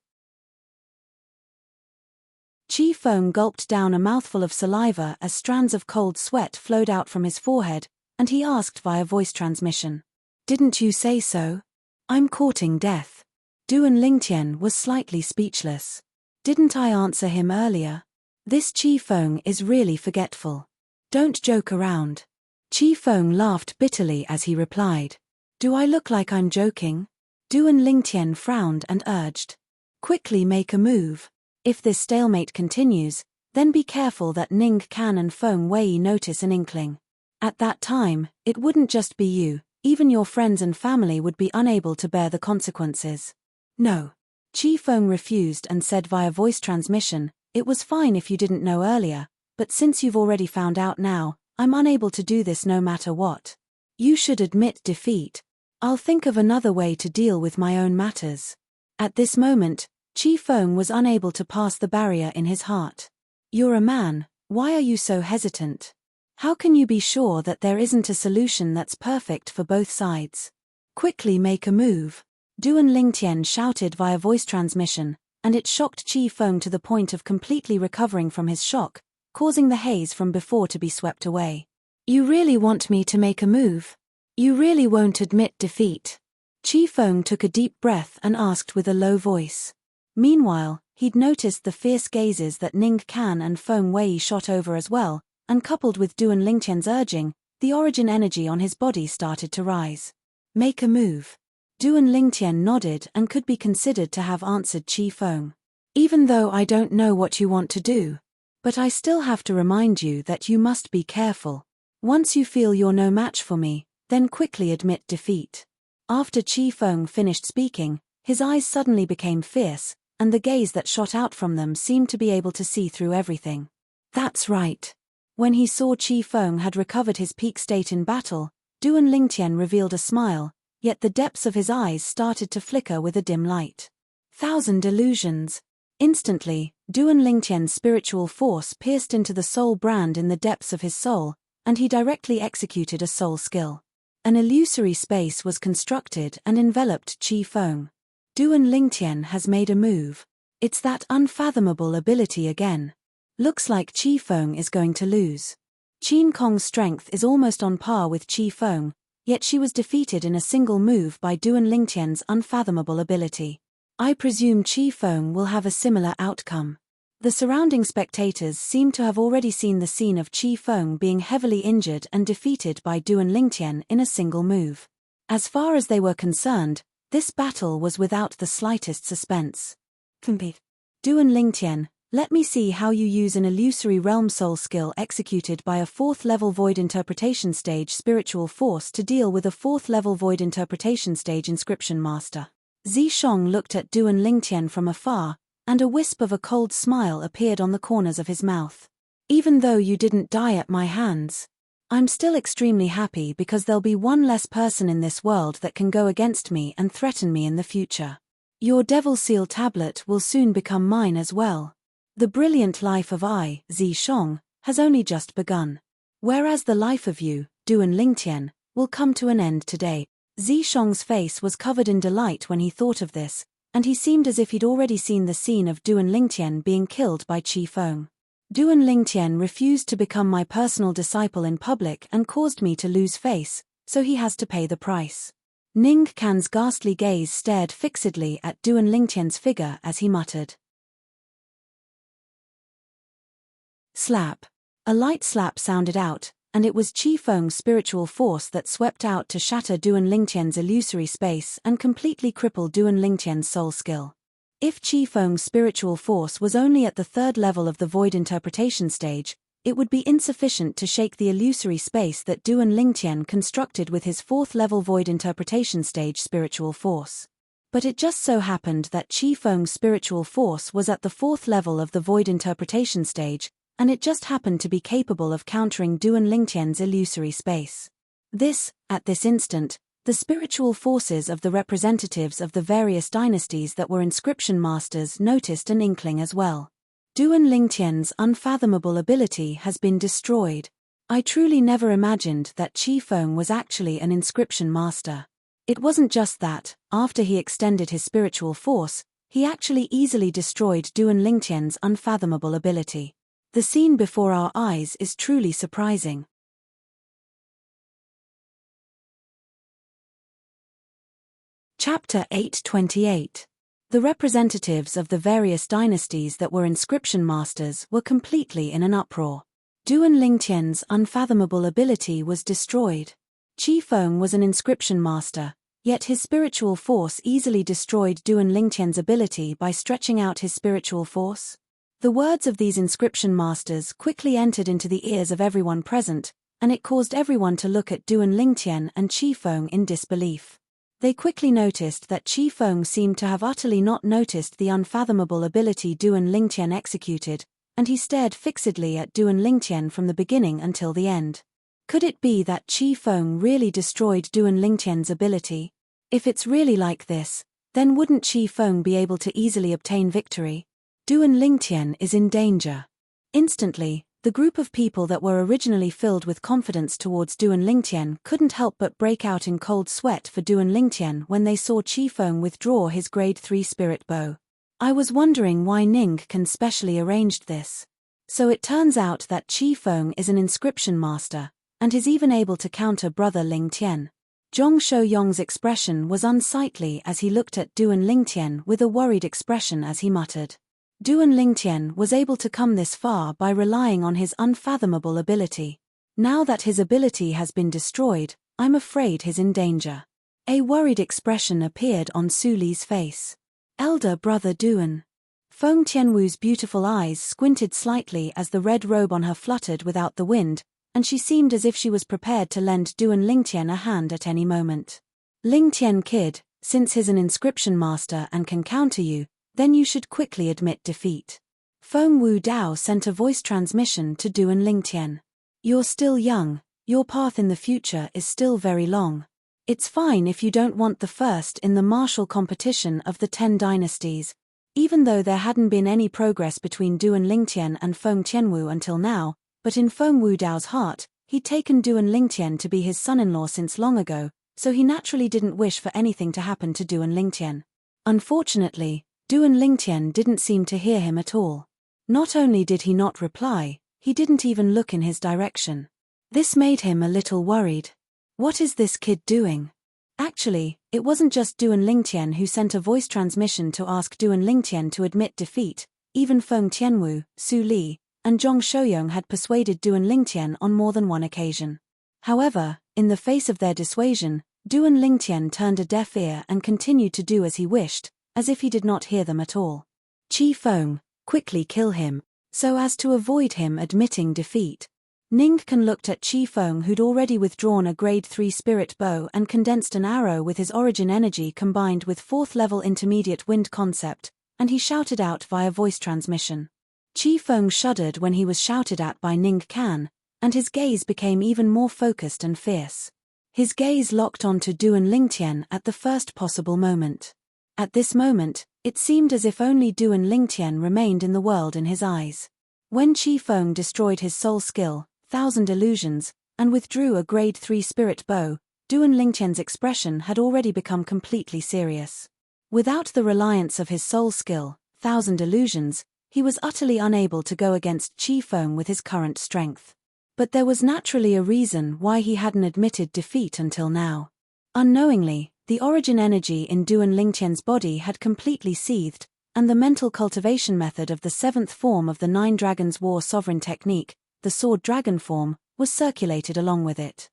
Qi Feng gulped down a mouthful of saliva as strands of cold sweat flowed out from his forehead, and he asked via voice transmission. Didn't you say so? I'm courting death. Duan Lingtian was slightly speechless. Didn't I answer him earlier? This Qi Feng is really forgetful. Don't joke around. Qi Feng laughed bitterly as he replied. Do I look like I'm joking? Duan Lingtian frowned and urged. Quickly make a move. If this stalemate continues, then be careful that Ning Can and Feng Wei notice an inkling. At that time, it wouldn't just be you, even your friends and family would be unable to bear the consequences. No. Qi Feng refused and said via voice transmission, it was fine if you didn't know earlier, but since you've already found out now, I'm unable to do this no matter what. You should admit defeat. I'll think of another way to deal with my own matters. At this moment, Qi Feng was unable to pass the barrier in his heart. You're a man, why are you so hesitant? How can you be sure that there isn't a solution that's perfect for both sides? Quickly make a move. Duan Lingtian shouted via voice transmission, and it shocked Qi Feng to the point of completely recovering from his shock, causing the haze from before to be swept away. You really want me to make a move? You really won't admit defeat? Qi Feng took a deep breath and asked with a low voice. Meanwhile, he'd noticed the fierce gazes that Ning Can and Feng Wei shot over as well, and coupled with Duan Lingtian's urging, the origin energy on his body started to rise. Make a move. Duan Lingtian nodded and could be considered to have answered Qi Feng. Even though I don't know what you want to do. But I still have to remind you that you must be careful. Once you feel you're no match for me, then quickly admit defeat. After Qi Feng finished speaking, his eyes suddenly became fierce, and the gaze that shot out from them seemed to be able to see through everything. That's right. When he saw Qi Feng had recovered his peak state in battle, Duan Lingtian revealed a smile, yet the depths of his eyes started to flicker with a dim light. Thousand illusions. Instantly, Duan Lingtian's spiritual force pierced into the soul brand in the depths of his soul, and he directly executed a soul skill. An illusory space was constructed and enveloped Qi Feng. Duan Lingtian has made a move. It's that unfathomable ability again. Looks like Qi Feng is going to lose. Qin Kong's strength is almost on par with Qi Feng, yet she was defeated in a single move by Duan Lingtian's unfathomable ability. I presume Qi Feng will have a similar outcome. The surrounding spectators seem to have already seen the scene of Qi Feng being heavily injured and defeated by Duan Lingtian in a single move. As far as they were concerned, this battle was without the slightest suspense. Duan Lingtian, let me see how you use an illusory realm soul skill executed by a 4th level void interpretation stage spiritual force to deal with a 4th level void interpretation stage inscription master. Zishong looked at Duan Lingtian from afar, and a wisp of a cold smile appeared on the corners of his mouth. Even though you didn't die at my hands, I'm still extremely happy because there'll be one less person in this world that can go against me and threaten me in the future. Your Devil Seal tablet will soon become mine as well. The brilliant life of I, Zishong, has only just begun. Whereas the life of you, Duan Lingtian, will come to an end today. Zishong's face was covered in delight when he thought of this, and he seemed as if he'd already seen the scene of Duan Lingtian being killed by Qi Feng. Duan Lingtian refused to become my personal disciple in public and caused me to lose face, so he has to pay the price. Ning Can's ghastly gaze stared fixedly at Duan Lingtian's figure as he muttered. Slap. A light slap sounded out, and it was Qi Feng's spiritual force that swept out to shatter Duan Lingtian's illusory space and completely cripple Duan Lingtian's soul skill. If Qi Feng's spiritual force was only at the 3rd level of the void interpretation stage, it would be insufficient to shake the illusory space that Duan Lingtian constructed with his 4th level void interpretation stage spiritual force. But it just so happened that Qi Feng's spiritual force was at the 4th level of the void interpretation stage, and it just happened to be capable of countering Duan Lingtian's illusory space. At this instant, the spiritual forces of the representatives of the various dynasties that were inscription masters noticed an inkling as well. Duan Lingtian's unfathomable ability has been destroyed. I truly never imagined that Qi Feng was actually an inscription master. It wasn't just that, after he extended his spiritual force, he actually easily destroyed Duan Lingtian's unfathomable ability. The scene before our eyes is truly surprising. Chapter 828. The representatives of the various dynasties that were inscription masters were completely in an uproar. Duan Lingtian's unfathomable ability was destroyed. Qi Feng was an inscription master, yet his spiritual force easily destroyed Duan Lingtian's ability by stretching out his spiritual force. The words of these inscription masters quickly entered into the ears of everyone present, and it caused everyone to look at Duan Lingtian and Qi Feng in disbelief. They quickly noticed that Qi Feng seemed to have utterly not noticed the unfathomable ability Duan Lingtian executed, and he stared fixedly at Duan Lingtian from the beginning until the end. Could it be that Qi Feng really destroyed Duan Lingtian's ability? If it's really like this, then wouldn't Qi Feng be able to easily obtain victory? Duan Lingtian is in danger. Instantly, the group of people that were originally filled with confidence towards Duan Lingtian couldn't help but break out in cold sweat for Duan Lingtian when they saw Qi Feng withdraw his grade 3 spirit bow. I was wondering why Ning Can specially arranged this. So it turns out that Qi Feng is an inscription master, and is even able to counter brother Lingtian. Zhong Shouyong's expression was unsightly as he looked at Duan Lingtian with a worried expression as he muttered. Duan Lingtian was able to come this far by relying on his unfathomable ability. Now that his ability has been destroyed, I'm afraid he's in danger. A worried expression appeared on Su Li's face. Elder brother Duan. Feng Tianwu's beautiful eyes squinted slightly as the red robe on her fluttered without the wind, and she seemed as if she was prepared to lend Duan Lingtian a hand at any moment. Lingtian kid, since he's an inscription master and can counter you, then you should quickly admit defeat. Feng Wu Dao sent a voice transmission to Duan Lingtian. You're still young, your path in the future is still very long. It's fine if you don't want the first in the martial competition of the 10 dynasties. Even though there hadn't been any progress between Duan Lingtian and Feng Tianwu until now, but in Feng Wu Dao's heart, he'd taken Duan Lingtian to be his son-in-law since long ago, so he naturally didn't wish for anything to happen to Duan Lingtian. Unfortunately, Duan Lingtian didn't seem to hear him at all. Not only did he not reply, he didn't even look in his direction. This made him a little worried. What is this kid doing? Actually, it wasn't just Duan Lingtian who sent a voice transmission to ask Duan Lingtian to admit defeat. Even Feng Tianwu, Su Li, and Zhong Shouyong had persuaded Duan Lingtian on more than one occasion. However, in the face of their dissuasion, Duan Lingtian turned a deaf ear and continued to do as he wished, as if he did not hear them at all. Qi Feng, quickly kill him, so as to avoid him admitting defeat. Ning Can looked at Qi Feng, who'd already withdrawn a grade 3 spirit bow and condensed an arrow with his origin energy combined with 4th level intermediate wind concept, and he shouted out via voice transmission. Qi Feng shuddered when he was shouted at by Ning Can, and his gaze became even more focused and fierce. His gaze locked onto Duan Lingtian at the first possible moment. At this moment, it seemed as if only Duan Lingtian remained in the world in his eyes. When Qi Feng destroyed his soul skill, 1000 illusions, and withdrew a grade 3 spirit bow, Duan Lingtian's expression had already become completely serious. Without the reliance of his soul skill, 1000 illusions, he was utterly unable to go against Qi Feng with his current strength. But there was naturally a reason why he hadn't admitted defeat until now. Unknowingly, the origin energy in Duan Lingtian's body had completely seethed, and the mental cultivation method of the 7th form of the 9 Dragons War sovereign technique, the Sword Dragon form, was circulated along with it.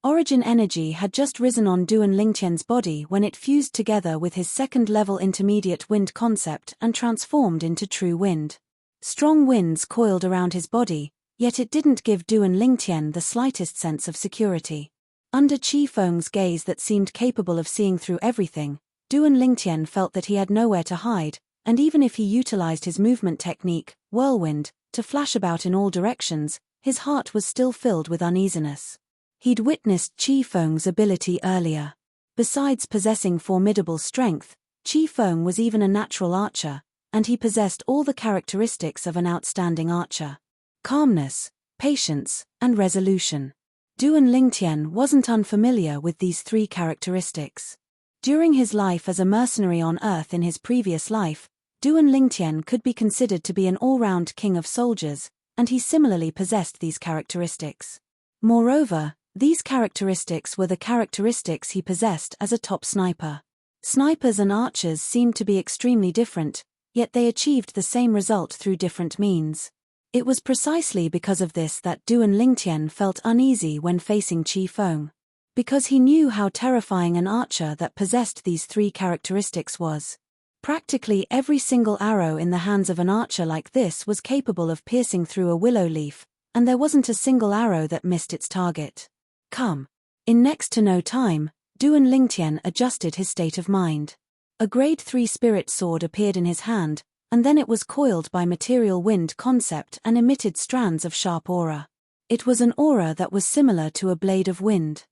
Origin energy had just risen on Duan Lingtian's body when it fused together with his 2nd level intermediate wind concept and transformed into true wind. Strong winds coiled around his body, yet it didn't give Duan Lingtian the slightest sense of security. Under Qi Feng's gaze that seemed capable of seeing through everything, Duan Lingtian felt that he had nowhere to hide, and even if he utilized his movement technique, Whirlwind, to flash about in all directions, his heart was still filled with uneasiness. He'd witnessed Qi Feng's ability earlier. Besides possessing formidable strength, Qi Feng was even a natural archer, and he possessed all the characteristics of an outstanding archer. Calmness, patience, and resolution. Duan Lingtian wasn't unfamiliar with these 3 characteristics. During his life as a mercenary on Earth in his previous life, Duan Lingtian could be considered to be an all-round king of soldiers, and he similarly possessed these characteristics. Moreover, these characteristics were the characteristics he possessed as a top sniper. Snipers and archers seemed to be extremely different, yet they achieved the same result through different means. It was precisely because of this that Duan Lingtian felt uneasy when facing Qi Feng. Because he knew how terrifying an archer that possessed these 3 characteristics was. Practically every single arrow in the hands of an archer like this was capable of piercing through a willow leaf, and there wasn't a single arrow that missed its target. Come. In next to no time, Duan Lingtian adjusted his state of mind. A grade 3 spirit sword appeared in his hand, and then it was coiled by material wind concept and emitted strands of sharp aura. It was an aura that was similar to a blade of wind.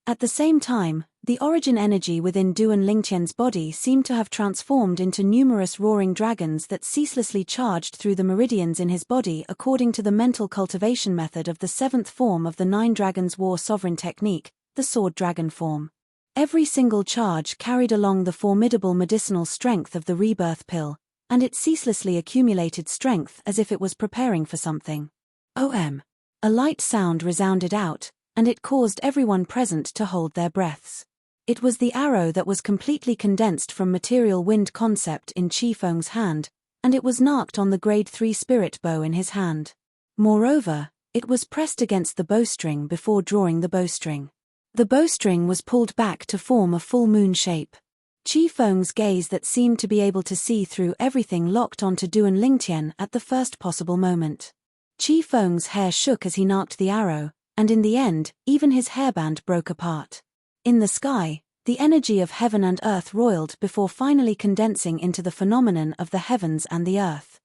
At the same time, the origin energy within Duan Lingtian's body seemed to have transformed into numerous roaring dragons that ceaselessly charged through the meridians in his body according to the mental cultivation method of the 7th form of the 9 Dragons War sovereign technique, the Sword Dragon form. Every single charge carried along the formidable medicinal strength of the rebirth pill, and it ceaselessly accumulated strength as if it was preparing for something. OM. A light sound resounded out, and it caused everyone present to hold their breaths. It was the arrow that was completely condensed from material wind concept in Qi Feng's hand, and it was narked on the grade 3 spirit bow in his hand. Moreover, it was pressed against the bowstring before drawing the bowstring. The bowstring was pulled back to form a full moon shape. Qi Feng's gaze that seemed to be able to see through everything locked onto Duan Lingtian at the first possible moment. Qi Feng's hair shook as he narked the arrow, and in the end, even his hairband broke apart. In the sky, the energy of heaven and earth roiled before finally condensing into the phenomenon of the heavens and the earth.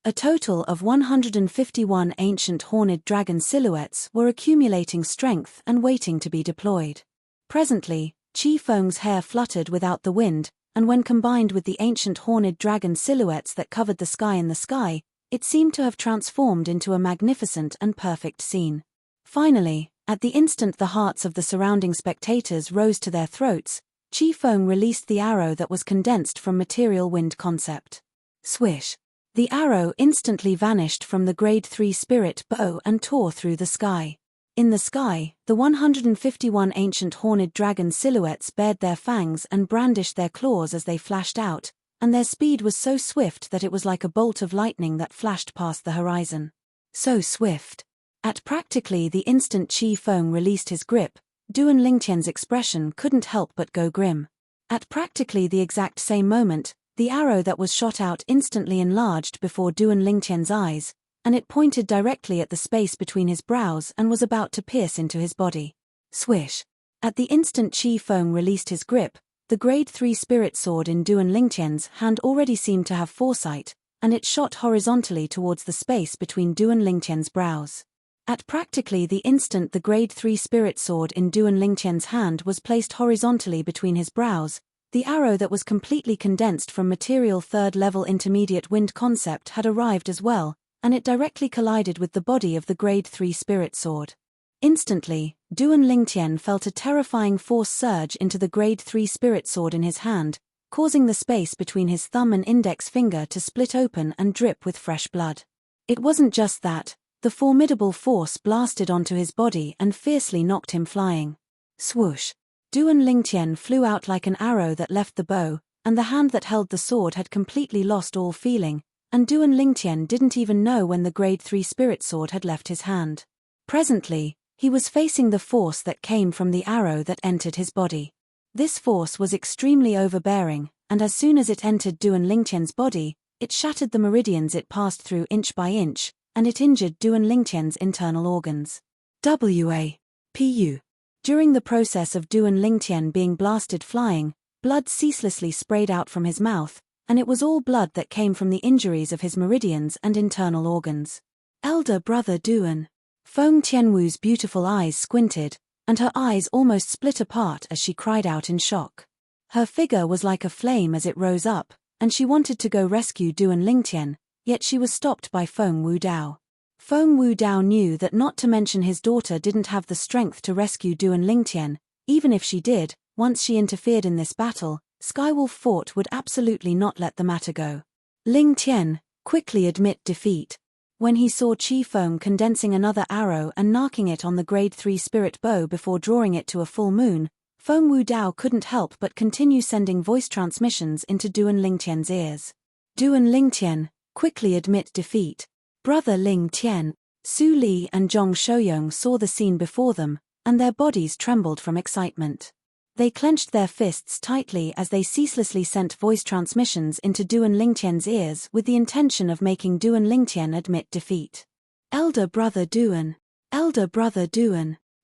A total of 151 ancient horned dragon silhouettes were accumulating strength and waiting to be deployed. Presently, Qi Feng's hair fluttered without the wind, and when combined with the ancient horned dragon silhouettes that covered the sky, it seemed to have transformed into a magnificent and perfect scene. Finally, at the instant the hearts of the surrounding spectators rose to their throats, Qi Feng released the arrow that was condensed from material wind concept. Swish! The arrow instantly vanished from the grade 3 spirit bow and tore through the sky. In the sky, the 151 ancient horned dragon silhouettes bared their fangs and brandished their claws as they flashed out, and their speed was so swift that it was like a bolt of lightning that flashed past the horizon. So swift. At practically the instant Qi Feng released his grip, Duan Lingtian's expression couldn't help but go grim. At practically the exact same moment, the arrow that was shot out instantly enlarged before Duan Lingtian's eyes, and it pointed directly at the space between his brows and was about to pierce into his body. Swish! At the instant Qi Feng released his grip, the grade 3 spirit sword in Duan Lingtian's hand already seemed to have foresight, and it shot horizontally towards the space between Duan Lingtian's brows. At practically the instant the grade 3 spirit sword in Duan Lingtian's hand was placed horizontally between his brows, the arrow that was completely condensed from material third-level intermediate wind concept had arrived as well, and it directly collided with the body of the grade 3 spirit sword. Instantly, Duan Lingtian felt a terrifying force surge into the grade 3 spirit sword in his hand, causing the space between his thumb and index finger to split open and drip with fresh blood. It wasn't just that, the formidable force blasted onto his body and fiercely knocked him flying. Swoosh! Duan Lingtian flew out like an arrow that left the bow, and the hand that held the sword had completely lost all feeling, and Duan Lingtian didn't even know when the grade 3 spirit sword had left his hand. Presently, he was facing the force that came from the arrow that entered his body. This force was extremely overbearing, and as soon as it entered Duan Lingtian's body, it shattered the meridians it passed through inch by inch, and it injured Duan Lingtian's internal organs. Pu. During the process of Duan Lingtian being blasted flying, blood ceaselessly sprayed out from his mouth, and it was all blood that came from the injuries of his meridians and internal organs. Elder brother Duan. Feng Tianwu's beautiful eyes squinted, and her eyes almost split apart as she cried out in shock. Her figure was like a flame as it rose up, and she wanted to go rescue Duan Lingtian, yet she was stopped by Feng Wudao. Feng Wudao knew that not to mention his daughter didn't have the strength to rescue Duan Lingtian. Even if she did, once she interfered in this battle, Skywolf Fort would absolutely not let the matter go. Lingtian, quickly admit defeat. When he saw Qi Feng condensing another arrow and narking it on the grade 3 spirit bow before drawing it to a full moon, Feng Wudao couldn't help but continue sending voice transmissions into Duan Lingtian's ears. Duan Lingtian, quickly admit defeat. Brother Lingtian, Su Li and Zhong Shouyong saw the scene before them, and their bodies trembled from excitement. They clenched their fists tightly as they ceaselessly sent voice transmissions into Duan Lingtian's ears with the intention of making Duan Lingtian admit defeat. Elder brother Duan,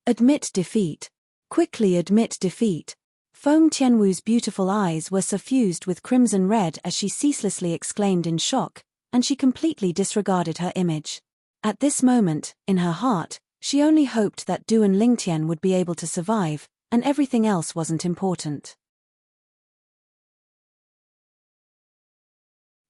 admit defeat. Quickly admit defeat. Feng Tianwu's beautiful eyes were suffused with crimson red as she ceaselessly exclaimed in shock, and she completely disregarded her image. At this moment, in her heart, she only hoped that Duan Lingtian would be able to survive, and everything else wasn't important.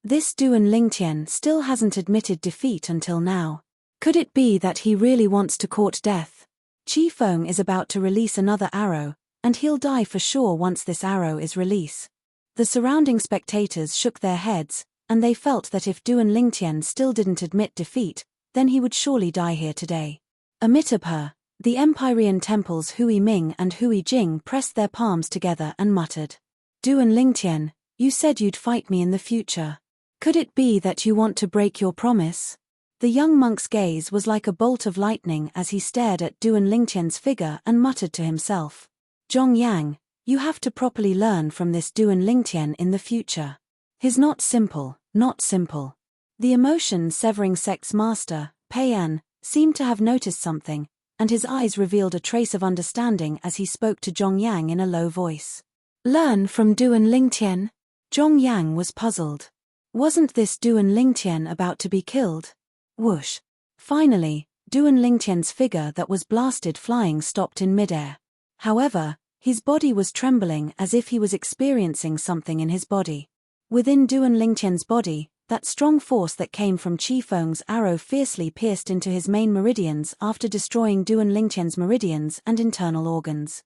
This Duan Lingtian still hasn't admitted defeat until now. Could it be that he really wants to court death? Qi Feng is about to release another arrow, and he'll die for sure once this arrow is released. The surrounding spectators shook their heads, and they felt that if Duan Lingtian still didn't admit defeat, then he would surely die here today. Amid her, the Empyrean temples Hui Ming and Hui Jing pressed their palms together and muttered. Duan Lingtian, you said you'd fight me in the future. Could it be that you want to break your promise? The young monk's gaze was like a bolt of lightning as he stared at Duan Lingtian's figure and muttered to himself. Zhong Yang, you have to properly learn from this Duan Lingtian in the future. He's not simple, not simple. The emotion-severing sect's master, Pei An, seemed to have noticed something, and his eyes revealed a trace of understanding as he spoke to Zhong Yang in a low voice. Learn from Duan Lingtian? Zhong Yang was puzzled. Wasn't this Duan Lingtian about to be killed? Whoosh. Finally, Duan Lingtian's figure that was blasted flying stopped in midair. However, his body was trembling as if he was experiencing something in his body. Within Duan Lingtian's body, that strong force that came from Qi Feng's arrow fiercely pierced into his main meridians after destroying Duan Lingtian's meridians and internal organs.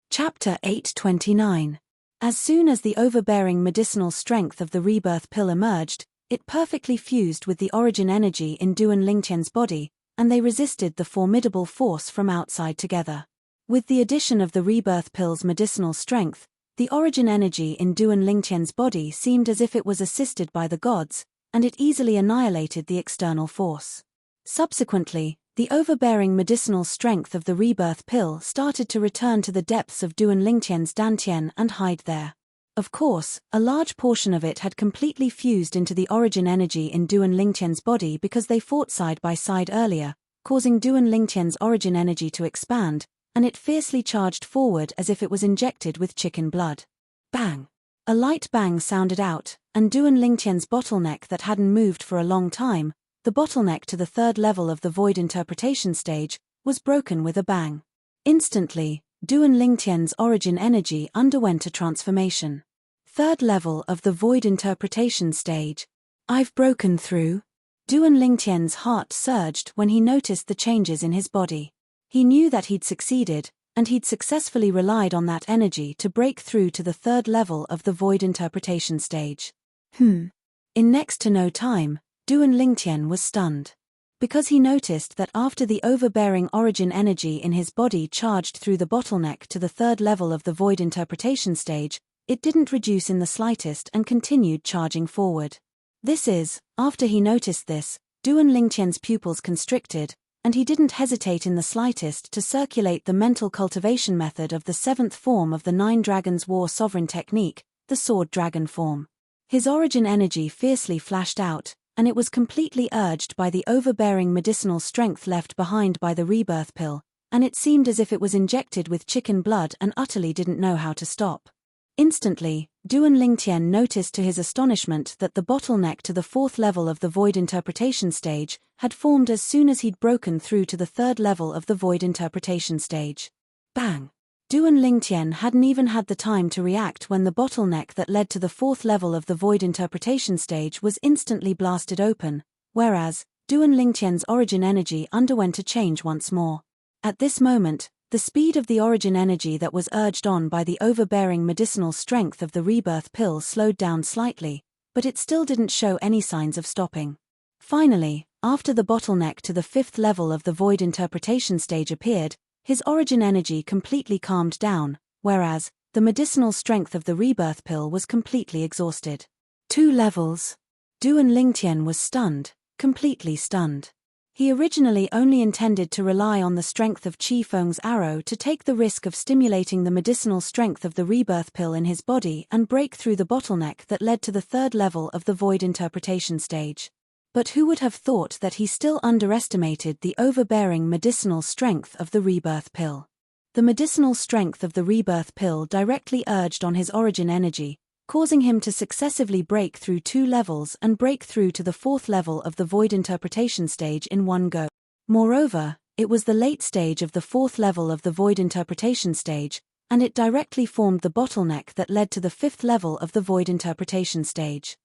Chapter 829. As soon as the overbearing medicinal strength of the rebirth pill emerged, it perfectly fused with the origin energy in Duan Lingtian's body, and they resisted the formidable force from outside together. With the addition of the rebirth pill's medicinal strength, the origin energy in Duan Lingtian's body seemed as if it was assisted by the gods, and it easily annihilated the external force. Subsequently, the overbearing medicinal strength of the rebirth pill started to return to the depths of Duan Lingtian's dantian and hide there. Of course, a large portion of it had completely fused into the origin energy in Duan Lingtian's body because they fought side by side earlier, causing Duan Lingtian's origin energy to expand, and it fiercely charged forward as if it was injected with chicken blood. Bang! A light bang sounded out, and Duan Lingtian's bottleneck that hadn't moved for a long time, the bottleneck to the third level of the void interpretation stage, was broken with a bang. Instantly, Duan Lingtian's origin energy underwent a transformation. Third level of the void interpretation stage. I've broken through. Duan Lingtian's heart surged when he noticed the changes in his body. He knew that he'd succeeded, and he'd successfully relied on that energy to break through to the third level of the void interpretation stage. In next to no time, Duan Lingtian was stunned. Because he noticed that after the overbearing origin energy in his body charged through the bottleneck to the third level of the void interpretation stage, it didn't reduce in the slightest and continued charging forward. After he noticed this, Duan Lingtian's pupils constricted, and he didn't hesitate in the slightest to circulate the mental cultivation method of the seventh form of the Nine Dragons War Sovereign technique, the Sword Dragon form. His origin energy fiercely flashed out, and it was completely urged by the overbearing medicinal strength left behind by the rebirth pill, and it seemed as if it was injected with chicken blood and utterly didn't know how to stop. Instantly, Duan Lingtian noticed to his astonishment that the bottleneck to the fourth level of the void interpretation stage had formed as soon as he'd broken through to the third level of the void interpretation stage. Bang! Duan Lingtian hadn't even had the time to react when the bottleneck that led to the fourth level of the void interpretation stage was instantly blasted open, whereas, Duan Lingtian's origin energy underwent a change once more. At this moment, the speed of the origin energy that was urged on by the overbearing medicinal strength of the rebirth pill slowed down slightly, but it still didn't show any signs of stopping. Finally, after the bottleneck to the fifth level of the void interpretation stage appeared, his origin energy completely calmed down, whereas, the medicinal strength of the rebirth pill was completely exhausted. 2 levels. Duan Lingtian was stunned, completely stunned. He originally only intended to rely on the strength of Qi Feng's arrow to take the risk of stimulating the medicinal strength of the rebirth pill in his body and break through the bottleneck that led to the third level of the void interpretation stage. But who would have thought that he still underestimated the overbearing medicinal strength of the rebirth pill? The medicinal strength of the rebirth pill directly urged on his origin energy, causing him to successively break through 2 levels and break through to the fourth level of the void interpretation stage in one go. Moreover, it was the late stage of the fourth level of the void interpretation stage, and it directly formed the bottleneck that led to the fifth level of the void interpretation stage.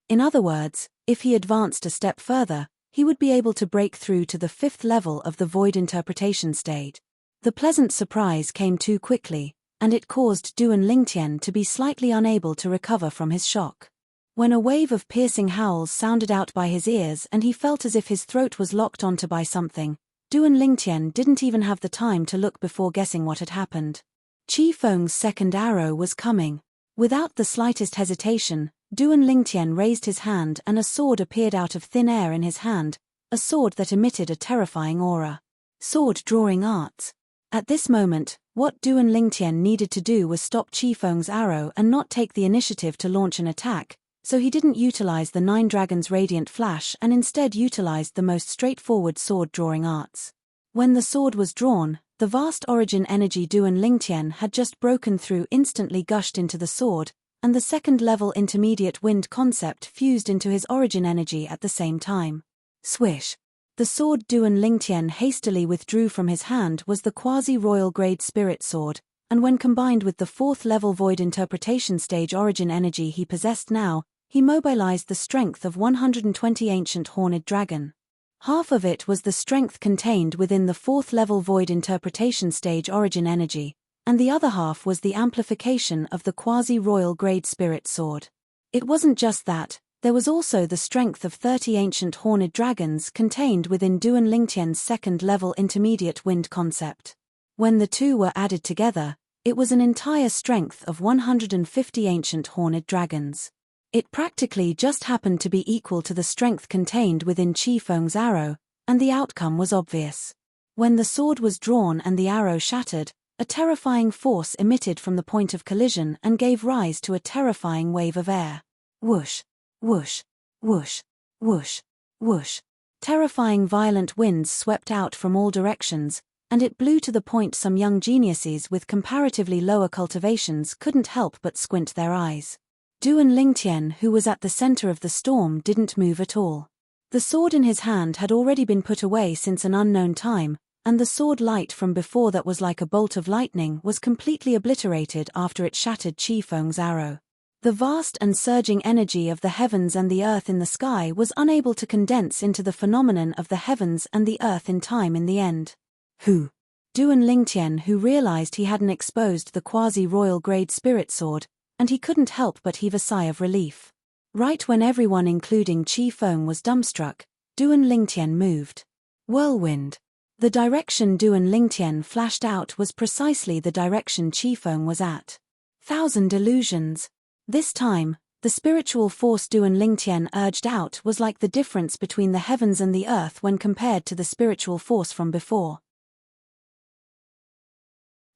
In other words, if he advanced a step further, he would be able to break through to the fifth level of the void interpretation stage. The pleasant surprise came too quickly, and it caused Duan Lingtian to be slightly unable to recover from his shock. When a wave of piercing howls sounded out by his ears and he felt as if his throat was locked onto by something, Duan Lingtian didn't even have the time to look before guessing what had happened. Qi Feng's second arrow was coming. Without the slightest hesitation, Duan Lingtian raised his hand and a sword appeared out of thin air in his hand, a sword that emitted a terrifying aura. Sword drawing arts. At this moment, what Duan Lingtian needed to do was stop Qi Feng's arrow and not take the initiative to launch an attack, so he didn't utilize the Nine Dragons' radiant flash and instead utilized the most straightforward sword drawing arts. When the sword was drawn, the vast origin energy Duan Lingtian had just broken through instantly gushed into the sword, and the second-level intermediate wind concept fused into his origin energy at the same time. Swish! The sword Duan Lingtian hastily withdrew from his hand was the quasi-royal grade spirit sword, and when combined with the fourth-level void interpretation stage origin energy he possessed now, he mobilized the strength of 120 ancient horned dragon. Half of it was the strength contained within the fourth-level void interpretation stage origin energy, and the other half was the amplification of the quasi-royal grade spirit sword. It wasn't just that, there was also the strength of 30 ancient horned dragons contained within Duan Lingtian's second-level intermediate wind concept. When the two were added together, it was an entire strength of 150 ancient horned dragons. It practically just happened to be equal to the strength contained within Qi Feng's arrow, and the outcome was obvious. When the sword was drawn and the arrow shattered, a terrifying force emitted from the point of collision and gave rise to a terrifying wave of air. Whoosh! Whoosh! Whoosh! Whoosh! Whoosh! Terrifying violent winds swept out from all directions, and it blew to the point some young geniuses with comparatively lower cultivations couldn't help but squint their eyes. Duan Lingtian, who was at the center of the storm, didn't move at all. The sword in his hand had already been put away since an unknown time, and the sword light from before that was like a bolt of lightning was completely obliterated after it shattered Qi Feng's arrow. The vast and surging energy of the heavens and the earth in the sky was unable to condense into the phenomenon of the heavens and the earth in time in the end. Who? Duan Lingtian, who realized he hadn't exposed the quasi-royal grade spirit sword, and he couldn't help but heave a sigh of relief. Right when everyone including Qi Feng was dumbstruck, Duan Lingtian moved. Whirlwind. The direction Duan Lingtian flashed out was precisely the direction Qi Feng was at. Thousand illusions. This time, the spiritual force Duan Lingtian urged out was like the difference between the heavens and the earth when compared to the spiritual force from before.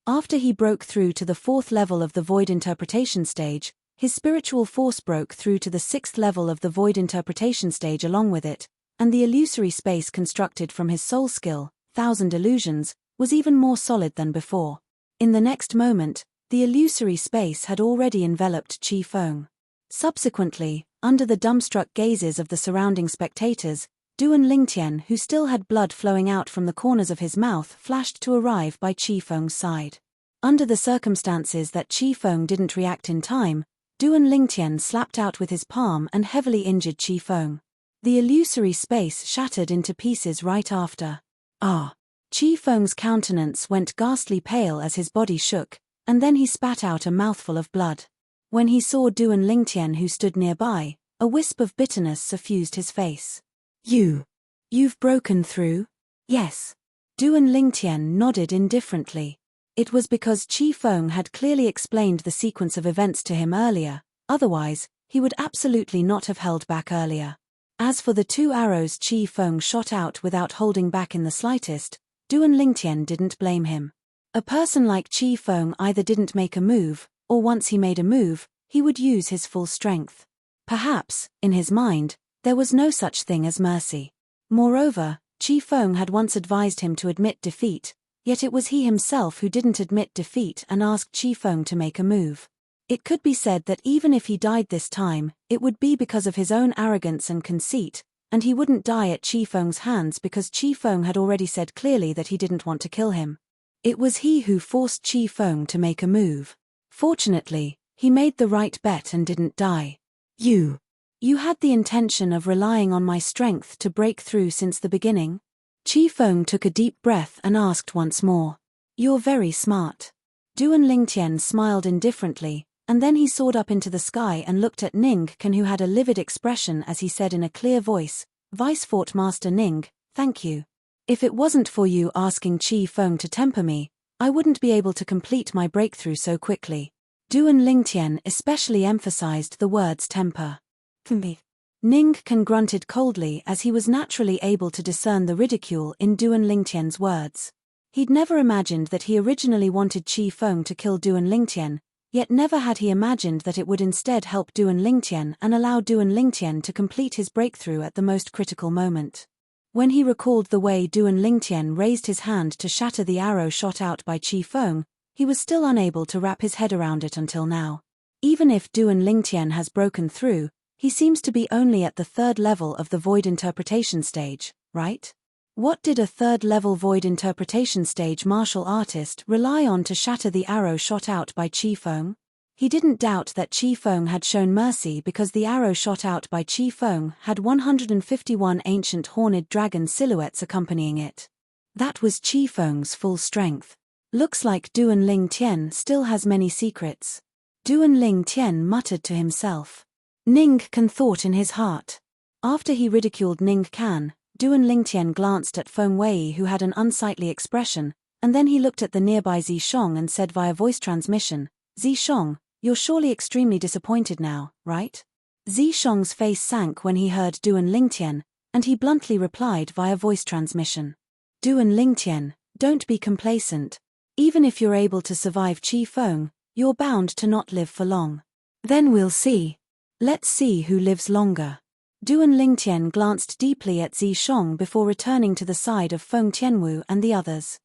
After he broke through to the fourth level of the void interpretation stage, his spiritual force broke through to the sixth level of the void interpretation stage along with it, and the illusory space constructed from his soul skill, Thousand Illusions, was even more solid than before. In the next moment, the illusory space had already enveloped Qi Feng. Subsequently, under the dumbstruck gazes of the surrounding spectators, Duan Lingtian, who still had blood flowing out from the corners of his mouth, flashed to arrive by Qi Feng's side. Under the circumstances that Qi Feng didn't react in time, Duan Lingtian slapped out with his palm and heavily injured Qi Feng. The illusory space shattered into pieces right after. Ah! Qi Feng's countenance went ghastly pale as his body shook, and then he spat out a mouthful of blood. When he saw Duan Lingtian, who stood nearby, a wisp of bitterness suffused his face. You've broken through? Yes. Duan Lingtian nodded indifferently. It was because Qi Feng had clearly explained the sequence of events to him earlier, otherwise, he would absolutely not have held back earlier. As for the two arrows Qi Feng shot out without holding back in the slightest, Duan Lingtian didn't blame him. A person like Qi Feng either didn't make a move, or once he made a move, he would use his full strength. Perhaps, in his mind, there was no such thing as mercy. Moreover, Qi Feng had once advised him to admit defeat, yet it was he himself who didn't admit defeat and asked Qi Feng to make a move. It could be said that even if he died this time, it would be because of his own arrogance and conceit, and he wouldn't die at Qi Feng's hands because Qi Feng had already said clearly that he didn't want to kill him. It was he who forced Qi Feng to make a move. Fortunately, he made the right bet and didn't die. You had the intention of relying on my strength to break through since the beginning? Qi Feng took a deep breath and asked once more. You're very smart. Duan Lingtian smiled indifferently, and then he soared up into the sky and looked at Ning Can, who had a livid expression as he said in a clear voice, Vice Fort Master Ning, thank you. If it wasn't for you asking Qi Feng to temper me, I wouldn't be able to complete my breakthrough so quickly. Duan Lingtian especially emphasized the words temper. Ning Kan grunted coldly as he was naturally able to discern the ridicule in Duan Lingtian's words. He'd never imagined that he originally wanted Qi Feng to kill Duan Lingtian, yet never had he imagined that it would instead help Duan Lingtian and allow Duan Lingtian to complete his breakthrough at the most critical moment. When he recalled the way Duan Lingtian raised his hand to shatter the arrow shot out by Qi Feng, he was still unable to wrap his head around it until now. Even if Duan Lingtian has broken through, he seems to be only at the third level of the void interpretation stage, right? What did a third-level void interpretation stage martial artist rely on to shatter the arrow shot out by Qi Feng? He didn't doubt that Qi Feng had shown mercy because the arrow shot out by Qi Feng had 151 ancient horned dragon silhouettes accompanying it. That was Qi Feng's full strength. Looks like Duan Lingtian still has many secrets. Duan Lingtian muttered to himself. Ning Kan thought in his heart. After he ridiculed Ning Kan, Duan Lingtian glanced at Feng Wei, who had an unsightly expression, and then he looked at the nearby Zishong and said via voice transmission, "Zishong, you're surely extremely disappointed now, right?" Zishong's face sank when he heard Duan Lingtian, and he bluntly replied via voice transmission. "Duan Lingtian, don't be complacent. Even if you're able to survive Qi Feng, you're bound to not live for long. Then we'll see. Let's see who lives longer." Duan Lingtian glanced deeply at Zishong before returning to the side of Feng Tianwu and the others.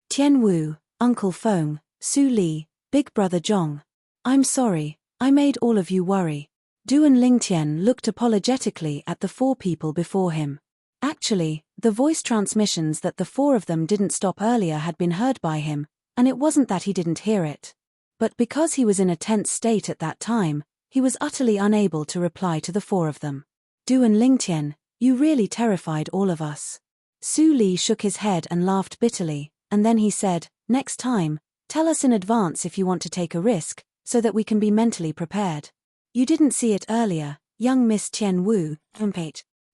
Tianwu, Uncle Feng, Su Li, Big Brother Zhong. I'm sorry, I made all of you worry. Duan Lingtian looked apologetically at the four people before him. Actually, the voice transmissions that the four of them didn't stop earlier had been heard by him, and it wasn't that he didn't hear it. But because he was in a tense state at that time, he was utterly unable to reply to the four of them. Duan Lingtian, you really terrified all of us. Su Li shook his head and laughed bitterly, and then he said, next time, tell us in advance if you want to take a risk, so that we can be mentally prepared. You didn't see it earlier, young Miss Tianwu,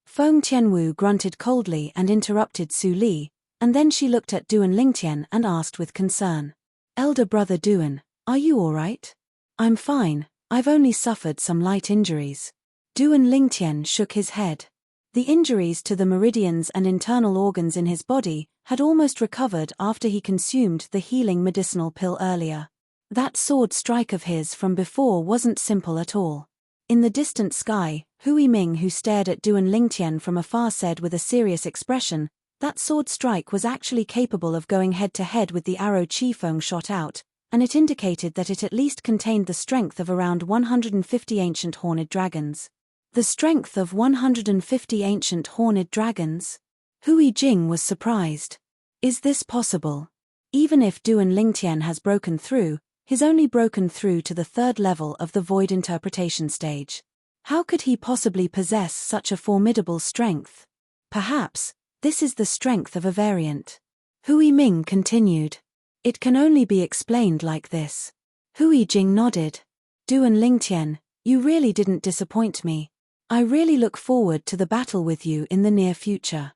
Feng Tianwu grunted coldly and interrupted Su Li, and then she looked at Duan Lingtian and asked with concern. Elder brother Duan, are you all right? I'm fine, I've only suffered some light injuries. Duan Lingtian shook his head. The injuries to the meridians and internal organs in his body had almost recovered after he consumed the healing medicinal pill earlier. That sword strike of his from before wasn't simple at all. In the distant sky, Hui Ming, who stared at Duan Lingtian from afar, said with a serious expression, that sword strike was actually capable of going head-to-head with the arrow Qi Feng shot out, and it indicated that it at least contained the strength of around 150 ancient horned dragons. The strength of 150 ancient horned dragons? Hui Jing was surprised. Is this possible? Even if Duan Lingtian has broken through, he's only broken through to the third level of the void interpretation stage. How could he possibly possess such a formidable strength? Perhaps, this is the strength of a variant. Hui Ming continued. It can only be explained like this. Hui Jing nodded. Duan Lingtian, you really didn't disappoint me. I really look forward to the battle with you in the near future.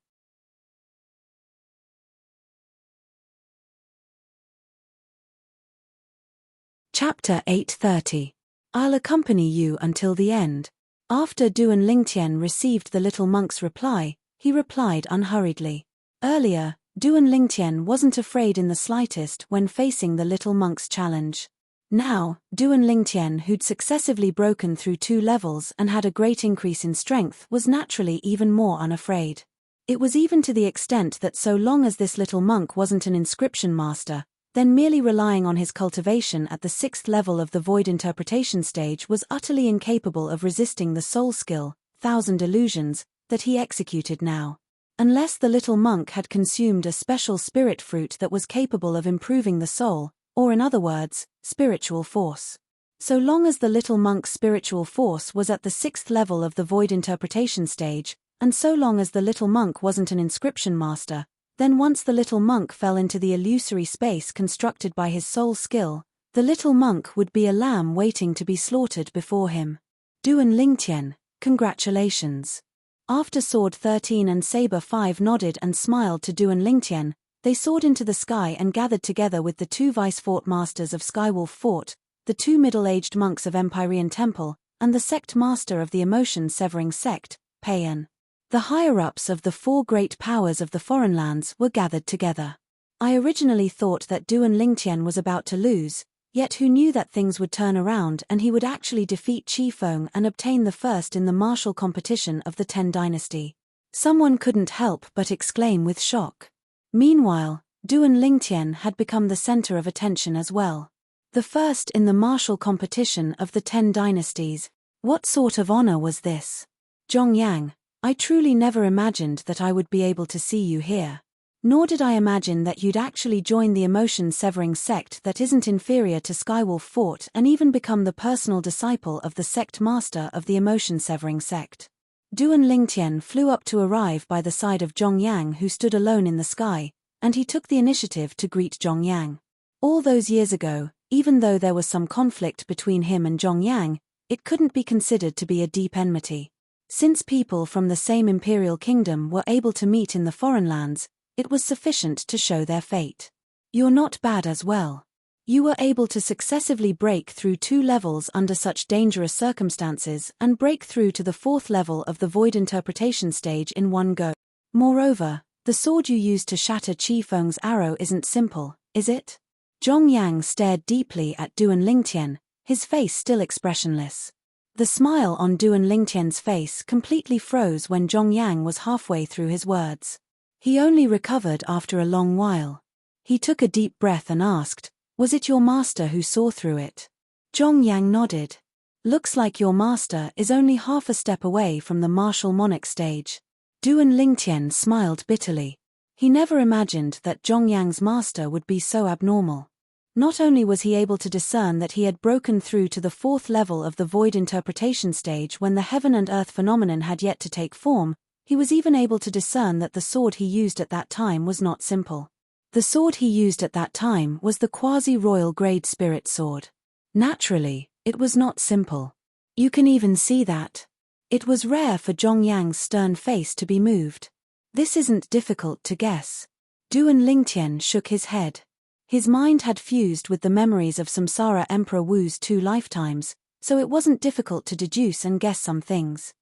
Chapter 830. I'll accompany you until the end. After Duan Lingtian received the little monk's reply, he replied unhurriedly. Earlier, Duan Lingtian wasn't afraid in the slightest when facing the little monk's challenge. Now, Duan Lingtian, who'd successively broken through 2 levels and had a great increase in strength, was naturally even more unafraid. It was even to the extent that so long as this little monk wasn't an inscription master, then merely relying on his cultivation at the 6th level of the void interpretation stage was utterly incapable of resisting the soul skill, 1000 illusions, that he executed now. Unless the little monk had consumed a special spirit fruit that was capable of improving the soul, or in other words, spiritual force. So long as the little monk's spiritual force was at the 6th level of the void interpretation stage, and so long as the little monk wasn't an inscription master, then once the little monk fell into the illusory space constructed by his soul skill, the little monk would be a lamb waiting to be slaughtered before him. Duan Lingtian, congratulations. After Sword 13 and Saber 5 nodded and smiled to Duan Lingtian, They soared into the sky and gathered together with the two vice-fort masters of Skywolf Fort, the two middle-aged monks of Empyrean Temple, and the sect master of the emotion-severing sect, Paean. The higher-ups of the four great powers of the foreign lands were gathered together. I originally thought that Duan Lingtian was about to lose, yet who knew that things would turn around and he would actually defeat Qifeng and obtain the first in the martial competition of the 10 dynasty. Someone couldn't help but exclaim with shock. Meanwhile, Duan Lingtian had become the center of attention as well. The first in the martial competition of the 10 dynasties. What sort of honor was this? Zhongyang, I truly never imagined that I would be able to see you here. Nor did I imagine that you'd actually join the emotion-severing sect that isn't inferior to Skywolf Fort and even become the personal disciple of the sect master of the emotion-severing sect. Duan Lingtian flew up to arrive by the side of Zhongyang, who stood alone in the sky, and he took the initiative to greet Zhongyang. All those years ago, even though there was some conflict between him and Zhongyang, it couldn't be considered to be a deep enmity. Since people from the same imperial kingdom were able to meet in the foreign lands, it was sufficient to show their fate. You're not bad as well. You were able to successively break through 2 levels under such dangerous circumstances and break through to the 4th level of the void interpretation stage in one go. Moreover, the sword you used to shatter Qifeng's arrow isn't simple, is it? Zhongyang stared deeply at Duan Lingtian, his face still expressionless. The smile on Duan Lingtian's face completely froze when Zhongyang was halfway through his words. He only recovered after a long while. He took a deep breath and asked, "Was it your master who saw through it?" Zhongyang nodded. "Looks like your master is only half a step away from the martial monarch stage." Duan Lingtian smiled bitterly. He never imagined that Zhongyang's master would be so abnormal. Not only was he able to discern that he had broken through to the 4th level of the void interpretation stage when the heaven and earth phenomenon had yet to take form, he was even able to discern that the sword he used at that time was not simple. The sword he used at that time was the quasi-royal grade spirit sword. Naturally, it was not simple. You can even see that. It was rare for Zhongyang's stern face to be moved. This isn't difficult to guess. Duan Lingtian shook his head. His mind had fused with the memories of Samsara Emperor Wu's 2 lifetimes, so it wasn't difficult to deduce and guess some things.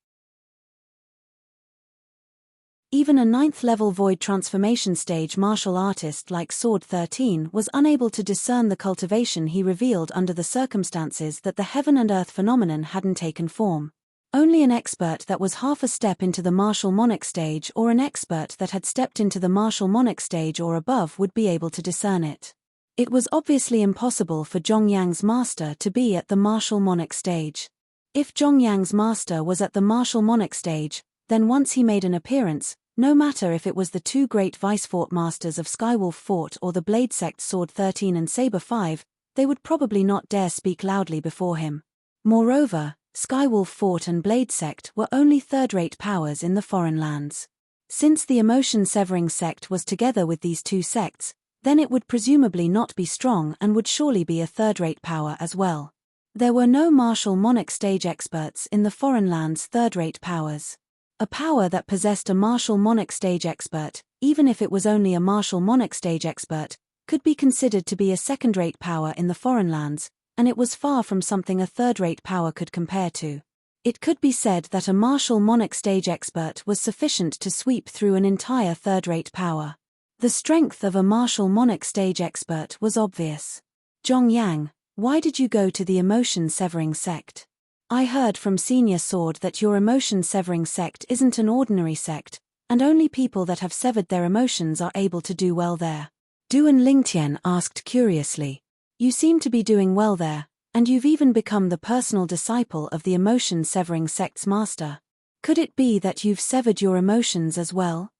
Even a 9th-level void transformation stage martial artist like Sword 13 was unable to discern the cultivation he revealed under the circumstances that the heaven and earth phenomenon hadn't taken form. Only an expert that was half a step into the martial monarch stage or an expert that had stepped into the martial monarch stage or above would be able to discern it. It was obviously impossible for Zhongyang's master to be at the martial monarch stage. If Zhongyang's master was at the martial monarch stage, then once he made an appearance, no matter if it was the 2 great vice-fort masters of Skywolf Fort or the Blade Sect Sword 13 and Saber 5, they would probably not dare speak loudly before him. Moreover, Skywolf Fort and Blade Sect were only 3rd-rate powers in the foreign lands. Since the emotion-severing sect was together with these 2 sects, then it would presumably not be strong and would surely be a 3rd-rate power as well. There were no martial monarch stage experts in the foreign lands' 3rd-rate powers. A power that possessed a martial monarch stage expert, even if it was only a martial monarch stage expert, could be considered to be a 2nd-rate power in the foreign lands, and it was far from something a 3rd-rate power could compare to. It could be said that a martial monarch stage expert was sufficient to sweep through an entire 3rd-rate power. The strength of a martial monarch stage expert was obvious. "Zhongyang, why did you go to the emotion-severing sect? I heard from Senior Sword that your emotion-severing sect isn't an ordinary sect, and only people that have severed their emotions are able to do well there." Duan Lingtian asked curiously. "You seem to be doing well there, and you've even become the personal disciple of the emotion-severing sect's master. Could it be that you've severed your emotions as well?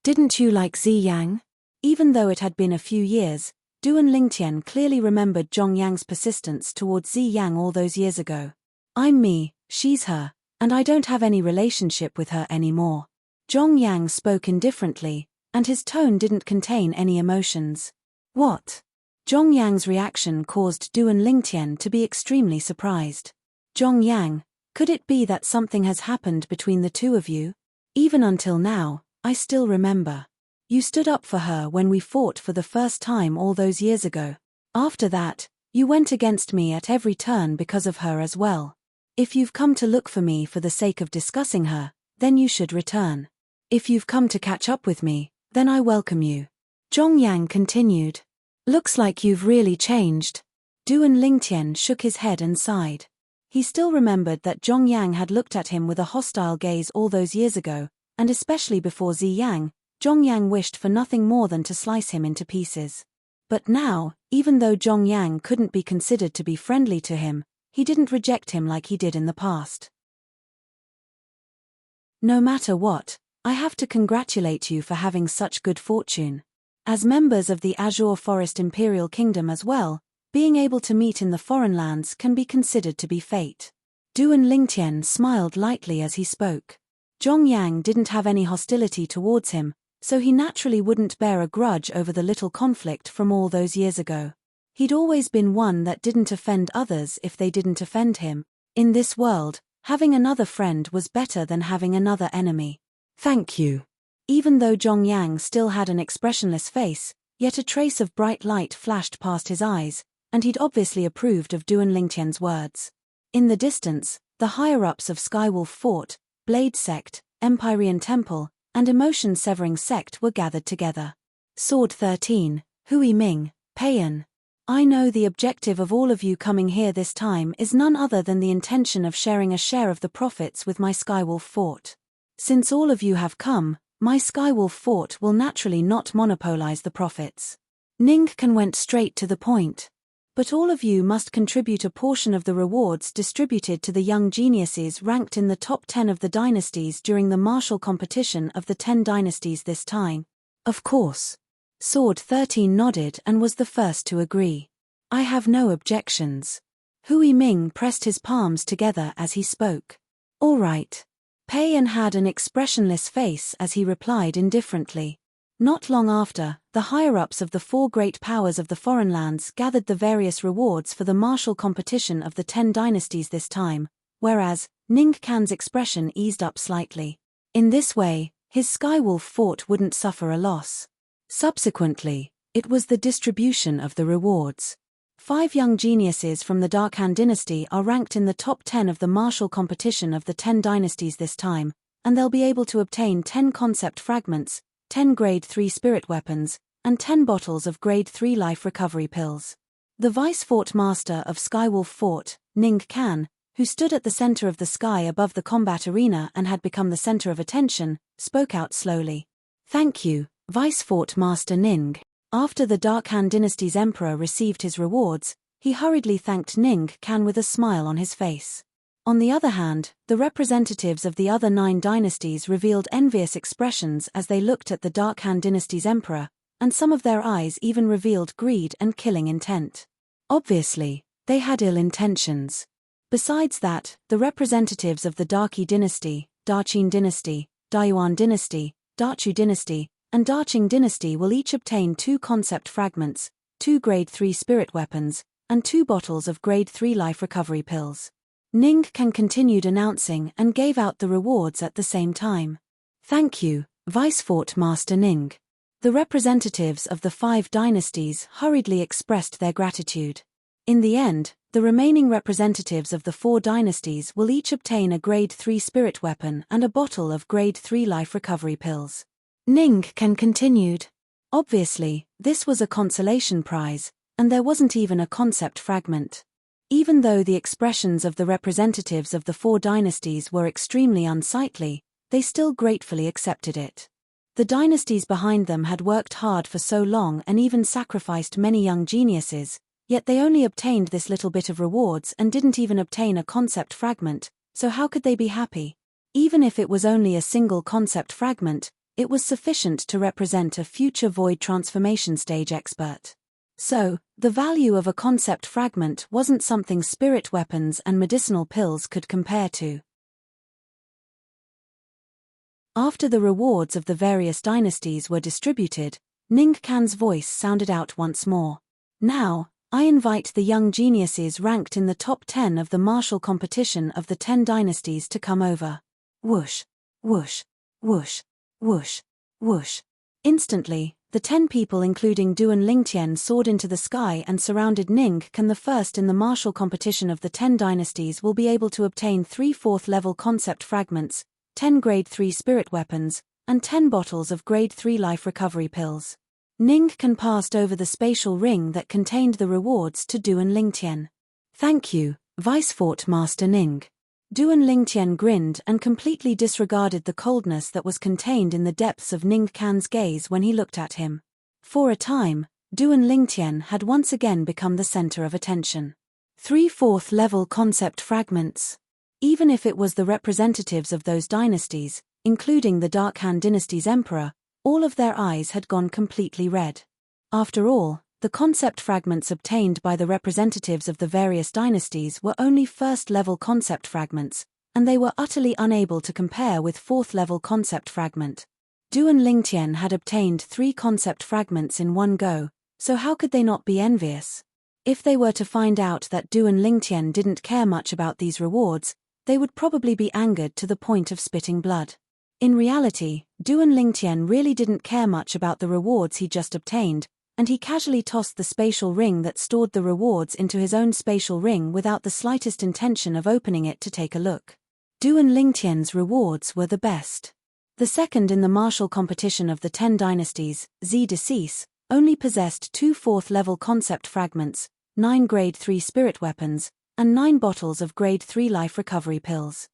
Didn't you like Ziyang?" Even though it had been a few years, Duan Lingtian clearly remembered Zhongyang's persistence towards Ziyang all those years ago. "I'm me, she's her, and I don't have any relationship with her anymore." Zhongyang spoke indifferently, and his tone didn't contain any emotions. "What?" Zhongyang's reaction caused Duan Lingtian to be extremely surprised. "Zhongyang, could it be that something has happened between the 2 of you? Even until now, I still remember." You stood up for her when we fought for the first time all those years ago. After that, you went against me at every turn because of her as well. If you've come to look for me for the sake of discussing her, then you should return. If you've come to catch up with me, then I welcome you. Zhong Yang continued. Looks like you've really changed. Duan Lingtian shook his head and sighed. He still remembered that Zhong Yang had looked at him with a hostile gaze all those years ago, and especially before Zi Yang, Zhong Yang wished for nothing more than to slice him into pieces. But now, even though Zhong Yang couldn't be considered to be friendly to him, he didn't reject him like he did in the past. No matter what, I have to congratulate you for having such good fortune. As members of the Azure Forest Imperial Kingdom as well, being able to meet in the foreign lands can be considered to be fate. Duan Lingtian smiled lightly as he spoke. Zhong Yang didn't have any hostility towards him, so he naturally wouldn't bear a grudge over the little conflict from all those years ago. He'd always been one that didn't offend others if they didn't offend him. In this world, having another friend was better than having another enemy. Thank you. Even though Zhong Yang still had an expressionless face, yet a trace of bright light flashed past his eyes, and he'd obviously approved of Duan Lingtian's words. In the distance, the higher-ups of Skywolf Fort, Blade Sect, Empyrean Temple, and Emotion-Severing Sect were gathered together. Sword 13, Hui Ming, Peiyan. I know the objective of all of you coming here this time is none other than the intention of sharing a share of the profits with my Skywolf Fort. Since all of you have come, my Skywolf Fort will naturally not monopolize the profits. Ning Can went straight to the point. But all of you must contribute a portion of the rewards distributed to the young geniuses ranked in the top 10 of the dynasties during the martial competition of the 10 dynasties this time. Of course. Sword 13 nodded and was the first to agree. I have no objections. Hui Ming pressed his palms together as he spoke. All right. Peiyan had an expressionless face as he replied indifferently. Not long after, the higher-ups of the 4 great powers of the foreign lands gathered the various rewards for the martial competition of the 10 dynasties this time, whereas Ning Can's expression eased up slightly. In this way, his Skywolf Fort wouldn't suffer a loss. Subsequently, it was the distribution of the rewards. 5 young geniuses from the Darkhan dynasty are ranked in the top 10 of the martial competition of the 10 dynasties this time, and they'll be able to obtain 10 concept fragments, 10 Grade 3 spirit weapons, and 10 bottles of Grade 3 life recovery pills. The Vice Fort Master of Skywolf Fort, Ning Can, who stood at the center of the sky above the combat arena and had become the center of attention, spoke out slowly. Thank you, Vice Fort Master Ning. After the Darkhan dynasty's emperor received his rewards, he hurriedly thanked Ning Can with a smile on his face. On the other hand, the representatives of the other 9 dynasties revealed envious expressions as they looked at the Darkhan dynasty's emperor, and some of their eyes even revealed greed and killing intent. Obviously, they had ill intentions. Besides that, the representatives of the Darqi dynasty, Darqin dynasty, Dayuan dynasty, Darchu dynasty, and Darqing dynasty will each obtain 2 concept fragments, 2 Grade 3 spirit weapons, and 2 bottles of Grade 3 life recovery pills. Ning Can continued announcing and gave out the rewards at the same time. Thank you, Vice Fort Master Ning. The representatives of the 5 dynasties hurriedly expressed their gratitude. In the end, the remaining representatives of the 4 dynasties will each obtain a Grade 3 spirit weapon and a bottle of Grade 3 life recovery pills. Ning Can continued. Obviously, this was a consolation prize, and there wasn't even a concept fragment. Even though the expressions of the representatives of the 4 dynasties were extremely unsightly, they still gratefully accepted it. The dynasties behind them had worked hard for so long and even sacrificed many young geniuses, yet they only obtained this little bit of rewards and didn't even obtain a concept fragment, so how could they be happy? Even if it was only a single concept fragment, it was sufficient to represent a future void transformation stage expert. So, the value of a concept fragment wasn't something spirit weapons and medicinal pills could compare to. After the rewards of the various dynasties were distributed, Ning Can's voice sounded out once more. Now, I invite the young geniuses ranked in the top 10 of the martial competition of the 10 dynasties to come over. Whoosh, whoosh, whoosh, whoosh, whoosh. Instantly, the 10 people including Du and Lingtian soared into the sky and surrounded Ning Can. The first in the martial competition of the 10 dynasties will be able to obtain 3 4th-level concept fragments, 10 Grade 3 spirit weapons, and 10 bottles of Grade 3 life recovery pills. Ning Can passed over the spatial ring that contained the rewards to Du and Lingtian. Thank you, Vice Fort Master Ning. Du and Lingtian grinned and completely disregarded the coldness that was contained in the depths of Ning Can's gaze when he looked at him. For a time, Du and Lingtian had once again become the center of attention. 3 4th-level concept fragments. Even if it was the representatives of those dynasties, including the Dark Han dynasty's emperor, all of their eyes had gone completely red. After all, the concept fragments obtained by the representatives of the various dynasties were only first-level concept fragments, and they were utterly unable to compare with fourth-level concept fragment. Du and Lingtian had obtained 3 concept fragments in one go, so how could they not be envious? If they were to find out that Du and Lingtian didn't care much about these rewards, they would probably be angered to the point of spitting blood. In reality, Du and Lingtian really didn't care much about the rewards he just obtained, and he casually tossed the spatial ring that stored the rewards into his own spatial ring without the slightest intention of opening it to take a look. Du and Lingtian's rewards were the best. The second in the martial competition of the 10 dynasties, Z Decease, only possessed 2 4th-level concept fragments, 9 Grade 3 spirit weapons, and 9 bottles of Grade 3 life recovery pills.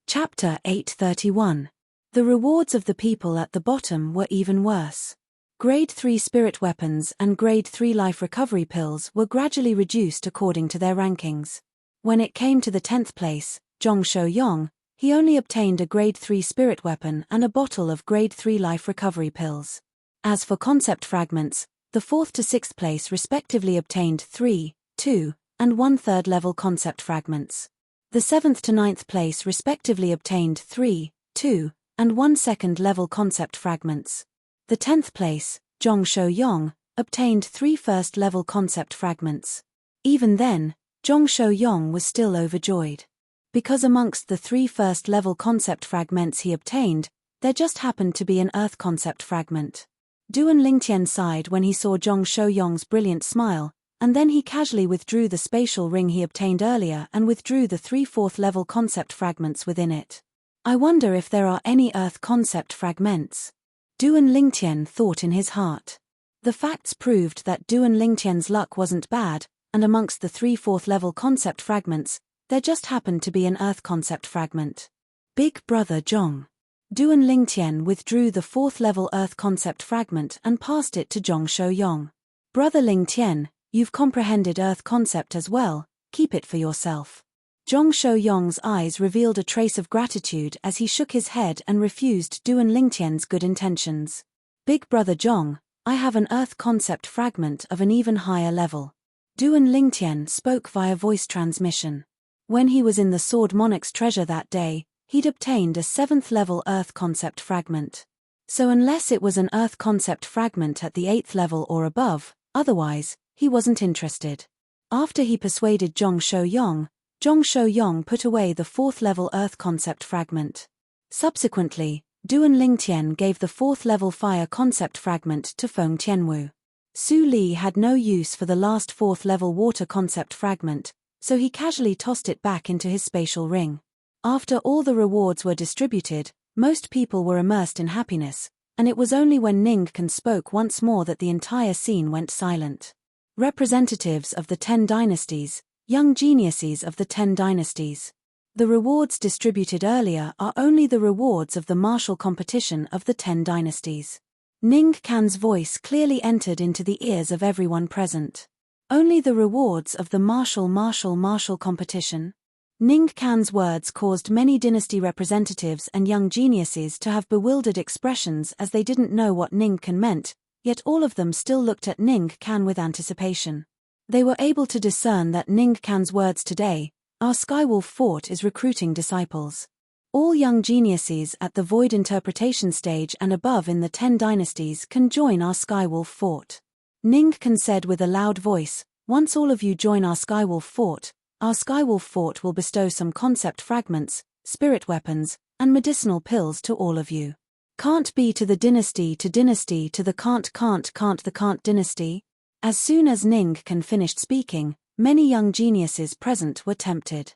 Chapter 831. The rewards of the people at the bottom were even worse. Grade 3 spirit weapons and Grade 3 life recovery pills were gradually reduced according to their rankings. When it came to the 10th place, Zhong Shouyong, he only obtained a Grade 3 spirit weapon and a bottle of Grade 3 life recovery pills. As for concept fragments, the 4th to 6th place respectively obtained 3, 2, and 1/3 level concept fragments. The 7th to 9th place respectively obtained 3, 2, and 1 2nd level concept fragments. The 10th place, Zhong Shouyong, obtained 3 1st level concept fragments. Even then, Zhong Shouyong was still overjoyed. Because amongst the 3 1st level concept fragments he obtained, there just happened to be an earth concept fragment. Du and Lingtian sighed when he saw Zhong Shouyong's brilliant smile, and then he casually withdrew the spatial ring he obtained earlier and withdrew the 3 4th level concept fragments within it. I wonder if there are any earth concept fragments. Du and Lingtian thought in his heart. The facts proved that Du and Lingtian's luck wasn't bad, and amongst the 3 4th level concept fragments, there just happened to be an earth concept fragment. Big Brother Zhong. Du and Lingtian withdrew the 4th level earth concept fragment and passed it to Zhong Shouyong. Brother Lingtian, you've comprehended earth concept as well, keep it for yourself. Zhong Shouyong's eyes revealed a trace of gratitude as he shook his head and refused Du and Lingtian's good intentions. Big Brother Zhong, I have an earth concept fragment of an even higher level. Du and Lingtian spoke via voice transmission. When he was in the Sword Monarch's treasure that day, he'd obtained a 7th level earth concept fragment. So unless it was an earth concept fragment at the 8th level or above, otherwise, he wasn't interested. After he persuaded Zhong Shouyong put away the 4th level earth concept fragment. Subsequently, Du and Lingtian gave the 4th level fire concept fragment to Feng Tianwu. Su Li had no use for the last 4th level water concept fragment, so he casually tossed it back into his spatial ring. After all the rewards were distributed, most people were immersed in happiness, and it was only when Ning Can spoke once more that the entire scene went silent. Representatives of the 10 dynasties, young geniuses of the 10 dynasties. The rewards distributed earlier are only the rewards of the martial competition of the 10 dynasties. Ning Can's voice clearly entered into the ears of everyone present. Only the rewards of the martial competition. Ning Can's words caused many dynasty representatives and young geniuses to have bewildered expressions as they didn't know what Ning Can meant, yet all of them still looked at Ning Can with anticipation. They were able to discern that Ning Can's words today, our Skywolf Fort is recruiting disciples. All young geniuses at the Void Interpretation stage and above in the 10 dynasties can join our Skywolf Fort. Ning Can said with a loud voice, once all of you join our Skywolf Fort, Our Skywolf Fort will bestow some concept fragments, spirit weapons, and medicinal pills to all of you. Can't be to the dynasty to the can't the can't dynasty. As soon as Ning Can finished speaking, many young geniuses present were tempted.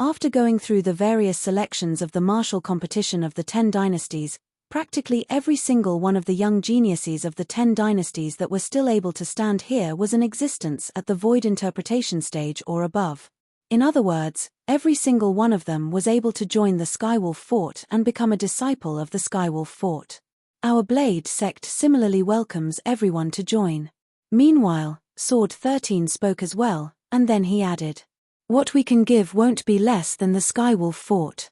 After going through the various selections of the martial competition of the 10 dynasties, practically every single one of the young geniuses of the 10 dynasties that were still able to stand here was in existence at the void interpretation stage or above. In other words, every single one of them was able to join the Skywolf Fort and become a disciple of the Skywolf Fort. Our Blade sect similarly welcomes everyone to join. Meanwhile, Sword 13 spoke as well, and then he added, "What we can give won't be less than the Skywolf Fort."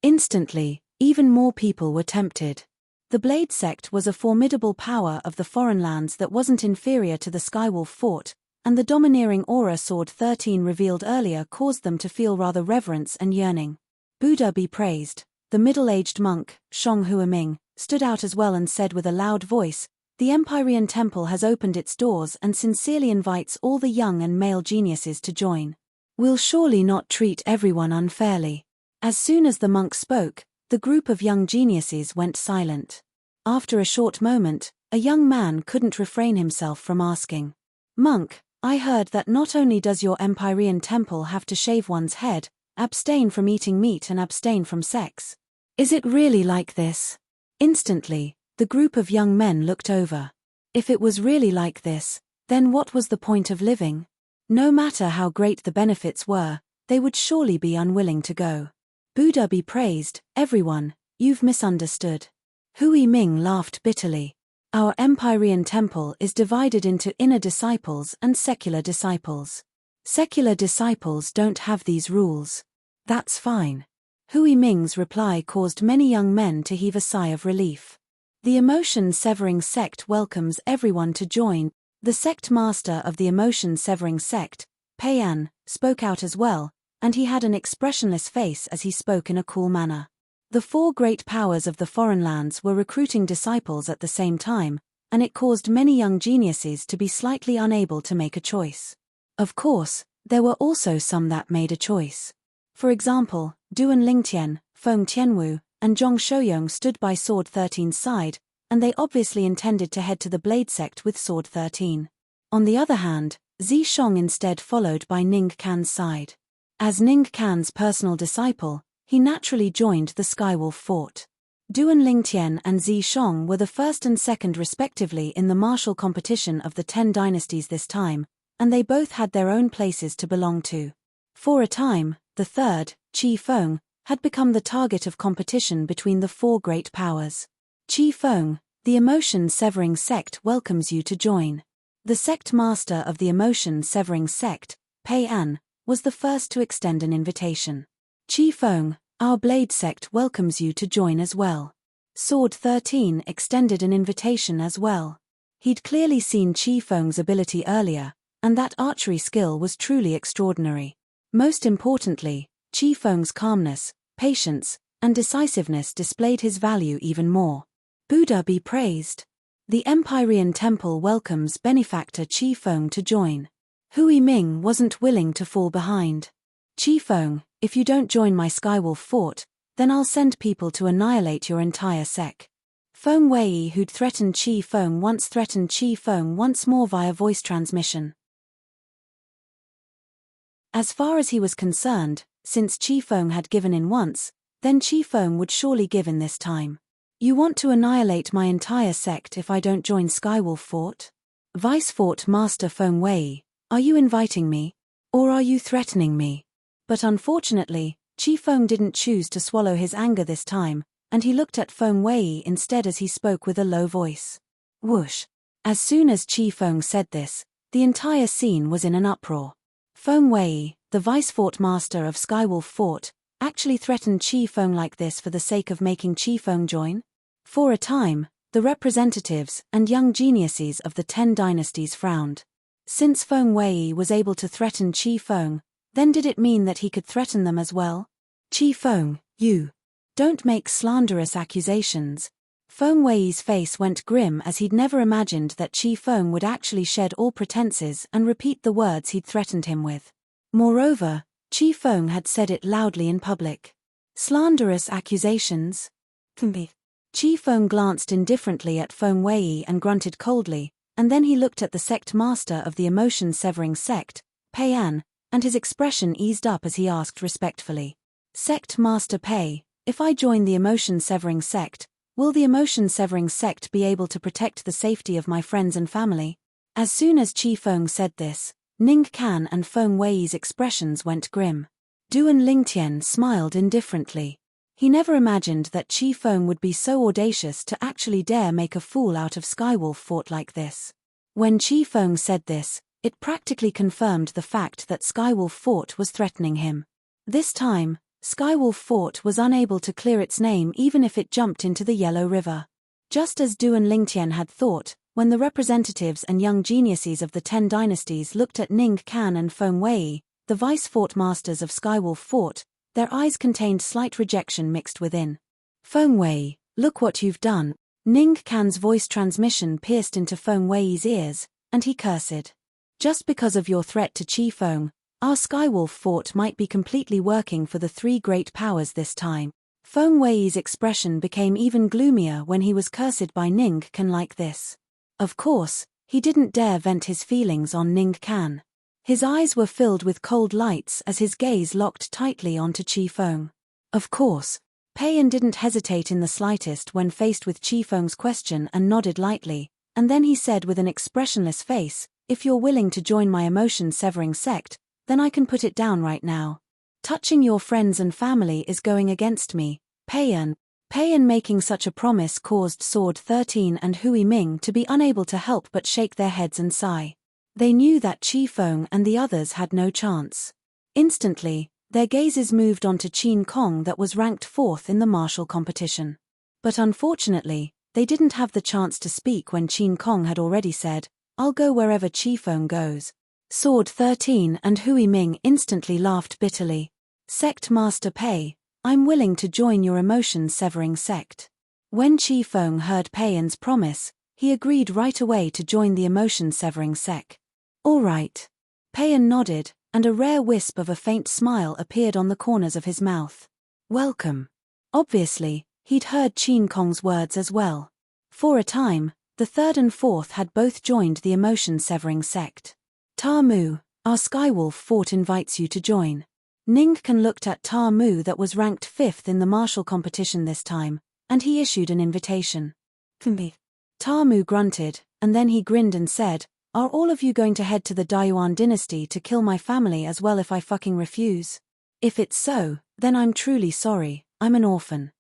Instantly, even more people were tempted. The Blade sect was a formidable power of the foreign lands that wasn't inferior to the Skywolf Fort, and the domineering aura Sword 13 revealed earlier caused them to feel rather reverence and yearning. Buddha be praised, the middle-aged monk, Shong Huaming, stood out as well and said with a loud voice, "The Empyrean Temple has opened its doors and sincerely invites all the young and male geniuses to join. We'll surely not treat everyone unfairly." As soon as the monk spoke, the group of young geniuses went silent. After a short moment, a young man couldn't refrain himself from asking, "Monk, I heard that not only does your Empyrean Temple have to shave one's head, abstain from eating meat and abstain from sex. Is it really like this?" Instantly, the group of young men looked over. If it was really like this, then what was the point of living? No matter how great the benefits were, they would surely be unwilling to go. Buddha be praised, everyone, you've misunderstood. Hui Ming laughed bitterly. Our Empyrean Temple is divided into inner disciples and secular disciples. Secular disciples don't have these rules. That's fine. Hui Ming's reply caused many young men to heave a sigh of relief. The emotion-severing sect welcomes everyone to join. The sect master of the emotion-severing sect, Pei An, spoke out as well, and he had an expressionless face as he spoke in a cool manner. The 4 great powers of the foreign lands were recruiting disciples at the same time, and it caused many young geniuses to be slightly unable to make a choice. Of course, there were also some that made a choice. For example, Duan Lingtian, Feng Tianwu, and Zhong Shouyong stood by Sword 13's side, and they obviously intended to head to the Blade sect with Sword 13. On the other hand, Zi Shong instead followed by Ning Can's side. As Ning Can's personal disciple, he naturally joined the Skywolf Fort. Duan Lingtian and Zi Shong were the first and second respectively in the martial competition of the 10 dynasties this time, and they both had their own places to belong to. For a time, the third, Qi Feng, had become the target of competition between the 4 great powers. Qi Feng, the emotion-severing sect welcomes you to join. The sect master of the emotion-severing sect, Pei An, was the first to extend an invitation. Qi Feng, our Blade sect welcomes you to join as well. Sword 13 extended an invitation as well. He'd clearly seen Qi Feng's ability earlier, and that archery skill was truly extraordinary. Most importantly, Qi Feng's calmness, patience, and decisiveness displayed his value even more. Buddha be praised. The Empyrean Temple welcomes benefactor Qi Feng to join. Hui Ming wasn't willing to fall behind. "Qi Feng, if you don't join my Skywolf Fort, then I'll send people to annihilate your entire sect." Feng Wei, who'd threatened Qi Feng once more via voice transmission. As far as he was concerned, since Qi Feng had given in once, then Qi Feng would surely give in this time. "You want to annihilate my entire sect if I don't join Skywolf Fort? Vice Fort Master Feng Wei, are you inviting me? Or are you threatening me?" But unfortunately, Qi Feng didn't choose to swallow his anger this time, and he looked at Feng Wei instead as he spoke with a low voice. Whoosh! As soon as Qi Feng said this, the entire scene was in an uproar. Feng Wei, the Vice Fort Master of Skywolf Fort, actually threatened Qi Feng like this for the sake of making Qi Feng join? For a time, the representatives and young geniuses of the 10 dynasties frowned. Since Feng Wei was able to threaten Qi Feng, then did it mean that he could threaten them as well? "Qi Feng, you don't make slanderous accusations. Feng Wei's face went grim as he'd never imagined that Qi Feng would actually shed all pretenses and repeat the words he'd threatened him with. Moreover, Qi Feng had said it loudly in public. Slanderous accusations? Qi Feng glanced indifferently at Feng Wei and grunted coldly, and then he looked at the sect master of the emotion-severing sect, Pei An, and his expression eased up as he asked respectfully. Sect Master Pei, if I join the emotion-severing sect, will the emotion-severing sect be able to protect the safety of my friends and family? As soon as Qi Feng said this, Ning Can and Feng Wei's expressions went grim. Duan Lingtian smiled indifferently. He never imagined that Qi Feng would be so audacious to actually dare make a fool out of Skywolf Fort like this. When Qi Feng said this, it practically confirmed the fact that Skywolf Fort was threatening him. This time, Skywolf Fort was unable to clear its name even if it jumped into the Yellow River. Just as Duan Lingtian had thought, when the representatives and young geniuses of the 10 dynasties looked at Ning Can and Feng Wei, the vice-fort masters of Skywolf Fort, their eyes contained slight rejection mixed within. Feng Wei, look what you've done. Ning Can's voice transmission pierced into Feng Wei's ears, and he cursed. Just because of your threat to Qi Feng, our Skywolf Fort might be completely working for the 3 great powers this time. Feng Wei's expression became even gloomier when he was cursed by Ning Can like this. Of course, he didn't dare vent his feelings on Ning Can. His eyes were filled with cold lights as his gaze locked tightly onto Qi Feng. Of course, Pei An didn't hesitate in the slightest when faced with Qi Feng's question and nodded lightly, and then he said with an expressionless face, if you're willing to join my emotion-severing sect, then I can put it down right now. Touching your friends and family is going against me, Pei An. Pei An making such a promise caused Sword 13 and Hui Ming to be unable to help but shake their heads and sigh. They knew that Qi Feng and the others had no chance. Instantly, their gazes moved onto Qin Kong that was ranked 4th in the martial competition. But unfortunately, they didn't have the chance to speak when Qin Kong had already said, I'll go wherever Qi Feng goes. Sword 13 and Hui Ming instantly laughed bitterly. Sect Master Pei, I'm willing to join your emotion-severing sect. When Qi Feng heard Pei An's promise, he agreed right away to join the emotion-severing sect. All right. Pei An nodded, and a rare wisp of a faint smile appeared on the corners of his mouth. Welcome. Obviously, he'd heard Qin Kong's words as well. For a time, the 3rd and 4th had both joined the emotion-severing sect. Ta Mu, our Skywolf Fort invites you to join. Ning Can looked at Ta Mu that was ranked 5th in the martial competition this time, and he issued an invitation. Ta Mu grunted, and then he grinned and said, are all of you going to head to the Dayuan dynasty to kill my family as well if I fucking refuse? If it's so, then I'm truly sorry, I'm an orphan.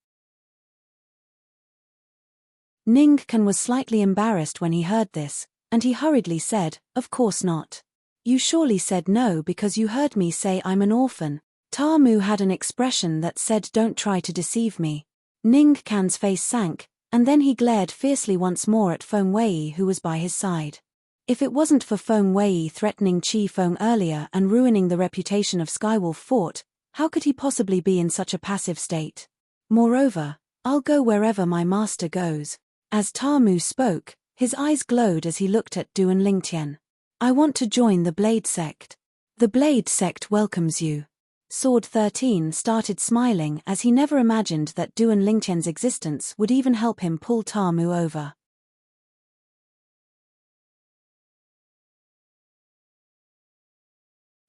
Ning Can was slightly embarrassed when he heard this, and he hurriedly said, of course not. You surely said no because you heard me say I'm an orphan. Ta Mu had an expression that said don't try to deceive me. Ning Can's face sank, and then he glared fiercely once more at Feng Wei who was by his side. If it wasn't for Feng Wei threatening Qi Feng earlier and ruining the reputation of Skywolf Fort, how could he possibly be in such a passive state? Moreover, I'll go wherever my master goes. As Ta Mu spoke, his eyes glowed as he looked at Duan Lingtian. I want to join the Blade Sect. The Blade Sect welcomes you. Sword 13 started smiling as he never imagined that Duan Lingtian's existence would even help him pull Ta Mu over.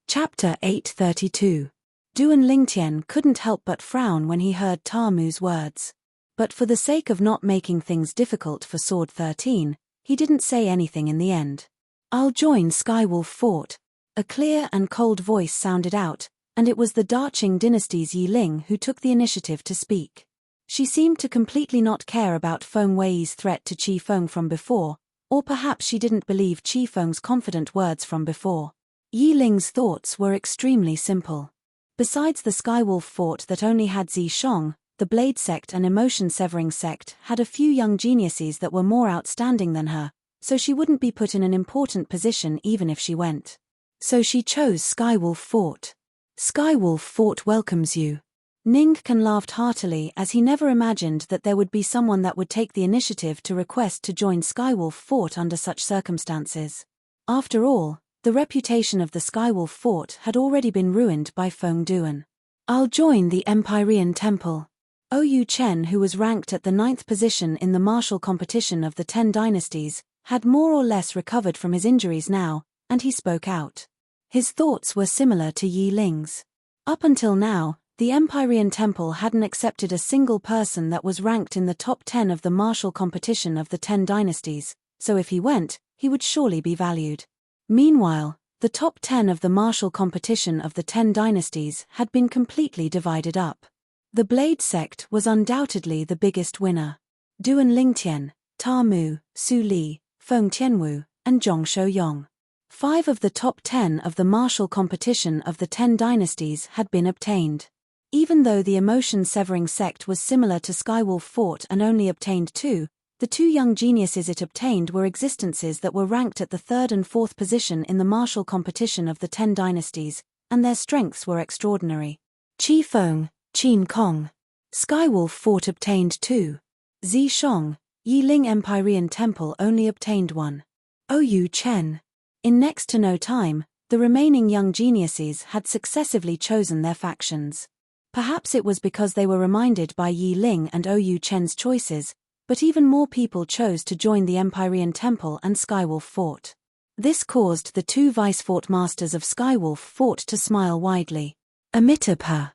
Chapter 832. Duan Lingtian couldn't help but frown when he heard Ta Mu's words. But for the sake of not making things difficult for Sword 13, he didn't say anything in the end. I'll join Skywolf Fort. A clear and cold voice sounded out, and it was the Darqing dynasty's Yi Ling who took the initiative to speak. She seemed to completely not care about Feng Wei's threat to Qi Feng from before, or perhaps she didn't believe Qi Feng's confident words from before. Yi Ling's thoughts were extremely simple. Besides the Skywolf Fort that only had Zi Shong, the Blade Sect and Emotion-Severing Sect had a few young geniuses that were more outstanding than her, so she wouldn't be put in an important position even if she went. So she chose Skywolf Fort. Skywolf Fort welcomes you. Ning Can laughed heartily as he never imagined that there would be someone that would take the initiative to request to join Skywolf Fort under such circumstances. After all, the reputation of the Skywolf Fort had already been ruined by Feng Duan. I'll join the Empyrean Temple. Ou Chen, who was ranked at the 9th position in the martial competition of the 10 dynasties, had more or less recovered from his injuries now, and he spoke out. His thoughts were similar to Yi Ling's. Up until now, the Empyrean Temple hadn't accepted a single person that was ranked in the top 10 of the martial competition of the 10 dynasties, so if he went, he would surely be valued. Meanwhile, the top 10 of the martial competition of the 10 dynasties had been completely divided up. The Blade sect was undoubtedly the biggest winner. Duan Lingtian, Ta Mu, Su Li, Feng Tianwu, and Zhong Shouyong. 5 of the top 10 of the martial competition of the 10 dynasties had been obtained. Even though the emotion-severing sect was similar to Skywolf Fort and only obtained 2, the 2 young geniuses it obtained were existences that were ranked at the 3rd and 4th position in the martial competition of the 10 dynasties, and their strengths were extraordinary. Qi Feng, Qin Kong. Skywolf Fort obtained 2. Zi Shong, Yi Ling Empyrean Temple only obtained 1. Ou Chen. In next to no time, the remaining young geniuses had successively chosen their factions. Perhaps it was because they were reminded by Yi Ling and Ou Chen's choices, but even more people chose to join the Empyrean Temple and Skywolf Fort. This caused the 2 vice-fort masters of Skywolf Fort to smile widely. Amitabha.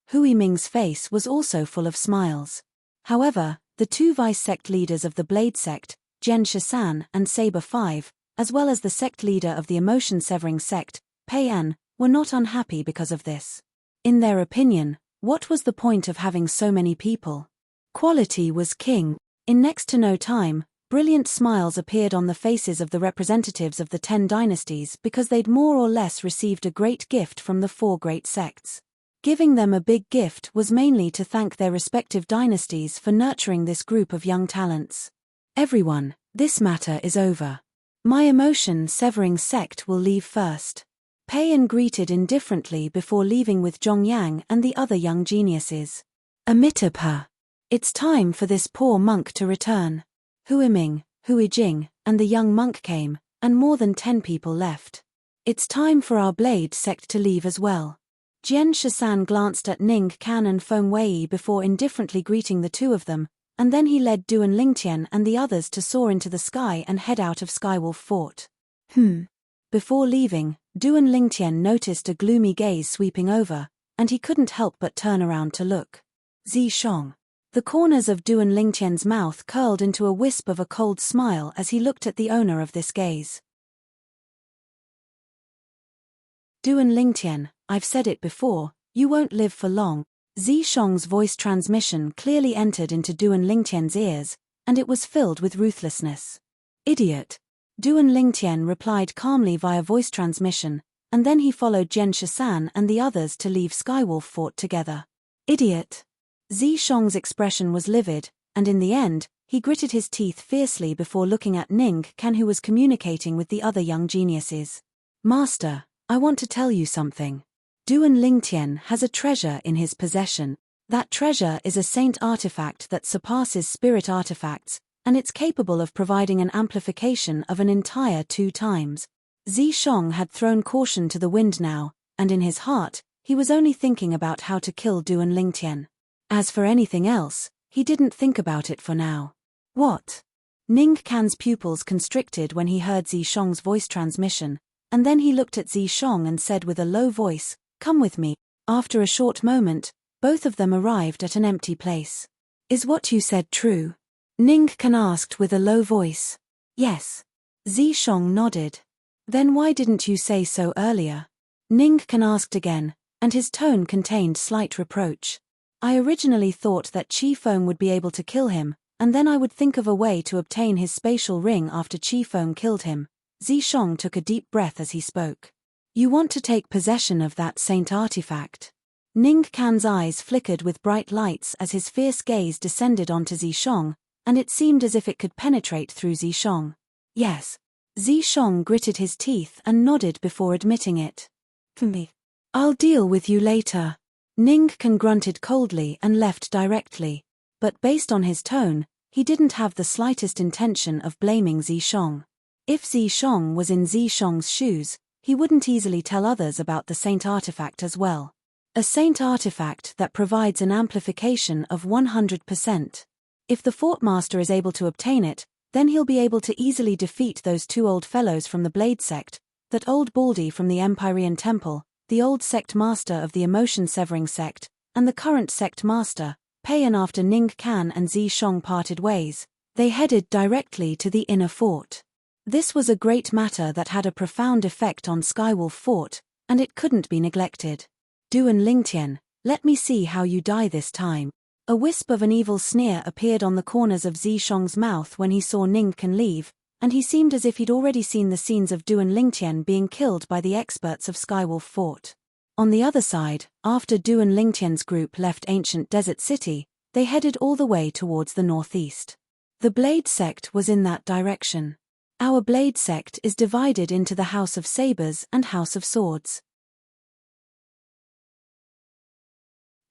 Hui Ming's face was also full of smiles. However, the 2 vice-sect leaders of the Blade sect, Jian Shisan and Saber 5, as well as the sect leader of the emotion-severing sect, Pei An, were not unhappy because of this. In their opinion, what was the point of having so many people? Quality was king. In next to no time, brilliant smiles appeared on the faces of the representatives of the 10 dynasties because they'd more or less received a great gift from the 4 great sects. Giving them a big gift was mainly to thank their respective dynasties for nurturing this group of young talents. Everyone, this matter is over. My emotion-severing sect will leave first. Pei An greeted indifferently before leaving with Zhongyang and the other young geniuses. Amitabha. It's time for this poor monk to return. Hui Ming, Hui Jing, and the young monk came, and more than 10 people left. It's time for our Blade sect to leave as well. Jian Shisan glanced at Ning Can and Feng Wei before indifferently greeting the 2 of them, and then he led Duan Lingtian and the others to soar into the sky and head out of Skywolf Fort. Before leaving, Duan Lingtian noticed a gloomy gaze sweeping over, and he couldn't help but turn around to look. Zi Shong. The corners of Duan Lingtian's mouth curled into a wisp of a cold smile as he looked at the owner of this gaze. Duan Lingtian, I've said it before, you won't live for long. Zi Shong's voice transmission clearly entered into Duan Lingtian's ears, and it was filled with ruthlessness. Idiot. Duan Lingtian replied calmly via voice transmission, and then he followed Jian Shisan and the others to leave Skywolf Fort together. Idiot. Zi Shong's expression was livid, and in the end, he gritted his teeth fiercely before looking at Ning Can, who was communicating with the other young geniuses. Master, I want to tell you something. Duan Lingtian has a treasure in his possession. That treasure is a saint artifact that surpasses spirit artifacts, and it's capable of providing an amplification of an entire 2 times. Zi Shong had thrown caution to the wind now, and in his heart, he was only thinking about how to kill Duan Lingtian. As for anything else, he didn't think about it for now. What? Ning Can's pupils constricted when he heard Zi Shong's voice transmission, and then he looked at Zi Shong and said with a low voice, "Come with me." After a short moment, both of them arrived at an empty place. Is what you said true? Ning Can asked with a low voice. Yes. Zi Shong nodded. Then why didn't you say so earlier? Ning Can asked again, and his tone contained slight reproach. I originally thought that Qi Feng would be able to kill him, and then I would think of a way to obtain his spatial ring after Qi Feng killed him. Zi Shong took a deep breath as he spoke. You want to take possession of that saint artifact? Ning Can's eyes flickered with bright lights as his fierce gaze descended onto Zi Shong, and it seemed as if it could penetrate through Zi Shong. Yes. Zi Shong gritted his teeth and nodded before admitting it. For me. I'll deal with you later. Ning grunted coldly and left directly. But based on his tone, he didn't have the slightest intention of blaming Zishong. If Zishong was in Zishong's shoes, he wouldn't easily tell others about the Saint artifact as well. A Saint artifact that provides an amplification of 100%. If the Fort Master is able to obtain it, then he'll be able to easily defeat those two old fellows from the Blade Sect, that old Baldy from the Empyrean Temple, the old Sect Master of the Emotion-Severing Sect, and the current Sect Master, Payan. After Ning Kan and Zishong parted ways, they headed directly to the inner fort. This was a great matter that had a profound effect on Skywolf Fort, and it couldn't be neglected. Duan Lingtian, let me see how you die this time. A wisp of an evil sneer appeared on the corners of Zishong's mouth when he saw Ning Kan leave, and he seemed as if he'd already seen the scenes of Duan Lingtian being killed by the experts of Skywolf Fort. On the other side, after Duan Lingtian's group left ancient Desert City, they headed all the way towards the northeast. The Blade Sect was in that direction. Our Blade Sect is divided into the House of Sabers and House of Swords.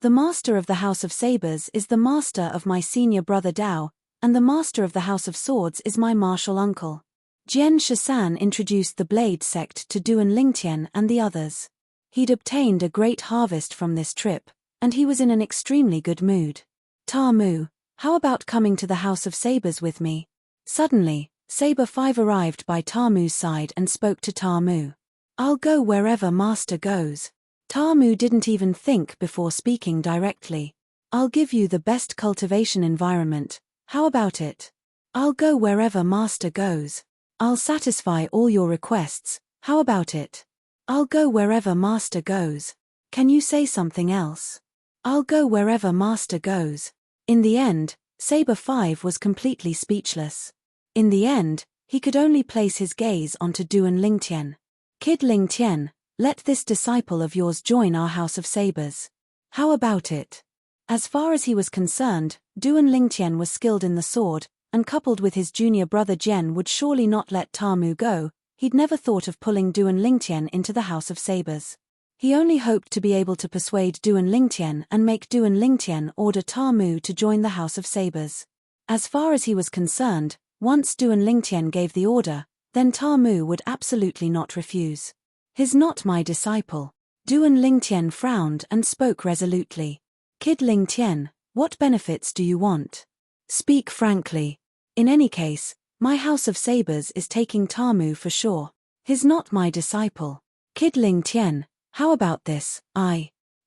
The Master of the House of Sabers is the master of my senior brother Dao, and the Master of the House of Swords is my martial uncle. Jian Shisan introduced the Blade Sect to Duan Lingtian and the others. He'd obtained a great harvest from this trip, and he was in an extremely good mood. Ta Mu, how about coming to the House of Sabers with me? Suddenly, Saber 5 arrived by Ta Mu's side and spoke to Ta Mu. I'll go wherever Master goes. Ta Mu didn't even think before speaking directly. I'll give you the best cultivation environment, how about it? I'll go wherever Master goes. I'll satisfy all your requests, how about it? I'll go wherever Master goes. Can you say something else? I'll go wherever Master goes. In the end, Saber 5 was completely speechless. In the end, he could only place his gaze onto Duan Lingtian. Kid Lingtian, let this disciple of yours join our House of Sabers. How about it? As far as he was concerned, Duan Lingtian was skilled in the sword, and coupled with his junior brother Jian would surely not let Ta Mu go. He'd never thought of pulling Duan Lingtian into the House of Sabers. He only hoped to be able to persuade Duan Lingtian and make Duan Lingtian order Ta Mu to join the House of Sabers. As far as he was concerned, once Duan Lingtian gave the order, then Ta Mu would absolutely not refuse. He's not my disciple. Duan Lingtian frowned and spoke resolutely. Kid Lingtian, what benefits do you want? Speak frankly. In any case, my House of Sabers is taking Ta Mu for sure. He's not my disciple. Kid Lingtian, how about this?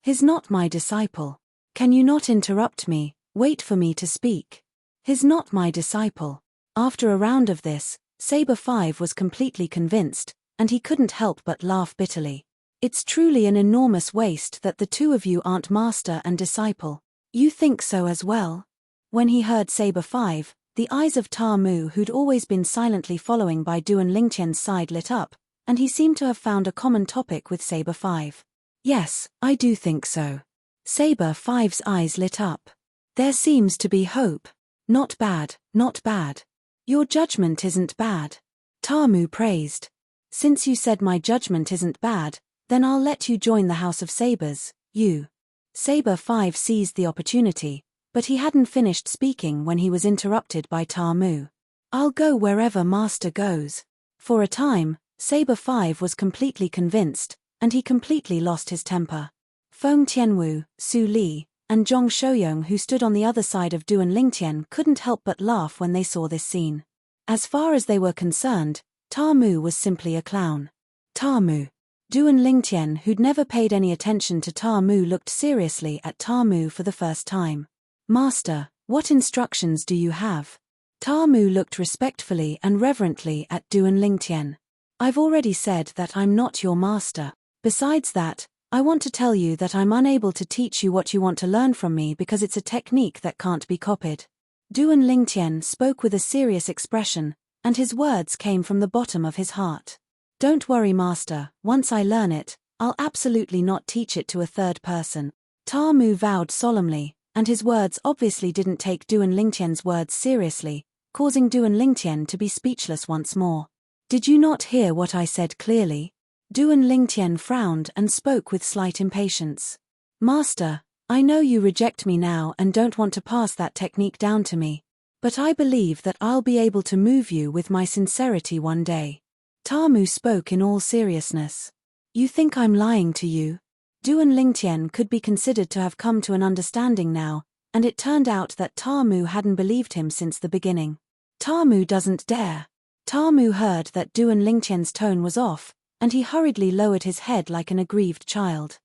He's not my disciple. Can you not interrupt me? Wait for me to speak. He's not my disciple. After a round of this, Saber 5 was completely convinced, and he couldn't help but laugh bitterly. It's truly an enormous waste that the two of you aren't master and disciple. You think so as well? When he heard Saber 5, the eyes of Ta Mu, who'd always been silently following by Duan Lingtian's side, lit up, and he seemed to have found a common topic with Saber 5. Yes, I do think so. Saber 5's eyes lit up. There seems to be hope. Not bad, not bad. Your judgment isn't bad. Ta Mu praised. Since you said my judgment isn't bad, then I'll let you join the House of Sabers, you. Saber 5 seized the opportunity, but he hadn't finished speaking when he was interrupted by Ta Mu. I'll go wherever Master goes. For a time, Saber 5 was completely convinced, and he completely lost his temper. Feng Tianwu, Su Li, and Zhong Shouyong, who stood on the other side of Duan Lingtian, couldn't help but laugh when they saw this scene. As far as they were concerned, Ta Mu was simply a clown. Ta Mu. Duan Lingtian, who'd never paid any attention to Ta Mu, looked seriously at Ta Mu for the first time. Master, what instructions do you have? Ta Mu looked respectfully and reverently at Duan Lingtian. I've already said that I'm not your master. Besides that, I want to tell you that I'm unable to teach you what you want to learn from me because it's a technique that can't be copied. Duan Lingtian spoke with a serious expression, and his words came from the bottom of his heart. Don't worry, Master, once I learn it, I'll absolutely not teach it to a third person. Ta Mu vowed solemnly, and his words obviously didn't take Duan Lingtian's words seriously, causing Duan Lingtian to be speechless once more. Did you not hear what I said clearly? Duan Lingtian frowned and spoke with slight impatience. Master, I know you reject me now and don't want to pass that technique down to me. But I believe that I'll be able to move you with my sincerity one day. Tamu spoke in all seriousness. You think I'm lying to you? Du and Lingtian could be considered to have come to an understanding now, and it turned out that Tamu hadn't believed him since the beginning. Tamu doesn't dare. Tamu heard that Du and Lingtian's tone was off, and he hurriedly lowered his head like an aggrieved child.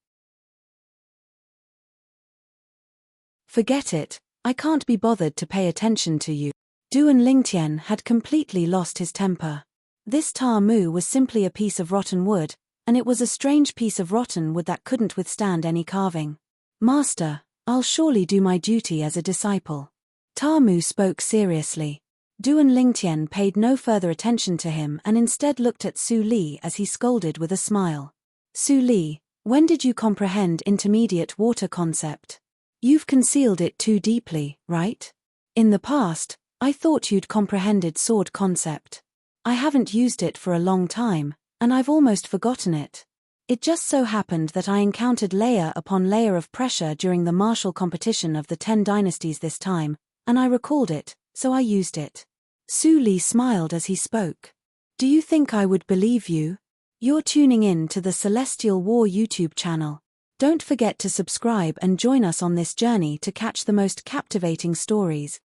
Forget it, I can't be bothered to pay attention to you. Du and Lingtian had completely lost his temper. This Tamu was simply a piece of rotten wood, and it was a strange piece of rotten wood that couldn't withstand any carving. Master, I'll surely do my duty as a disciple. Tamu spoke seriously. Du and Lingtian paid no further attention to him and instead looked at Su Li as he scolded with a smile. Su Li, when did you comprehend intermediate water concept? You've concealed it too deeply, right? In the past, I thought you'd comprehended sword concept. I haven't used it for a long time, and I've almost forgotten it. It just so happened that I encountered layer upon layer of pressure during the martial competition of the 10 dynasties this time, and I recalled it, so I used it. Su Li smiled as he spoke. Do you think I would believe you? You're tuning in to the Celestial War YouTube channel. Don't forget to subscribe and join us on this journey to catch the most captivating stories.